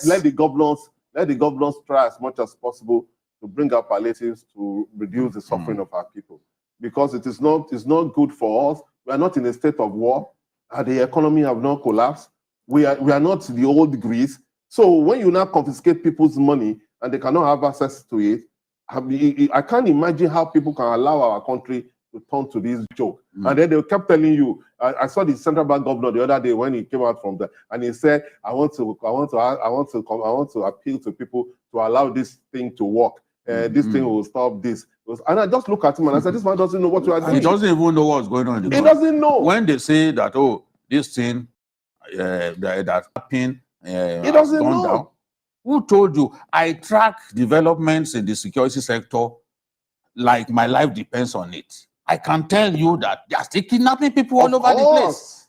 let the governors try as much as possible to bring up palliatives to reduce the suffering of our people. Because it's not good for us. We are not in a state of war. The economy have not collapsed. We are not the old Greece. So when you now confiscate people's money and they cannot have access to it, I can't imagine how people can allow our country to turn to this joke. And then they kept telling you, I saw the central bank governor the other day when he came out from there, and he said, I want to appeal to people to allow this thing to work. This thing will stop this. And I just look at him and I said, this man doesn't know what you are doing. He doesn't even know what's going on. He doesn't know. When they say that, this thing that happened, he doesn't know. Down. Who told you? I track developments in the security sector like my life depends on it. I can tell you that they are still kidnapping people all over the place.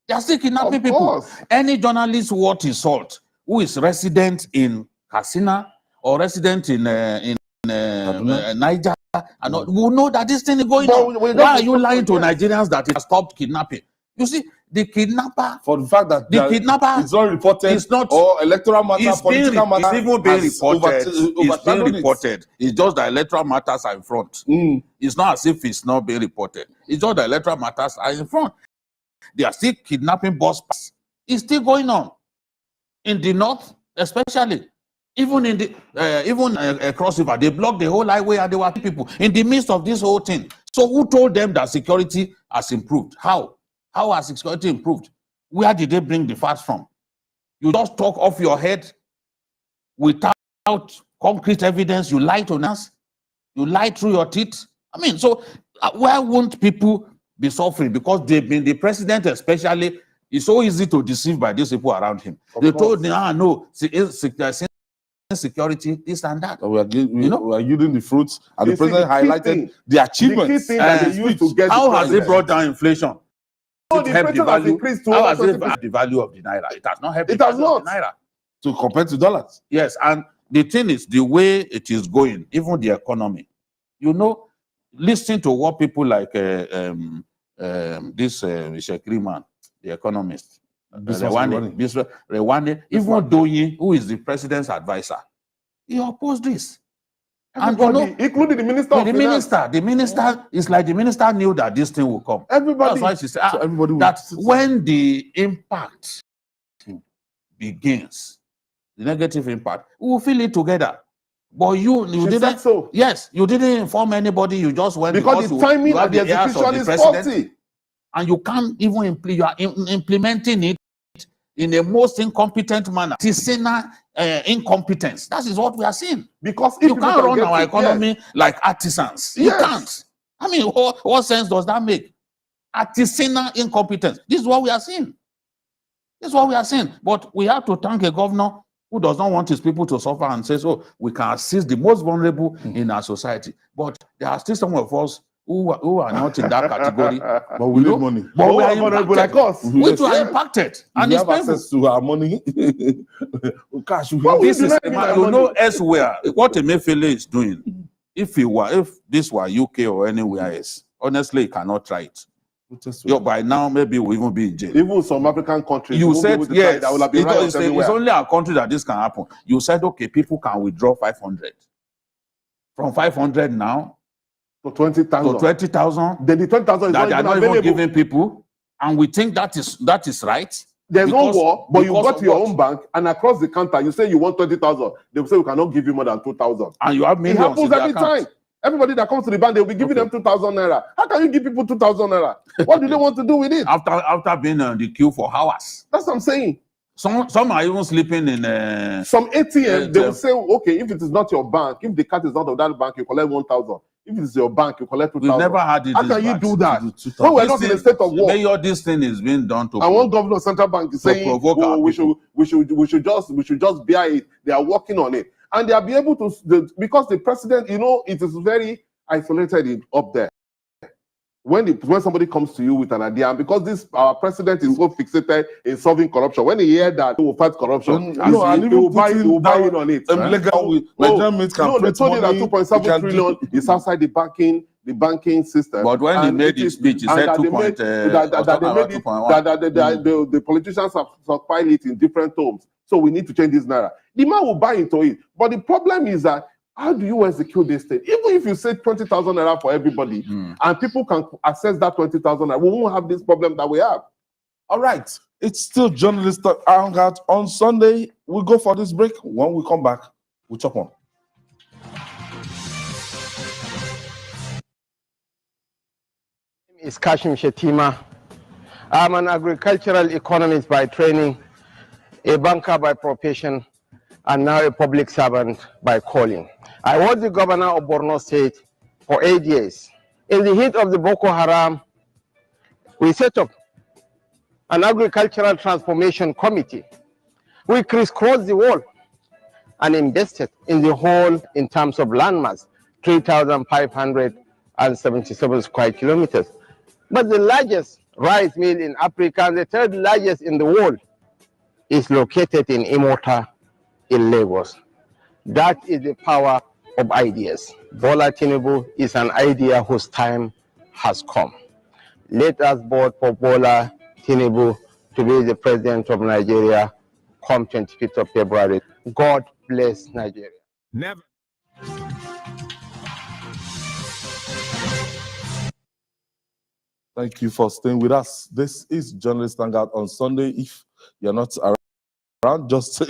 They are still kidnapping people. Any journalist worth his salt who is resident in Katsina or resident in Niger will know that this thing is going on. Why are you lying to Nigerians that it has stopped kidnapping? You see, the kidnapper, for the fact that the kidnapper is not reported, it's not, or electoral matter, political matter, it's even being reported. It's being reported. It's just that electoral matters are in front. It's not as if it's not being reported. It's just that electoral matters are in front. They are still kidnapping bus pass. It's still going on in the north, especially. Even in the across river, they blocked the whole highway and there were people in the midst of this whole thing. So who told them that security has improved? How? How has security improved? Where did they bring the facts from? You just talk off your head without concrete evidence. You lie to us. You lie through your teeth. I mean, so why won't people be suffering? Because they've been, the president especially, it's so easy to deceive by these people around him. They told them, no, security, this and that. We are using the fruits, and the president highlighted the achievements. How has it brought down inflation? The inflation has increased to how has it helped the value of the naira? It has not helped the value of the naira. To compare to dollars. Yes, and the thing is, the way it is going, even the economy, listen to what people like this Shekri man, the economist, Rewane, even Doyin, who is the president's advisor, he opposed this. Everybody, including the minister of finance. The minister is like the minister knew that this thing will come. Everybody. That's why she said that when the impact begins, the negative impact, we will feel it together. But you didn't. So. Yes, you didn't inform anybody. You just went because the timing of the execution is faulty, and you can't even you are implementing it in a most incompetent manner. Artisanal incompetence. That is what we are seeing. Because you can't run our economy like artisans. You can't. I mean, what sense does that make? Artisanal incompetence. This is what we are seeing. This is what we are seeing. But we have to thank a governor who does not want his people to suffer and says, oh, we can assist the most vulnerable in our society. But there are still some of us who are not in that category. But we need money. But we are vulnerable impacted. like us. Which we are impacted. And we it's have access to our money. Cash, we have this is denying our you know money? elsewhere what Emefiele is doing. If this were UK or anywhere else, honestly, you cannot try it. By now, maybe we'll even be in jail. Even some African countries, You said yes. that will have been riots everywhere. It's only our country that this can happen. You said okay, people can withdraw 500. From 500 now to 20,000. To 20,000. Then the 20,000 is that not they are even not even available. giving people, and we think that is right. There's no war, but you because go to of your what? own bank and across the counter, you say you want 20,000. They will say we cannot give you more than 2,000. And you have It millions happens in the every account. time. Everybody that comes to the bank, they will be giving them 2,000 naira. How can you give people 2,000 naira? What do they want to do with it? After being on the queue for hours. That's what I'm saying. Some are even sleeping in some ATM. They will say, okay, if it is not your bank, if the card is not of that bank, you collect 1,000. If it's your bank, you collect 2,000. We've never had it. How can you do that? When we're not in a state of war. Mayor, this thing is being done to. And one governor of central bank is saying, oh, we should just bear it. They are working on it, and they are be able to because the president, you know, it is very isolated up there. When somebody comes to you with an idea, and because our president is so fixated in solving corruption, when he hears that he will fight corruption, he will buy in on it. They told you that 2.7 trillion is outside the banking system. But when he made his speech, he said 2.0. The politicians have stockpiled it in different tomes. So we need to change this naira. The man will buy into it. But the problem is that how do you execute this thing? Even if you say 20,000 naira for everybody, and people can access that 20,000 naira, we won't have this problem that we have. All right. It's still Journalist Hangout on Sunday. We'll go for this break. When we come back, we'll chop on. Is Kashim Shetima. I'm an agricultural economist by training, a banker by profession, and now a public servant by calling. I was the governor of Borno State for 8 years. In the heat of the Boko Haram, we set up an agricultural transformation committee. We crisscrossed the wall and invested in the whole in terms of landmass, 3,577 square kilometers. But the largest rice mill in Africa and the third largest in the world is located in Imota in Lagos. That is the power of ideas. Bola Tinubu is an idea whose time has come. Let us vote for Bola Tinubu to be the president of Nigeria come 25th of February. God bless Nigeria. Never. Thank you for staying with us. This is Journalist Hangout on Sunday. If you're not around, just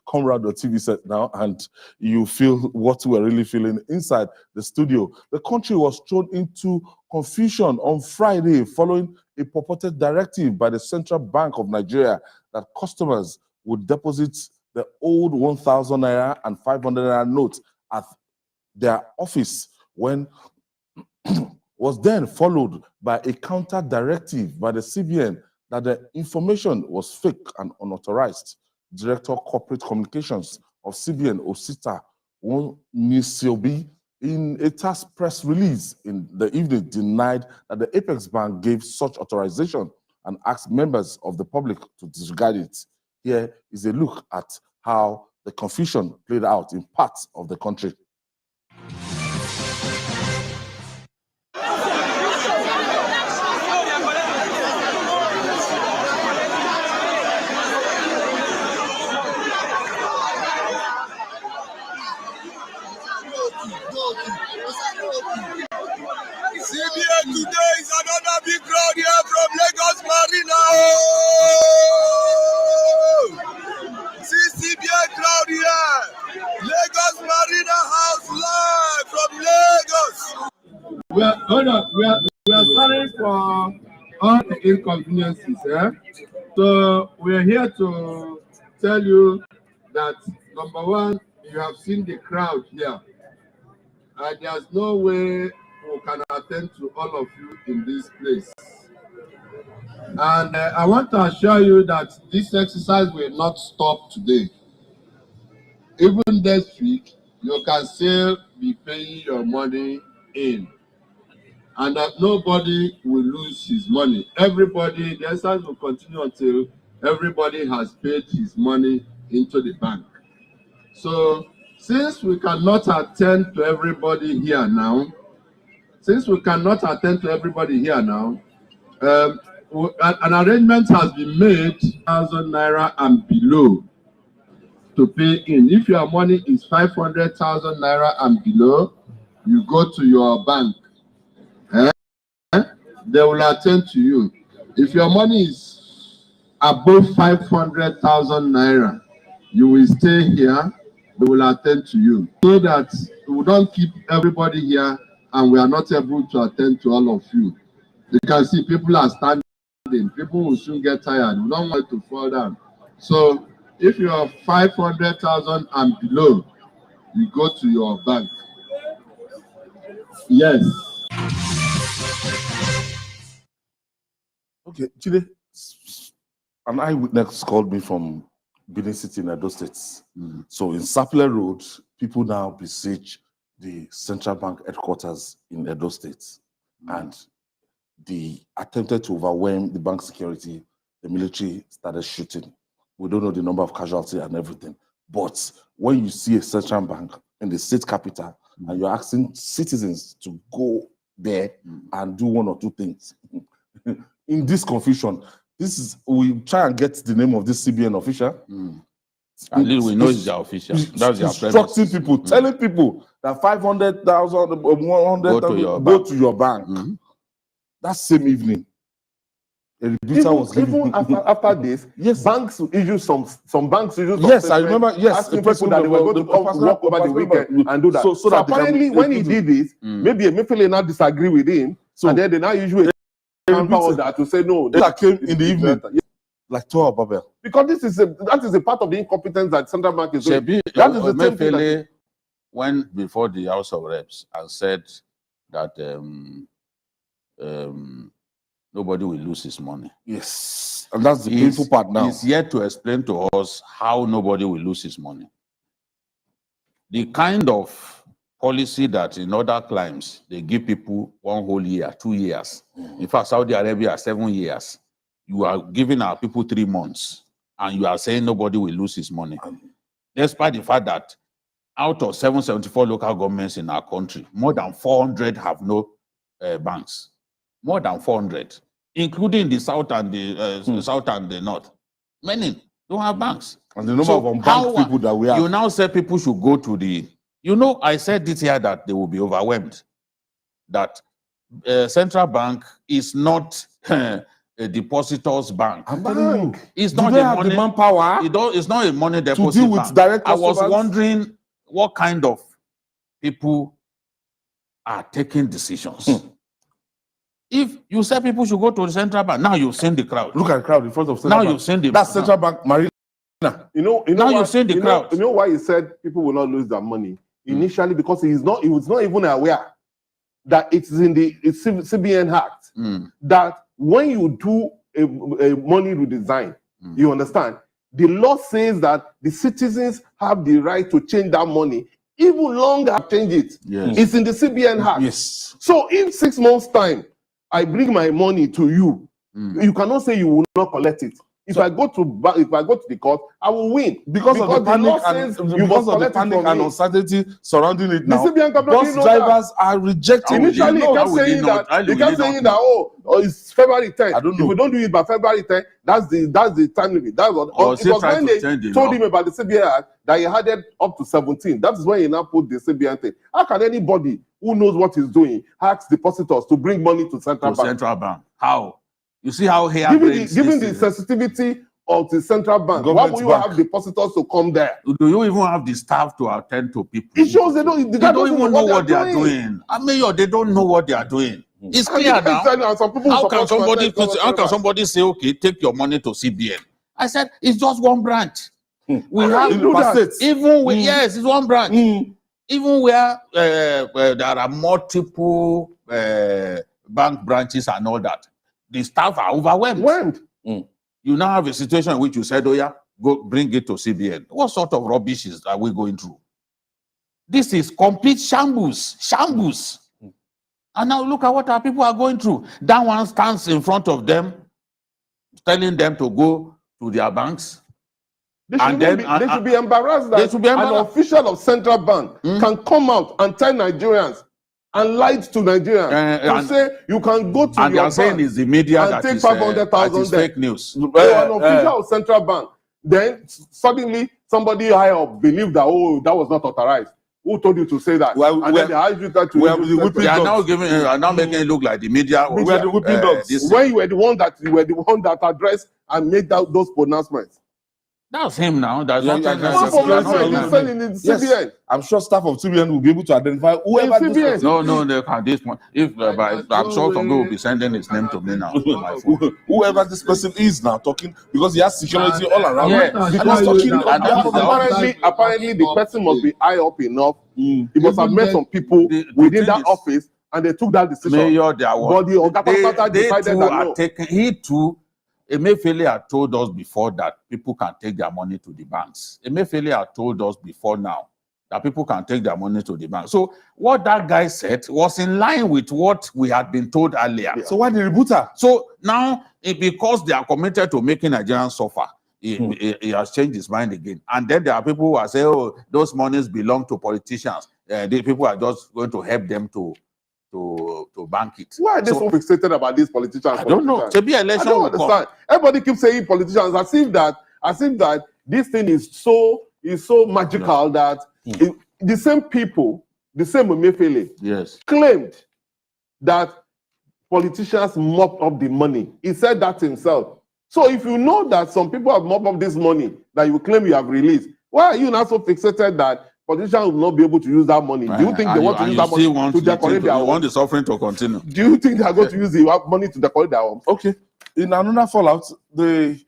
come around the TV set now and you feel what we're really feeling inside the studio. The country was thrown into confusion on Friday following a purported directive by the Central Bank of Nigeria that customers would deposit the old 1,000 naira and 500 naira notes at their office when was then followed by a counter directive by the CBN that the information was fake and unauthorized. Director of Corporate Communications of CBN, Osita Wonisiobi, in a task press release in the evening, denied that the Apex Bank gave such authorization and asked members of the public to disregard it. Here is a look at how the confusion played out in parts of the country. CBN today is another big crowd here from Lagos Marina. See CBN crowd here. Lagos Marina House live from Lagos. We are sorry for all the inconveniences. So we are here to tell you that number one, you have seen the crowd here. And there's no way we can attend to all of you in this place. And I want to assure you that this exercise will not stop today. Even next week, you can still be paying your money in. and that nobody will lose his money. Everybody, the exercise will continue until everybody has paid his money into the bank. So, since we cannot attend to everybody here now, an arrangement has been made, 1,000 naira and below, to pay in. If your money is 500,000 naira and below, you go to your bank. They will attend to you. If your money is above 500,000 naira, you will stay here. They will attend to you, so that we don't keep everybody here and we are not able to attend to all of you. You can see people are standing. People will soon get tired. We don't want to fall down. So if you are 500,000 and below, you go to your bank. Yes. Okay, Chile, an eyewitness called me from Benin City in Edo State. So in Sapele Road, people now besiege the central bank headquarters in Edo State. And they attempted to overwhelm the bank security. The military started shooting. We don't know the number of casualties and everything. But when you see a central bank in the state capital and you're asking citizens to go there and do one or two things, in this confusion, we try and get the name of this CBN official. At least we know it's their official. That's their instructing people, telling people that 500,000, 100,000 go to your bank. That same evening, even after this, yes, banks issue some banks issue some. Yes, I remember. Yes, asking people that they were going to come work over the weekend and do that. So that apparently, when he did this, maybe Emefiele now disagree with him, and then they now issue a counter order to say no. That came in the evening, like Tower Babel. Because that is a part of the incompetence that central bank is doing. That is the same thing that went before the House of Reps and said that nobody will lose his money. Yes, and that's the painful part now. He's yet to explain to us how nobody will lose his money. The kind of policy that in other climes, they give people 1 whole year, 2 years. In fact, Saudi Arabia, 7 years. You are giving our people 3 months, and you are saying nobody will lose his money. Despite the fact that out of 774 local governments in our country, more than 400 have no banks. More than 400, including the south and the south and the north. Many don't have banks. And the number of unbanked people that we have. You now say people should go to the. You know, I said this here that they will be overwhelmed. That central bank is not a depositor's bank. I'm telling you, it's do not they the have money. the manpower. It's not a money deposit to deal with bank. direct I was customers? wondering what kind of people are taking decisions. If you say people should go to the central bank, now you've seen the crowd. Look at the crowd in front of central bank. Now you've seen the That's central bank marina. Now you've seen the crowd. You know why he said people will not lose their money? Initially, because he was not even aware that it's in the CBN Act that when you do a money redesign, you understand, the law says that the citizens have the right to change that money even longer change it. Yes. It's in the CBN Act. Yes. So in 6 months' time, I bring my money to you, you cannot say you will not collect it. If I go to the court, I will win because of the panic and uncertainty surrounding it now. Bus drivers are rejecting. Initially, he kept saying that it's February 10th. I don't know. If we don't do it by February 10th, that's the time limit. It was when they told him about the CBN Act that he had it up to 17. That is when he now put the CBN thing. How can anybody who knows what he's doing ask depositors to bring money to central bank? How? You see how here given the sensitivity of the central bank, why would you have depositors to come there? Do you even have the staff to attend to people? It shows they don't even know what they are doing. I mean, they don't know what they are doing. It's clear now. How can somebody say, okay, take your money to CBN? I said, it's just one branch. We have even with yes, it's one branch. Even where there are multiple bank branches and all that, the staff are overwhelmed. You now have a situation in which you said, oh yeah, go bring it to CBN. What sort of rubbish are we going through? This is complete shambles. Shambles. And now look at what our people are going through. That one stands in front of them, telling them to go to their banks. They should, they should be embarrassed that an official of central bank can come out and tell Nigerians and lie to Nigerians to say you can go to your bank it's the media and that take is, 500,000 there. fake news. So an official of central bank, then suddenly somebody higher up believed that, oh, that was not authorized. Who told you to say that? And then they hired you to they are now giving, now making it look like the media. We are the whipping dogs. When you were the one that addressed and made those pronouncements. That's him now. That's yes, I'm sure staff of CBN will be able to identify whoever this No, they can. This one, I'm sure some people will be sending his name to me now. Whoever this person is now talking, because he has security all around. Because apparently the person must be high up enough. He must have met some people within that office, and they took that decision. Mayor, but the Oga decided that no. He too. Emefiele had told us before that people can take their money to the banks. Emefiele had told us before now that people can take their money to the bank. So what that guy said was in line with what we had been told earlier. Yeah. So why the rebooter? So now, because they are committed to making Nigerians suffer, he has changed his mind again. And then there are people who are saying, oh, those monies belong to politicians. The people are just going to help them to bank it. Why are they so fixated about these politicians? I don't know. To be election, I don't understand. Everybody keeps saying politicians as if that this thing is so magical that the same people, the same Emefiele, claimed that politicians mop up the money. He said that himself. So if you know that some people have mopped up this money that you claim you have released, why are you not so fixated that politicians will not be able to use that money? Do you think they want to use that money to decorate their homes? You want the suffering to continue? Do you think they are going to use the money to decorate their homes? Okay. In another fallout, the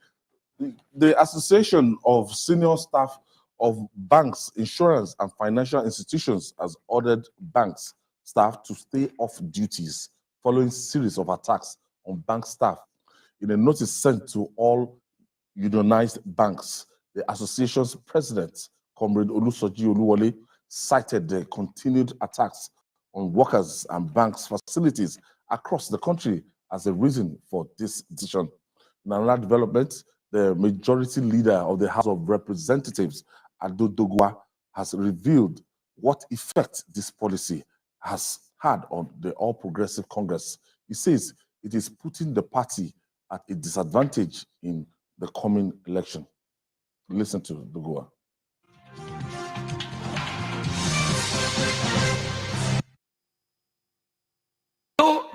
Association of Senior Staff of Banks, Insurance, and Financial Institutions has ordered banks staff to stay off duties following series of attacks on bank staff. In a notice sent to all unionized banks, the association's president, Comrade Olusoji Oluwole, cited the continued attacks on workers and banks' facilities across the country as a reason for this decision. In another development, the majority leader of the House of Representatives, Ado Dogwa, has revealed what effect this policy has had on the All Progressive Congress. He says it is putting the party at a disadvantage in the coming election. Listen to Dogwa.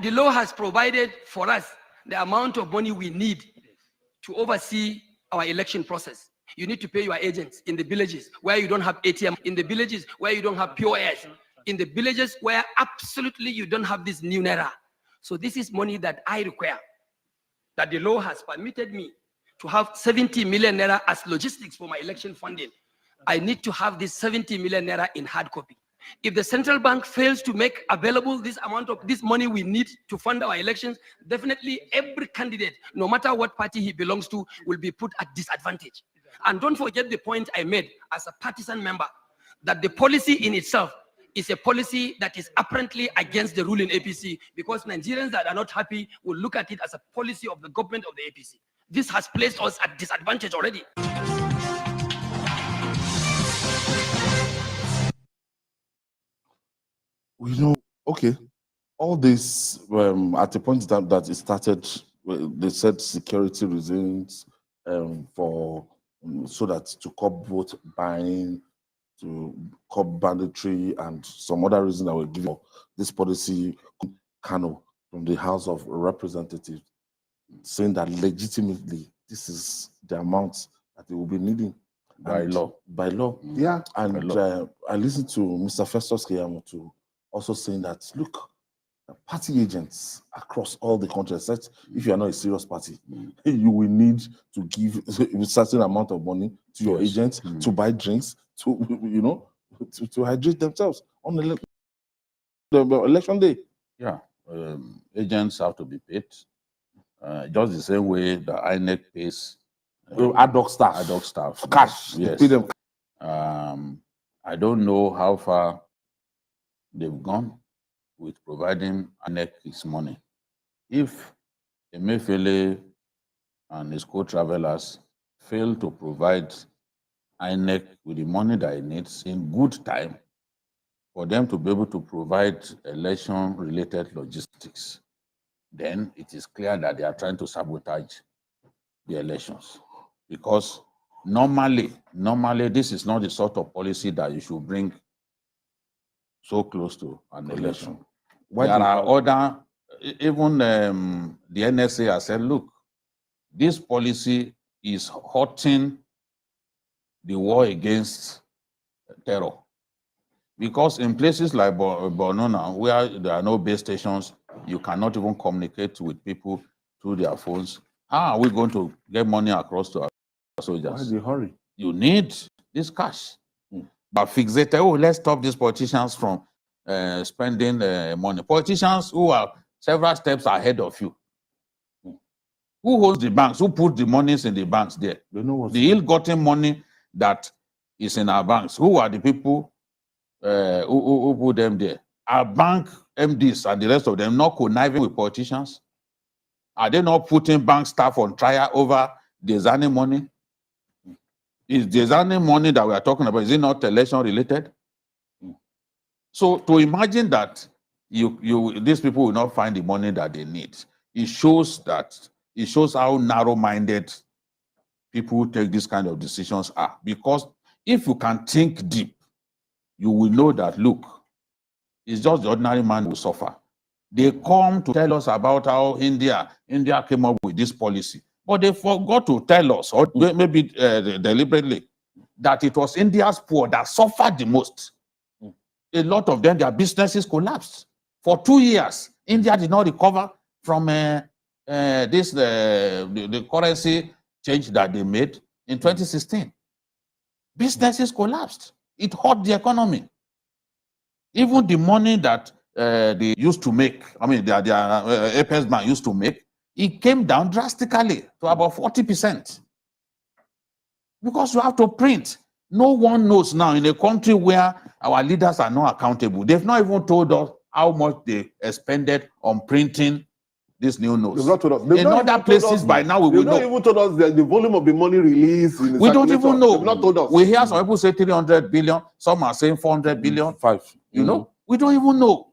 The law has provided for us the amount of money we need to oversee our election process. You need to pay your agents in the villages where you don't have ATM, in the villages where you don't have POS, in the villages where absolutely you don't have this new naira. So this is money that I require, that the law has permitted me to have 70 million naira as logistics for my election funding. I need to have this 70 million naira in hard copy. If the central bank fails to make available this amount of this money we need to fund our elections, definitely every candidate, no matter what party he belongs to, will be put at disadvantage. And don't forget the point I made as a partisan member, that the policy in itself is a policy that is apparently against the ruling APC, because Nigerians that are not happy will look at it as a policy of the government of the APC. This has placed us at disadvantage already. We know, okay, all this at the point that it started, they said security reasons so that to curb vote buying, to curb banditry, and some other reason that will give you this policy, Kano, from the House of Representatives, saying that legitimately this is the amount that they will be needing by law. By law, yeah. And I listened to Mr. Festus Keyamo to also saying that, look, party agents across all the country, if you are not a serious party, you will need to give a certain amount of money to your agents to buy drinks, to hydrate themselves on the election day. Yeah, agents have to be paid. Just the same way the INEC pays ad hoc staff. Ad hoc staff. Cash. Yes. Pay them. I don't know how far they've gone with providing INEC his money. If Emefiele and his co-travelers fail to provide INEC with the money that it needs in good time for them to be able to provide election-related logistics, then it is clear that they are trying to sabotage the elections. Because normally, this is not the sort of policy that you should bring so close to an election. There are other, even the NSA has said, look, this policy is hurting the war against terror. Because in places like Borno now, where there are no base stations, you cannot even communicate with people through their phones. How are we going to get money across to our soldiers? Why the hurry? You need this cash. But fixate, oh, let's stop these politicians from spending money. Politicians who are several steps ahead of you. Who holds the banks? Who put the monies in the banks there? The ill-gotten money that is in our banks. Who are the people who put them there? Our bank MDs and the rest of them not conniving with politicians? Are they not putting bank staff on trial over the Zani money? Is the Zani money that we are talking about, is it not election related? So to imagine that these people will not find the money that they need, it shows how narrow-minded people who take these kind of decisions are. Because if you can think deep, you will know that, look, it's just the ordinary man who will suffer. They come to tell us about how India came up with this policy, but they forgot to tell us, or maybe deliberately, that it was India's poor that suffered the most. A lot of them, their businesses collapsed. For 2 years, India did not recover from the currency change that they made in 2016. Businesses collapsed. It hurt the economy. Even the money that they used to make, I mean, their Apex Bank used to make, it came down drastically to about 40%. Because you have to print. No one knows now in a country where our leaders are not accountable. They've not even told us how much they expended on printing these new notes. They've not told us. In other places, by now, we will know. They've not even told us that the volume of the money released. In the we don't even know. They've not told us. We hear some people say 300 billion. Some are saying 400 billion. You know, we don't even know.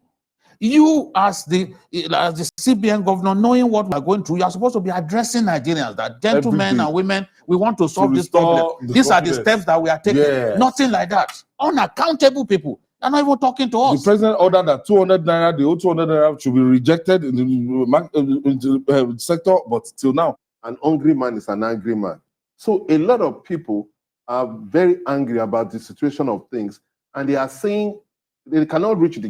You, as the CBN governor, knowing what we're going through, you're supposed to be addressing Nigerians, that gentlemen and women, we want to solve this problem. These are the steps that we are taking. Yes. Nothing like that. Unaccountable people. They're not even talking to us. The president ordered that 200 naira, the old 200 naira should be rejected in the sector, but till now. An hungry man is an angry man. So a lot of people are very angry about the situation of things, and they are saying they cannot reach the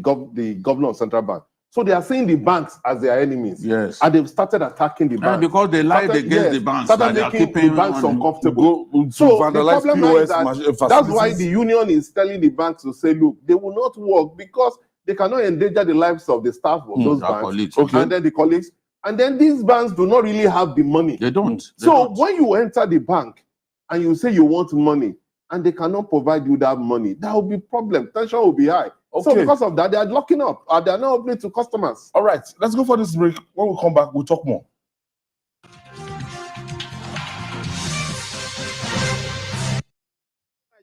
governor of Central Bank. So they are seeing the banks as their enemies. Yes. And they've started attacking the banks. Because they lied against the banks. Started making the banks uncomfortable. So the problem is that that's why the union is telling the banks to say, look, they will not work because they cannot endanger the lives of the staff of those banks. And then the colleagues. And then these banks do not really have the money. They don't. When you enter the bank and you say you want money and they cannot provide you that money, that will be problem. Tension will be high. So because of that, they are locking up. They are not opening to customers. All right, let's go for this break. When we come back, we'll talk more.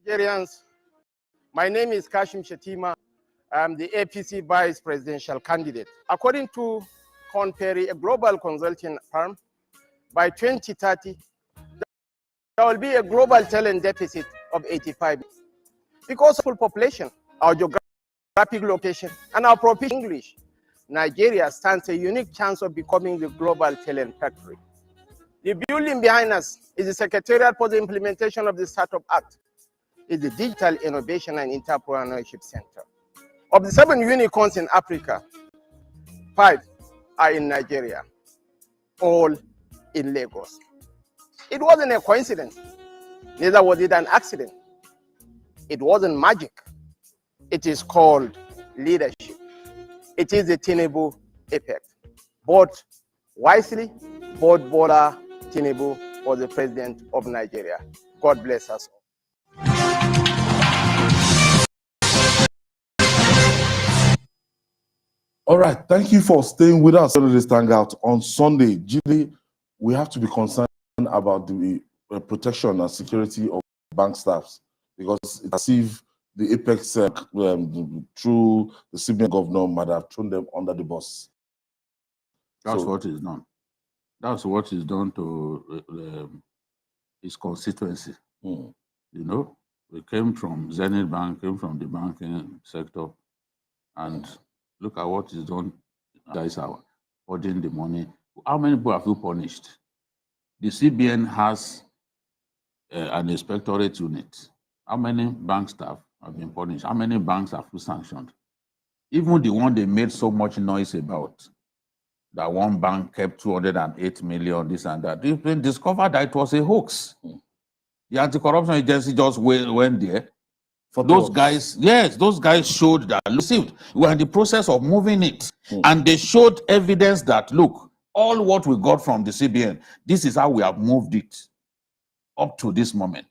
Nigerians, my name is Kashim Shetima. I'm the APC vice presidential candidate. According to Korn Ferry, a global consulting firm, by 2030, there will be a global talent deficit of 85 because of full population, our geographic location, and our proficient English. Nigeria stands a unique chance of becoming the global talent factory. The building behind us is the Secretariat for the Implementation of the Startup Act. It's the Digital Innovation and Entrepreneurship Center. Of the 7 unicorns in Africa, 5 are in Nigeria, all in Lagos. It wasn't a coincidence, neither was it an accident. It wasn't magic. It is called leadership. It is the Tinubu effect. Vote wisely, vote Bola Tinubu for the president of Nigeria. God bless us all. All right, thank you for staying with us on this hangout on Sunday. Julie, we have to be concerned about the protection and security of bank staffs because it's as if the apex through the CBN governor might have thrown them under the bus. That's what is done. That's what is done to his constituency. You know, we came from Zenith Bank, came from the banking sector, and look at what is done. Guys are holding the money. How many people have you punished? The CBN has an inspectorate unit. How many bank staff have been punished? How many banks have you sanctioned? Even the one they made so much noise about, that one bank kept 208 million, this and that. They've been discovered that it was a hoax. The anti-corruption agency just went there. For those guys, yes, those guys showed that received. We were in the process of moving it, and they showed evidence that look, all what we got from the CBN, this is how we have moved it up to this moment.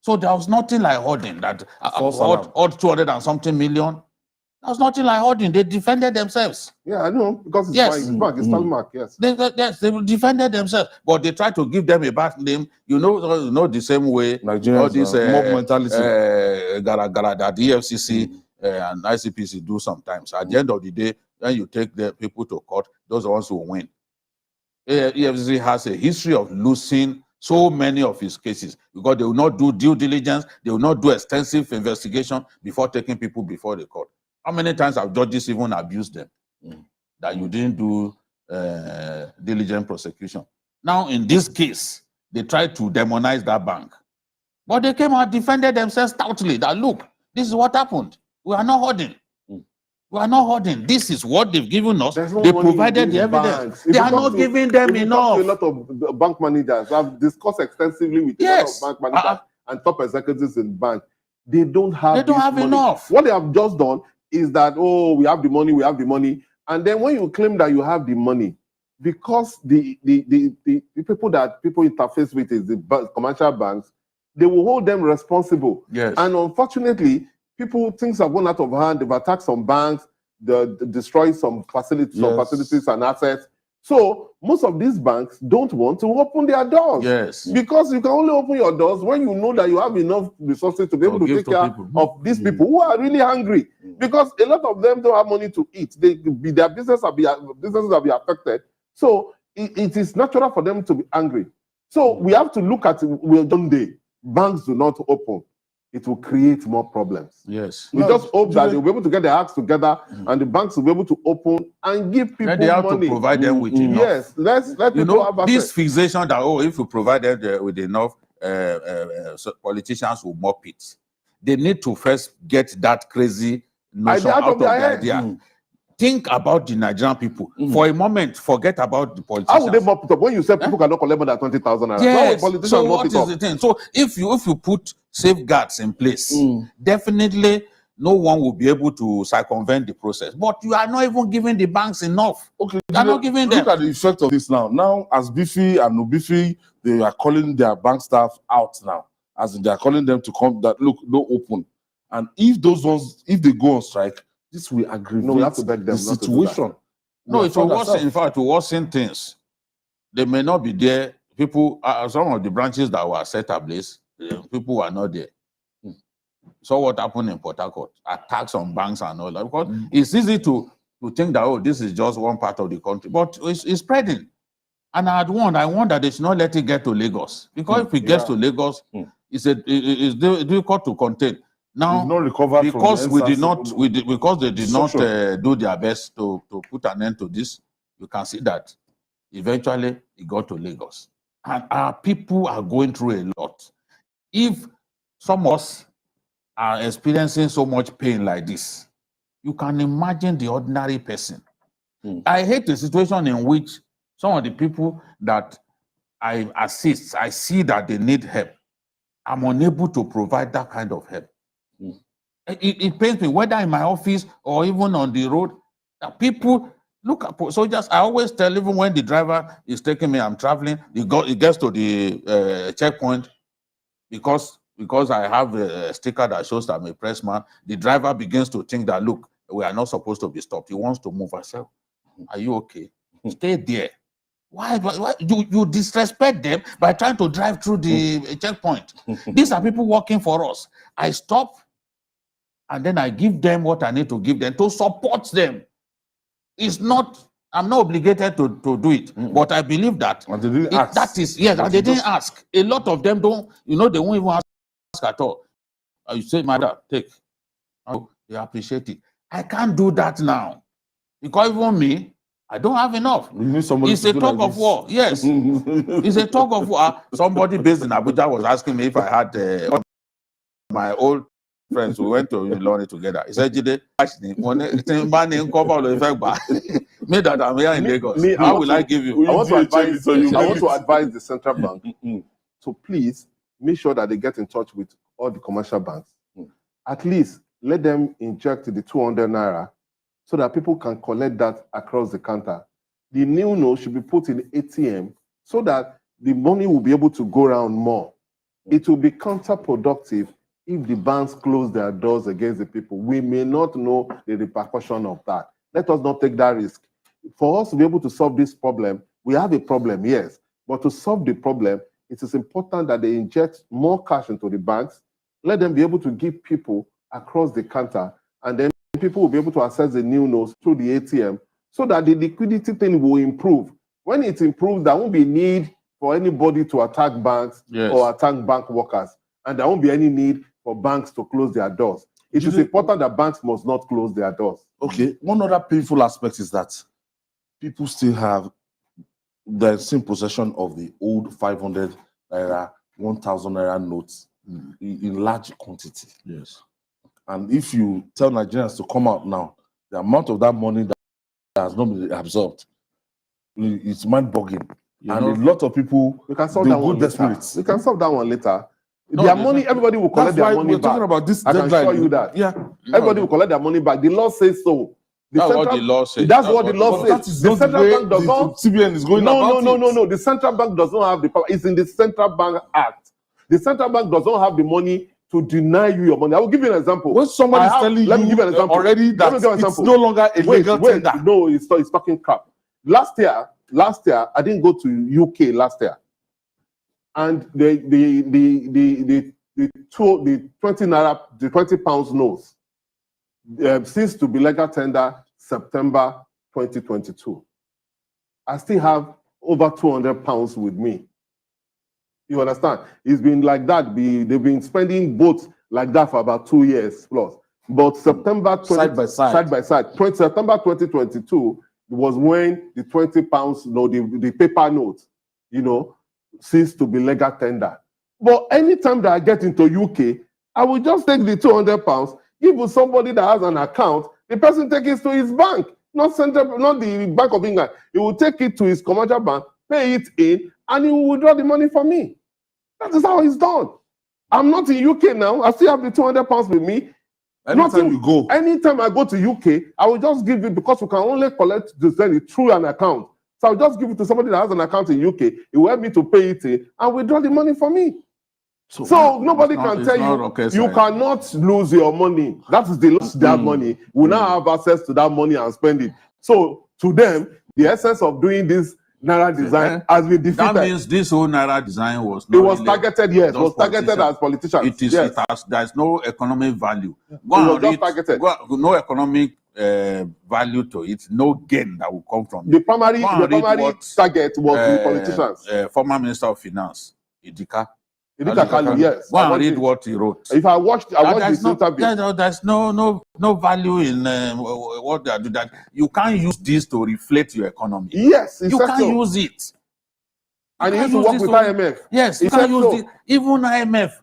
So there was nothing like hoarding that odd 200 and something million. There was nothing like hoarding. They defended themselves. Yeah, I know, because it's bank, it's Talmark, yes. They defended themselves, but they tried to give them a bad name. You know the same way all this mob mentality that the EFCC and ICPC do sometimes. At the end of the day, when you take the people to court, those are the ones who win. EFCC has a history of losing so many of his cases because they will not do due diligence, they will not do extensive investigation before taking people before the court. How many times have judges even abused them that you didn't do diligent prosecution? Now, in this case, they tried to demonize that bank. But they came out, defended themselves stoutly that, look, this is what happened. We are not hoarding. We are not hoarding. This is what they've given us. They provided the evidence. They are not giving them enough. A lot of bank managers. I've discussed extensively with a lot of bank managers and top executives in bank. They don't have enough. What they have just done is that, oh, we have the money. And then when you claim that you have the money, because the people that people interface with is the commercial banks, they will hold them responsible. Yes. And unfortunately, things have gone out of hand. They've attacked some banks, they destroyed some facilities and assets. So most of these banks don't want to open their doors. Yes. Because you can only open your doors when you know that you have enough resources to be able to take care of these people who are really hungry. Because a lot of them don't have money to eat. Their businesses will be affected. So it is natural for them to be angry. So we have to look at one day. Banks do not open. It will create more problems. Yes. We just hope that they'll be able to get their acts together and the banks will be able to open and give people money. They have to provide them with enough. Yes, let people have access. This fixation that, if you provide them with enough, so politicians will mop it. They need to first get that crazy notion out of the idea. Think about the Nigerian people. For a moment, forget about the politicians. How would they mop it up? When you say people cannot collect more than 20,000 naira. Yes. So what is the thing? So if you put safeguards in place, definitely no one will be able to circumvent the process. But you are not even giving the banks enough. Okay, you are not giving them. Look at the effect of this now. Now, as Bifi and Obifi, they are calling their bank staff out now. As they are calling them to come that look, no open. And if those ones, if they go on strike, this will aggravate we have to beg them the situation. No, it will worsen. In fact, it will worsen things. They may not be there. People, some of the branches that were set ablaze, people were not there. So what happened in Port Harcourt? Attacks on banks and all that. Because it's easy to think that, oh, this is just one part of the country, but it's spreading. And I warned that they should not let it get to Lagos. Because if it gets to Lagos, it's difficult to contain. Now, because they did not do their best to put an end to this, you can see that eventually it got to Lagos. And our people are going through a lot. If some of us are experiencing so much pain like this, you can imagine the ordinary person. I hate the situation in which some of the people that I assist, I see that they need help. I'm unable to provide that kind of help. It pains me, whether in my office or even on the road, that people look at soldiers. I always tell, even when the driver is taking me, I'm traveling, it gets to the checkpoint, because I have a sticker that shows that I'm a pressman, the driver begins to think that, look, we are not supposed to be stopped. He wants to move herself. Are you okay? Stay there. Why you disrespect them by trying to drive through the checkpoint? These are people working for us. I stop and then I give them what I need to give them to support them. It's not, I'm not obligated to do it, but I believe that and they didn't ask. That is, yes, and they didn't ask. A lot of them don't, they won't even ask at all. You say, Mother, take. Oh, they appreciate it. I can't do that now. Because even me, I don't have enough. It's a tug of war. Yes. It's a tug of war. Somebody based in Abuja was asking me if I had my old friends who went to Ilorin together. He said, Jide, me that I'm here in Lagos. How will I give you? I want to advise the central bank to please make sure that they get in touch with all the commercial banks. At least let them inject the 200 naira so that people can collect that across the counter. The new note should be put in ATM so that the money will be able to go around more. It will be counterproductive if the banks close their doors against the people. We may not know the repercussion of that. Let us not take that risk. For us to be able to solve this problem, we have a problem, yes. But to solve the problem, it is important that they inject more cash into the banks, let them be able to give people across the counter, and then people will be able to access the new notes through the ATM so that the liquidity thing will improve. When it improves, there won't be need for anybody to attack banks or attack bank workers, and there won't be any need for banks to close their doors. It is important that banks must not close their doors. Okay, one other painful aspect is that people still have the same possession of the old 500 naira, 1,000 naira notes in large quantity. Yes. And if you tell Nigerians to come out now, the amount of that money that has not been absorbed, it's mind-boggling. And a lot of people, we can solve that one later. We can solve that one later. Their money, everybody will collect their money back. Talking about this I can deadline. assure you that. Yeah. Everybody will collect their money back. The law says so. That's what the law says. That's what the law says. The central bank does not. CBN is going about it. No. The central bank does not have the power. It's in the Central Bank Act. The central bank does not have the money to deny you your money. I will give you an example. When somebody is telling you already that it's no longer a legal tender. No, it's talking crap. Last year, I didn't go to UK last year, and the 20 naira, the 20 pounds notes ceased to be legal tender September 2022. I still have over 200 pounds with me. You understand? It's been like that. They've been spending both like that for about 2 years plus. But September 20, side by side. September 2022 was when the 20 pounds, the paper note, ceased to be legal tender. But anytime that I get into UK, I will just take the 200 pounds, give to somebody that has an account. The person take it to his bank, not the Bank of England. He will take it to his commercial bank, pay it in, and he will withdraw the money from me. That is how it's done. I'm not in UK now. I still have the 200 pounds with me. Anytime I go to UK, I will just give it, because we can only collect the money through an account. So I'll just give it to somebody that has an account in UK. It will help me to pay it in and withdraw the money from me. So nobody can tell you, you cannot lose your money. That is the loss that money. We now have access to that money and spend it. So to them, the essence of doing this Naira design has been defeated. That means this whole Naira design was not. It was targeted, yes. It was targeted as politicians. It is. Yes. There's no economic value. No economic value to it. No gain that will come from it. The primary target was the politicians. Former Minister of Finance, Idika Kalu, yes. Go and read what he wrote. If I watched this interview. There's no value in what they are doing. That you can't use this to reflate your economy. Yes, you can't use it. And he used to work with IMF. Yes, you can't use it. Even IMF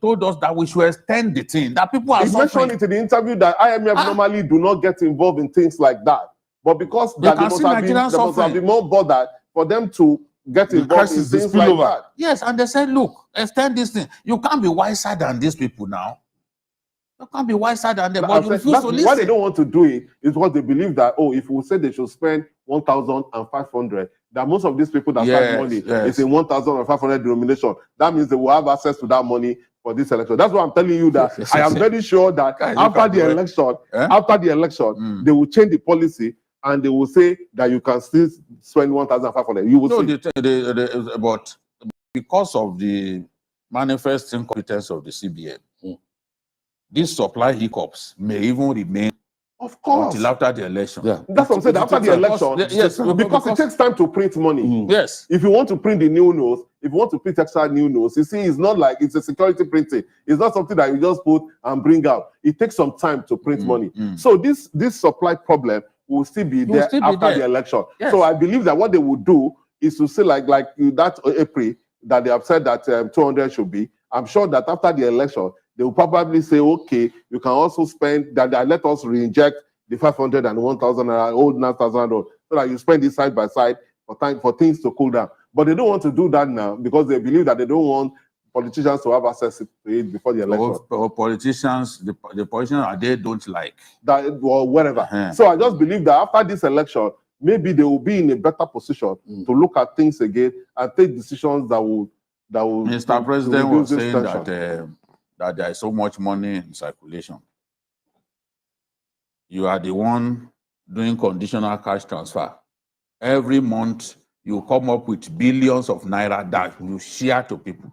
told us that we should extend the thing. That people are suffering. He mentioned it in the interview that IMF normally do not get involved in things like that. But because they must have been more bothered for them to get involved in things like that. Yes, and they said, look, extend this thing. You can't be wiser than these people now. You can't be wiser than them, but you refuse to listen. Why they don't want to do it is because they believe that, if we say they should spend 1,500, that most of these people that spend money is in 1,500 denomination. That means they will have access to that money for this election. That's why I'm telling you that I am very sure that after the election, they will change the policy and they will say that you can still spend 1,500. You will see. But because of the manifest incompetence of the CBN, these supply hiccups may even remain. Of course. Until after the election. Yeah. That's what I'm saying. After the election, because it takes time to print money. Yes. If you want to print the new notes, if you want to print extra new notes, you see, it's not like it's a security printing. It's not something that you just put and bring out. It takes some time to print money. So this supply problem will still be there after the election. Yes. So I believe that what they will do is to say like that April that they have said that 200 should be. I'm sure that after the election, they will probably say, okay, you can also spend that. Let us reinject the 500 and 1,000 old 9,000, so that you spend it side by side for things to cool down. But they don't want to do that now because they believe that they don't want politicians to have access to it before the election. Or politicians, the politicians they don't like that or whatever. So I just believe that after this election, maybe they will be in a better position to look at things again and take decisions that will. Mr. President was saying that there is so much money in circulation. You are the one doing conditional cash transfer. Every month, you come up with billions of naira that you share to people.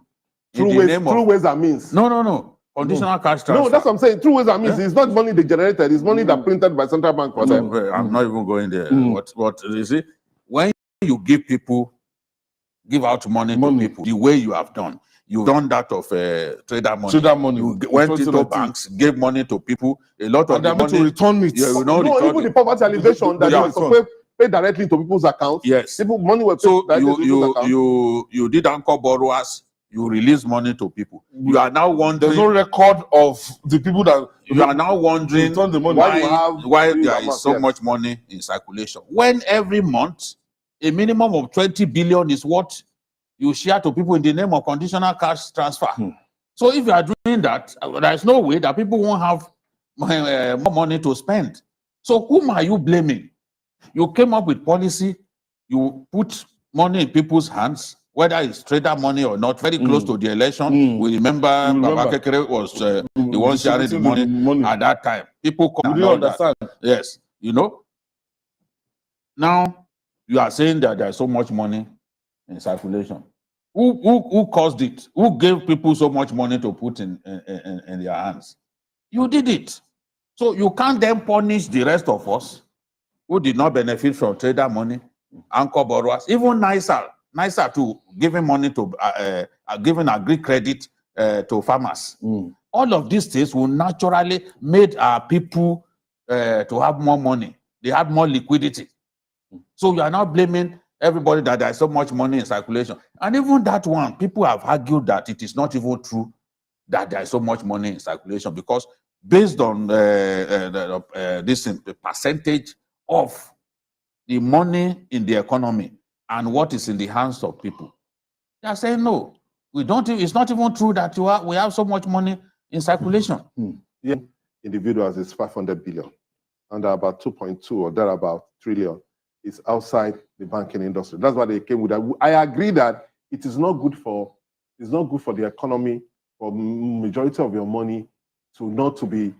Through ways and means. No. Conditional cash transfer. No, that's what I'm saying. Through ways and means. It's not money they generated. It's money that printed by central bank for them. I'm not even going there. What you see? When you give out money to people, the way you have done. You've done that of trader money. You went into banks, gave money to people. A lot of the money to return it. Even the poverty alleviation that you pay directly to people's accounts. Yes. People money were paid directly to people's accounts. You did anchor borrowers. You release money to people. You are now wondering. There's no record of the people that you are now wondering the money. why there is so much money in circulation. When every month a minimum of 20 billion is what you share to people in the name of conditional cash transfer. So if you are doing that, there is no way that people won't have more money to spend. So whom are you blaming? You came up with policy, you put money in people's hands, whether it's trader money or not, very close to the election. We remember Baba Kekere was the one sharing the money at that time. People come and understand. Yes, Now, you are saying that there is so much money in circulation. Who caused it? Who gave people so much money to put in their hands? You did it. So you can't then punish the rest of us who did not benefit from trader money, anchor borrowers, even nicer to giving money to giving agri credit to farmers. All of these things will naturally make our people to have more money. They have more liquidity. So you are now blaming everybody that there is so much money in circulation. And even that one, people have argued that it is not even true that there is so much money in circulation because based on this percentage of the money in the economy and what is in the hands of people, they are saying no. We don't. It's not even true that we have so much money in circulation. Yeah, individuals is 500 billion, and about 2.2 or thereabout trillion is outside the banking industry. That's why they came with that. I agree that it is not good for the economy for majority of your money to not to be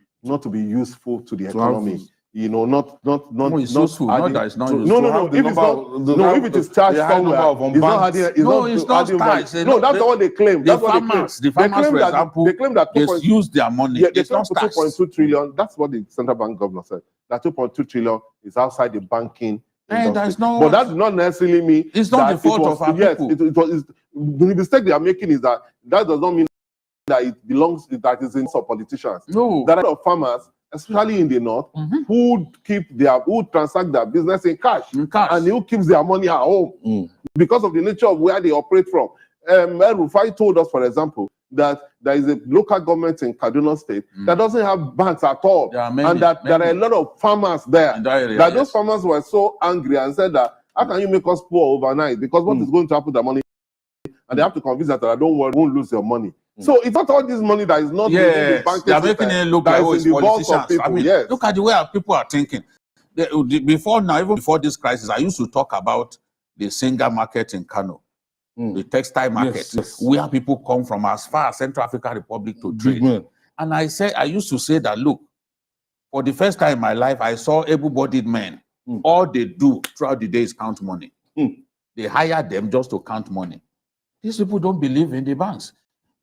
useful to the economy. It's useful. Not that it's not useful. No. If it is charged somewhere, it's not charged. No, that's what they claim. The farmers, for example, they claim that they use their money. Yeah, it's not 2.2 trillion. That's what the central bank governor said. That 2.2 trillion is outside the banking industry. But that does not necessarily mean it's not the fault of our people. The mistake they are making is that does not mean that it belongs, that is in some politicians. No. There are a lot of farmers, especially in the north, who transact their business in cash. And who keeps their money at home because of the nature of where they operate from. Rufai told us, for example, that there is a local government in Kaduna State that doesn't have banks at all. And that there are a lot of farmers there. Those farmers were so angry and said that, how can you make us poor overnight? Because what is going to happen to the money? And they have to convince that, don't worry, won't lose your money. So it's not all this money that is not in the banking they are making it look like it's politicians. I mean, look at the way people are thinking. Before now, even before this crisis, I used to talk about the Singa market in Kano. the textile market, where people come from as far as Central African Republic to trade. And I used to say that, look, for the first time in my life, I saw able-bodied men. All they do throughout the day is count money. They hire them just to count money. These people don't believe in the banks.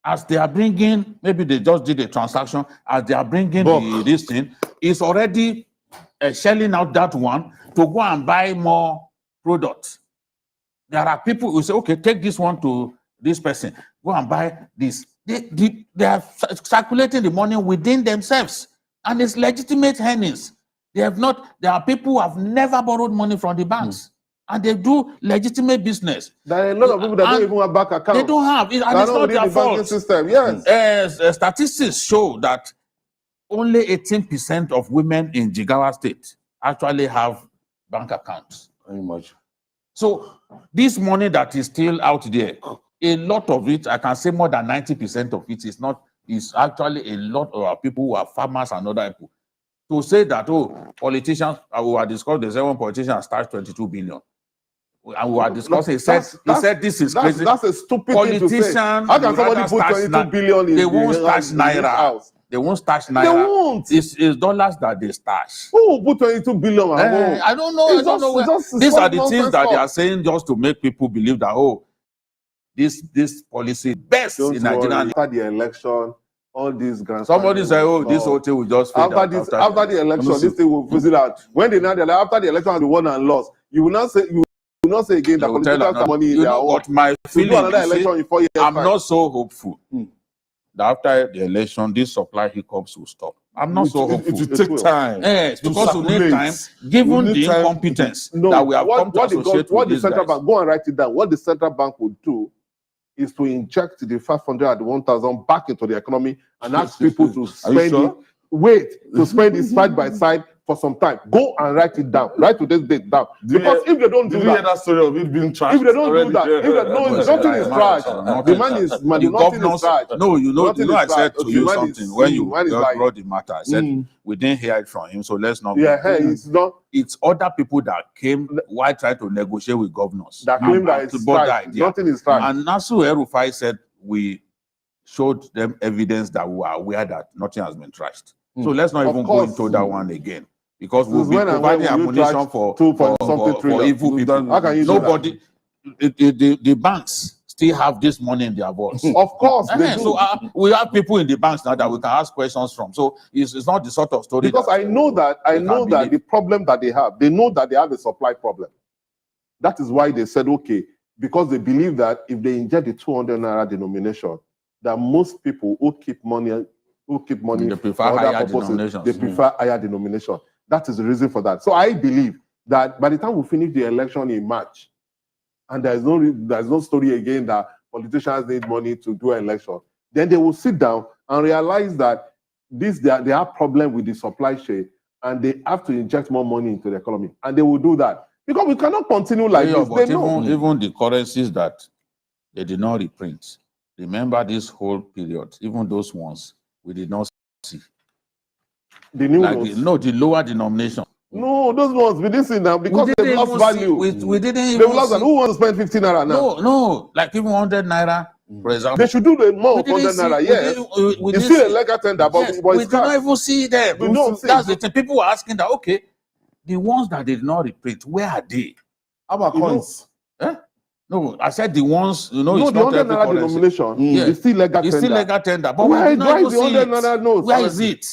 As they are bringing, maybe they just did a transaction, as they are bringing this thing, it's already shelling out that one to go and buy more products. There are people who say, okay, take this one to this person, go and buy this. They are circulating the money within themselves, and it's legitimate earnings. There are people who have never borrowed money from the banks, and they do legitimate business. There are a lot of people that don't even have bank accounts. They don't have, and it's not their fault. System. Yes. Statistics show that only 18% of women in Jigawa State actually have bank accounts. Very much. So this money that is still out there, a lot of it, I can say more than 90% of it is actually a lot of people who are farmers and other people. To say that, oh, politicians, we are discussing the 7 politicians start 22 billion. And we are discussing, he said this is crazy. That's a stupid thing to say. How can somebody put 22 billion in they won't stash naira. They won't stash naira. They won't. It's dollars that they stash. Who will put 22 billion? I don't know. These are the things that they are saying just to make people believe that, oh, this policy best in Nigeria. After the election, all these grants. Somebody say, oh, this whole thing will just fade after the election, this thing will fizzle out. When they now after the election, the won and lost. You will not say again that political money in their own. But my feeling is, I'm not so hopeful that after the election, this supply hiccups will stop. I'm not so hopeful. It will take time. Yes, because we need time, given the incompetence that we have come to associate with the central bank, go and write it down. What the central bank would do is to inject the 500 and the 1,000 back into the economy and ask people to spend it, spend it side by side for some time. Go and write it down. Write today's date down. Because if they don't do that, that story of it being trashed. If they don't do that, nothing is trashed. The man is nothing is trashed. No, you know, I said to you something when you brought the matter. I said we didn't hear it from him, so let's not. It's other people that came while trying to negotiate with governors that claim that it's trashed. Nothing is trashed. And Nasu El-Rufai said we showed them evidence that we are aware that nothing has been trashed. So let's not even go into that one again. Because we'll be providing ammunition for evil people. Nobody, the banks still have this money in their vaults. Of course, they do. So we have people in the banks now that we can ask questions from. So it's not the sort of story. Because I know that the problem that they know that they have a supply problem. That is why they said, okay, because they believe that if they inject the 200 naira denomination, that most people who keep money they prefer higher denominations. They prefer higher denomination. That is the reason for that. So I believe that by the time we finish the election in March, and there's no story again that politicians need money to do an election, then they will sit down and realize that they have problem with the supply chain, and they have to inject more money into the economy, and they will do that because we cannot continue like this. But even the currencies that they did not reprint, remember this whole period, even those ones we did not see. The new ones? The lower denomination. No, those ones we didn't see now because they lost value. We didn't even see. Who wants to spend 15 naira now? No, like even 100 naira, for example. They should do the more 100 naira, yes. It's still a legal tender, but we did not even see them. That's the thing. People were asking that, okay, the ones that did not reprint, where are they? How about coins? No, I said the ones, it's not the 100 naira denomination. It's still legal tender. It's still legal tender. But where is the 100 naira notes? Where is it?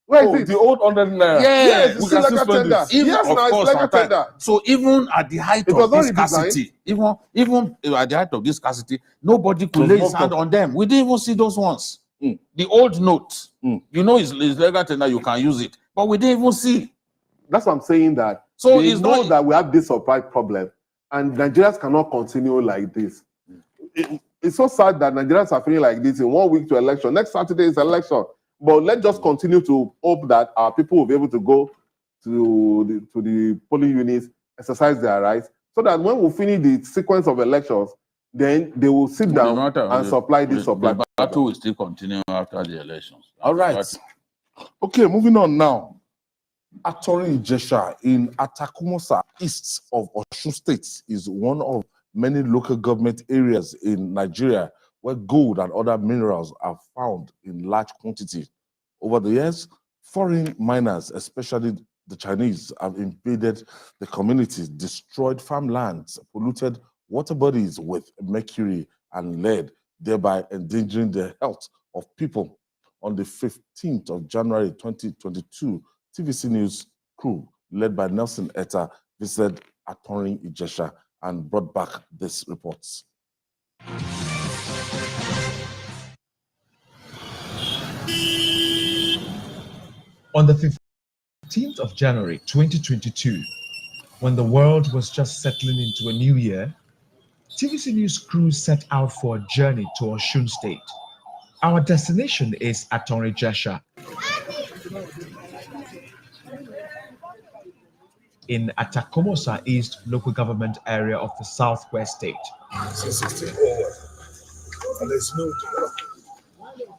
Where is it? The old 100 naira. Yes, it's still legal tender. Yes, now it's legal tender. So even at the height of this scarcity, even at the height of this scarcity, nobody could lay his hand on them. We didn't even see those ones. The old note, it's legal tender, you can use it. But we didn't even see. That's what I'm saying that. So it's not that we have this supply problem. And Nigerians cannot continue like this. It's so sad that Nigerians are feeling like this in 1 week to election. Next Saturday is election. But let's just continue to hope that our people will be able to go to the polling units, exercise their rights, so that when we finish the sequence of elections, then they will sit down and supply this supply. The battle will still continue after the elections. All right. Okay, moving on now. Atorin Ijesha in Atakumosa, east of Osun State, is one of many local government areas in Nigeria where gold and other minerals are found in large quantities. Over the years, foreign miners, especially the Chinese, have invaded the communities, destroyed farmlands, polluted water bodies with mercury and lead, thereby endangering the health of people. On the 15th of January 2022, TVC News crew, led by Nelson Etta, visited Atorin Ijesha and brought back these reports. On the 15th of January 2022, when the world was just settling into a new year, TVC News crew set out for a journey to Osun State. Our destination is Atorin Ijesha in Atakomosa East local government area of the Southwest State. Since 16 and there's no development.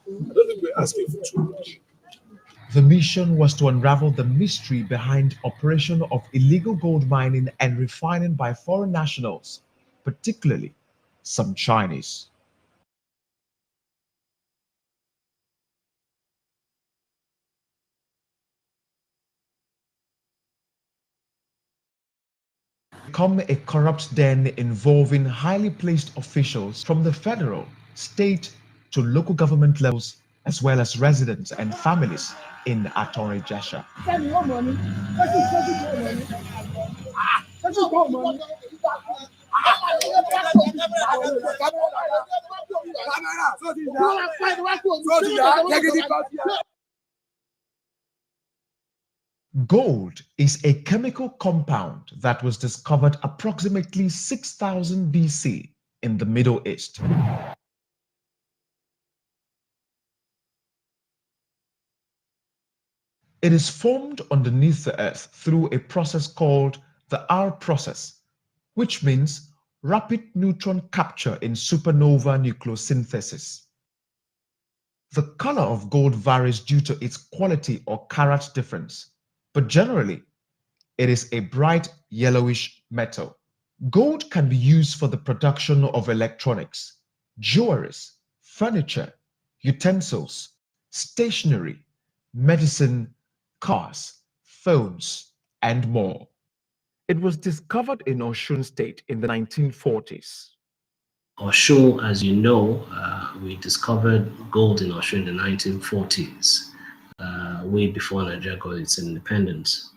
I don't think we're asking for too much. The mission was to unravel the mystery behind operation of illegal gold mining and refining by foreign nationals, particularly some Chinese. Become a corrupt den involving highly placed officials from the federal, state to local government levels, as well as residents and families in Atorin Ijesha. Gold is a chemical compound that was discovered approximately 6000 BC in the Middle East. It is formed underneath the earth through a process called the R process, which means rapid neutron capture in supernova nucleosynthesis. The color of gold varies due to its quality or carat difference, but generally, it is a bright yellowish metal. Gold can be used for the production of electronics, jewelries, furniture, utensils, stationery, medicine, cars, phones, and more. It was discovered in Osun State in the 1940s. Osun, as you know, we discovered gold in Osun in the 1940s, way before Nigeria got its independence.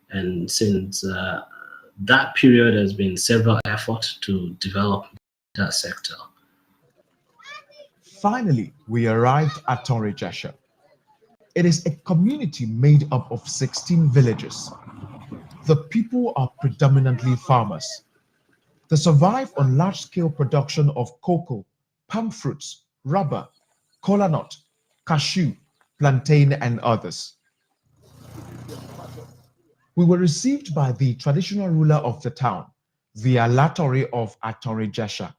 And since that period, has been several efforts to develop that sector. Finally, we arrived at Atorin Ijesha. It is a community made up of 16 villages. The people are predominantly farmers. They survive on large-scale production of cocoa, palm fruits, rubber, kola nut, cashew, plantain, and others. We were received by the traditional ruler of the town, the Alatori of Atorin Ijesha,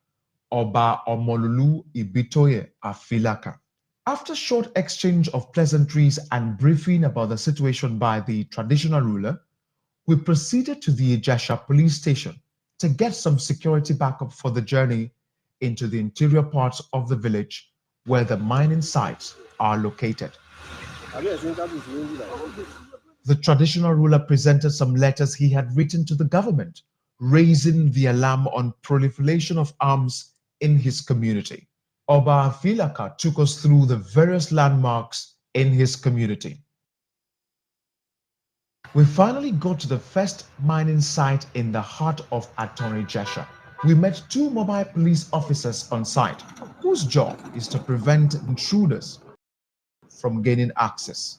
Oba Omololu Ibitoye Afilaka. After short exchange of pleasantries and briefing about the situation by the traditional ruler, we proceeded to the Ijesha police station to get some security backup for the journey into the interior parts of the village where the mining sites are located. The traditional ruler presented some letters he had written to the government, raising the alarm on proliferation of arms in his community. Oba Afilaka took us through the various landmarks in his community. We finally got to the first mining site in the heart of Atorin Ijesha. We met two mobile police officers on site, whose job is to prevent intruders from gaining access.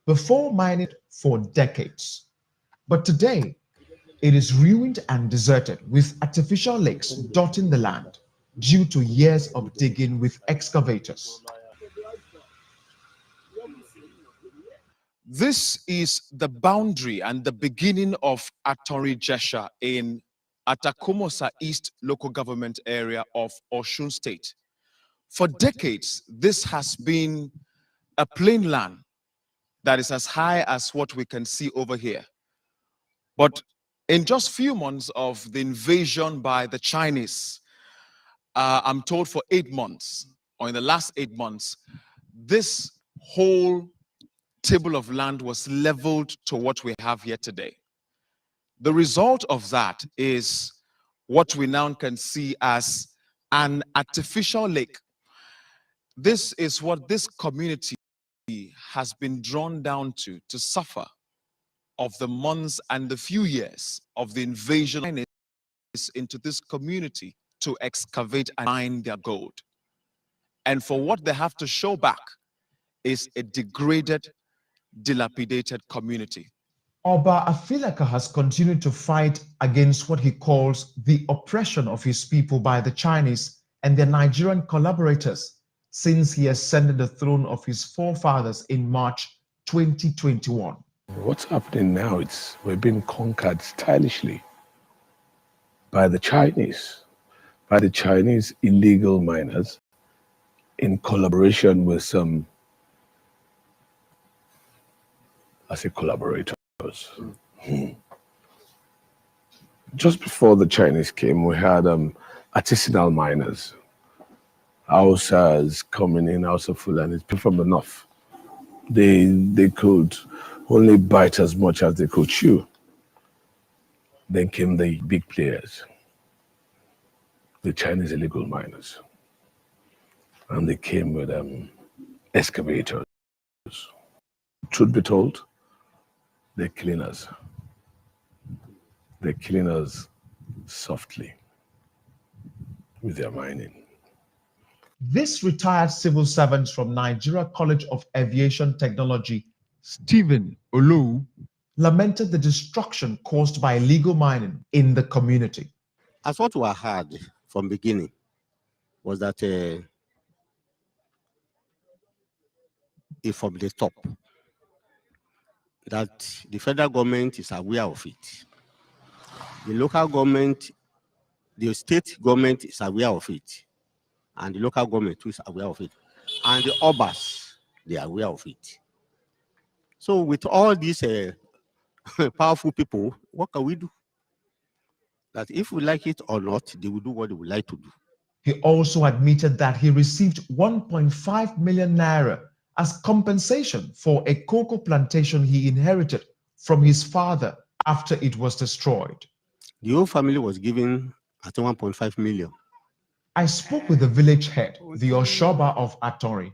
Before mining for decades, but today it is ruined and deserted with artificial lakes dotting the land due to years of digging with excavators. This is the boundary and the beginning of Atorin Ijesha in Atakomosa East local government area of Osun State. For decades, this has been a plain land that is as high as what we can see over here. But in just few months of the invasion by the Chinese, I'm told for 8 months, or in the last 8 months, this whole table of land was leveled to what we have here today. The result of that is what we now can see as an artificial lake. This is what this community has been drawn down to suffer of the months and the few years of the invasion into this community to excavate and mine their gold. And for what they have to show back is a degraded, dilapidated community. Oba Afilaka has continued to fight against what he calls the oppression of his people by the Chinese and their Nigerian collaborators since he ascended the throne of his forefathers in March 2021. What's happening now is we're being conquered stylishly by the Chinese illegal miners in collaboration with some, I say collaborators. Just before the Chinese came, we had artisanal miners, Hausas coming in, Hausa Fulani, people from the north. They could only bite as much as they could chew. Then came the big players, the Chinese illegal miners. And they came with excavators. Truth be told, they're killing us. They're killing us softly with their mining. This retired civil servant from Nigeria College of Aviation Technology, Stephen Olu, lamented the destruction caused by illegal mining in the community. As what we heard from beginning was that from the top, that the federal government is aware of it. The local government, the state government is aware of it. And the local government too is aware of it. And the Obas, they are aware of it. So with all these powerful people, what can we do? That if we like it or not, they will do what they would like to do. He also admitted that he received 1.5 million naira as compensation for a cocoa plantation he inherited from his father after it was destroyed. The whole family was given, I think, 1.5 million. I spoke with the village head, the Oshoba of Atori,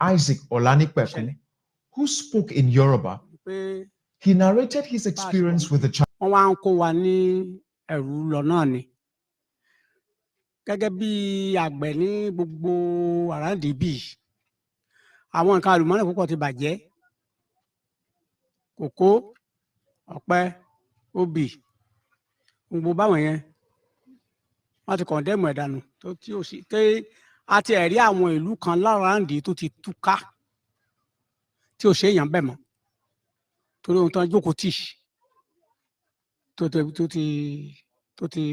Isaac Olanikbeku, who spoke in Yoruba. He narrated his experience with the child. Gẹ́gẹ́ bí àgbẹ̀ ní gbogbo àràǹdì bíi àwọn nǹkan àlùmọ́ọ́nì púpọ̀ ti bàjẹ́, kòkó, ọ̀pẹ, obì, gbogbo báwọn yẹn wọ́n ti kọ̀ndẹ́mù ẹ̀ dànù tó tí ó sì ké àti ẹ̀rí àwọn ìlú kan láràǹdì tó ti túká tí ò ṣe èèyàn bẹ̀ mọ́ torí ohun tó ń jókòó tì tó ti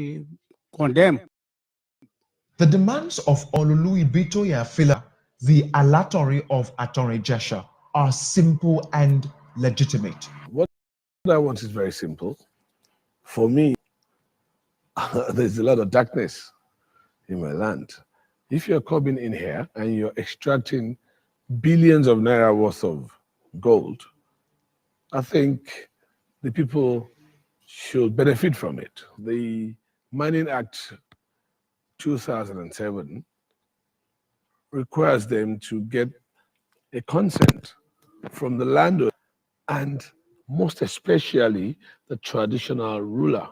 kọ̀ndẹ́mù. The demands of Olulu Ibitoye Afila, the Alatori of Atonri Jesha, are simple and legitimate. What I want is very simple. For me, there's a lot of darkness in my land. If you're coming in here and you're extracting billions of naira worth of gold, I think the people should benefit from it. The Mining Act 2007 requires them to get a consent from the landowner and most especially the traditional ruler.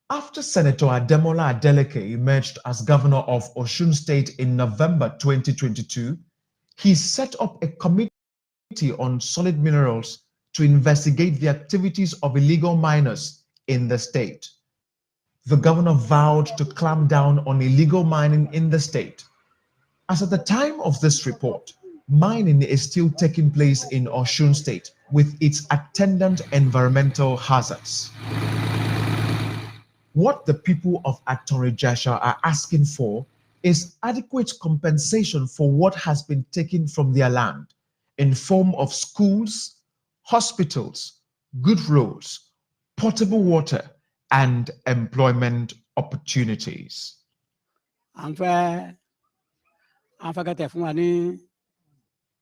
After Senator Ademola Adeleke emerged as governor of Osun State in November 2022, he set up a committee on solid minerals to investigate the activities of illegal miners in the state. The governor vowed to clamp down on illegal mining in the state. As at the time of this report, mining is still taking place in Osun State with its attendant environmental hazards. What the people of Atonri Jesha are asking for is adequate compensation for what has been taken from their land in form of schools, hospitals, good roads, potable water, and employment opportunities. À ń fẹ́ kẹ́tẹ̀ fún wa ní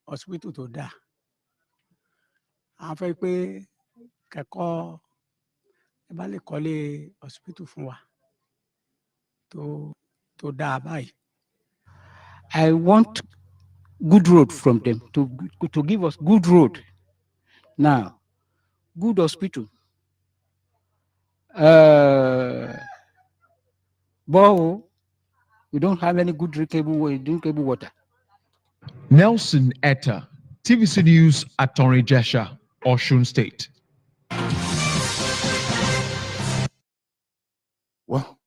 hospital tó dáa. À ń fẹ́ pé kẹ́kọ́ ẹ bá lè kọ́lé hospital fún wa tó dáa báyìí. I want good road from them to give us good road. Now, good hospital. But we don't have any good drinkable water. Nelson Etta, TVC News, Attorney Jesha, Osun State. Well,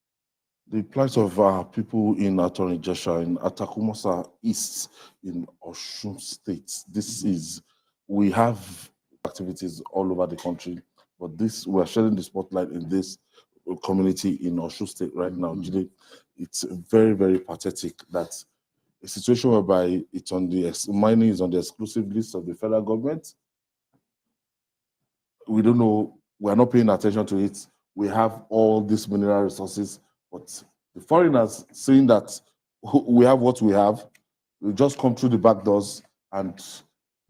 the plight of people in Attorney Jesha in Atakumasa East in Osun State. We have activities all over the country, but we're shedding the spotlight in this community in Osun State right now. It's very, very pathetic that a situation whereby mining is on the exclusive list of the federal government. We don't know, we're not paying attention to it. We have all these mineral resources, but the foreigners saying that we have what we have, we just come through the back doors and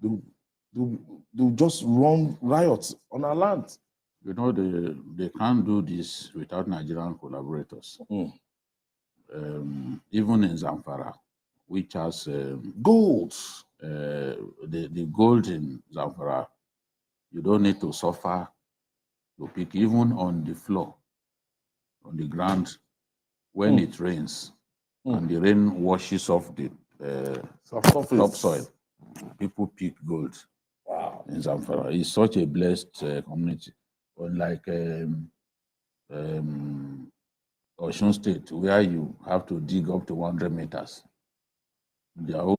they'll just run riots on our land. You know, they can't do this without Nigerian collaborators. Even in Zamfara, which has gold. The gold in Zamfara, you don't need to suffer to pick, even on the floor, on the ground, when it rains and the rain washes off the topsoil, people pick gold. Wow. In Zamfara. It's such a blessed community. Unlike Osun State, where you have to dig up to 100 meters. They are,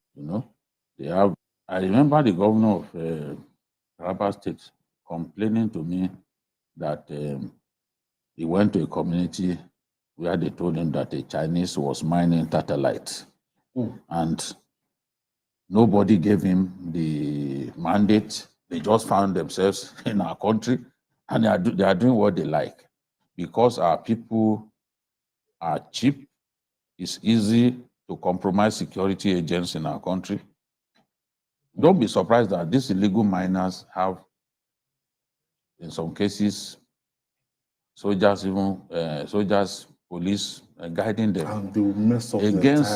they have. I remember the governor of Taraba State complaining to me that he went to a community where they told him that a Chinese was mining tatalite, and nobody gave him the mandate. They just found themselves in our country, and they are doing what they like. Because our people are cheap, it's easy to compromise security agents in our country. Don't be surprised that these illegal miners have, in some cases, soldiers, police guiding them, and they will mess up against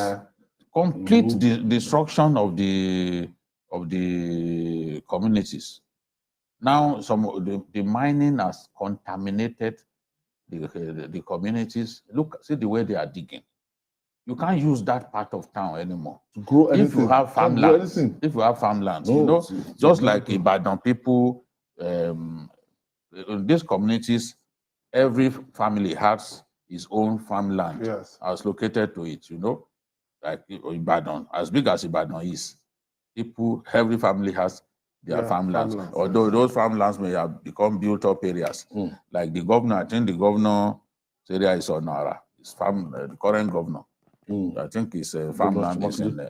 complete destruction of the communities. Now, the mining has contaminated the communities. Look, see the way they are digging. You can't use that part of town anymore. To grow anything. If you have farmlands, no, just like Ibadan people, in these communities, every family has its own farmland as located to it, like Ibadan, as big as Ibadan is. Every family has their farmlands. Although those farmlands may have become built up areas. Like the governor, I think the governor's area is Onara. The current governor. I think his farmland is in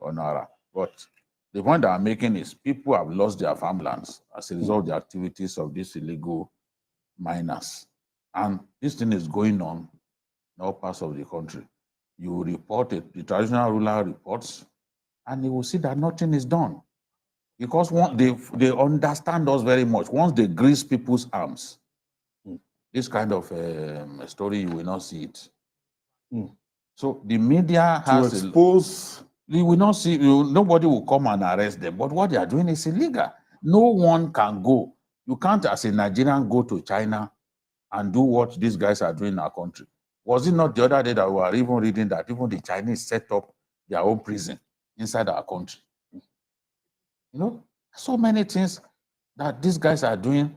Onara. But the point that I'm making is people have lost their farmlands as a result of the activities of these illegal miners. And this thing is going on in all parts of the country. You report it, the traditional ruler reports, and you will see that nothing is done. Because they understand us very much. Once they grease people's arms, this kind of story, you will not see it. So the media has to expose. You will not see, nobody will come and arrest them. But what they are doing is illegal. No one can go. You can't, as a Nigerian, go to China and do what these guys are doing in our country. Was it not the other day that we were even reading that even the Chinese set up their own prison inside our country? So many things that these guys are doing,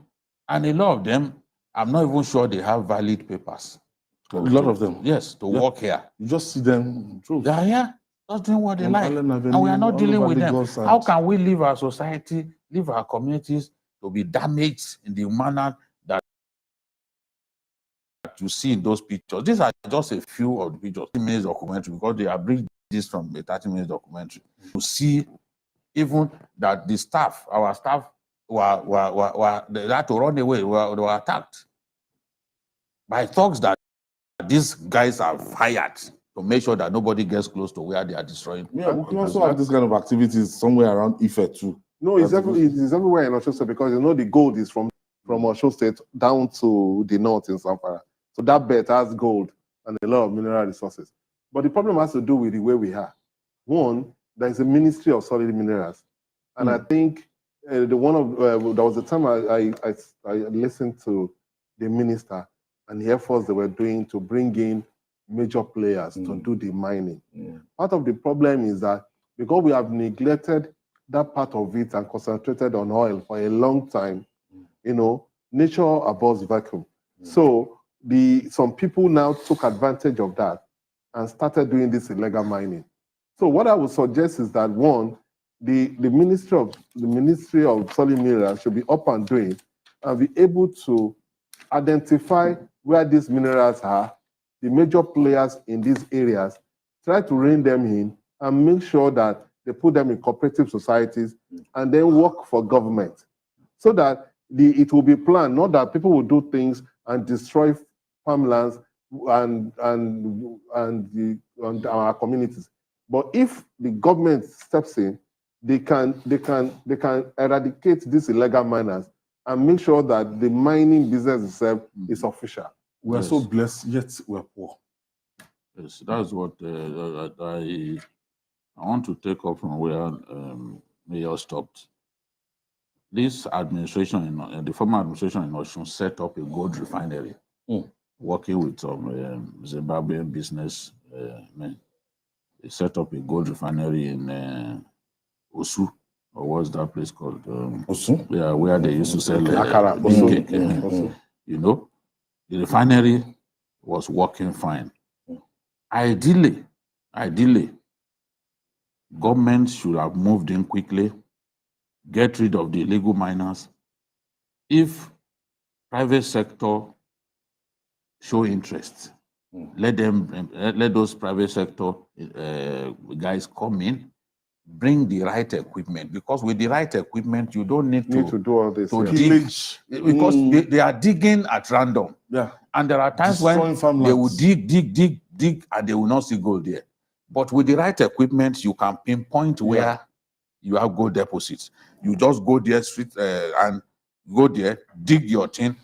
and a lot of them, I'm not even sure they have valid papers. A lot of them. Yes, to work here. You just see them. They are here, just doing what they like. And we are not dealing with them. How can we leave our society, leave our communities to be damaged in the manner that you see in those pictures? These are just a few of the pictures, 30 minutes documentary, because they have bring this from a 30 minutes documentary. To see even that the staff, our staff, they had to run away, they were attacked by thugs that these guys have hired to make sure that nobody gets close to where they are destroying. Yeah, we can also have this kind of activities somewhere around Ife too. No, it's everywhere in Osho State, because the gold is from Osho State down to the north in Zamfara. So that belt has gold and a lot of mineral resources. But the problem has to do with the way we are. One, there is a Ministry of Solid Minerals. And I think there was a time I listened to the minister and the efforts they were doing to bring in major players to do the mining. Part of the problem is that because we have neglected that part of it and concentrated on oil for a long time, nature abhors vacuum. So some people now took advantage of that and started doing this illegal mining. So what I would suggest is that, one, the Ministry of Solid Minerals should be up and doing and be able to identify where these minerals are, the major players in these areas, try to rein them in and make sure that they put them in cooperative societies and then work for government so that it will be planned, not that people will do things and destroy farmlands and our communities. But if the government steps in, they can eradicate these illegal miners and make sure that the mining business itself is official. We are so blessed, yet we are poor. Yes, that's what I want to take up from where Mayor stopped. This administration, the former administration in Osun, set up a gold refinery, working with some Zimbabwean business men. They set up a gold refinery in Osu, or what's that place called? Osu? Yeah, where they used to sell Akara. cake. The refinery was working fine. Ideally, government should have moved in quickly, get rid of the illegal miners. If private sector show interest, let those private sector guys come in, bring the right equipment, because with the right equipment, you don't need to do all this. dig, because they are digging at random. Yeah. And there are times when they will dig, and they will not see gold there. But with the right equipment, you can pinpoint where you have gold deposits. You just go there and go there, dig your thing,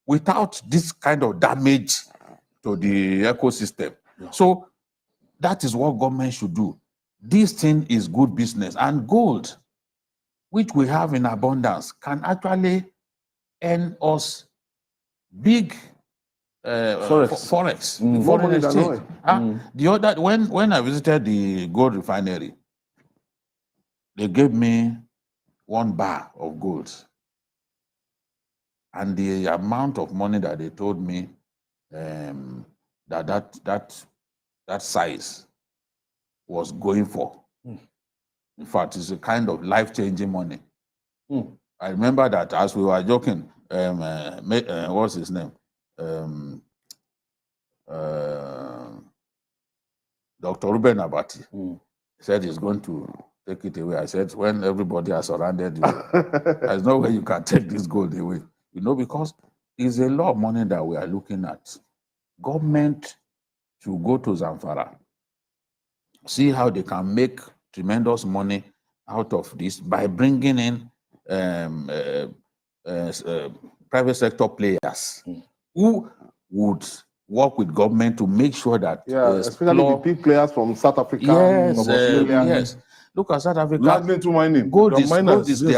without this kind of damage to the ecosystem. So that is what government should do. This thing is good business, and gold, which we have in abundance, can actually earn us big forex, foreign exchange. The other, when I visited the gold refinery, they gave me 1 bar of gold, and the amount of money that they told me that size was going for. In fact, it's a kind of life-changing money. I remember that as we were joking, what's his name? Dr. Ruben Abati said he's going to take it away. I said, when everybody has surrounded you, there's no way you can take this gold away. Because it's a lot of money that we are looking at. Government should go to Zamfara, see how they can make tremendous money out of this by bringing in private sector players who would work with government to make sure that especially the big players from South Africa, yes, from Australia. yes. Look at South Africa. Landing to mining. Gold is consistent.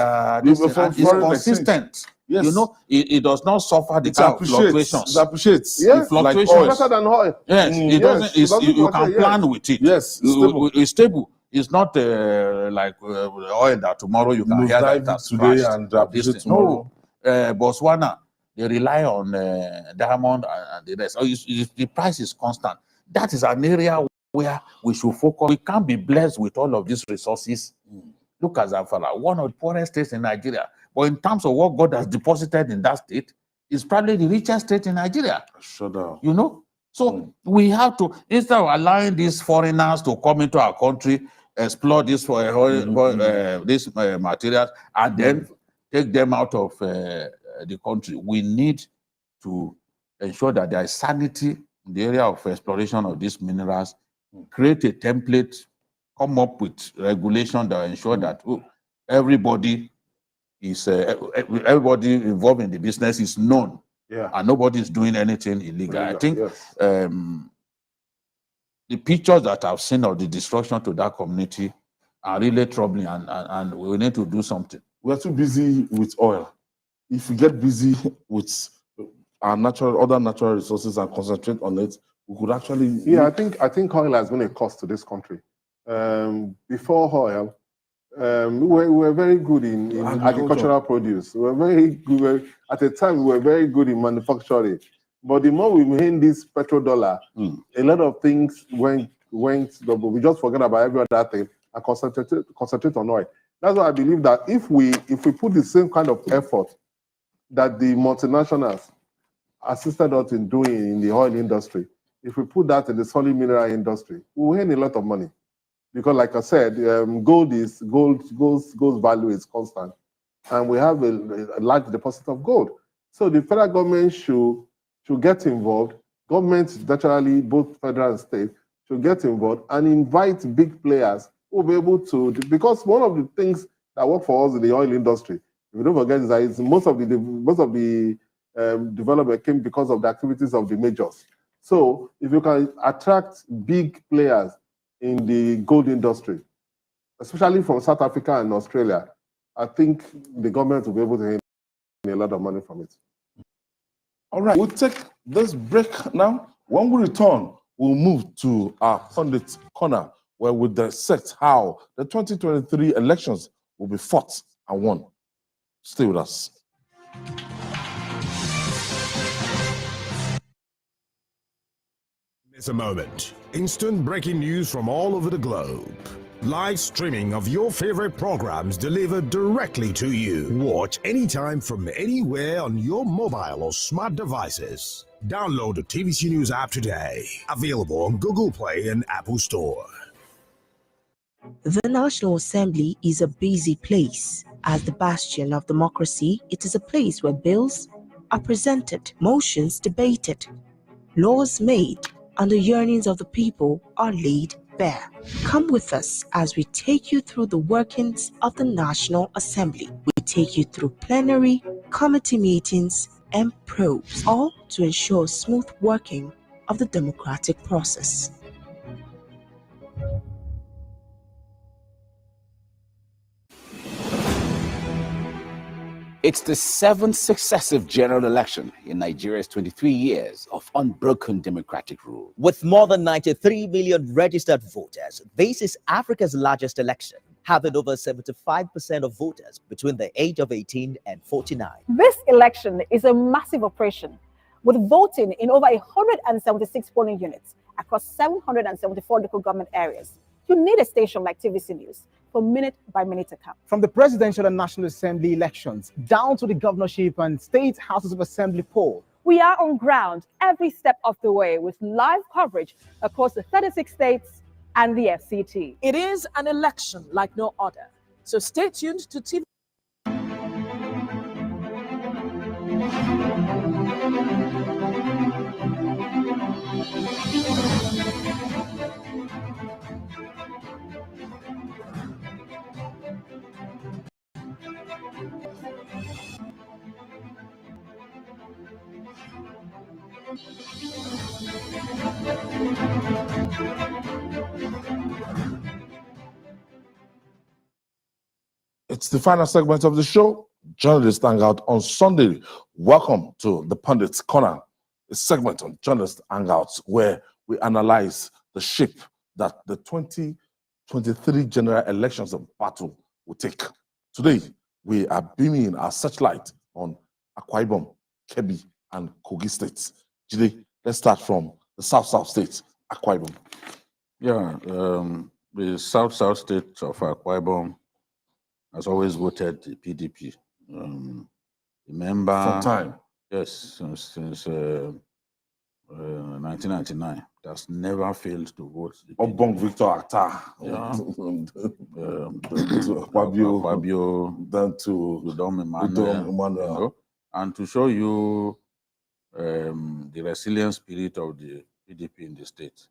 Yes. It does not suffer the kind of fluctuations. It appreciates. Yes, fluctuations. like better than oil. Yes, it doesn't. You can plan with it. Yes, it's stable. It's not like oil that tomorrow you can hear that has today crashed. and appreciate tomorrow. No, Botswana, they rely on diamond and the rest. The price is constant. That is an area where we should focus. We can't be blessed with all of these resources. Look at Zamfara, one of the poorest states in Nigeria. But in terms of what God has deposited in that state, it's probably the richest state in Nigeria. So we have to, instead of allowing these foreigners to come into our country, explore this for these materials and then take them out of the country. We need to ensure that there is sanity in the area of exploration of these minerals, create a template, come up with regulation that ensure that everybody is everybody involved in the business is known, and nobody is doing anything illegal. I think the pictures that I've seen of the destruction to that community are really troubling, and we need to do something. We're too busy with oil. If we get busy with our other natural resources and concentrate on it, we could actually. Yeah, I think oil has been a cost to this country. Before oil, we were very good in agricultural produce. We were very good. At the time, we were very good in manufacturing. But the more we made this petrodollar, a lot of things went double. We just forget about every other thing and concentrate on oil. That's why I believe that if we put the same kind of effort that the multinationals assisted us in doing in the oil industry, if we put that in the solid mineral industry, we will earn a lot of money. Because, like I said, gold's value is constant, and we have a large deposit of gold. So the federal government should get involved. Governments, naturally, both federal and state, should get involved and invite big players who will be able to. Because one of the things that work for us in the oil industry, if you don't forget, is that most of the development came because of the activities of the majors. So if you can attract big players in the gold industry, especially from South Africa and Australia, I think the government will be able to earn a lot of money from it. All right, we'll take this break now. When we return, we'll move to our pundit corner, where we'll dissect how the 2023 elections will be fought and won. Stay with us. It's a moment. Instant breaking news from all over the globe. Live streaming of your favorite programs delivered directly to you. Watch anytime from anywhere on your mobile or smart devices. Download the TVC News app today. Available on Google Play and Apple Store. The National Assembly is a busy place. As the bastion of democracy, it is a place where bills are presented, motions debated, laws made, and the yearnings of the people are laid bare. Come with us as we take you through the workings of the National Assembly. We take you through plenary, committee meetings, and probes, all to ensure smooth working of the democratic process. It's the 7th successive general election in Nigeria's 23 years of unbroken democratic rule. With more than 93 million registered voters, this is Africa's largest election, having over 75% of voters between the age of 18 and 49. This election is a massive operation, with voting in over 176 polling units across 774 local government areas. You need a station like TVC News for minute-by-minute account. From the presidential and national assembly elections down to the governorship and state houses of assembly poll, we are on ground every step of the way with live coverage across the 36 states and the FCT. It is an election like no other. So stay tuned to TV. It's the final segment of the show, Journalist Hangout on Sunday. Welcome to the Pundit's Corner, a segment on Journalist Hangouts where we analyze the shape that the 2023 general elections of battle will take. Today, we are beaming our searchlight on Akwa Ibom, Kebbi, and Kogi states. Jide, let's start from the South states, Akwa Ibom. Yeah, the South state of Akwa Ibom has always voted the PDP. Remember, from time. Yes, since 1999. That's never failed to vote. Obong Victor Atta. Yeah. Fabio, then to Udom Emmanuel. You know, and to show you the resilient spirit of the PDP in the state,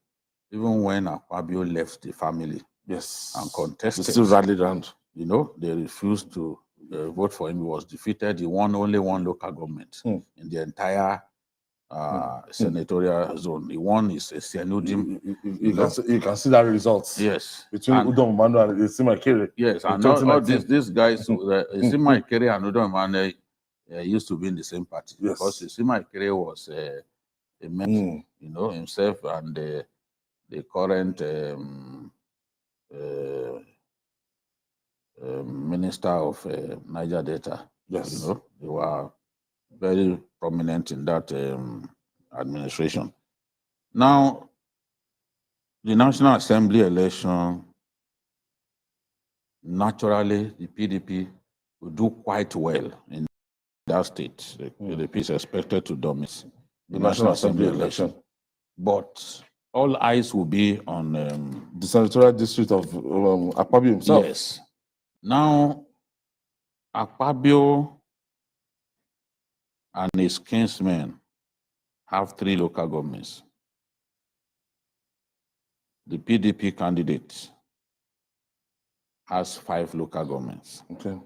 even when Fabio left the family, yes, and contested, they still rallied around. You know, they refused to vote for him. He was defeated. He won only one local government in the entire senatorial zone. He won his Sianudim. You can see that results. Yes. Between Udom Emmanuel and Isima Ikere. Yes, and all these guys, Isima Ikere and Udom Emmanuel used to be in the same party. Yes. Because Isima Ikere was a member, you know, himself and the current Minister of Niger Delta. Yes. You know, they were very prominent in that administration. Now, the National Assembly election, naturally, the PDP will do quite well in that state. The PDP is expected to dominate the National Assembly election. But all eyes will be on the senatorial district of Akpabio himself. Yes. Now, Akpabio and his kinsmen have 3 local governments. The PDP candidate has 5 local governments. Okay.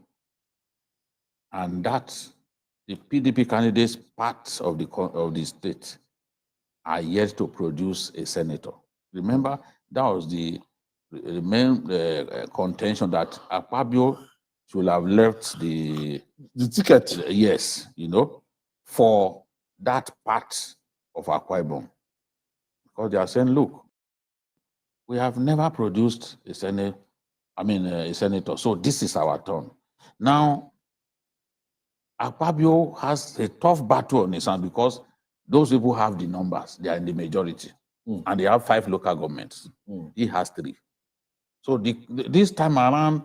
And that the PDP candidates parts of the state are yet to produce a senator. Remember, that was the main contention that Akpabio should have left the ticket. Yes, you know, for that part of Akwa Ibom. Because they are saying, look, we have never produced a senator, so this is our turn. Now, Akpabio has a tough battle on his hands because those people have the numbers, they are in the majority, and they have 5 local governments. He has 3. So this time around,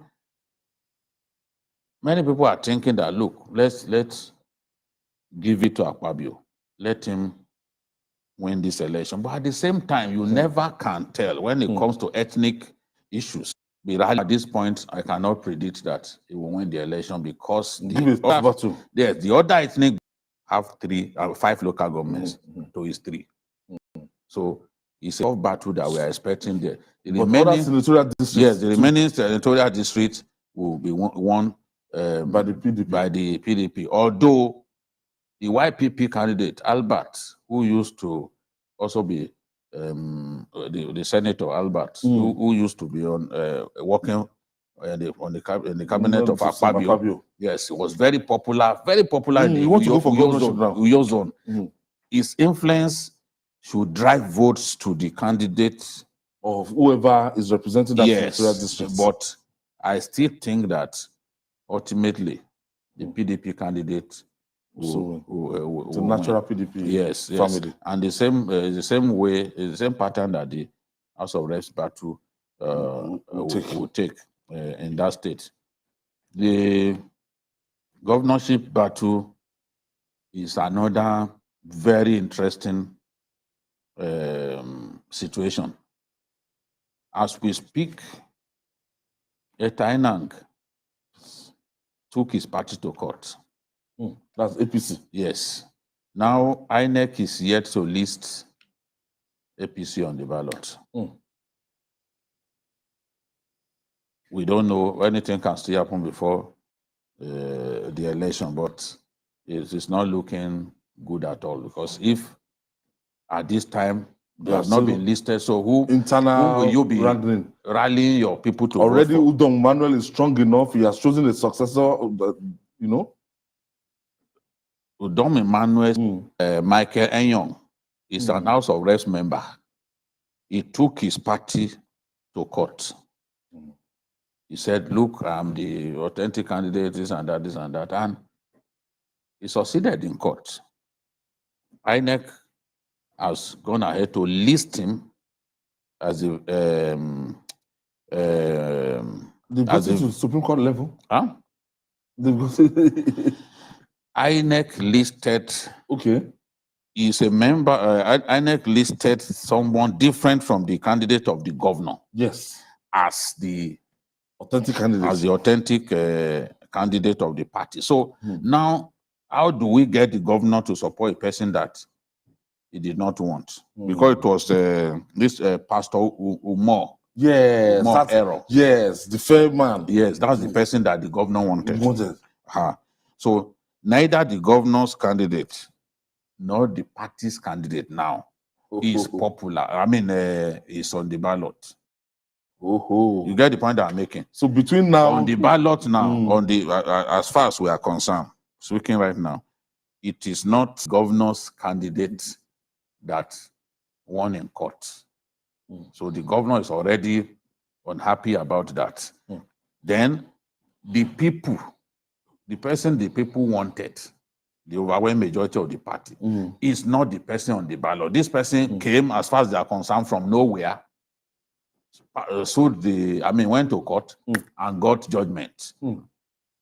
many people are thinking that, look, let's give it to Akpabio. Let him win this election. But at the same time, you never can tell when it comes to ethnic issues. At this point, I cannot predict that he will win the election because the other ethnic have 5 local governments to his 3. So it's a tough battle that we are expecting there. The remaining senatorial district will be won by the PDP. Although the YPP candidate, Albert, who used to also be the senator, Albert, who used to be on working in the cabinet of Akpabio. Yes, he was very popular in the Uyo zone. His influence should drive votes to the candidate of whoever is representing that senatorial district. But I still think that ultimately the PDP candidate will the natural PDP family. And the same pattern that the House of Reps battle will take in that state. The governorship battle is another very interesting situation. As we speak, Etainang took his party to court. That's APC. Yes. Now, INEC is yet to list APC on the ballot. We don't know, anything can still happen before the election, but it is not looking good at all, because if at this time they have not been listed, so who will you be rallying your people to already vote for? Udom Manuel is strong enough. He has chosen a successor, you know. Udom Emmanuel, Michael Enyong is an House of Reps member. He took his party to court. He said, look, I'm the authentic candidate, this and that, and he succeeded in court. INEC has gone ahead to list him as they go to Supreme Court level? Huh? They go INEC listed is a member, INEC listed someone different from the candidate of the governor. Yes. As the authentic candidate. As the authentic candidate of the party. So now, how do we get the governor to support a person that he did not want? Because it was this Pastor Umar. Yes, Umar that's error. Yes, the fair man. Yes, that's the person that the governor wanted. So neither the governor's candidate nor the party's candidate now is popular. I mean, is on the ballot. You get the point that I'm making. So between now on the ballot now, on the as far as we are concerned, speaking right now, it is not governor's candidate that won in court. So the governor is already unhappy about that. Then the people, the person the people wanted, the overwhelming majority of the party, is not the person on the ballot. This person came, as far as they are concerned, from nowhere, went to court and got judgment.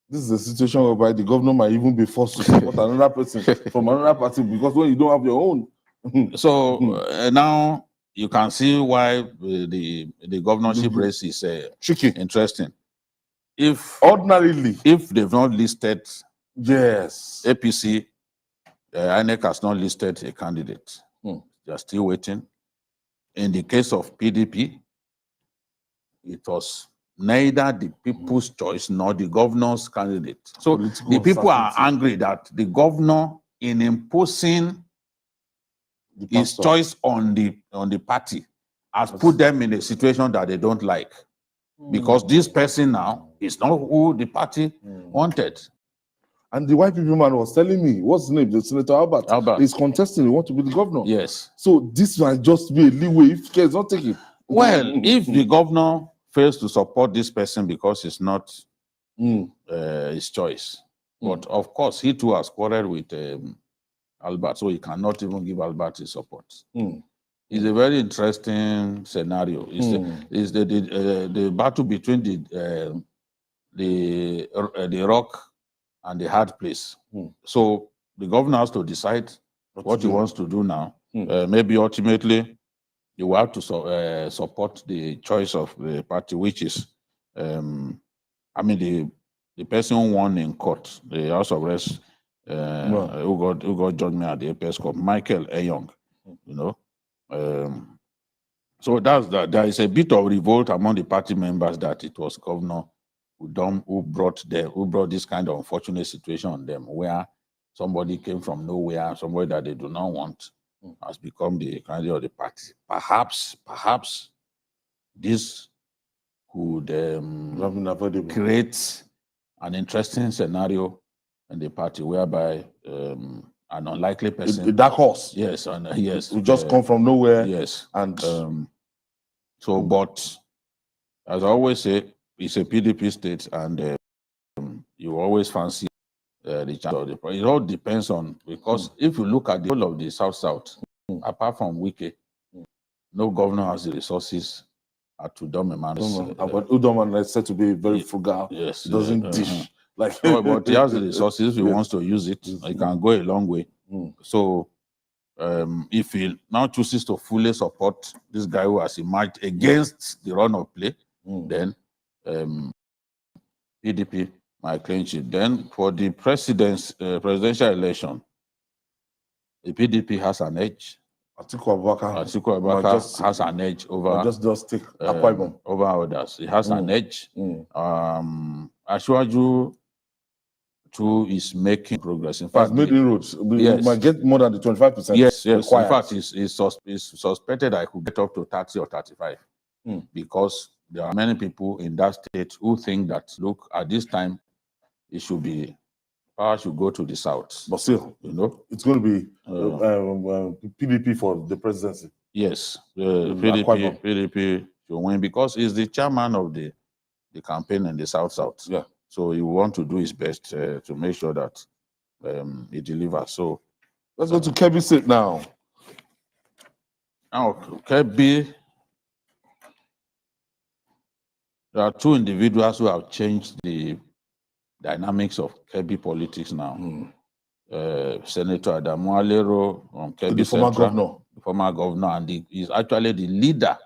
This is a situation whereby the governor might even be forced to support another person from another party, because when you don't have your own. So now you can see why the governorship race is tricky, interesting. If they've not listed, APC, INEC has not listed a candidate. They are still waiting. In the case of PDP, it was neither the people's choice nor the governor's candidate. So the people are angry that the governor, in imposing his choice on the party, has put them in a situation that they don't like. Because this person now is not who the party wanted. And the YPP man was telling me, what's his name? The Senator Albert. He's contesting, he wants to be the governor. Yes. So this might just be a leeway if care is not taken. Well, if the governor fails to support this person because it's not his choice. But of course, he too has quarreled with Albert, so he cannot even give Albert his support. It's a very interesting scenario. It's the battle between the rock and the hard place. So the governor has to decide what he wants to do now. Maybe ultimately he will have to support the choice of the party, which is, the person who won in court, the House of Reps, who got judgment at the Apex Court, Michael Eyong, so that's that. There is a bit of revolt among the party members that it was governor who brought this kind of unfortunate situation on them, where somebody came from nowhere, somebody that they do not want, has become the candidate of the party. Perhaps this could create an interesting scenario in the party whereby an unlikely person, a dark horse, yes, will just come from nowhere, yes, and but as I always say, it's a PDP state, and you always fancy the chance of the party. It all depends on, because if you look at the whole of the South, apart from Wike, no governor has the resources to Udom. But Udom is said to be very frugal. Yes, doesn't dish like. But he has the resources. If he wants to use it, he can go a long way. So if he now chooses to fully support this guy who has emerged against the run of play, then PDP might clinch it. Then for the presidential election, the PDP has an edge. Atiku Abubakar has an edge over just take Akwa Ibom over others. He has an edge. Ashwaju too is making progress. In fact, made inroads. Yes, might get more than the 25%. Yes. Required. In fact, it's suspected I could get up to 30 or 35 because there are many people in that state who think that, look, at this time, it should be power should go to the south. But still, it's going to be PDP for the presidency. Yes, PDP should win because he's the chairman of the campaign in the South. Yeah. So he will want to do his best to make sure that he delivers. So let's go to Kebbi State now. Now, Kebbi, there are two individuals who have changed the dynamics of Kebbi politics now. Senator Adamu Alero from Kebbi the former Central, governor. the former governor, and he's actually the leader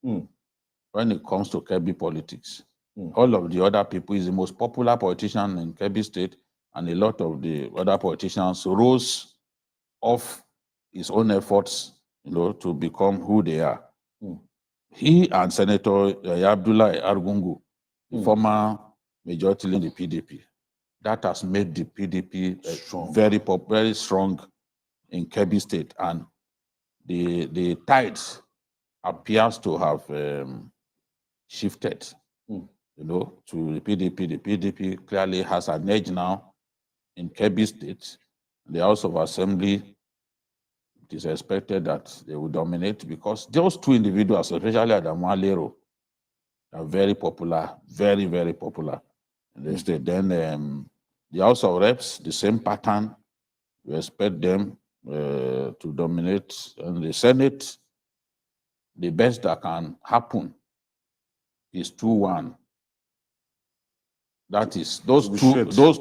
when it comes to Kebbi politics. All of the other people, is the most popular politician in Kebbi State, and a lot of the other politicians rose off his own efforts, to become who they are. He and Senator Abdullah Argungu, the former majority leader in the PDP, that has made the PDP very strong in Kebbi State, and the tides appears to have shifted, to the PDP. The PDP clearly has an edge now in Kebbi State. The House of Assembly, it is expected that they will dominate because those two individuals, especially Adamu Alero, are very popular, very, very popular in the state. Then the House of Reps, the same pattern. We expect them to dominate. And the Senate, the best that can happen is 2-1. That is, those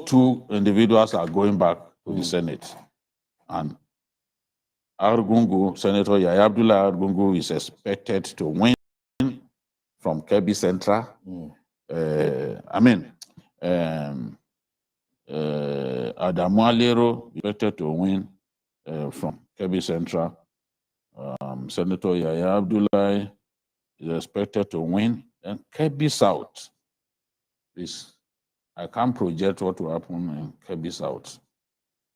two individuals are going back to the Senate. And Argungu, Senator Yahya Abdullah Argungu, is expected to win from Kebbi Central. Adamu Alero is expected to win from Kebbi Central. Senator Yahya Abdullah is expected to win. And Kebbi South is, I can't project what will happen in Kebbi South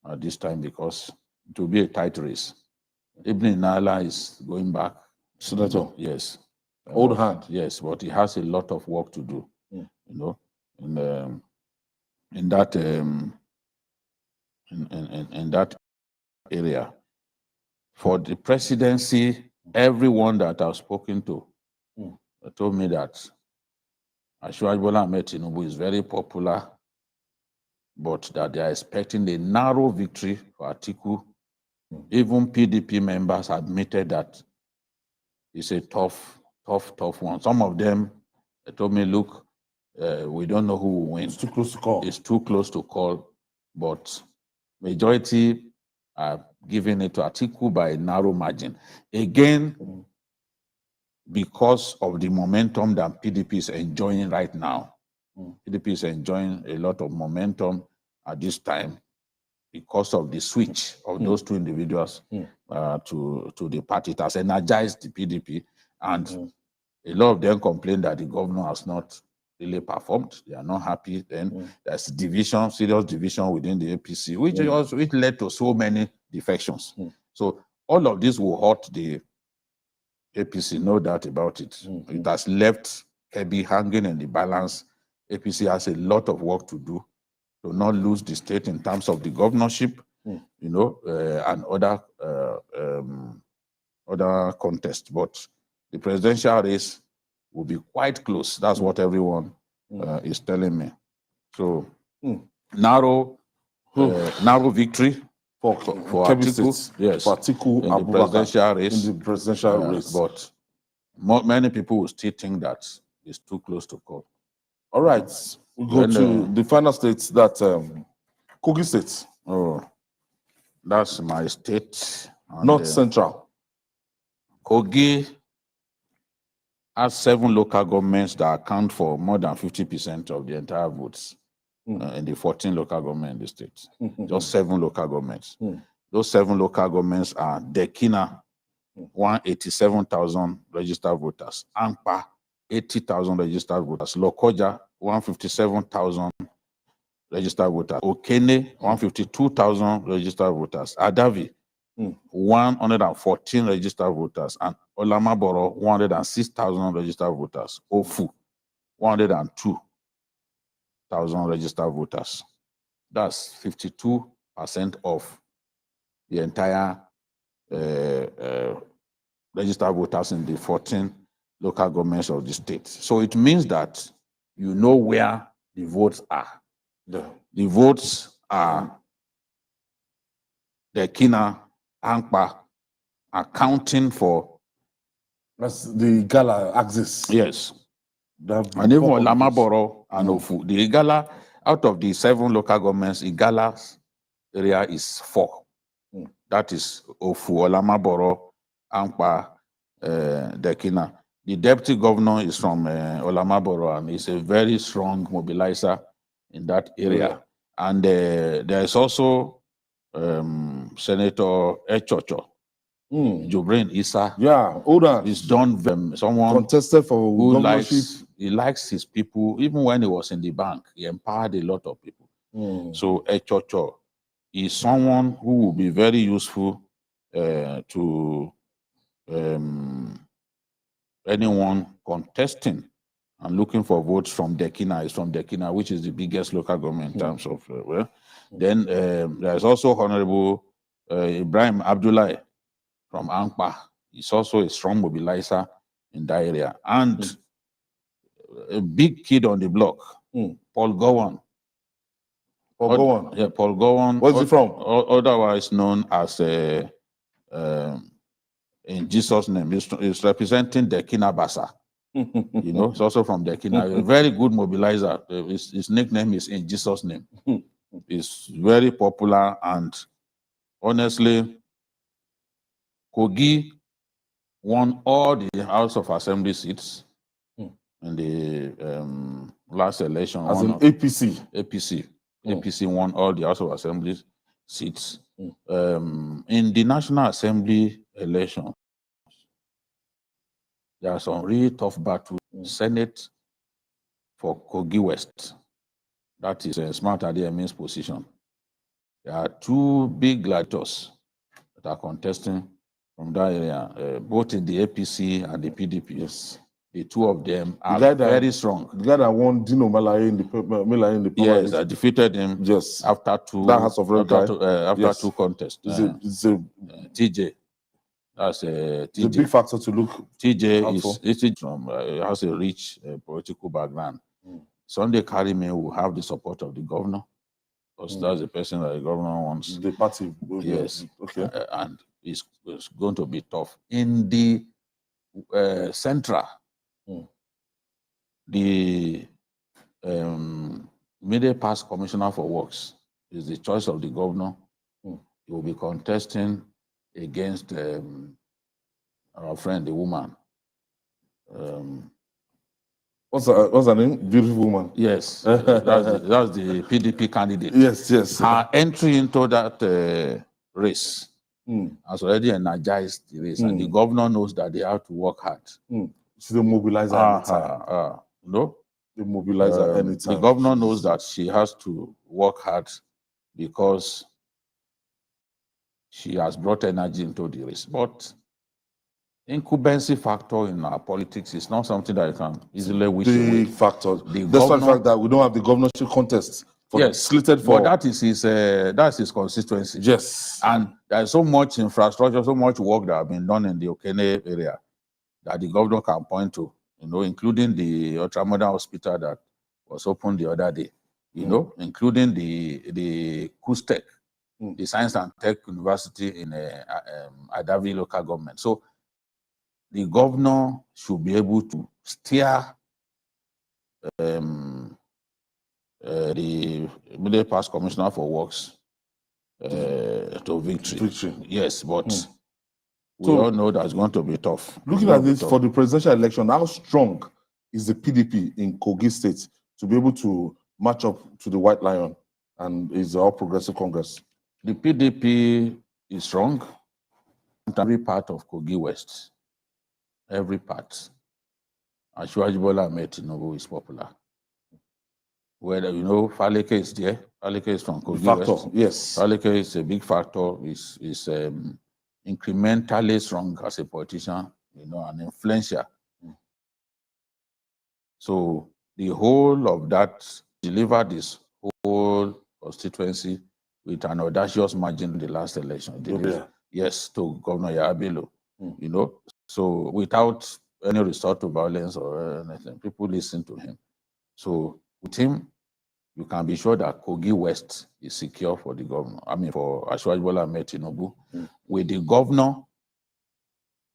at this time because it will be a tight race. Ibn Nala is going back. Senator? Yes. Old hand? Yes, but he has a lot of work to do, in that in that area. For the presidency, everyone that I've spoken to told me that Asiwaju Bola Ahmed Tinubu is very popular, but that they are expecting a narrow victory for Atiku. Even PDP members admitted that it's a tough one. Some of them told me, look, we don't know who will win. It's too close to call. It's too close to call, but majority are giving it to Atiku by a narrow margin. Again, because of the momentum that PDP is enjoying right now. PDP is enjoying a lot of momentum at this time because of the switch of those two individuals to the party. It has energized the PDP, and a lot of them complain that the governor has not really performed. They are not happy. Then there's division, serious division within the APC, which led to so many defections. So all of this will hurt the APC, no doubt about it. It has left Kebbi hanging in the balance. APC has a lot of work to do to not lose the state in terms of the governorship, and other contests. But the presidential race will be quite close. That's what everyone is telling me. So narrow victory for Atiku, yes, for Atiku in the presidential race. In the presidential race. But many people will still think that it's too close to call. All right, we go to the final states, that Kogi State. Oh, that's my state. North Central. Kogi has 7 local governments that account for more than 50% of the entire votes in the 14 local governments in the state. Just 7 local governments. Those 7 local governments are Dekina, 187,000 registered voters. Ampa, 80,000 registered voters. Lokoja, 157,000 registered voters. Okene, 152,000 registered voters. Adavi, 114 registered voters. And Olamaboro, 106,000 registered voters. Ofu, 102,000 registered voters. That's 52% of the entire registered voters in the 14 local governments of the state. So it means that you know where the votes are. The votes are the Kina, Ankpa, accounting for. That's the Igala axis. Yes. And even Lamaboro and Ofu. The Igala, out of the 7 local governments, Igala's area is 4. That is Ofu, Olamaboro, Ankpa, Dekina. The deputy governor is from Olamaboro and is a very strong mobilizer in that area. And there is also Senator Echocho, Jubrin Issa. Yeah, older. He's done someone contested for who governorship. he likes his people. Even when he was in the bank, he empowered a lot of people. So Echocho is someone who will be very useful to anyone contesting and looking for votes from Dekina. Is from Dekina, which is the biggest local government in terms of Then there is also Honorable Ibrahim Abdullahi from Ankpa. He's also a strong mobilizer in that area. And a big kid on the block, Paul Gowan. Paul Gowan? Yeah, Paul Gowan. Where's he from? Otherwise known as in Jesus' name. He's representing Dekina Basa. You know, it's also from Dekina. A very good mobilizer. His nickname is In Jesus' Name. It's very popular, and honestly, Kogi won all the House of Assembly seats in the last election. As in APC? APC won all the House of Assembly seats. In the National Assembly election, there are some really tough battles. Senate for Kogi West. That is Smart Adeyemi's position. There are 2 big gladiators that are contesting from that area, both in the APC and the PDP. Yes. The 2 of them are very strong. The guy that won Dino Melaye in the Yes, I defeated him. Yes. After 2 That House of Rep guy. After 2 contests. It's a TJ. That's TJ. It's a big factor to look. TJ is from has a rich political background. Sunday Karime will have the support of the governor, because that's the person that the governor wants. The party. Yes. Okay. And it's going to be tough. In the Central, the immediate past commissioner for works is the choice of the governor. He will be contesting against our friend, the woman. What's her name? Beautiful woman. Yes, that's the PDP candidate. Yes, yes. Her entry into that race has already energized the race, and the governor knows that they have to work hard. She's a mobilizer anytime. No? The mobilizer anytime. The governor knows that she has to work hard because she has brought energy into the race. But incumbency factor in our politics is not something that you can easily wish away. Big factor. Despite the fact that we don't have the governorship contest. Slated for. But that's his constituency. Yes. And there's so much infrastructure, so much work that has been done in the Okene area that the governor can point to, including the ultramodern hospital that was opened the other day, including the KUSTEC, the Science and Tech University in Adavi local government. So the governor should be able to steer the middle past commissioner for works to victory. Yes, but we all know that's going to be tough. Looking at this for the presidential election, how strong is the PDP in Kogi State to be able to match up to the White Lion and is the All Progressive Congress? The PDP is strong. Every part of Kogi West, every part. Ashwaji Bola Ahmed Tinubu is popular. Whether Faleke is there, Faleke is from Kogi West. Yes. Faleke is a big factor, is incrementally strong as a politician, and influential. So the whole of that delivered this whole constituency with an audacious margin in the last election. Yes, to Governor Yabelo, So without any resort to violence or anything, people listen to him. So with him, you can be sure that Kogi West is secure for the governor. For Ashwaji Bola Ahmed Tinubu. With the governor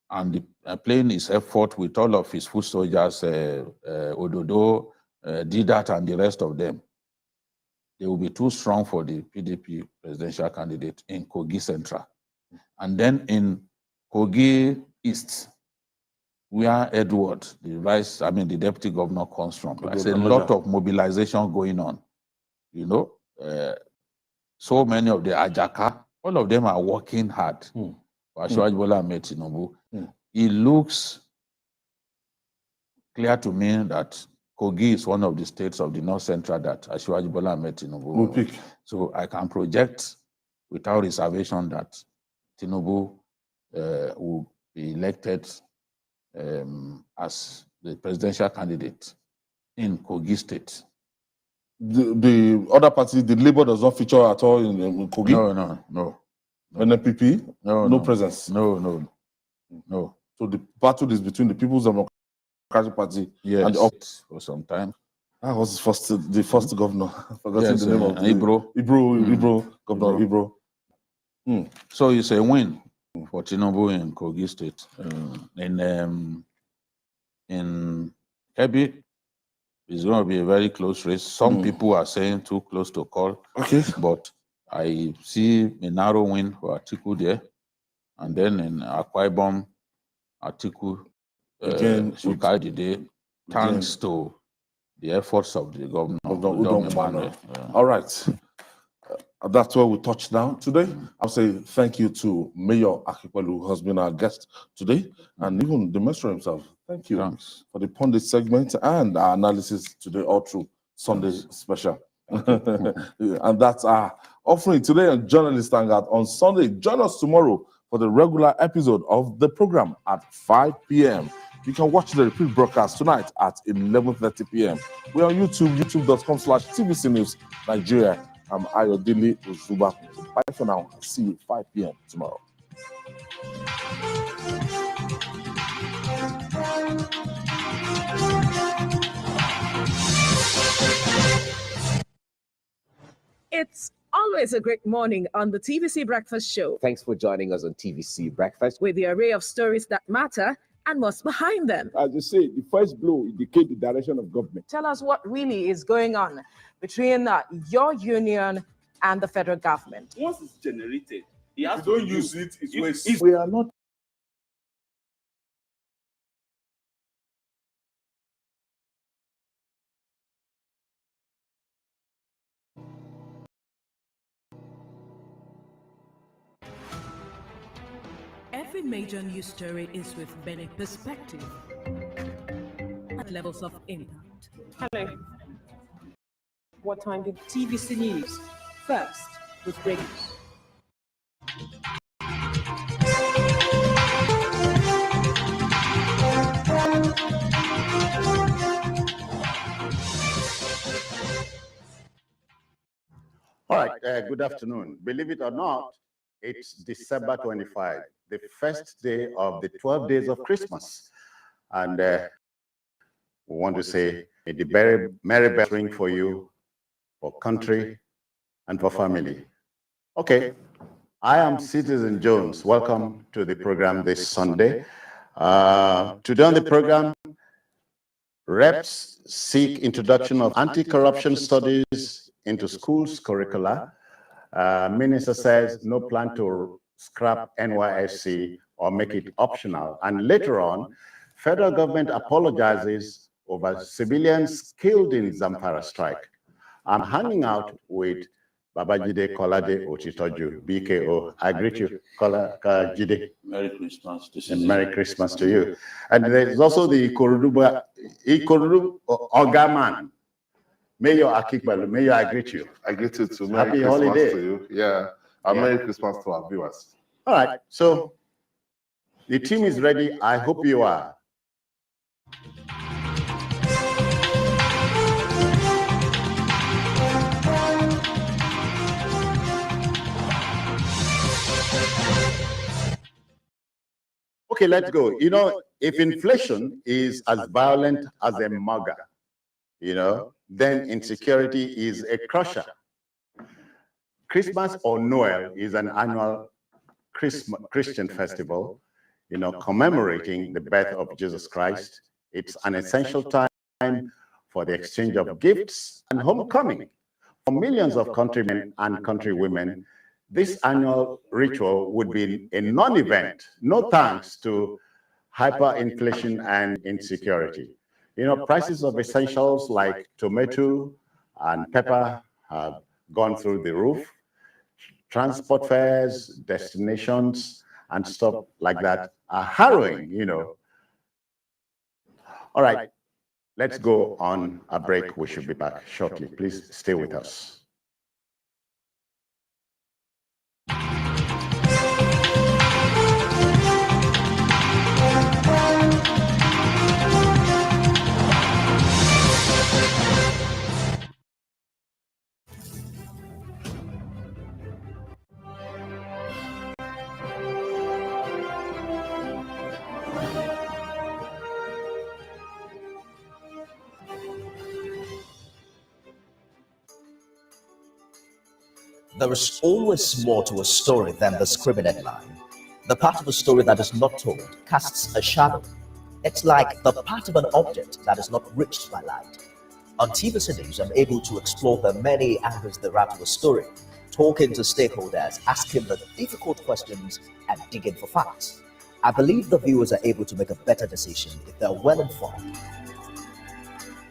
and playing his effort with all of his foot soldiers, Ododo, Didat, and the rest of them, they will be too strong for the PDP presidential candidate in Kogi Central. And then in Kogi East, where Edward, the deputy governor comes from, there's a lot of mobilization going on. You know, so many of the Ajaka, all of them are working hard. Asiwaju Bola Ahmed Tinubu. It looks clear to me that Kogi is one of the states of the North Central that Asiwaju Bola Ahmed Tinubu will pick. So I can project without reservation that Tinubu will be elected as the presidential candidate in Kogi State. The other party, the Labour does not feature at all in Kogi? No. NPP? No presence? No. So the battle is between the People's Democratic Party and the opposition for some time. That was the first governor. Forgetting the name of Ibro. Governor Ibro. So it's a win for Tinubu in Kogi State. In Kebbi, it's going to be a very close race. Some people are saying too close to call. Okay. But I see a narrow win for Atiku there. And then in Akwa Ibom, Atiku should carry the day, thanks to the efforts of the governor. All right. That's where we touch down today. I'll say thank you to Mayor Akikwalu, who has been our guest today, and even the master himself. Thank you for the pundit segment and our analysis today, all through Sunday special. And that's our offering today on Journalist Hangout on Sunday. Join us tomorrow for the regular episode of the program at 5 p.m. You can watch the repeat broadcast tonight at 11:30 p.m. We're on YouTube, youtube.com/TVC News Nigeria. I'm Ayodele Uzuba. Bye for now. See you 5 p.m. tomorrow. It's always a great morning on the TVC Breakfast Show. Thanks for joining us on TVC Breakfast. With the array of stories that matter and what's behind them. As you say, the first blow indicates the direction of government. Tell us what really is going on between your union and the federal government. Once it's generated, If you don't use it, it's waste. We are not Every major news story is with many perspective and levels of impact. Hello. What time did TVC News, first with breaking news. All right, good afternoon. Believe it or not, it's December 25, the first day of the 12 days of Christmas. And we want to say, may the very merry bells ring for you, for country, and for family. Okay, I am Citizen Jones. Welcome to the program this Sunday. Today on the program, reps seek introduction of anti-corruption studies into schools' curricula. Minister says no plan to scrap NYSC or make it optional. And later on, federal government apologizes over civilians killed in Zamfara strike. I'm hanging out with Babajide Kolade Ochitoju, BKO. I greet you, Jide. Merry Christmas. And Merry Christmas to you. And there's also the Ikorudu Ogaman, Mayor Akikbalu. Mayor, I greet you. I greet you too. Merry Happy Christmas holiday. to you. Yeah. And Merry Christmas to our viewers. All right. So the team is ready. I hope you are. Okay, let's go. You know, if inflation is as violent as a mugger, you know, then insecurity is a crusher. Christmas or Noel is an annual Christian festival, you know, commemorating the birth of Jesus Christ. It's an essential time for the exchange of gifts and homecoming. For millions of countrymen and countrywomen, this annual ritual would be a non-event, no thanks to hyperinflation and insecurity. You know, prices of essentials like tomato and pepper have gone through the roof. Transport fares, destinations, and stuff like that are harrowing, you know. All right, let's go on a break. We should be back shortly. Please stay with us. There is always more to a story than the scribbled line. The part of a story that is not told casts a shadow. It's like the part of an object that is not reached by light. On TVC News, I'm able to explore the many angles there are to a story, talking to stakeholders, asking the difficult questions, and digging for facts. I believe the viewers are able to make a better decision if they're well informed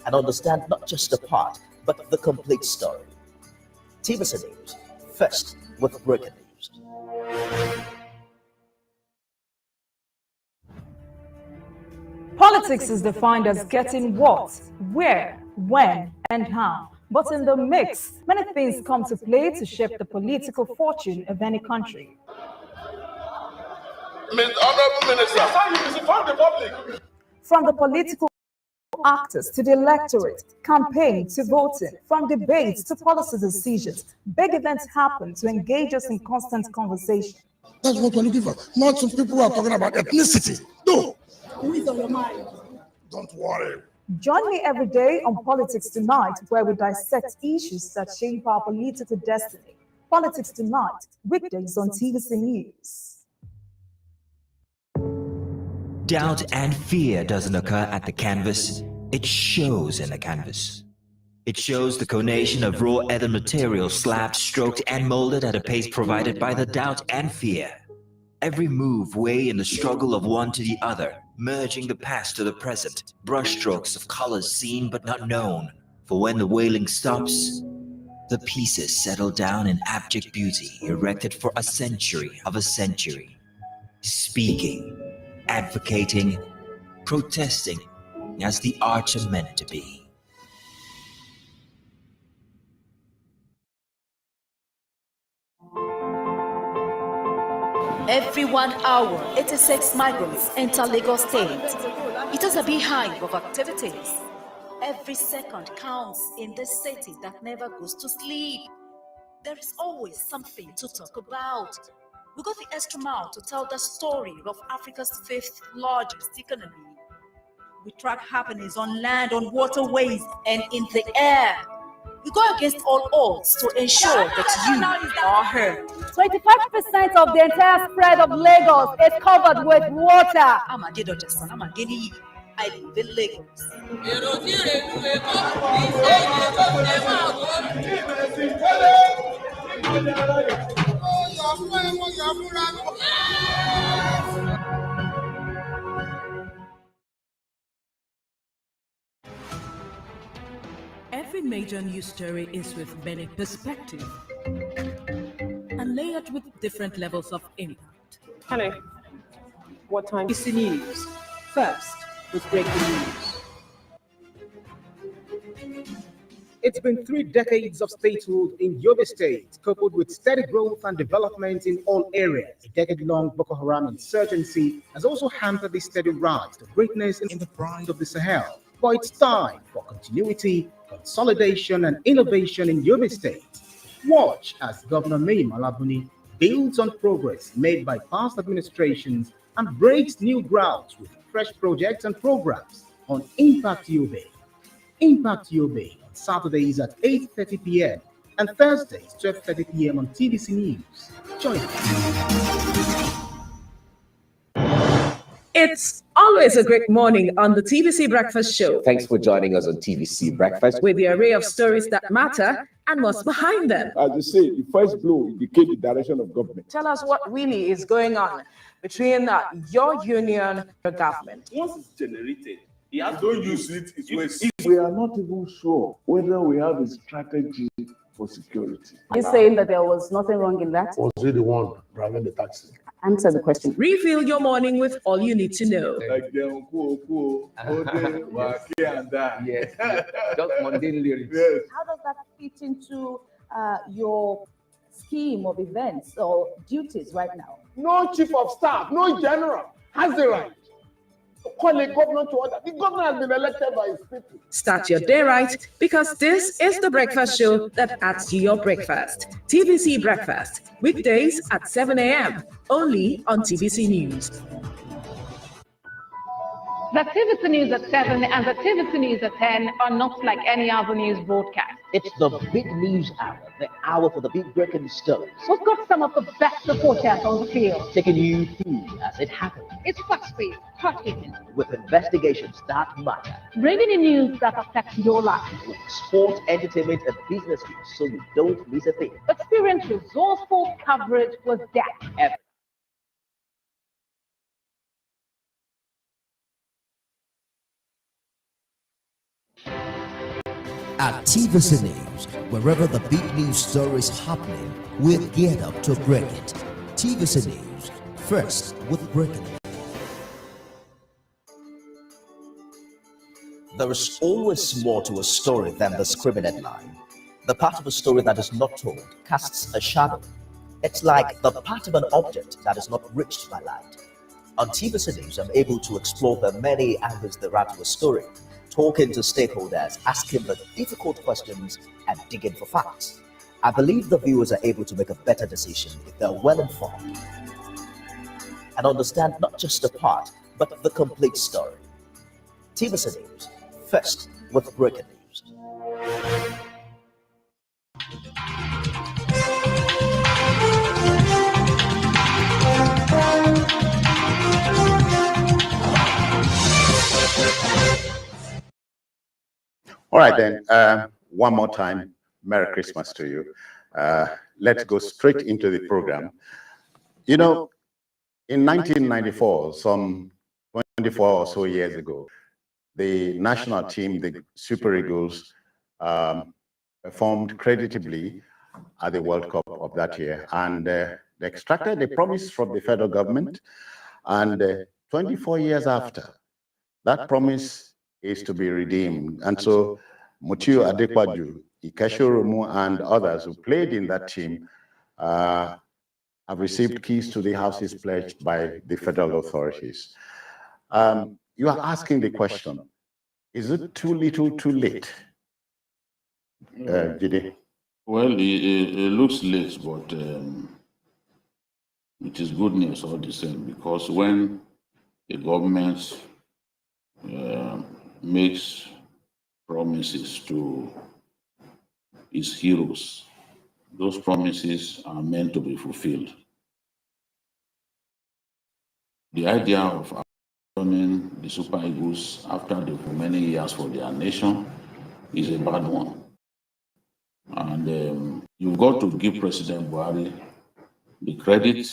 and understand not just the part, but the complete story. TVC News, first with breaking news. Politics is defined as getting what, where, when, and how. But in the mix, many things come to play to shape the political fortune of any country. Honorable Minister, how you misinform the public? From the political actors to the electorate, campaign to voting, from debates to policy decisions, big events happen to engage us in constant conversation. That's what we're looking for. Not some people who are talking about ethnicity. No. Who is on your mind? Don't worry. Join me every day on Politics Tonight, where we dissect issues that shape our political destiny. Politics Tonight, weekdays on TVC News. Doubt and fear doesn't occur at the canvas, it shows in the canvas. It shows the conation of raw earthen material slapped, stroked, and molded at a pace provided by the doubt and fear. Every move weigh in the struggle of one to the other, merging the past to the present, brushstrokes of colors seen but not known. For when the wailing stops, the pieces settle down in abject beauty, erected for a century of a century. Speaking, advocating, protesting, as the arts are meant to be. Every 1 hour, 86 migrants enter Lagos State. It is a beehive of activities. Every second counts in this city that never goes to sleep. There is always something to talk about. We go the extra mile to tell the story of Africa's 5th largest economy. We track happenings on land, on waterways, and in the air. We go against all odds to ensure that you are heard. 25% of the entire spread of Lagos is covered with water. I'm a dedo just I'm a guinea. I live in Lagos. Every major news story is with many perspectives and layered with different levels of impact. Hello. What time? TVC News, first with breaking news. It's been 3 decades of statehood in Yobe State, coupled with steady growth and development in all areas. A decade-long Boko Haram insurgency has also hampered the steady rise to greatness in the pride of the Sahel. But it's time for continuity, consolidation, and innovation in Yobe State. Watch as Governor Mai Malabuni builds on progress made by past administrations and breaks new grounds with fresh projects and programs on Impact Yobe. Impact Yobe on Saturdays at 8:30 p.m. and Thursdays 12:30 p.m. on TVC News. Join us. It's always a great morning on the TVC Breakfast Show. Thanks for joining us on TVC Breakfast With the array of stories that matter and what's behind them. As they say, the first blow indicates the direction of government. Tell us what really is going on between your union and your government. Once it's generated, don't use it, it's waste. We are not even sure whether we have a strategy for security. Are you saying that there was nothing wrong in that? Was he the one driving the taxi? Answer the question. Refill your morning with all you need to know. Yes, just mundane lyrics. Yes. How does that fit into your scheme of events or duties right now? No chief of staff, no general has the right to call a governor to order. The governor has been elected by his people. Start your day right, because this is the breakfast show that adds to your breakfast. TVC Breakfast, weekdays at 7 a.m. only on TVC News. The TVC News at 7 and the TVC News at 10 are not like any other news broadcast. It's the big news hour, the hour for the big breaking stories. We've got some of the best reporters on the field. Taking you through as it happens. It's fast-paced, hard-hitting, with investigations that matter. bringing in news that affects your life. With sport, entertainment, and business news, so you don't miss a thing. Experience resourceful coverage with depth. At TVC News, wherever the big news story is happening, we're geared up to break it. TVC News, first with breaking news. There is always more to a story than the scribbled headline. The part of a story that is not told casts a shadow. It's like the part of an object that is not reached by light. On TVC News, I'm able to explore the many angles there are to a story, talking to stakeholders, asking the difficult questions, and digging for facts. I believe the viewers are able to make a better decision if they're well informed and understand not just a part, but the complete story. TVC News, first with breaking news. All right, then, one more time, Merry Christmas to you. Let's go straight into the program. You know, in 1994, some 24 or so years ago, the national team, the Super Eagles, performed creditably at the World Cup of that year. And they extracted a promise from the federal government. And 24 years after, that promise is to be redeemed. And so Mutiu Adekwaju, Ikeshoromu, and others who played in that team have received keys to the houses pledged by the federal authorities. You are asking the question, is it too little, too late? Jide? Well, it looks late, but it is good news all the same, because when the government makes promises to its heroes, those promises are meant to be fulfilled. The idea of returning the Super Eagles after for many years for their nation is a bad one. And you've got to give President Buhari the credit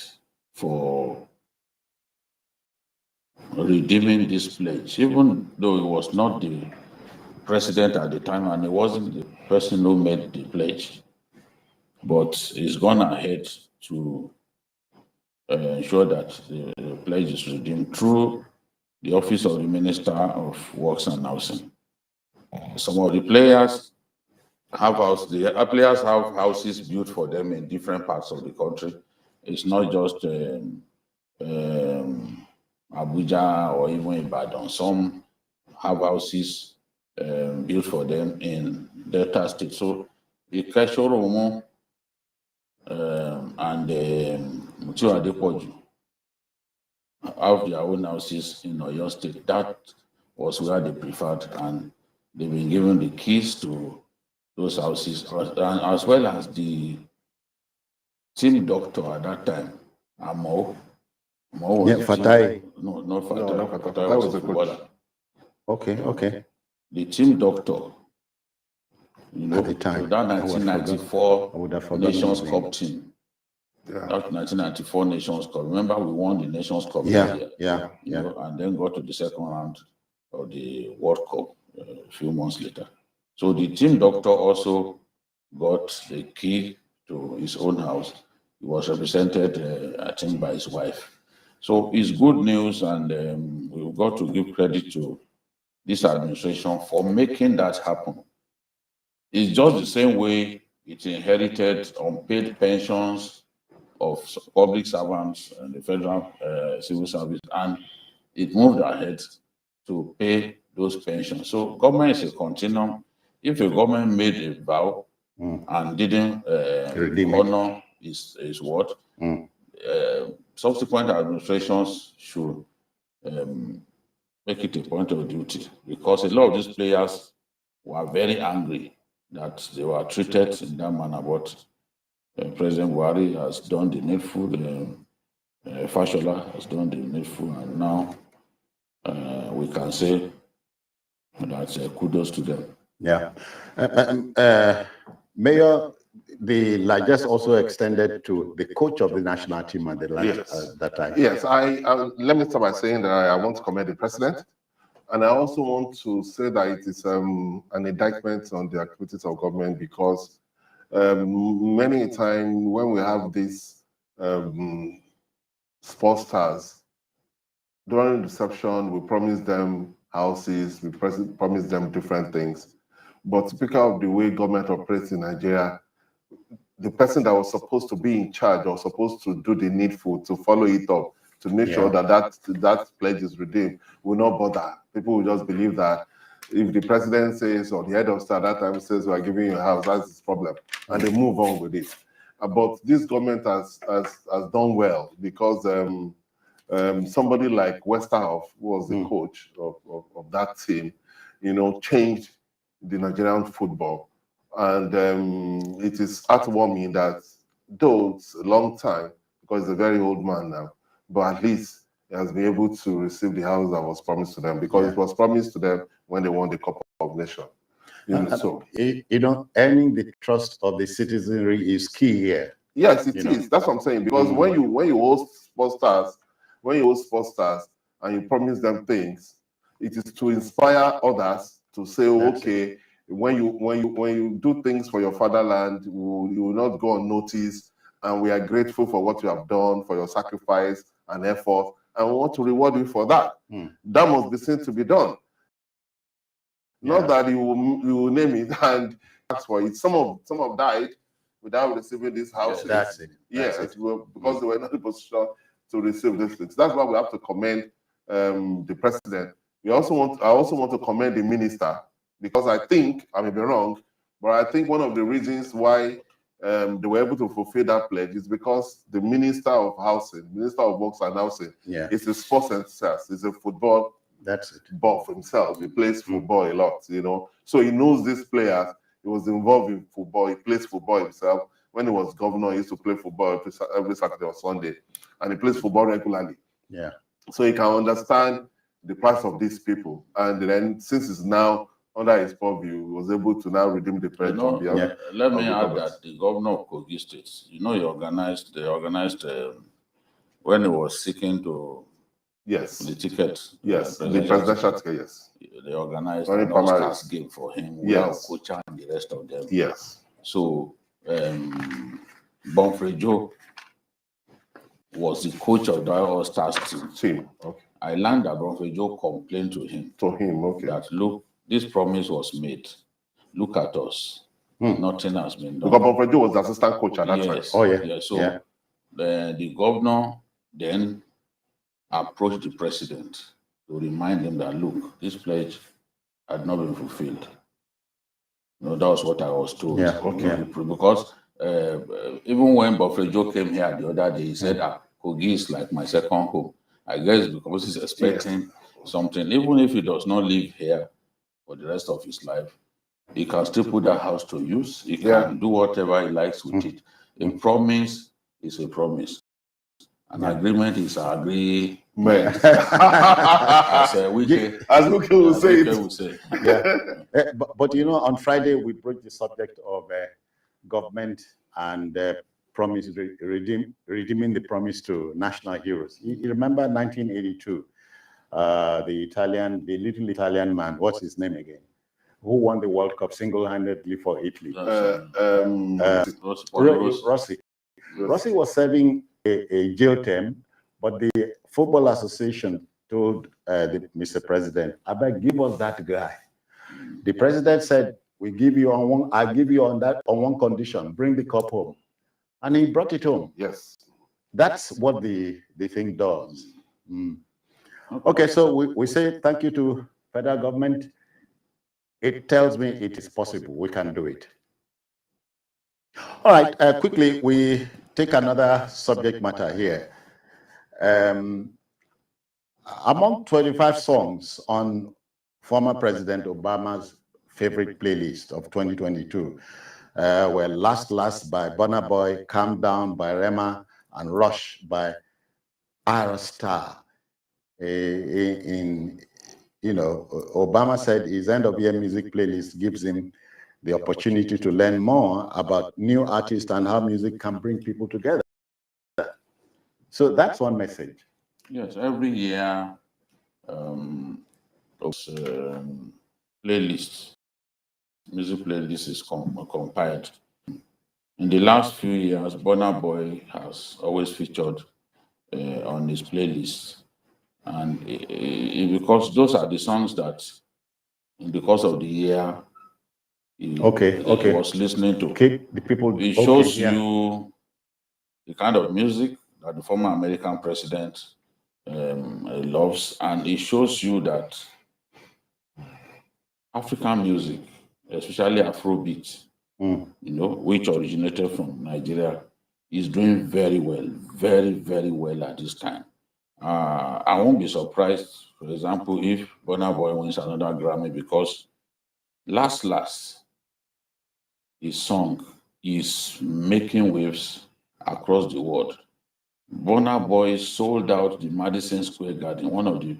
for redeeming this pledge, even though he was not the president at the time and he wasn't the person who made the pledge, but he's gone ahead to ensure that the pledge is redeemed through the office of the Minister of Works and Housing. Some of the players have houses built for them in different parts of the country. It's not just Abuja or even Ibadan. Some have houses built for them in Delta State. So the Ikeshoromu and Mutiu Adekwaju have their own houses in Oyo State. That was where they preferred, and they've been given the keys to those houses, as well as the team doctor at that time, Amo. Fatai. No, not Fatai. Fatai was a footballer. Okay. The team doctor at the time. So that 1994 Nations Cup team. That 1994 Nations Cup. Remember, we won the Nations Cup Yeah. And then got to the second round of the World Cup a few months later. So the team doctor also got the key to his own house. He was represented, I think, by his wife. So it's good news, and we've got to give credit to this administration for making that happen. It's just the same way it inherited unpaid pensions of public servants and the federal civil service, and it moved ahead to pay those pensions. So government is a continuum. If a government made a vow and didn't honor his word, subsequent administrations should make it a point of duty, because a lot of these players were very angry that they were treated in that manner. But President Buhari has done the needful, Fashola has done the needful, and now we can say that kudos to them. Yeah. Mayor, the largesse also extended to the coach of the national team at that time. Yes, let me start by saying that I want to commend the president. And I also want to say that it is an indictment on the activities of government, because many times when we have these sports stars, during reception, we promise them houses, we promise them different things. But typical of the way government operates in Nigeria, the person that was supposed to be in charge or supposed to do the needful to follow it up, to make sure that pledge is redeemed, will not bother. People will just believe that if the president says, or the head of state at that time says, we are giving you a house, that's his problem, and they move on with it. But this government has done well, because somebody like Westerhoff, who was the coach of that team, changed the Nigerian football. And it is heartwarming that, though it's a long time, because he's a very old man now, but at least he has been able to receive the house that was promised to them, because it was promised to them when they won the Cup of Nations. Earning the trust of the citizenry is key here. Yes, it is. That's what I'm saying. Because when you host sports stars, and you promise them things, it is to inspire others to say, okay, when you do things for your fatherland, you will not go unnoticed, and we are grateful for what you have done, for your sacrifice and effort, and we want to reward you for that. That must be seen to be done. Not that you will name it and ask for it. Some have died without receiving these houses. That's it. Because they were not in a position to receive these things. That's why we have to commend the president. I also want to commend the minister, because I think, I may be wrong, but I think one of the reasons why they were able to fulfill that pledge is because the Minister of Housing, Minister of Works and Housing, is a sports enthusiast. He's a football buff himself. He plays football a lot, So he knows these players. He was involved in football. He plays football himself. When he was governor, he used to play football every Saturday or Sunday, and he plays football regularly. Yeah. So he can understand the price of these people, and then since it's now under his purview, he was able to now redeem the pledge. Let me add that the governor of Kogi State, he organized when he was seeking to the ticket. The presidential ticket, yes. They organized an Oscars game for him. Kocha and the rest of them. Yes. So Bonfrejo was the coach of the All-Stars team. Okay. I learned that Bonfrejo complained to him. That, look, this promise was made. Look at us. Nothing has been done. Because Bonfrejo was the assistant coach at that time. So the governor then approached the president to remind him that, look, this pledge had not been fulfilled. That was what I was told. Because even when Bonfrejo came here the other day, he said, Kogi is like my second home. I guess because he's expecting something. Even if he does not live here for the rest of his life, he can still put that house to use. He can do whatever he likes with it. A promise is a promise. An agreement is agreement. as Wike will say. Yeah. But you know, on Friday we broached the subject of government and promise redeeming the promise to national heroes. You remember 1982, the little Italian man, what's his name again, who won the World Cup single-handedly for Italy? Rossi. Rossi was serving a jail term, but the Football Association told Mr. President, "I beg, give us that guy." The president said, "We give you on one. I give you on one condition: bring the cup home," and he brought it home. Yes, that's what the thing does. Okay, so we say thank you to federal government. It tells me it is possible. We can do it. All right, quickly, we take another subject matter here. Among 25 songs on former President Obama's favorite playlist of 2022 were Last Last by Burna Boy, Calm Down by Rema, and Rush by Ira Star. Obama said his end-of-year music playlist gives him the opportunity to learn more about new artists and how music can bring people together. So that's one message. Yes, every year, playlist, music playlist is compiled. In the last few years, Burna Boy has always featured on his playlist. And because those are the songs that, in the course of the year, he was listening to. The people. It shows you the kind of music that the former American president loves, and it shows you that African music, especially Afrobeat, which originated from Nigeria, is doing very well, very, very well at this time. I won't be surprised, for example, if Burna Boy wins another Grammy, because Last his song is making waves across the world. Burna Boy sold out the Madison Square Garden, one of the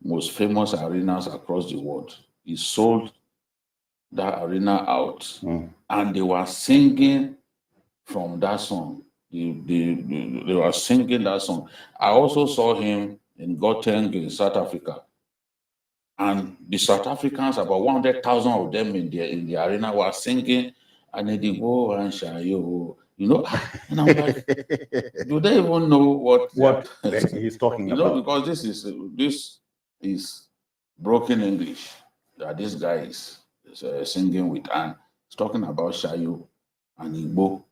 most famous arenas across the world. He sold that arena out, and they were singing from that song. They were singing that song. I also saw him in Gauteng in South Africa, and the South Africans, about 100,000 of them in the arena, were singing, and they go and shayo, and I'm like, do they even know what he's talking about? Because this is broken English that this guy is singing with, and he's talking about shayo and Igbo.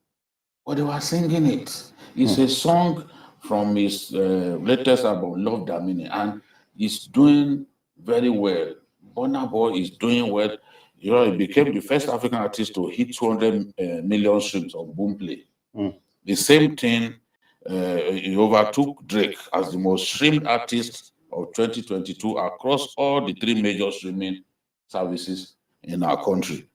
But they were singing it. It's a song from his latest album, Love Damini, and he's doing very well. Burna Boy is doing well. He became the first African artist to hit 200 million streams of Boomplay. The same thing, he overtook Drake as the most streamed artist of 2022 across all the 3 major streaming services in our country.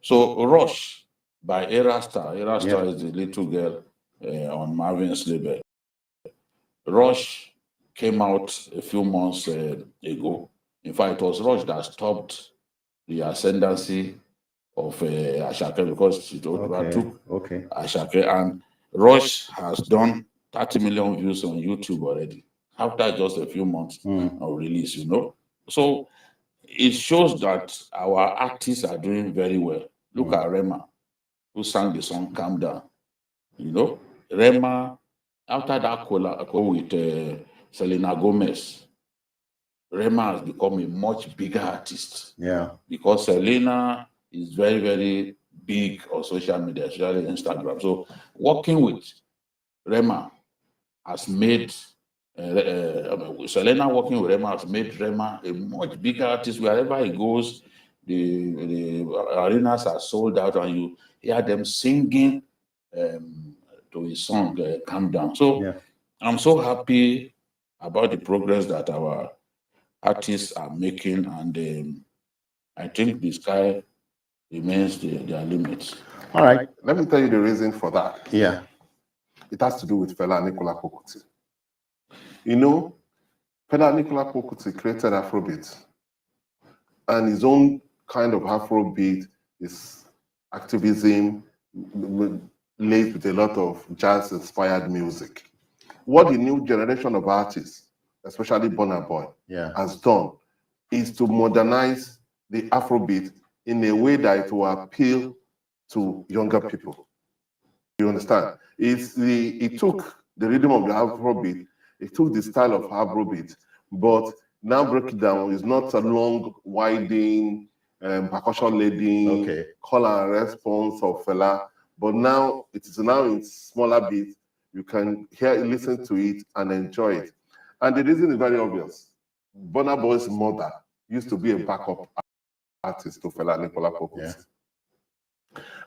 So Rush by Era Star. Era Star is the little girl on Marvin's label. Rush came out a few months ago. In fact, it was Rush that stopped the ascendancy of Ashake, because it overtook Ashake. And Rush has done 30 million views on YouTube already, after just a few months of release, So it shows that our artists are doing very well. Look at Rema, who sang the song Calm Down. Rema, after that collab with Selena Gomez, Rema has become a much bigger artist. Yeah. Because Selena is very, very big on social media, especially Instagram. So working with Rema has made Selena working with Rema has made Rema a much bigger artist. Wherever he goes, the arenas are sold out, and you hear them singing to his song Calm Down. So I'm so happy about the progress that our artists are making, and I think the sky remains their limits. All right. Let me tell you the reason for that. Yeah. It has to do with Fela Nicola Kokoti. You know, Fela Nicola Pokuti created Afrobeat, and his own kind of Afrobeat is activism laced with a lot of jazz-inspired music. What the new generation of artists, especially Burna Boy, has done is to modernize the Afrobeat in a way that it will appeal to younger people. You understand? It took the rhythm of the Afrobeat, it took the style of Afrobeat, but now break it down. It's not a long, winding, percussion-laden call and response of Fela, but now it is now in smaller beats. You can listen to it and enjoy it. And the reason is very obvious. Burna Boy's mother used to be a backup artist to Fela Nicola Pokuti.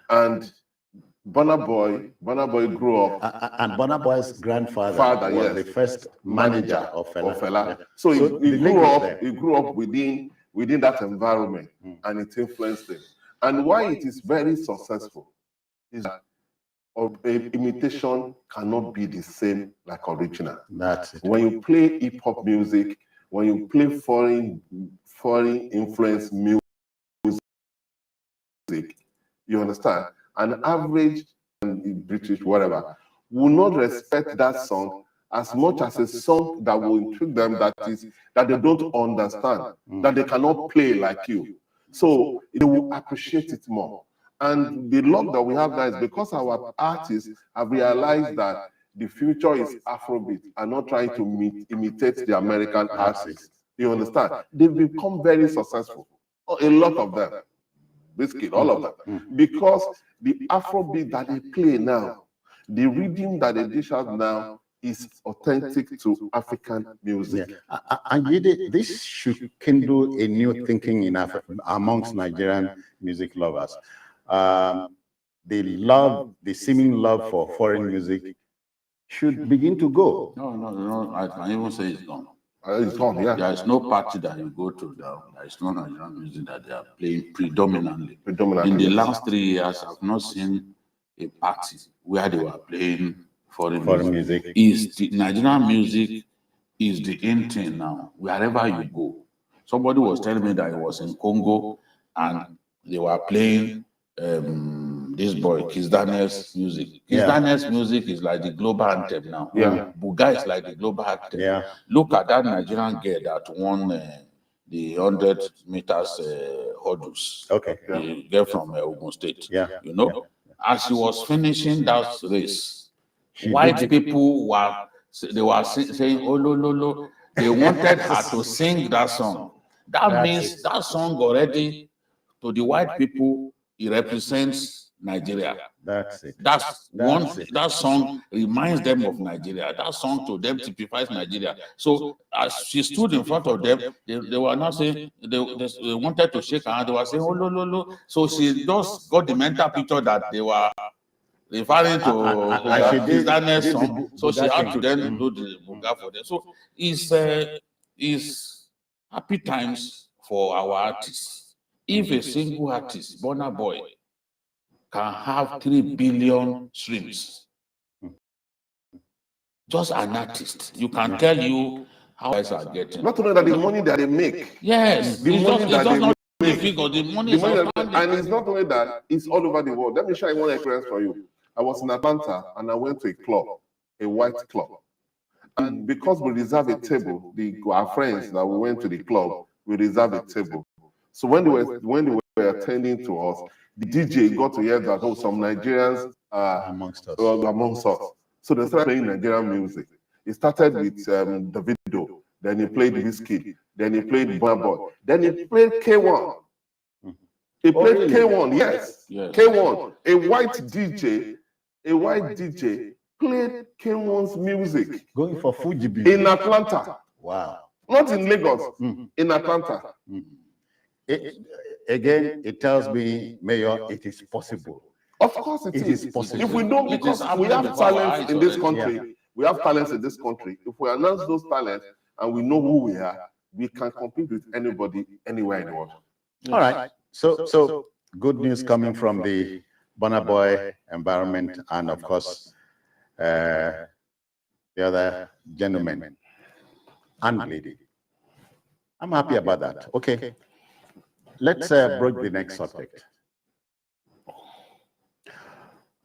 And Burna Boy grew up. And Burna Boy's grandfather was the first manager of Fela. So he grew up within that environment, and it influenced him. And why it is very successful is that imitation cannot be the same like original. That's it. When you play hip-hop music, when you play foreign influence music, you understand? An average British, whatever, will not respect that song as much as a song that will intrigue them, that they don't understand, that they cannot play like you. So they will appreciate it more. And the luck that we have now is because our artists have realized that the future is Afrobeat and not trying to imitate the American artists. You understand? They've become very successful. A lot of them. Basically, all of them. Because the Afrobeat that they play now, the rhythm that they dish out now is authentic to African music. And this should kindle a new thinking in Africa amongst Nigerian music lovers. The seeming love for foreign music should begin to go. No, I can even say it's gone. It's gone, yeah. There is no party that you go to now. There is no Nigerian music that they are playing predominantly. In the last 3 years, I've not seen a party where they were playing foreign music. Nigerian music is the in thing now, wherever you go. Somebody was telling me that he was in Congo and they were playing this boy, Kiss Daniel's music. Kiss Daniel's music is like the global anthem now. Buga is like the global anthem. Look at that Nigerian girl that won the 100 meters hurdles. The girl from Ogun State. You know, as she was finishing that race, white people were saying, "Oh, lo, lo, lo." They wanted her to sing that song. That means that song already, to the white people, it represents Nigeria. That's it. That song reminds them of Nigeria. That song to them typifies Nigeria. So as she stood in front of them, they were not saying, they wanted to shake her hand. They were saying, "Oh, lo, lo, lo." So she just got the mental picture that they were referring to Kiss Daniel's song. So she had to then do the Buga for them. So it's happy times for our artists. If a single artist, Burna Boy, can have 3 billion streams, just an artist, you can tell you how guys are getting. Not only that, the money that they make. Yes, the money that they make. The money is outstanding. And it's not only that, it's all over the world. Let me share one experience for you. I was in Atlanta and I went to a club, a white club. And because we reserved a table, our friends that we went to the club, we reserved a table. So when they were attending to us, the DJ got to hear that some Nigerians amongst us. So they started playing Nigerian music. It started with Davido, then he played Whiskey, then he played Burna Boy, then he played K1. He played K1, yes. K1, a white DJ played K1's music. Going for Fuji in Atlanta. Wow. Not in Lagos, in Atlanta. Again, it tells me, Mayor, it is possible. Of course it is possible. If we don't, It because is we have happening talents in this before our eyes country, we have talents in this country. If we announce those talents and we know who we are, we can compete with anybody, anywhere in the world. All right. So good news coming from the Burna Boy environment and, of course, the other gentlemen. and bleeding. I'm happy about that. Okay. Let's broach the next subject.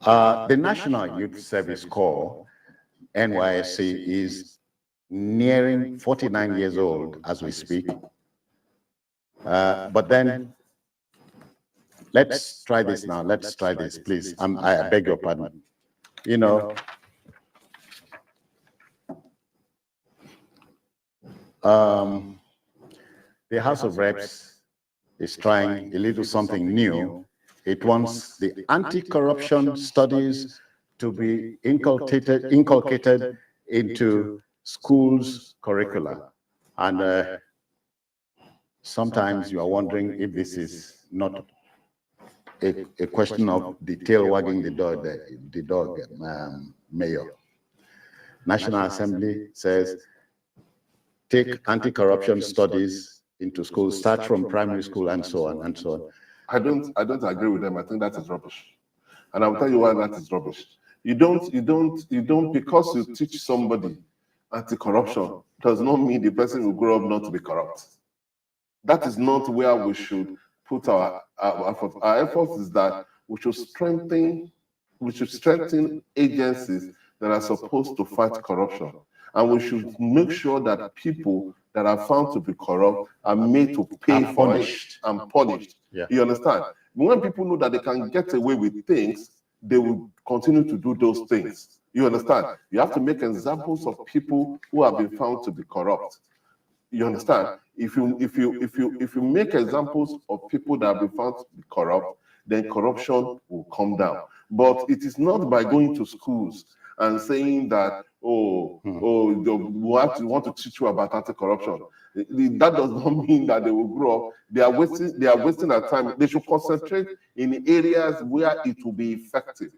The National Youth Service Corps, NYSC, is nearing 49 years old as we speak. But then, let's try this now. Let's try this, please. I beg your pardon. You know, the House of Reps is trying a little something new. It wants the anti-corruption studies to be inculcated into schools' curricula. And sometimes you are wondering if this is not a question of the tail wagging the dog, Mayor. National Assembly says, take anti-corruption studies into schools, start from primary school and so on and so on. I don't agree with them. I think that is rubbish. And I'll tell you why that is rubbish. You don't, because you teach somebody anti-corruption does not mean the person will grow up not to be corrupt. That is not where we should put our effort. Our effort is that we should strengthen agencies that are supposed to fight corruption. And we should make sure that people that are found to be corrupt are made to pay for it and punished. Yeah. You understand? When people know that they can get away with things, they will continue to do those things. You understand? You have to make examples of people who have been found to be corrupt. You understand? If you make examples of people that have been found to be corrupt, then corruption will come down. But it is not by going to schools and saying that, we want to teach you about anti-corruption. That does not mean that they will grow up. They are wasting their time. They should concentrate in areas where it will be effective.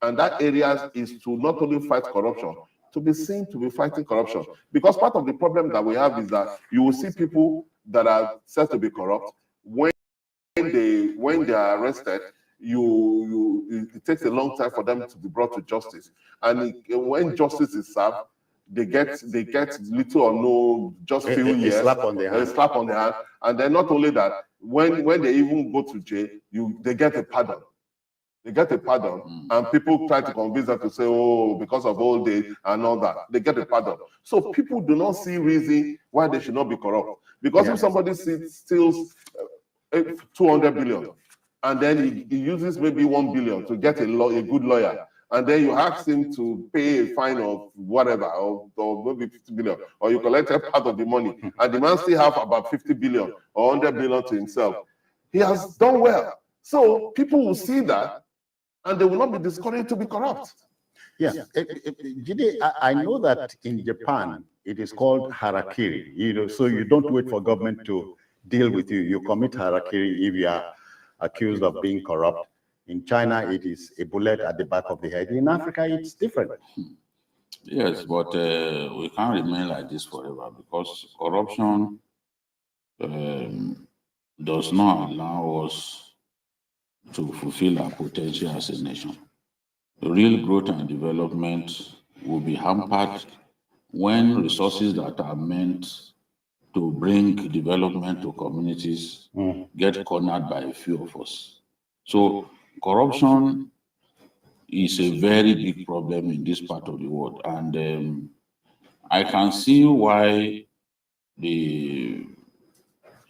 And that area is to not only fight corruption, to be seen to be fighting corruption. Because part of the problem that we have is that you will see people that are said to be corrupt, when they are arrested, it takes a long time for them to be brought to justice. And when justice is served, they get little or no, just few years, a slap on the hand. And then not only that, when they even go to jail, they get a pardon. They get a pardon, and people try to convince them to say, because of old age and all that, they get a pardon. So people do not see reason why they should not be corrupt. Because if somebody steals 200 billion, and then he uses maybe 1 billion to get a good lawyer, and then you ask him to pay a fine of whatever, or maybe 50 billion, or you collect a part of the money, and the man still have about 50 billion or 100 billion to himself, he has done well. So people will see that, and they will not be discouraged to be corrupt. Yeah, Jide, I know that in Japan, it is called harakiri, so you don't wait for government to deal with you. You commit harakiri if you are accused of being corrupt. In China, it is a bullet at the back of the head. In Africa, it's different. Yes, but we can't remain like this forever, because corruption does not allow us to fulfill our potential as a nation. Real growth and development will be hampered when resources that are meant to bring development to communities get cornered by a few of us. So corruption is a very big problem in this part of the world. And I can see why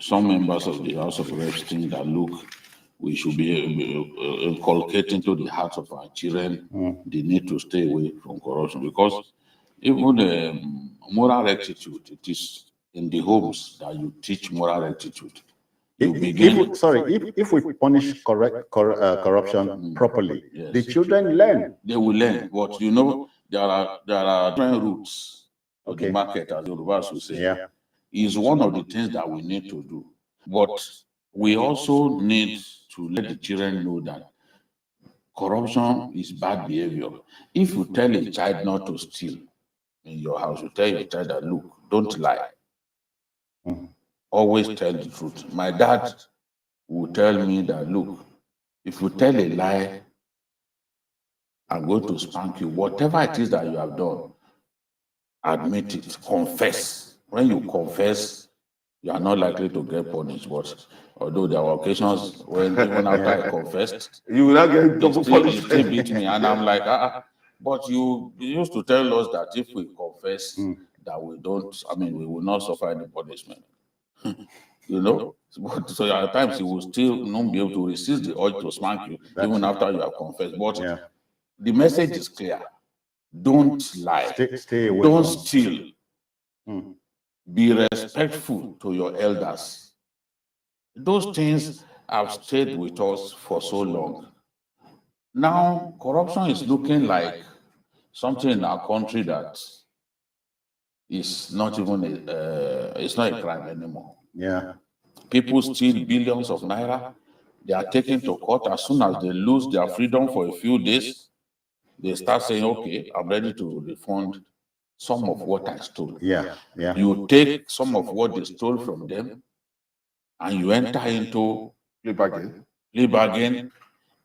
some members of the House of Reps think that, look, we should be inculcating to the hearts of our children the need to stay away from corruption, because even the moral rectitude, it is in the homes that you teach moral rectitude. If we punish corruption properly, yes, the children learn. They will learn, but there are different routes to the market, as the Yorubas will say. Yeah. Is one of the things that we need to do. But we also need to let the children know that corruption is bad behavior. If you tell a child not to steal in your house, you tell your child that, look, don't lie. Always tell the truth. My dad will tell me that, look, if you tell a lie, I'm going to spank you. Whatever it is that you have done, admit it, confess. when you confess, you are not likely to get punished. But although there were occasions when even after I confessed, you will not get double you punishment. still beat me, and I'm like, But you used to tell us that if we confess, that we don't, we will not suffer any punishment. You know? So at times you will still not be able to resist the urge to smack you, even after you have confessed. But the message is clear. Don't lie. Stay away Don't from steal. Be respectful to your elders. Those things have stayed with us for so long. Now, corruption is looking like something in our country that is not even it's not a crime anymore. Yeah. People steal billions of naira. They are taken to court. As soon as they lose their freedom for a few days, they start saying, okay, I'm ready to refund some of what I stole. Yeah. You take some of what they stole from them and you enter into plea bargain,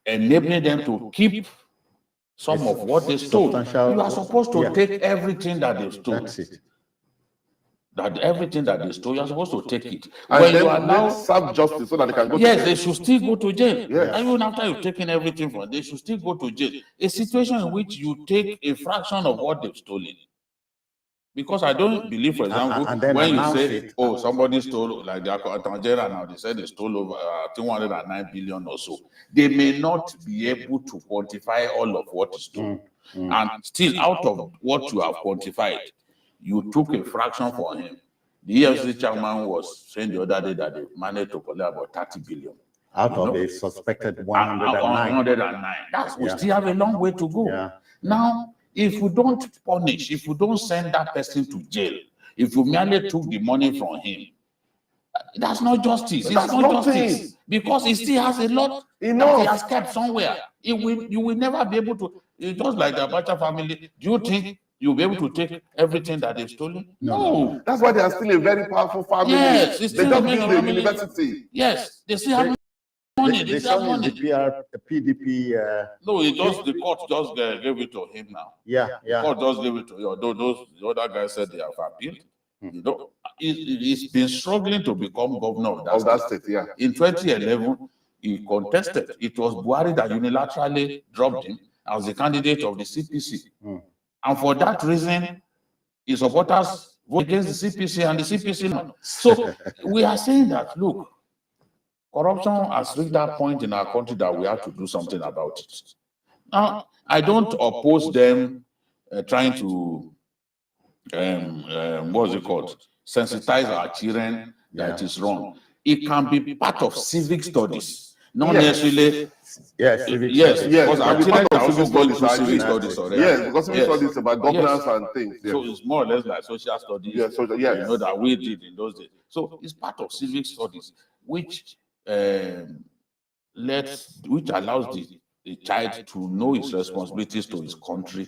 enabling them to keep some of what they stole. You are supposed to take everything that they stole. That's it. That everything that they stole, you are supposed to take it. And When then you are now serve justice so that they can go to yes, jail. they should still go to jail. Yes. Even after you've taken everything from them, they should still go to jail. A situation in which you take a fraction of what they've stolen. Because I don't believe, for example, and then when you announce say, it. oh, somebody stole, like the Nigeria now, they said they stole over 209 billion or so. They may not be able to quantify all of what is stolen. And still, out of what you have quantified, you took a fraction for him. The EFCC chairman was saying the other day that they managed to collect about 30 billion. Out of a suspected 109. 109. We still have a long way to go. Yeah. Now, if you don't punish, if you don't send that person to jail, if you merely took the money from him, that's not justice. It's not justice. Because he still has a lot that he has kept somewhere. You will never be able to. It's just like the Abacha family. Do you think you'll be able to take everything that they've stolen? No. That's why they are still a very powerful family. Yes, they it's just still built a the family. university. Yes, they still have money. They The still have son money. is the PDP. No, the court just gave it to him now. Yeah. The court just gave it to you. Although the other guys said they have appealed. You know, he's been struggling to become governor of that state. Yeah. In 2011, he contested. It was Buhari that unilaterally dropped him as the candidate of the CPC. And for that reason, his supporters voted against the CPC and the CPC. No. So we are saying that, look, corruption has reached that point in our country that we have to do something about it. Now, I don't oppose them trying to, what's it called, sensitize our children that it is wrong. It can be part of civic studies, not necessarily. Yes, civic Yes, studies. because our children are also going through studies, civic studies already. Yes, because civic studies is about governance and things. So it's more or less like social studies. Yes, You know that we did in those days. So it's part of civic studies, which allows the child to know his responsibilities to his country,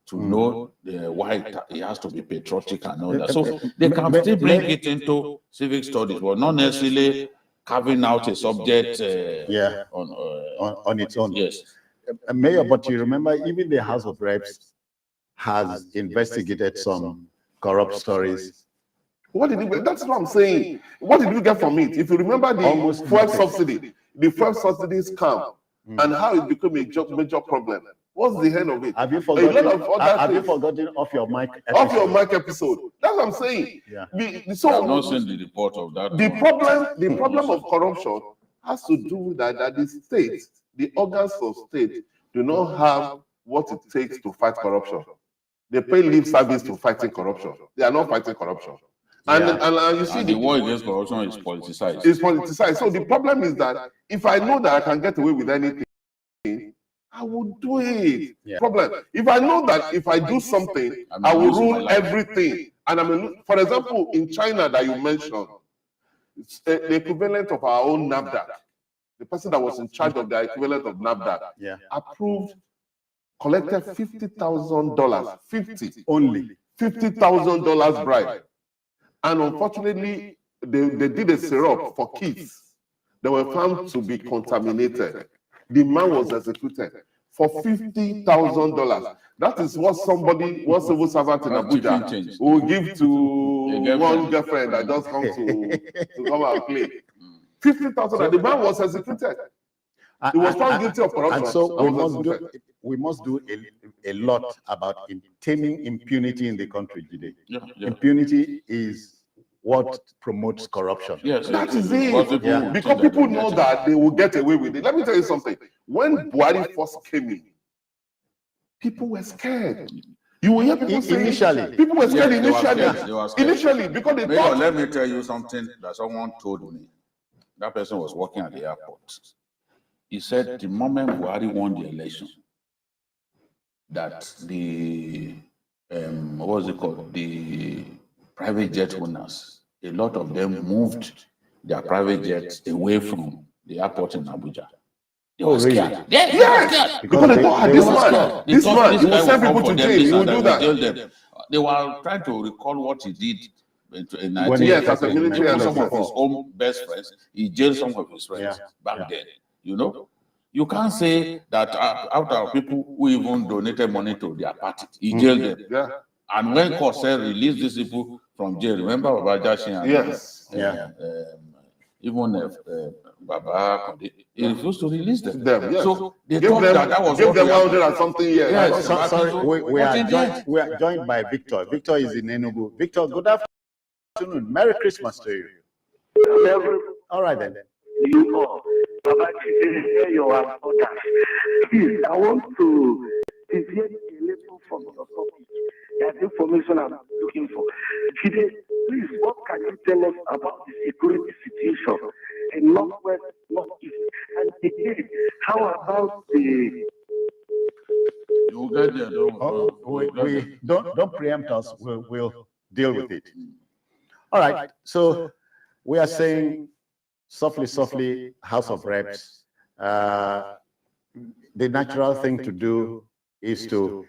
to know why he has to be patriotic and all that. So they can still bring it into civic studies, but not necessarily carving out a subject on its own. Yes. Mayor, but you remember even the House of Reps has investigated some corrupt stories. What did we, that's what I'm saying. What did we get from it? If you remember the fuel subsidy, the fuel subsidy scam, and how it became a major problem. What's the end of it? Have you forgotten off your mic episode? Off your mic episode. That's what I'm saying. Yeah. So I've not seen the report of that. The problem of corruption has to do with that the state, the organs of state, do not have what it takes to fight corruption. They pay lip service to fighting corruption. They are not fighting corruption. And you see, the war against corruption is politicized. It's politicized. So the problem is that if I know that I can get away with anything, I will do it. Yeah. Problem. If I know that if I do something, I will rule everything. And for example, in China that you mentioned, it's the equivalent of our own NAFDAC. The person that was in charge of the equivalent of NAFDAC approved, collected $50,000, $50,000 bribe. And unfortunately, they did a syrup for kids that were found to be contaminated. The man was executed for $50,000. That is what somebody, one civil servant in Abuja will give to one girlfriend that just comes to come and play. 50,000, and the man was executed. He was found guilty of corruption. And so we must do a lot about taming impunity in the country today. Impunity is what promotes corruption. Yes, that is it. Because people know that they will get away with it. Let me tell you something. When Buhari first came in, people were scared. You will hear people say initially. People were scared initially. They were scared. Initially, because they thought. Let me tell you something that someone told me. That person was working at the airport. He said the moment Buhari won the election, that the what was it called? The private jet owners, a lot of them moved their private jets away from the airport in Abuja. They were scared. Yes. Because they thought, this man, he will send people to jail. He will do that. They were trying to recall what he did in yes, as a military, some of his own best friends. He jailed some of his friends back then. You know, you can't say that after people who even donated money to their party, he jailed them. Yeah. And when Corsair released these people from jail, remember Babajashi and even Baba, he refused to release them. So they thought that was give what them 100 and something years. Yes, sorry, we are joined by Victor. Victor is in Enugu. Victor, good afternoon. Merry Christmas to you. All right then. You all, Baba, your orders. Please, I want to deviate a little from your topic. There's information I'm looking for. Today, please, what can you tell us about the security situation in Northwest, Northeast? And again, how about the... You get there, don't preempt us. We'll deal with it. All right. So we are saying softly, House of Reps. The natural thing to do is to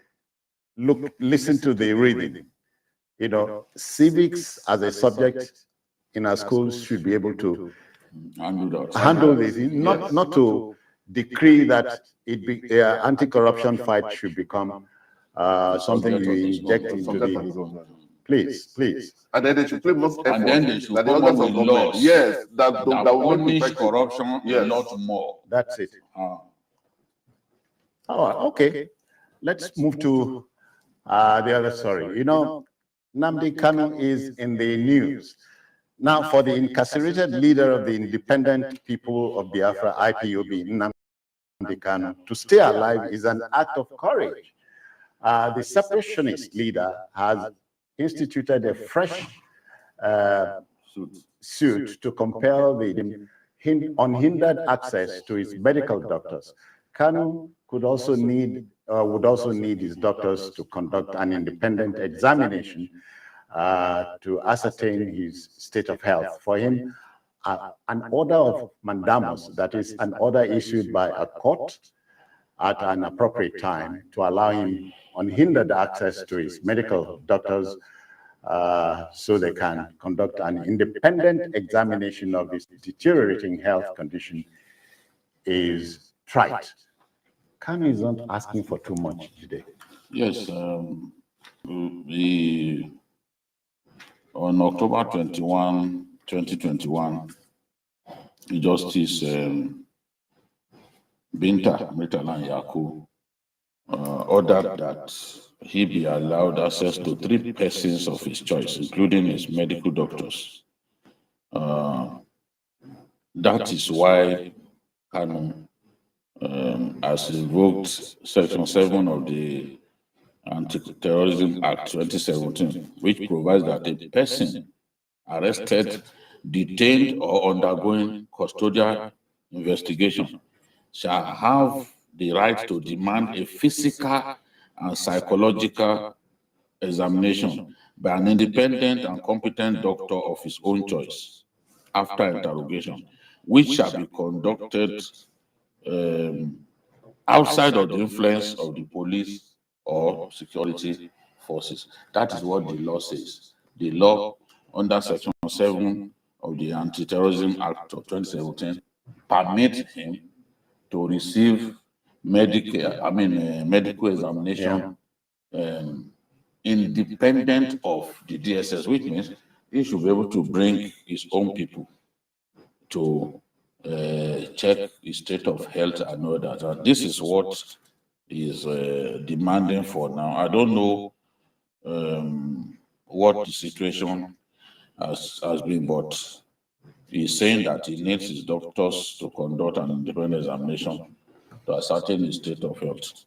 listen to the reading. You know, civics as a subject in our schools should be able to handle this, not to decree that anti-corruption fight should become something you inject into the... Please. And then they should play most effort. And then they should that come up with laws yes, that will punish corruption a lot more. That's it. Oh, okay. Let's move to the other story. You know, Nnamdi Kanu is in the news. Now, for the incarcerated leader of the Independent People of Biafra, IPOB, Nnamdi Kanu, to stay alive is an act of courage. The separationist leader has instituted a fresh suit to compel the unhindered access to his medical doctors. Kanu would also need his doctors to conduct an independent examination to ascertain his state of health. For him, an order of mandamus, that is an order issued by a court at an appropriate time to allow him unhindered access to his medical doctors so they can conduct an independent examination of his deteriorating health condition, is trite. Kanu is not asking for too much today. Yes, on October 21, 2021, Justice Binta Murtala Yaku ordered that he be allowed access to 3 persons of his choice, including his medical doctors. That is why Kanu has invoked Section 7 of the Anti-Terrorism Act 2017, which provides that a person arrested, detained, or undergoing custodial investigation shall have the right to demand a physical and psychological examination by an independent and competent doctor of his own choice after interrogation, which shall be conducted outside of the influence of the police or security forces. That is what the law says. The law under Section 7 of the Anti-Terrorism Act of 2017 permits him to receive medical examination independent of the DSS, which means he should be able to bring his own people to check his state of health and know that. And this is what is demanding for now. I don't know what the situation has been, but he's saying that he needs his doctors to conduct an independent examination to ascertain his state of health.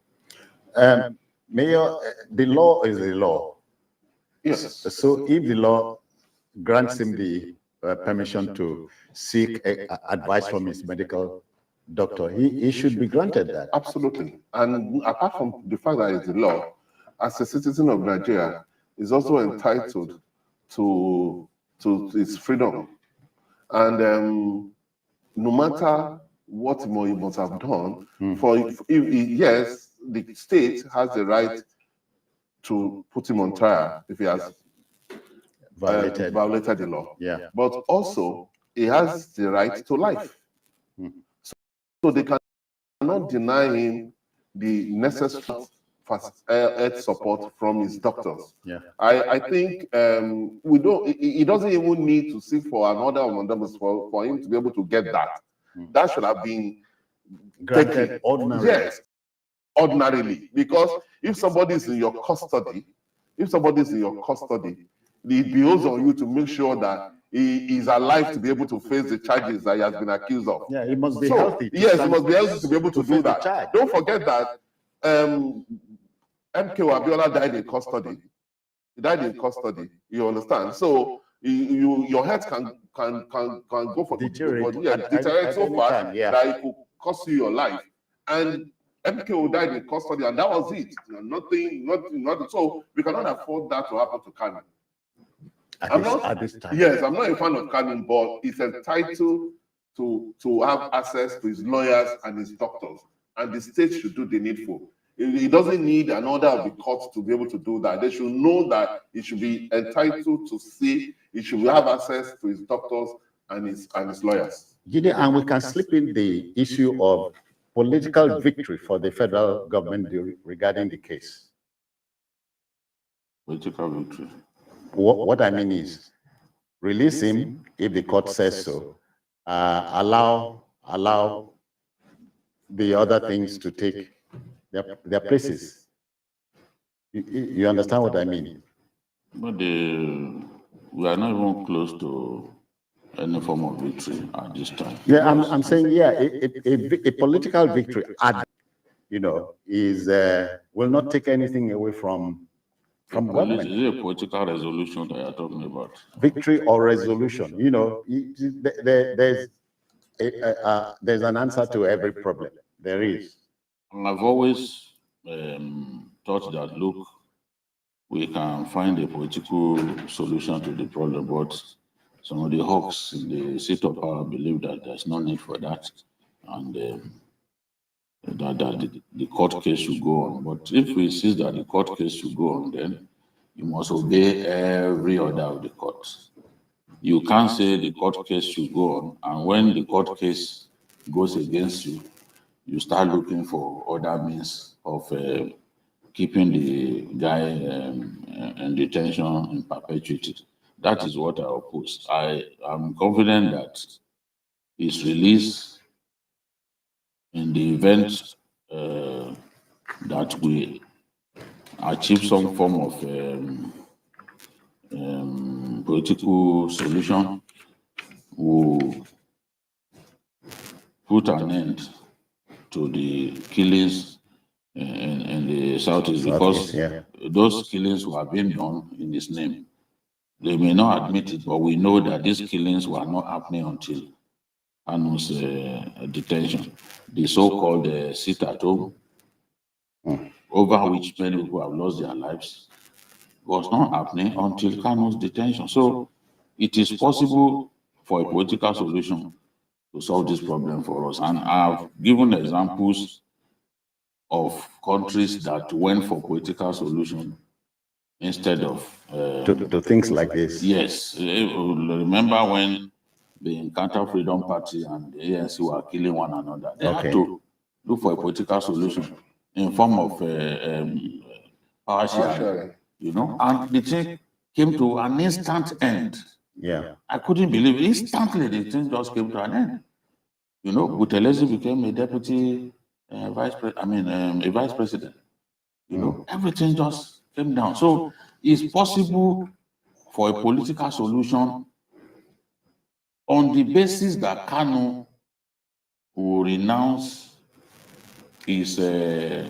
Mayor, the law is the law. Yes. So if the law grants him the permission to seek advice from his medical doctor, he should be granted that. Absolutely. And apart from the fact that it's the law, as a citizen of Nigeria, is also entitled to his freedom. And no matter what he must have done, yes, the state has the right to put him on trial if he has violated the law. Yeah. But also, he has the right to life. So they cannot deny him the necessary health support from his doctors. Yeah. I think we don't. He doesn't even need to seek for another amendment for him to be able to get that. That should have been Granted ordinarily. Yes, ordinarily. Because if somebody is in your custody, it behoves on you to make sure that he is alive to be able to face the charges that he has been accused of. Yeah, he must be healthy. Yes, he must be healthy to be able to do that. charge. Don't forget that MK Abiola died in custody. He died in custody. You understand? So your health can go for deteriorate so far that it could cost you your life. And MK died in custody, and that was it. Nothing. So we cannot afford that to happen to Kanu. At this time. Yes, I'm not a fan of Kanu, but he's entitled to have access to his lawyers and his doctors, and the state should do the needful. He doesn't need an order of the court to be able to do that. They should know that he should be entitled to see, he should have access to his doctors and his lawyers. And we can slip in the issue of political victory for the federal government regarding the case. Political victory. What I mean is, release him if the court says so. Allow the other things to take their places. You understand what I mean? But we are not even close to any form of victory at this time. Yeah, I'm saying, yeah, a political victory, is will not take anything away from government. Is it a political resolution that you're talking about? Victory or resolution, there's an answer to every problem. There is. And I've always thought that, look, we can find a political solution to the problem, but some of the hawks in the seat of power believe that there's no need for that, and that the court case should go on. But if we see that the court case should go on, then you must obey every order of the court. You can't say the court case should go on, and when the court case goes against you, you start looking for other means of keeping the guy in detention in perpetuity. That is what I oppose. I am confident that his release in the event that we achieve some form of political solution will put an end to the killings in the Southeast, because those killings were being done in his name. They may not admit it, but we know that these killings were not happening until Kanu's detention. The so-called sit at home, over which many people have lost their lives, was not happening until Kanu's detention. So it is possible for a political solution to solve this problem for us. And I've given examples of countries that went for political solution instead of to things like this. Yes. Remember when the Encounter Freedom Party and the ANC were killing one another? They had to look for a political solution in form of power sharing, you know, and the thing came to an instant end. Yeah. I couldn't believe it. Instantly, the thing just came to an end. You know, Buthelezi became a deputy a vice president. You know, everything just came down. So it's possible for a political solution on the basis that Kanu will renounce his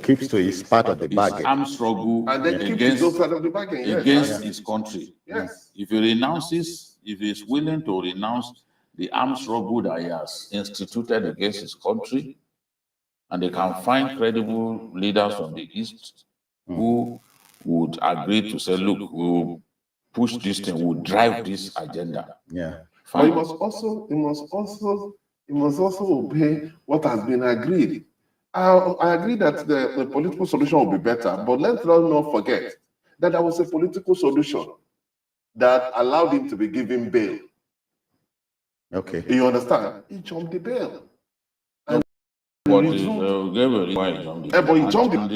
keeps to his part of the bargain, armed struggle And then keep his own side of the bargain. Yes. against his country. Yes. If he renounces, if he is willing to renounce the armed struggle that he has instituted against his country, and they can find credible leaders from the East who would agree to say, look, we'll push this thing, we'll drive this agenda. Yeah. But he must also obey what has been agreed. I agree that the political solution will be better, but let's not forget that there was a political solution that allowed him to be given bail. Okay. You understand? He jumped the bail. But he jumped and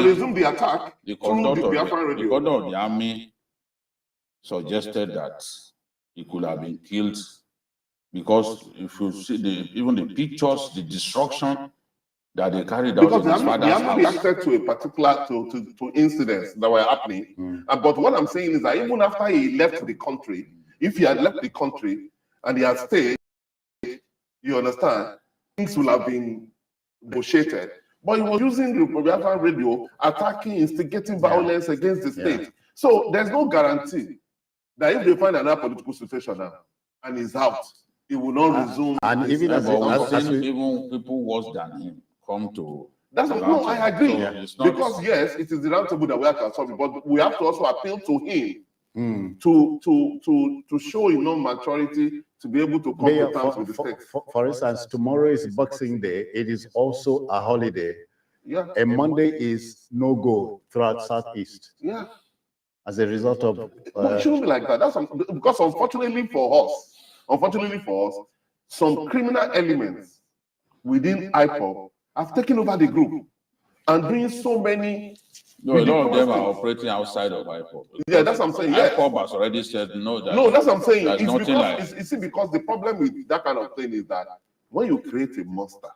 resumed the attack the through the Biafran radio. The conduct of the army suggested that he could have been killed because if you see even the pictures, the destruction that they carried out Because in his father's the army house. reacted to a particular to incidents that were happening. But what I'm saying is that even after he left the country, if he had left the country and he had stayed, you understand, things will have been negotiated. But he was using the Biafran radio, attacking, instigating violence against the state. So there's no guarantee that if they find another political situation now and he's out, he will not resume. And even even people worse than him come to. I agree. So because yes, it is the round table that we have to solve it, but we have to also appeal to him to show enough maturity to be able to come to terms with the state. For instance, tomorrow is Boxing Day. It is also a holiday. Yeah. And Monday is no go throughout Southeast. Yeah. As a result of it shouldn't be like that. Because unfortunately for us, some criminal elements within IPOB have taken over the group and doing so many. No, a lot of them are operating outside of IPOB. Yeah, that's what I'm saying. Yes. IPOB has already said no. No, that's what I'm saying. There's It's nothing because, like. because the problem with that kind of thing is that when you create a monster,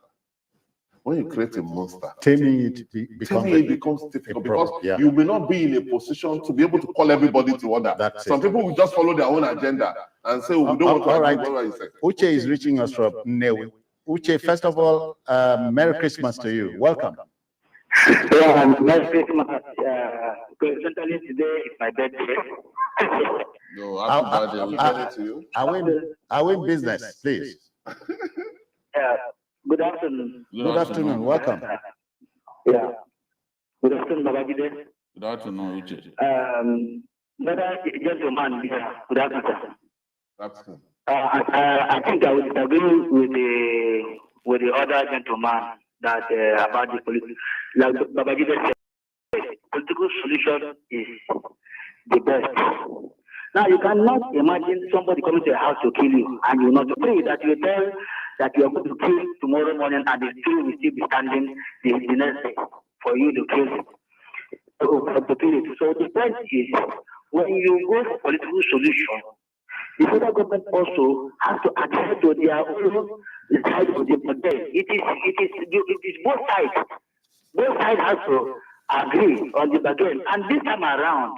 taming it becomes difficult because you may not be in a position to be able to call everybody to order. Some people will just follow their own agenda and say, we don't want to do what you say. Uche is reaching us from Newi. Uche, first of all, Merry Christmas to you. Welcome. Yeah, Merry Christmas. Coincidentally, today is my birthday. No, happy birthday to you. I win business, please. Good afternoon. Good afternoon. Welcome. Yeah. Good afternoon, Babajide. Good afternoon, Uche. Brother gentleman, good afternoon. Afternoon. I think I would disagree with the other gentleman that about the political. Like Babajide said, political solution is the best. Now you cannot imagine somebody coming to your house to kill you, and you not pray that you tell that you are going to kill tomorrow morning, and the tree will still be standing the next day for you to kill it. So the point is, when you go for political solution, the federal government also has to adhere to their own side of the model. It is both sides. Both sides have to agree on the bargain. And this time around,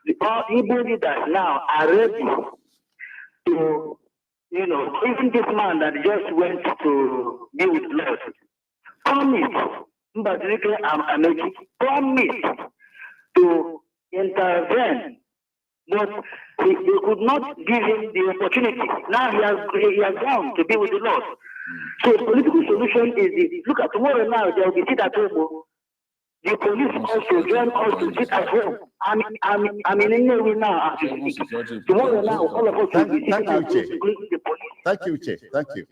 the Igbo leaders now are ready to, even this man that just went to be with Lord, promised to intervene, but they could not give him the opportunity. Now he has gone to be with the Lord. So the political solution is look at tomorrow now, there will be sit at home. The police also join us to sit at home. I'm in Nnewi now. Tomorrow now, all of us will be sitting at home, including the police. Thank you, Uche. Thank you.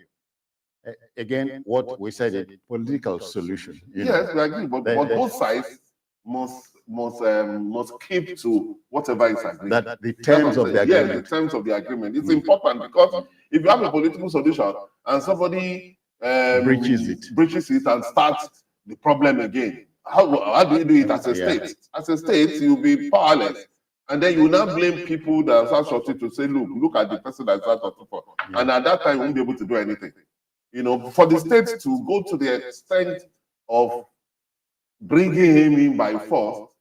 Again, what we said, a political solution. Yes, we agree, but both sides must keep to whatever is agreed. That the terms of the agreement. Yes, the terms of the agreement. It's important because if you have a political solution and somebody breaches it and starts the problem again, how do you do it as a state? As a state, you'll be powerless. And then you will not blame people that are shorty to say, look at the person that's out of for. And at that time, you won't be able to do anything. You know, for the state to go to the extent of bringing him in by force,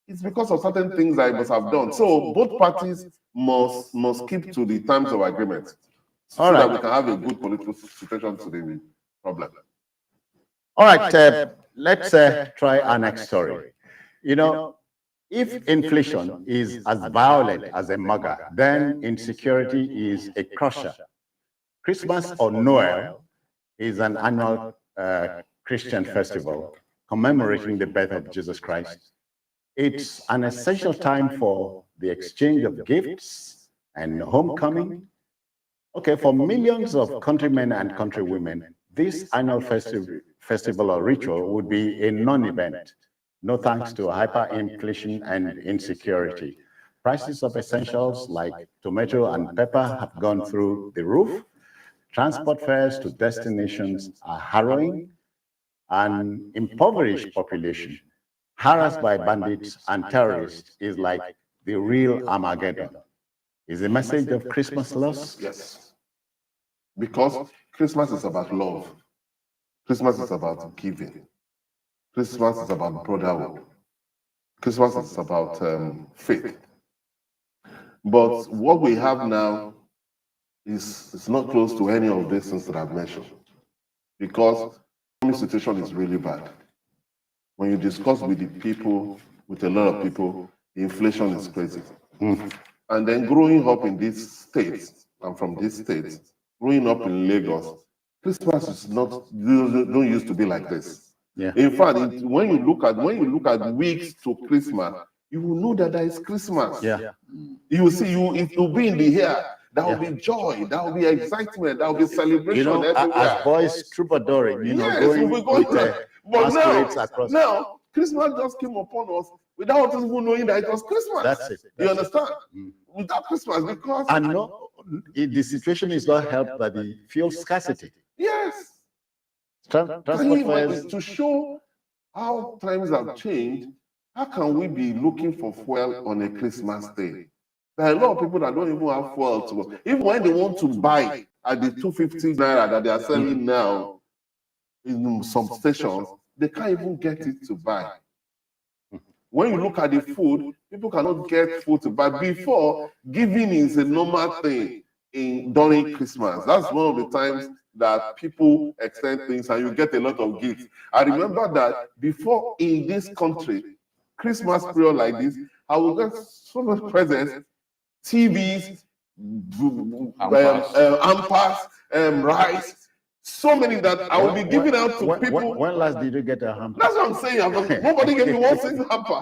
it's because of certain things that he must have done. So both parties must keep to the terms of agreement so that we can have a good political situation to the problem. All right, let's try our next story. You know, if inflation is as violent as a mugger, then insecurity is a crusher. Christmas or Noel is an annual Christian festival commemorating the birth of Jesus Christ. It's an essential time for the exchange of gifts and homecoming. Okay, for millions of countrymen and countrywomen, this annual festival or ritual would be a non-event. No thanks to hyperinflation and insecurity. Prices of essentials like tomato and pepper have gone through the roof. Transport fares to destinations are harrowing. An impoverished population harassed by bandits and terrorists is like the real Armageddon. Is the message of Christmas lost? Yes. Because Christmas is about love. Christmas is about giving. Christmas is about brotherhood. Christmas is about faith. But what we have now is not close to any of these things that I've mentioned. Because the situation is really bad. When you discuss with the people, with a lot of people, inflation is crazy. And then growing up in this state, I'm from this state, growing up in Lagos, Christmas is not, don't used to be like this. Yeah. In fact, when you look at weeks to Christmas, you will know that there is Christmas. Yeah. You will see, it will be in the air. There will be joy, there will be excitement, there will be celebration. You know, everywhere. as boys troubadoring, you know, Yes, going we'll be going with but masquerades across. now, Christmas just came upon us without us even knowing that it was Christmas. That's it. You understand? Without Christmas, because And no, the situation is not helped by the fuel scarcity. yes, Transport fares. to show how times have changed, how can we be looking for fuel on a Christmas day? There are a lot of people that don't even have fuel to, even when they want to buy at the 250 naira that they are selling now in some stations, they can't even get it to buy. When you look at the food, people cannot get food to buy. Before, giving is a normal thing during Christmas. That's one of the times that people extend things and you get a lot of gifts. I remember that before in this country, Christmas period like this, I will get so much presents, TVs, ampas, rice, so many that I will be giving out to people. When last did you get a hamper? That's what I'm saying. Nobody gave me one single hamper.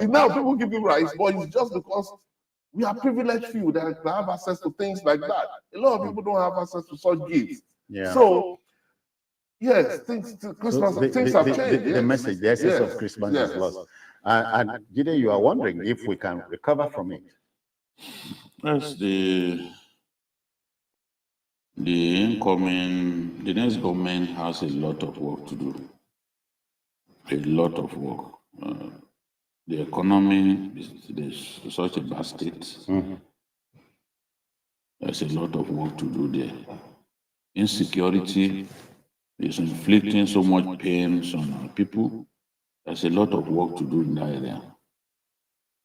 Now people give you rice, but it's just because we are privileged few that have access to things like that. A lot of people don't have access to such gifts. Yeah. So, yes, Christmas, things have changed. The message, the essence of Christmas is lost. And Jide, you are wondering if we can recover from it. Yes, the next government has a lot of work to do. A lot of work. The economy is such a bad state. There's a lot of work to do there. Insecurity is inflicting so much pain on our people. There's a lot of work to do in that area.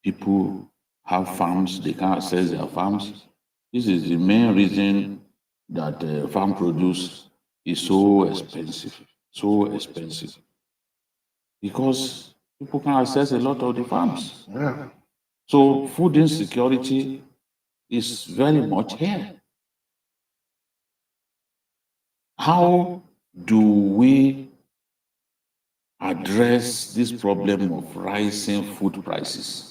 People have farms, they can't access their farms. This is the main reason that farm produce is so expensive, because people can access a lot of the farms. Yeah. So food insecurity is very much here. How do we address this problem of rising food prices?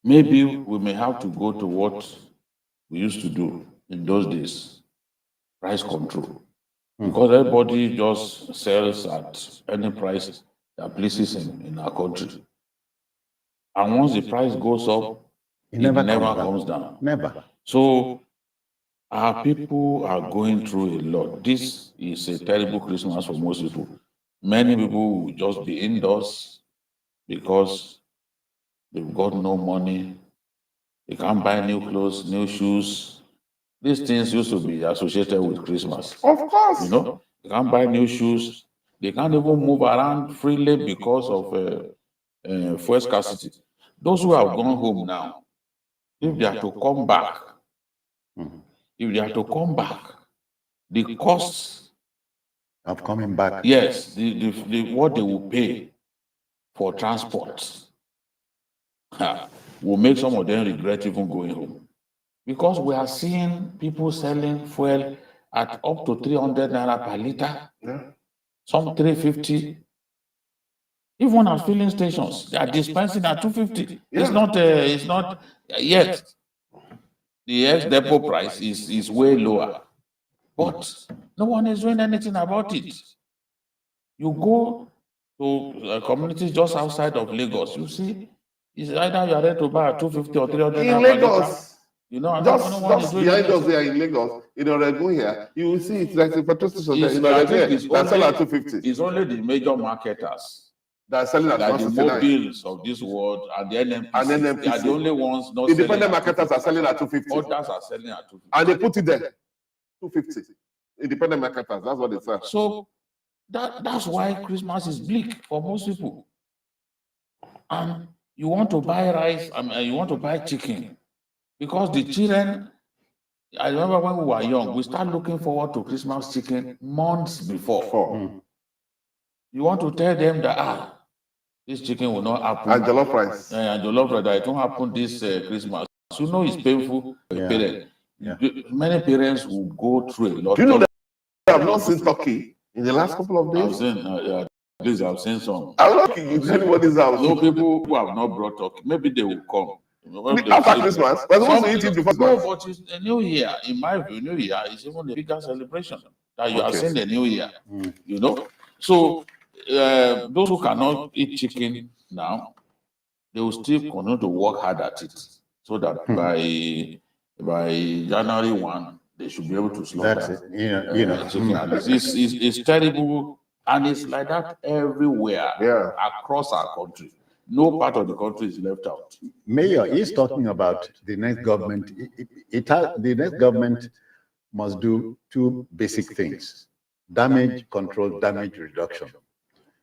Maybe we may have to go to what we used to do in those days, price control. Because everybody just sells at any price that pleases in our country. And once the price goes up, it never comes down. Never. So our people are going through a lot. This is a terrible Christmas for most people. Many people will just be indoors because they've got no money. They can't buy new clothes, new shoes. These things used to be associated with Christmas. Of course. You know, they can't buy new shoes. They can't even move around freely because of fuel scarcity. Those who have gone home now, if they are to come back, the costs of coming back. Yes, what they will pay for transport will make some of them regret even going home. Because we are seeing people selling fuel at up to 300 naira per liter, some 350. Even at filling stations, they are dispensing at 250. It's not yet. The ex-depot price is way lower. But no one is doing anything about it. You go to communities just outside of Lagos, you see, it's either you are ready to buy at 250 or 300 in Lagos. You know, just behind us there in Lagos, in Oregon here, you will see it's like a petrol station there in Oregon. That's all at 250. It's only the major marketers that are selling at like the 169. mobiles of this world and the NMPC. They are the only ones not Independent selling at marketers are selling at 250. Others are selling at 250. And they put it there, 250. Independent marketers, that's what they say. So that's why Christmas is bleak for most people. And you want to buy rice, you want to buy chicken. Because the children, I remember when we were young, we started looking forward to Christmas chicken months before. You want to tell them that, this chicken will not happen. And jollof rice. And jollof rice, that it won't happen this Christmas. You know it's painful for a parent. Many parents will go through a lot. Do you know that I have not seen turkey in the last couple of days? At least I've seen some. I'm lucky in anybody's house. No people who have not brought turkey. Maybe they will come. After Christmas? We're supposed to eat it before Christmas. No, but it's a new year. In my view, New Year is even a bigger celebration that you are seeing the New Year. You know? So those who cannot eat chicken now, they will still continue to work hard at it. So that by January 1, they should be able to slaughter chicken. It's terrible. And it's like that everywhere across our country. No part of the country is left out. Mayor is talking about the next government. The next government must do two basic things: damage control, damage reduction,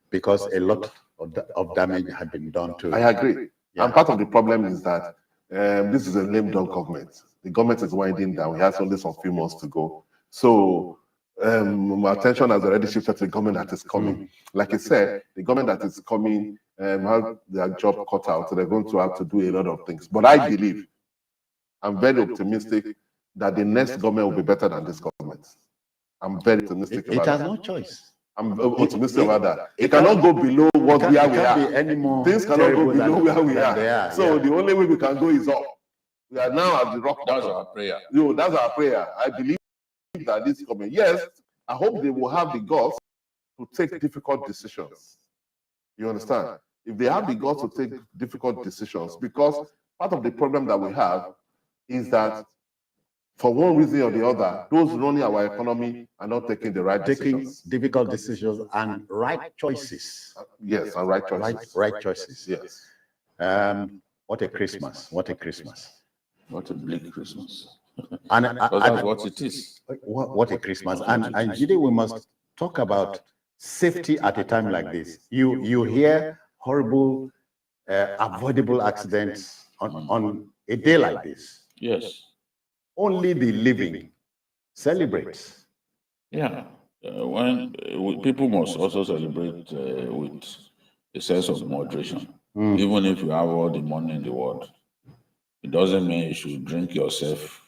because a lot of damage had been done to. I agree. Yeah. And part of the problem is that this is a lame dog government. The government is winding down. He has only some few months to go. So my attention has already shifted to the government that is coming. Like I said, the government that is coming have their job cut out, so they're going to have to do a lot of things. But I believe, I'm very optimistic that the next government will be better than this government. I'm very optimistic about that. It has no choice. I'm optimistic about that. It cannot go below what we are. Things cannot go below where we are. So the only way we can go is up. We are now at the rock bottom. That's our prayer. That's our prayer. I believe that this government, yes, I hope they will have the guts to take difficult decisions. You understand? If they have the guts to take difficult decisions, because part of the problem that we have is that for one reason or the other, those running our economy are not taking the right decisions. Difficult decisions and right choices. Yes, and right choices. Right choices. Yes. What a Christmas! What a Christmas! What a bleak Christmas! And that's what it is. What a Christmas! And today we must talk about safety at a time like this. You hear horrible, avoidable accidents on a day like this. Yes. Only the living celebrates. Yeah. When people must also celebrate with a sense of moderation. Even if you have all the money in the world, it doesn't mean you should drink yourself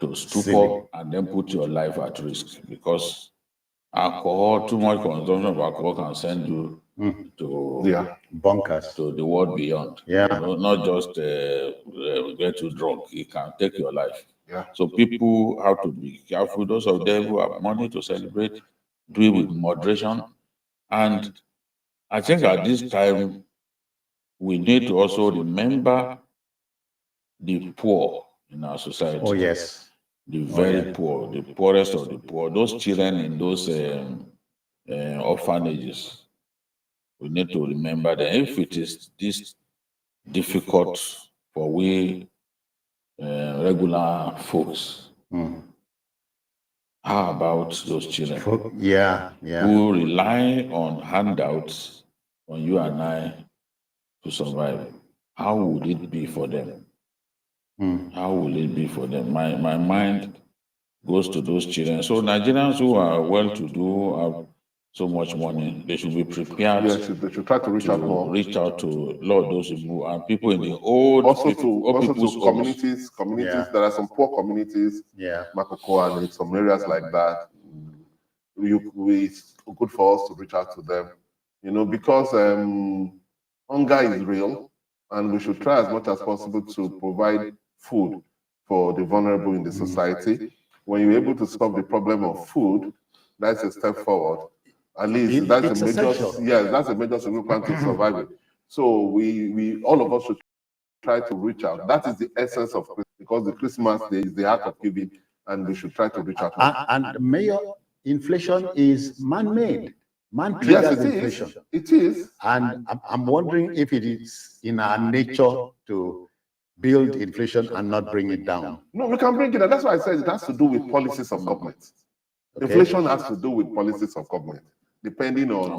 to stupor and then put your life at risk, because alcohol, too much consumption of alcohol can send you to bunkers, to the world beyond. Not just get you drunk, it can take your life. So people have to be careful. Those of them who have money to celebrate, do it with moderation. And I think at this time, we need to also remember the poor in our society. Oh, yes. The very poor, the poorest of the poor, those children in those orphanages. We need to remember that if it is this difficult for we regular folks, how about those children who rely on handouts on you and I to survive? How would it be for them? How will it be for them? My mind goes to those children. So Nigerians who are well-to-do, have so much money, they should be prepared. Yes, they should try to reach out more. Reach out to a lot of those people and people in the old Also people's to homes. communities. There are some poor communities, Makoko and in some areas like that. It's good for us to reach out to them, because hunger is real, and we should try as much as possible to provide food for the vulnerable in the society. When you're able to solve the problem of food, that's a step forward. At least that's a major solution to survival. So we all of us should try to reach out. That is the essence of Christmas, because the Christmas Day is the act of giving, and we should try to reach out. And Mayor, inflation is man-made. Man triggers inflation. It is. And I'm wondering if it is in our nature to build inflation and not bring it down. No, we can bring it down. That's why I said it has to do with policies of government. Okay. Inflation has to do with policies of government, depending on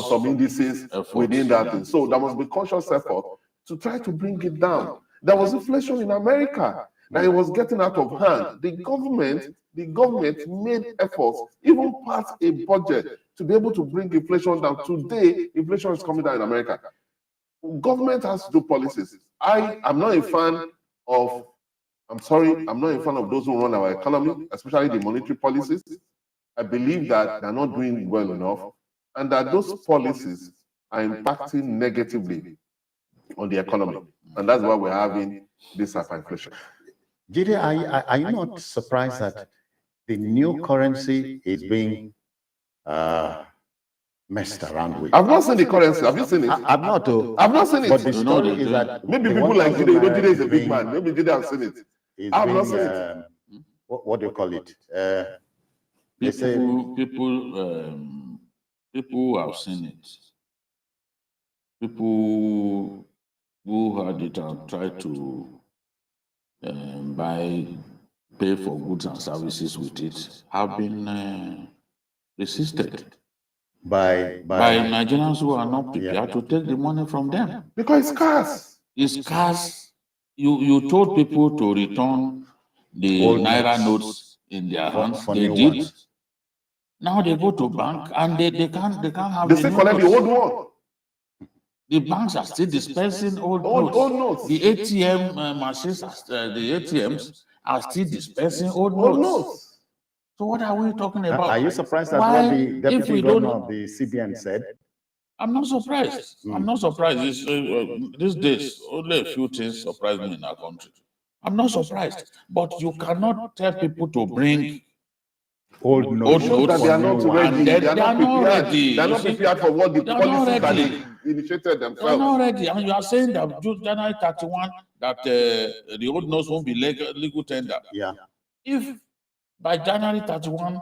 some indices within that thing. So there must be conscious effort to try to bring it down. There was inflation in America that it was getting out of hand. The government made efforts, even passed a budget to be able to bring inflation down. Today, inflation is coming down in America. Government has to do policies. I'm not a fan of, I'm not a fan of those who run our economy, especially the monetary policies. I believe that they're not doing well enough, and that those policies are impacting negatively on the economy. And that's why we're having this hyperinflation. Jide, are you not surprised that the new currency is being messed around with? I've not seen the currency. Have you seen it? I've not. I've not seen it. But the story is that maybe people like Jide, Jide is a big man. Maybe Jide have seen it. I've not seen it. What do you call it? People have seen it. People who had it and tried to pay for goods and services with it have been resisted by Nigerians who are not prepared to take the money from them. Because it's scarce. It's scarce. You told people to return the Naira notes in their hands. They did. Now they go to bank and they can't have. They still collect the old one. The banks are still dispensing old notes. The ATM machines, the ATMs are still dispensing old notes. So what are we talking about? Are you surprised at what the deputy governor of the CBN said? I'm not surprised. I'm not surprised. These days, only a few things surprise me in our country. I'm not surprised. But you cannot tell people to bring old notes. That they are not ready. They are not ready. They are not prepared for what the policies that they initiated themselves. They are not ready. And you are saying that January 31, that the old notes won't be legal tender. Yeah. If by January 31,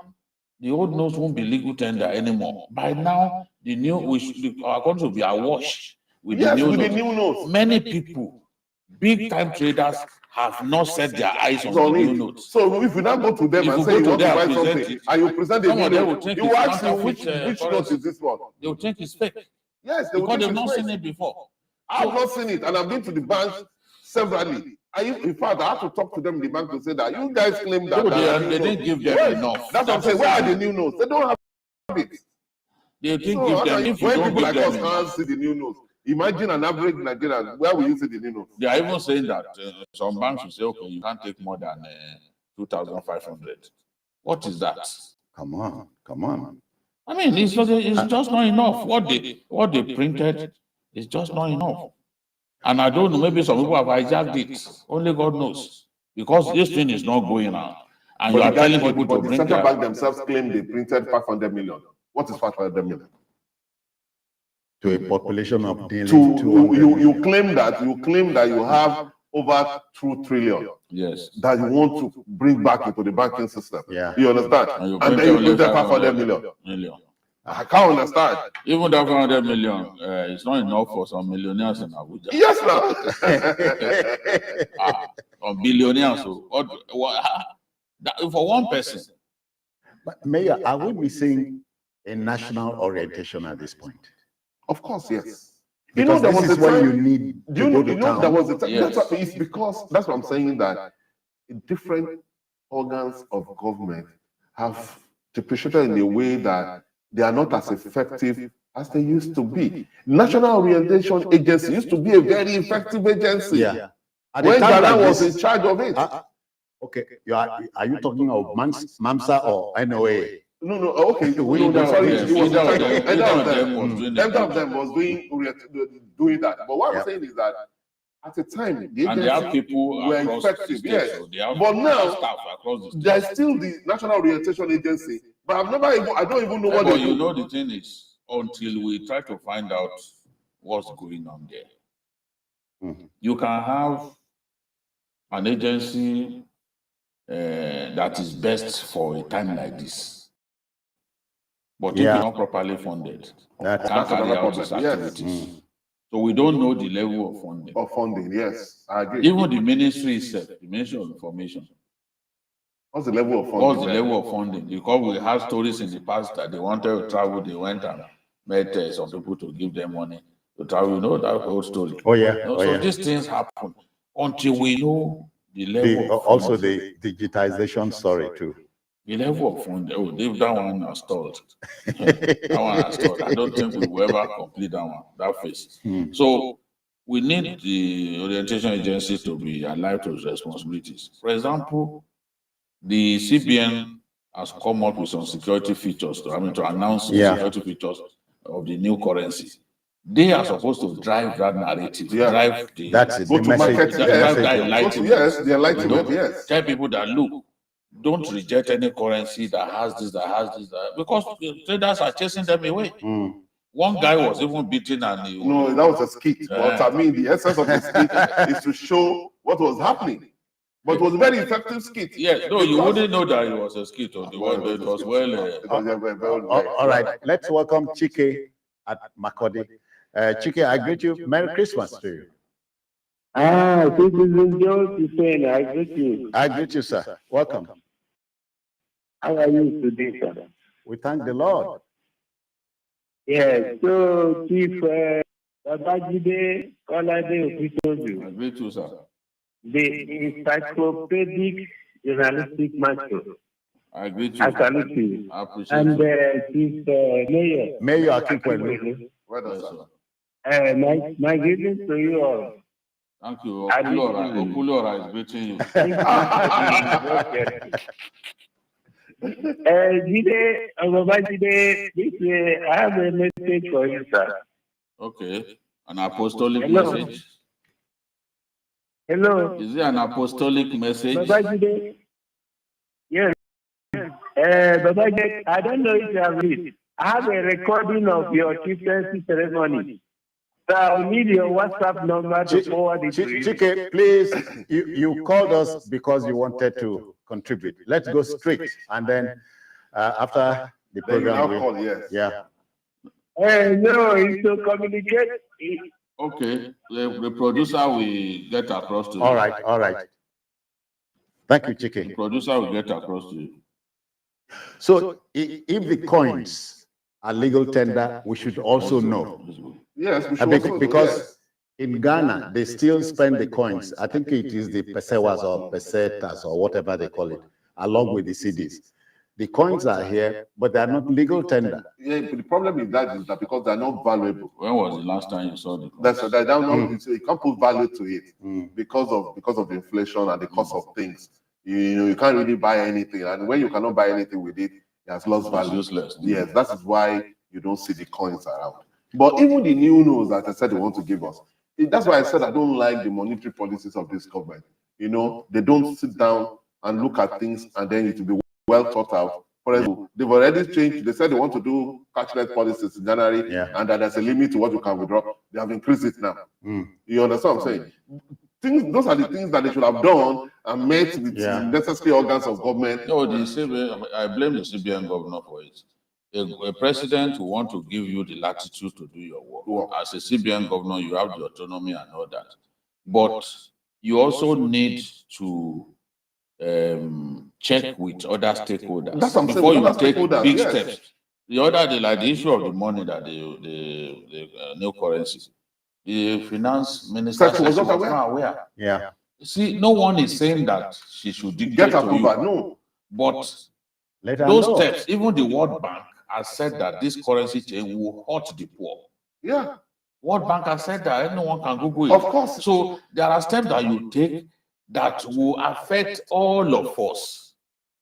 the old notes won't be legal tender anymore. By now, our country will be awash with the new notes. Many people, big-time traders, have not set their eyes on the new notes. So if you now go to them and say you want to buy something, and you present the new note, you will ask you which note is this one? They will think it's fake. Yes, they will because think they've it's not fake. seen it before. I've not seen it, and I've been to the bank severally. In fact, I have to talk to them in the bank to say that you guys claim that. No, they didn't give them enough. That's what I'm saying. Where are the new notes? They don't have it. They didn't give them. If you when don't people give like us them can't see the new notes, imagine an average Nigerian. Where will you see the new notes? They are even saying that some banks will say, okay, you can't take more than 2,500. What is that? Come on. I mean, it's just not enough. What they printed is just not enough. And I don't know, maybe some people have hijacked it. Only God knows. Because this thing is not going on. And you are telling people to bring the central bank themselves claim they printed 500 million. What is 500 million? To a population of nearly you claim that you have over 2 trillion. Yes. That you want to bring back into the banking system. Yeah. You understand? And then you printed 500 million. I can't understand. Even that 500 million, it's not enough for some millionaires in Abuja. Yes, now. Or billionaires. So, for one person. But Mayor, are we missing a national orientation at this point? Of course, yes. Because there this was is a when time, you need to go to town. There was a time. Yes. It's because that's what I'm saying, that different organs of government have depreciated in a way that they are not as effective as they used to be. National Orientation Agency used to be a very effective agency. Yeah. When Ghana was in charge of it. Okay, are you talking of MAMSA or NOA? No, okay. Sorry, it was in charge of either of them was doing that. But what I'm saying is that at the time, the agency were effective, yes. But now, there's still the National Orientation Agency, but I don't even know what they do. You know, the thing is, until we try to find out what's going on there, you can have an agency that is best for a time like this. But if it's not properly funded, can't carry out its activities. So we don't know the level of funding. Yes, I agree. Even the ministry itself, the Ministry of Information. What's the level of funding? What's the level of funding? Because we had stories in the past that they wanted to travel, they went and met some people to give them money to travel. You know that whole story. So these things happen until we know the level of also the digitization story too. The level of funding, that one has stalled. That one has stalled. I don't think we will ever complete that phase. So we need the orientation agency to be alive to its responsibilities. For example, the CBN has come up with some security features to announce security features of the new currency. They are supposed to drive that narrative, drive the enlightenment. Tell people that, look, don't reject any currency that has this, that, because traders are chasing them away. One guy was even beaten and no, that was a skit. But I mean, the essence of the skit is to show what was happening. But it was a very effective skit. Yes, no, you wouldn't know that it was a skit on the world, but it was well. All right, let's welcome Chike at Makodi. Chike, I greet you. Merry Christmas to you. This is Joe Hussein. I greet you. I greet you, sir. Welcome. How are you today, sir? We thank the Lord. Yes, so Chief Babajide Kolade Ofitoju. I greet you, sir. The encyclopedic journalistic master. I greet you. I salute you. I appreciate and you. Chief Mayor Akinkwelu. My greetings to you all. Thank you. Okulora is greeting you. Jide, I have a message for you, sir. Okay. An apostolic message? Hello. Is it an apostolic message? Babajide? Yes. Babajide, I don't know if you have read. I have a recording of your chieftaincy ceremony. So I'll need your WhatsApp number to forward it to you. Chike, please, you called us because you wanted to contribute. Let's go straight. And then after the program, No, it's to communicate. Okay. The producer will get across to you. All right. Thank you, Chike. The producer will get across to you. So if the coins are legal tender, we should also know. Yes, we should because in Ghana, they still spend the coins. I think it is the pesewas or pesetas or whatever they call it, along with the CDs. The coins are here, but they are not legal tender. Yeah, but the problem is that because they are not valuable. When was the last time you saw the coins? That's that. You can't put value to it because of the inflation and the cost of things. You can't really buy anything, and when you cannot buy anything with it, it has lost value. Useless. Yes, that is why you don't see the coins around. But even the new notes that I said they want to give us, that's why I said I don't like the monetary policies of this government. They don't sit down and look at things and then it will be well thought out. For example, they've already changed. They said they want to do cashless policies in January, and that there's a limit to what you can withdraw. They have increased it now. You understand what I'm saying? Those are the things that they should have done and met with the necessary organs of government. No, I blame the CBN governor for it. A president who want to give you the latitude to do your work. As a CBN governor, you have the autonomy and all that. But you also need to check with other stakeholders before you take big steps. The other, like the issue of the money that the new currency, the finance minister was not aware. Yeah. See, no one is saying that she should dictate to you. No. But those steps, even the World Bank has said that this currency change will hurt the poor. Yeah. World Bank has said that anyone can Google it. Of course. So there are steps that you take that will affect all of us.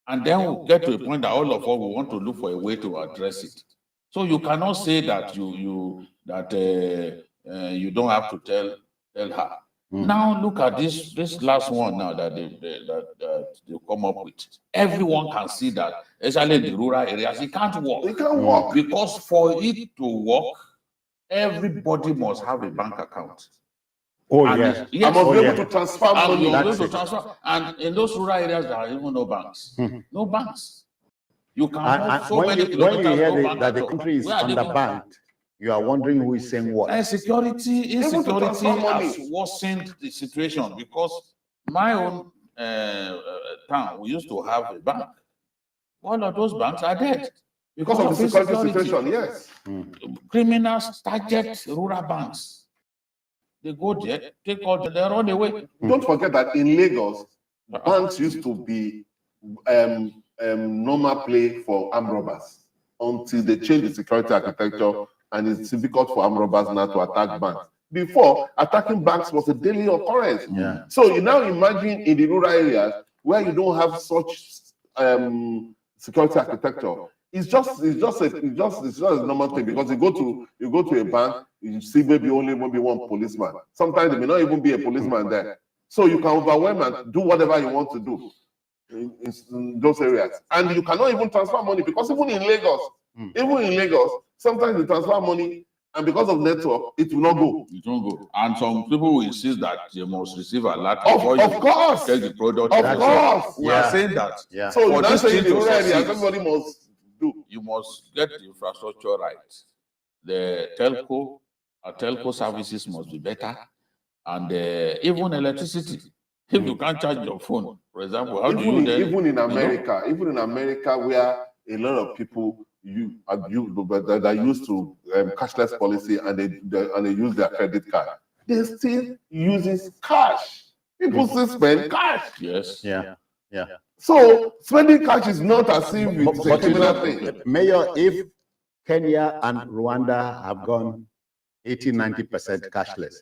And then we'll get to a point that all of us will want to look for a way to address it. So you cannot say that you don't have to tell her. Now look at this last one now that they come up with. Everyone can see that, especially in the rural areas, it can't work. It can't work. Because for it to work, everybody must have a bank account. Oh, and I must be able to transfer money. And in those rural areas, there are even no banks. No banks. You can And so when many you hear kilometers that the country is Where are they going? underbanked, you are wondering who is saying what. Insecurity has worsened the situation because my own town, we used to have a bank. All of those banks are dead. Because of the security situation, yes. Criminals target rural banks. They go there, take all they run away. Don't forget that in Lagos, banks used to be normal play for armed robbers until they changed the security architecture, and it's difficult for armed robbers now to attack banks. Before, attacking banks was a daily occurrence. Yeah. So you now imagine in the rural areas where you don't have such security architecture. It's just a normal thing, because you go to a bank, you see maybe one policeman. Sometimes there may not even be a policeman there. So you can overwhelm and do whatever you want to do in those areas. And you cannot even transfer money, because even in Lagos, sometimes you transfer money, and because of network, it will not go. It won't go. And some people will insist that they must receive a lot Of before you course. take the product. Of course. We are saying that. Yeah. So For that's this saying thing the to rural areas, succeed, everybody must do. you must get the infrastructure right. The telco services must be better, and even electricity. If you can't charge your phone, for example, how do you then? Even in America, where a lot of people that used to cashless policy, and they use their credit card, they still uses cash. People still spend cash. Yes. Yeah. Yeah. So spending cash is not as if it's a criminal thing. Mayor, if Kenya and Rwanda have gone 80-90% cashless,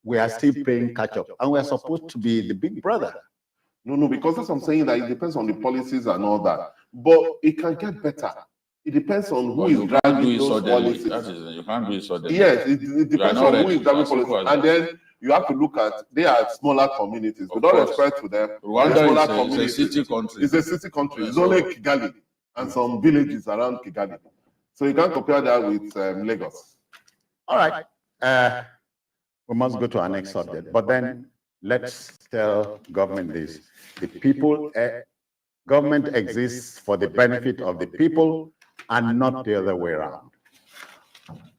we are still paying catch up, and we're supposed to be the big brother. No, because that's what I'm saying, that it depends on the policies and all that. But it can get better. It depends on who is driving those policies. You can't do it suddenly. Yes, it depends on who is driving policies. And then you have to look at, they are smaller communities. With all respect to them, Rwanda is a city country. It's a city country. It's only Kigali and some villages around Kigali. So you can't compare that with Lagos. All right. We must go to our next subject. But then let's tell government this. The people, government exists for the benefit of the people and not the other way around.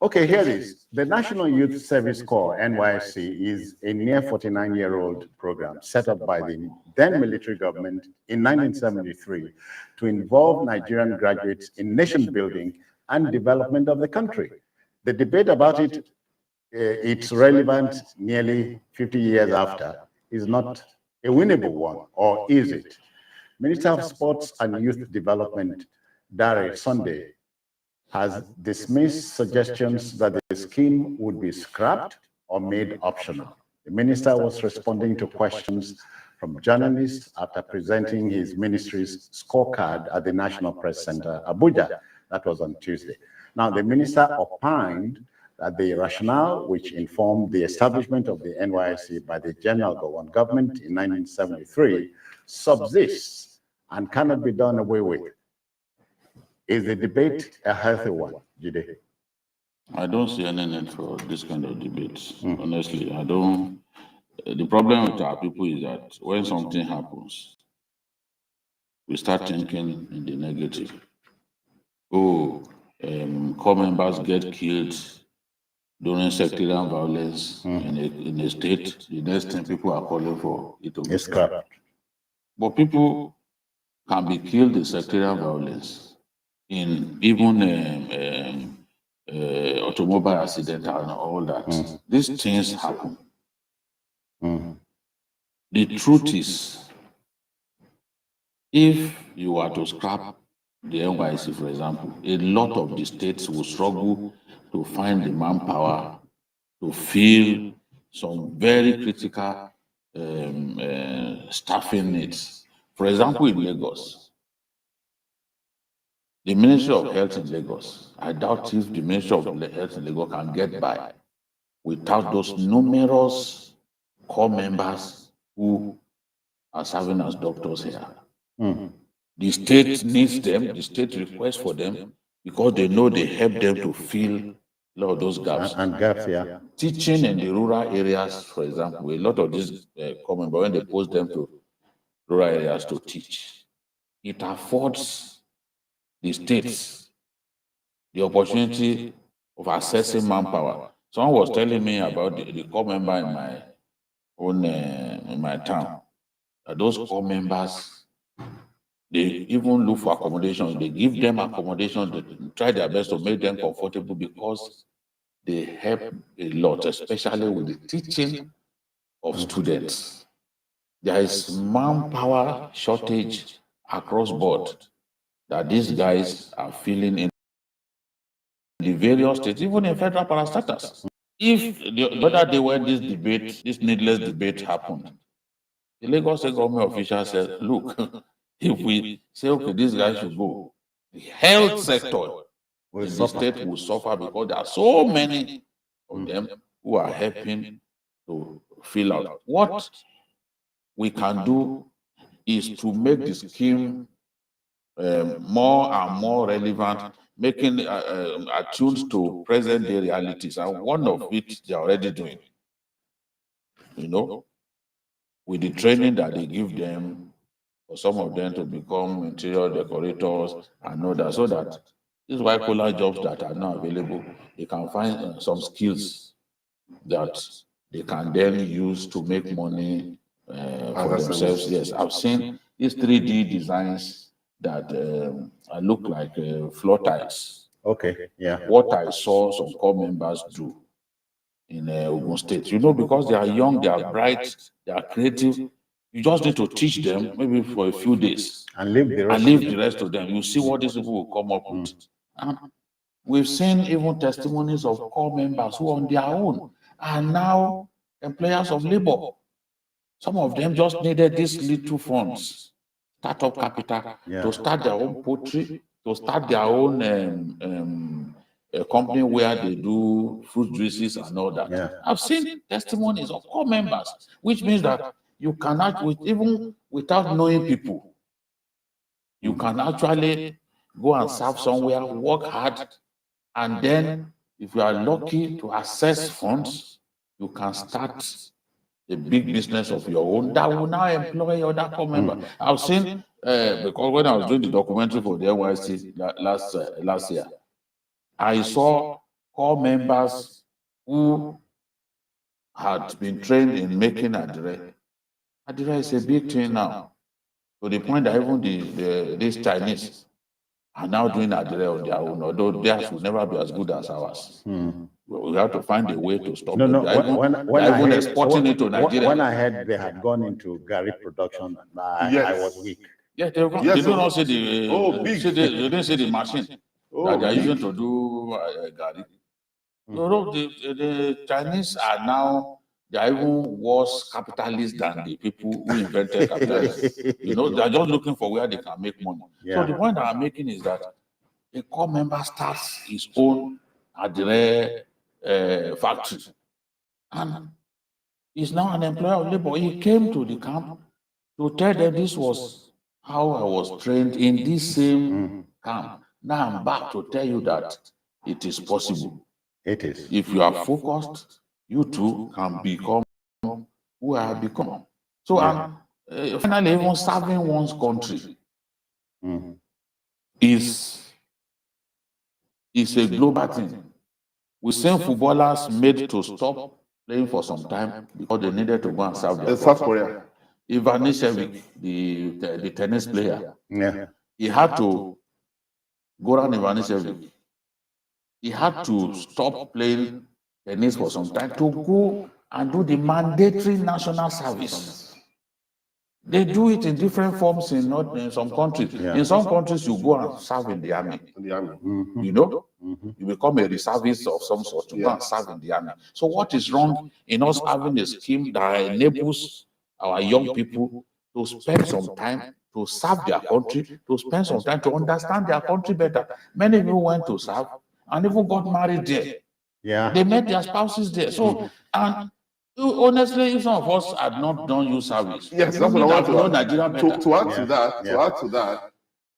Okay, here it is. The National Youth Service Corps, NYSC, is a near 49-year-old program set up by the then military government in 1973 to involve Nigerian graduates in nation building and development of the country. The debate about it, its relevant nearly 50 years after, is not a winnable one, or is it? Minister of Sports and Youth Development, Dare Sunday, has dismissed suggestions that the scheme would be scrapped or made optional. The minister was responding to questions from journalists after presenting his ministry's scorecard at the National Press Center, Abuja. That was on Tuesday. Now, the minister opined that the rationale which informed the establishment of the NYSC by the General Gowon government in 1973 subsists and cannot be done away with. Is the debate a healthy one, Jide? I don't see any need for this kind of debates. Honestly, I don't. The problem with our people is that when something happens, we start thinking in the negative. corps members get killed during sectarian violence in a state, the next thing people are calling for it to be scrapped. But people can be killed in sectarian violence, in even automobile accident and all that. These things happen. The truth is, if you were to scrap the NYC, for example, a lot of the states will struggle to find the manpower to fill some very critical staffing needs. For example, in Lagos, the Ministry of Health in Lagos, I doubt if the Ministry of Health in Lagos can get by without those numerous core members who are serving as doctors here. The state needs them, the state requests for them, because they know they help them to fill a lot of those gaps. And gaps, yeah. Teaching in the rural areas, for example, a lot of these core members, when they post them to rural areas to teach, it affords the states the opportunity of accessing manpower. Someone was telling me about the core member in my own in my town. Those core members, they even look for accommodation. They give them accommodation. They try their best to make them comfortable because they help a lot, especially with the teaching of students. There is manpower shortage across board that these guys are feeling in the various states, even in federal parastatals. If the other day when this debate, this needless debate happened, the Lagos State government official said, look, if we say, okay, these guys should go, the health sector in the state will suffer because there are so many of them who are helping to fill out. What we can do is to make the scheme more and more relevant, making attuned to present day realities. And one of it they're already doing, you know, with the training that they give them, for some of them to become interior decorators and all that, so that these white collar jobs that are now available, they can find some skills that they can then use to make money for themselves. Yes, I've seen these 3D designs that look like floor tiles. Okay, yeah. What I saw some core members do in Ogun State, you know, because they are young, they are bright, they are creative. You just need to teach them maybe for a few days And leave the rest to them. You see what these people will come up with. And we've seen even testimonies of core members who on their own are now employers of labor. Some of them just needed these little funds, startup capital, to start their own poultry, to start their own company where they do fruit juices and all that. I've seen testimonies of core members, which means that you cannot, even without knowing people, you can actually go and serve somewhere, work hard, and then if you are lucky to access funds, you can start a big business of your own that will now employ other core members. I've seen, because when I was doing the documentary for the NYC last year, I saw core members who had been trained in making adire. Adire is a big thing now, to the point that even these Chinese are now doing adire on their own, although theirs will never be as good as ours. We have to find a way to stop them. They're even exporting it to Nigeria. When I heard they had gone into Gary production, I was weak. Yeah, they do not see the, they didn't see the machine that they are using to do Gary. You know, the Chinese are now, they are even worse capitalists than the people who invented capitalism. You know, they are just looking for where they can make money. So the point that I'm making is that a core member starts his own adire factory, and he's now an employer of labor. He came to the camp to tell them this was how I was trained in this same camp. Now I'm back to tell you that it is possible. It is. If you are focused, you too can become who I have become. So finally, even serving one's country is is a global thing. We seen footballers made to stop playing for some time because they needed to go and serve their South Korea. Ivanisevic, the tennis player, Yeah. he had to Goran Ivanisevic. He had to stop playing tennis for some time to go and do the mandatory national service. They do it in different forms in some countries. In some countries, you go and serve in the army. You know, you become a reservist of some sort to go and serve in the army. So what is wrong in us having a scheme that enables our young people to spend some time to serve their country, to spend some time to understand their country better? Many people went to serve and even got married there. Yeah. They met their spouses there. So, and honestly, if some of us had not done youth service, Yes, that's what I want to know Nigeria better. to add to that,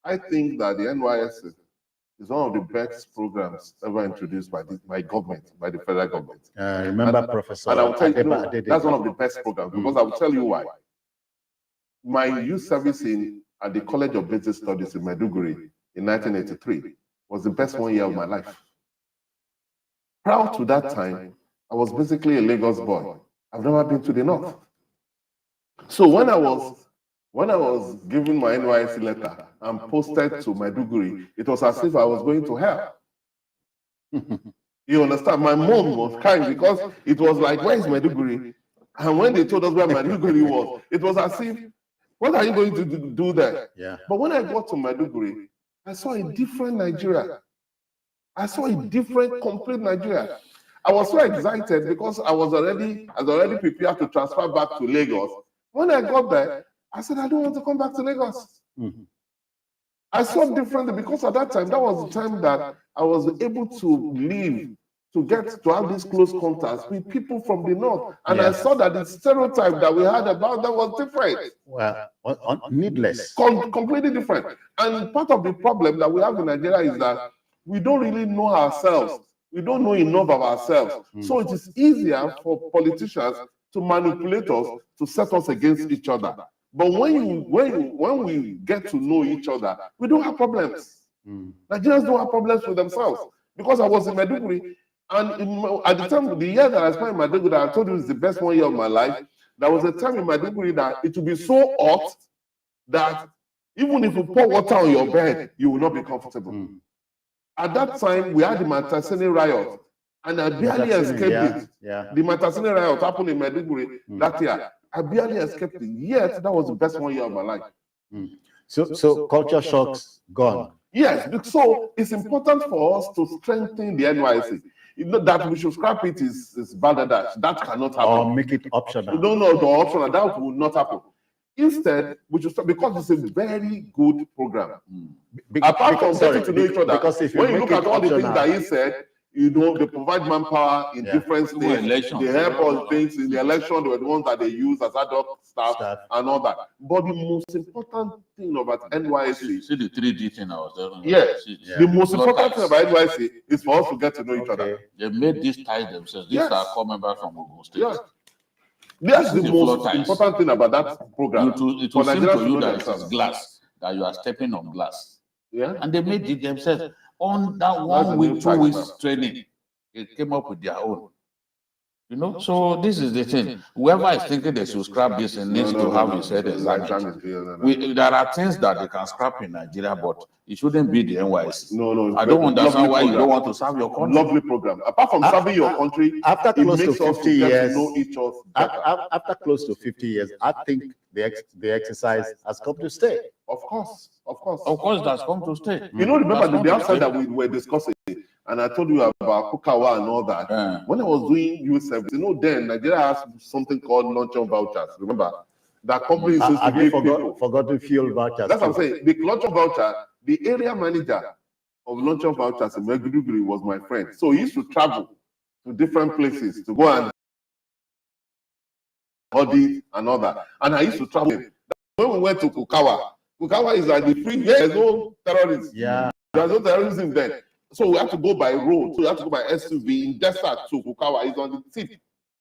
I think that the NYSC is one of the best programs ever introduced by government, by the federal government. Remember Professor and I'll tell you, Adeba that's one of the best programs because I will tell you why. My youth service at the College of Basic Studies in Maiduguri in 1983 was the best 1 year of my life. Prior to that time, I was basically a Lagos boy. I've never been to the north. So when I was given my NYSC letter and posted to Maiduguri, it was as if I was going to hell. You understand? My mom was crying because it was like, where is Maiduguri? And when they told us where Maiduguri was, it was as if, what are you going to do there? Yeah. But when I got to Maiduguri, I saw a different Nigeria. I saw a different, complete Nigeria. I was so excited because I was already prepared to transfer back to Lagos. When I got there, I said, I don't want to come back to Lagos. I saw differently because at that time, that was the time that I was able to live, to have these close contacts with people from the north. And I saw that the stereotype that we had about that was different. Well, needless. Completely different. And part of the problem that we have in Nigeria is that we don't really know ourselves. We don't know enough of ourselves. So it is easier for politicians to manipulate us, to set us against each other. But when we get to know each other, we don't have problems. Nigerians don't have problems with themselves. Because I was in Maiduguri, and at the time, the year that I spent in Maiduguri, I told you it's the best 1 year of my life. There was a time in Maiduguri that it would be so hot that even if you pour water on your bed, you will not be comfortable. At that time, we had the Matasini riot, and I barely escaped it. The Matasini riot happened in Maiduguri that year. I barely escaped it. Yet, that was the best 1 year of my life. So culture shocks gone. Yes, so it's important for us to strengthen the NYSC. That we should scrap it is bad. That cannot happen. Or make it optional. No, the optional, that will not happen. Instead, we should start, because it's a very good program. Apart from getting to know each other, because if you when you look at all the things optional, that he said, they provide manpower in different states. They help us things in the election. They were the ones that they use as ad hoc staff and all that. But the most important thing about NYSC, see the 3D thing I was telling you. yes, the most important thing about NYSC is for us to get to know each other. They made these ties themselves. These are core members from Ogun State. Yes. That's the most important thing about that program. It will seem to you that it is glass, that you are stepping on glass. Yeah. And they made it themselves. On that 1 week, 2 weeks training, they came up with their own. You know, so this is the thing. Whoever is thinking they should scrap this and needs to have his head examined. There are things that they can scrap in Nigeria, but it shouldn't be the NYSC. No. I don't understand why you don't want to serve your country. Lovely program. Apart from serving your country, after close to 50 years, know each other. After close to 50 years, I think the exercise has come to stay. Of course, it has come to stay. You know, remember the outside that we were discussing, and I told you about Kukawa and all that. When I was doing youth service, you know, then Nigeria has something called luncheon vouchers. Remember that company used to give people forgotten fuel vouchers. That's what I'm saying. The luncheon voucher, the area manager of luncheon vouchers in Maiduguri was my friend. So he used to travel to different places to go and audit and all that. And I used to travel. When we went to Kukawa is like the free. There's no terrorism. Yeah. There's no terrorism then. So we have to go by road. So we have to go by SUV in desert to Kukawa. It's on the tip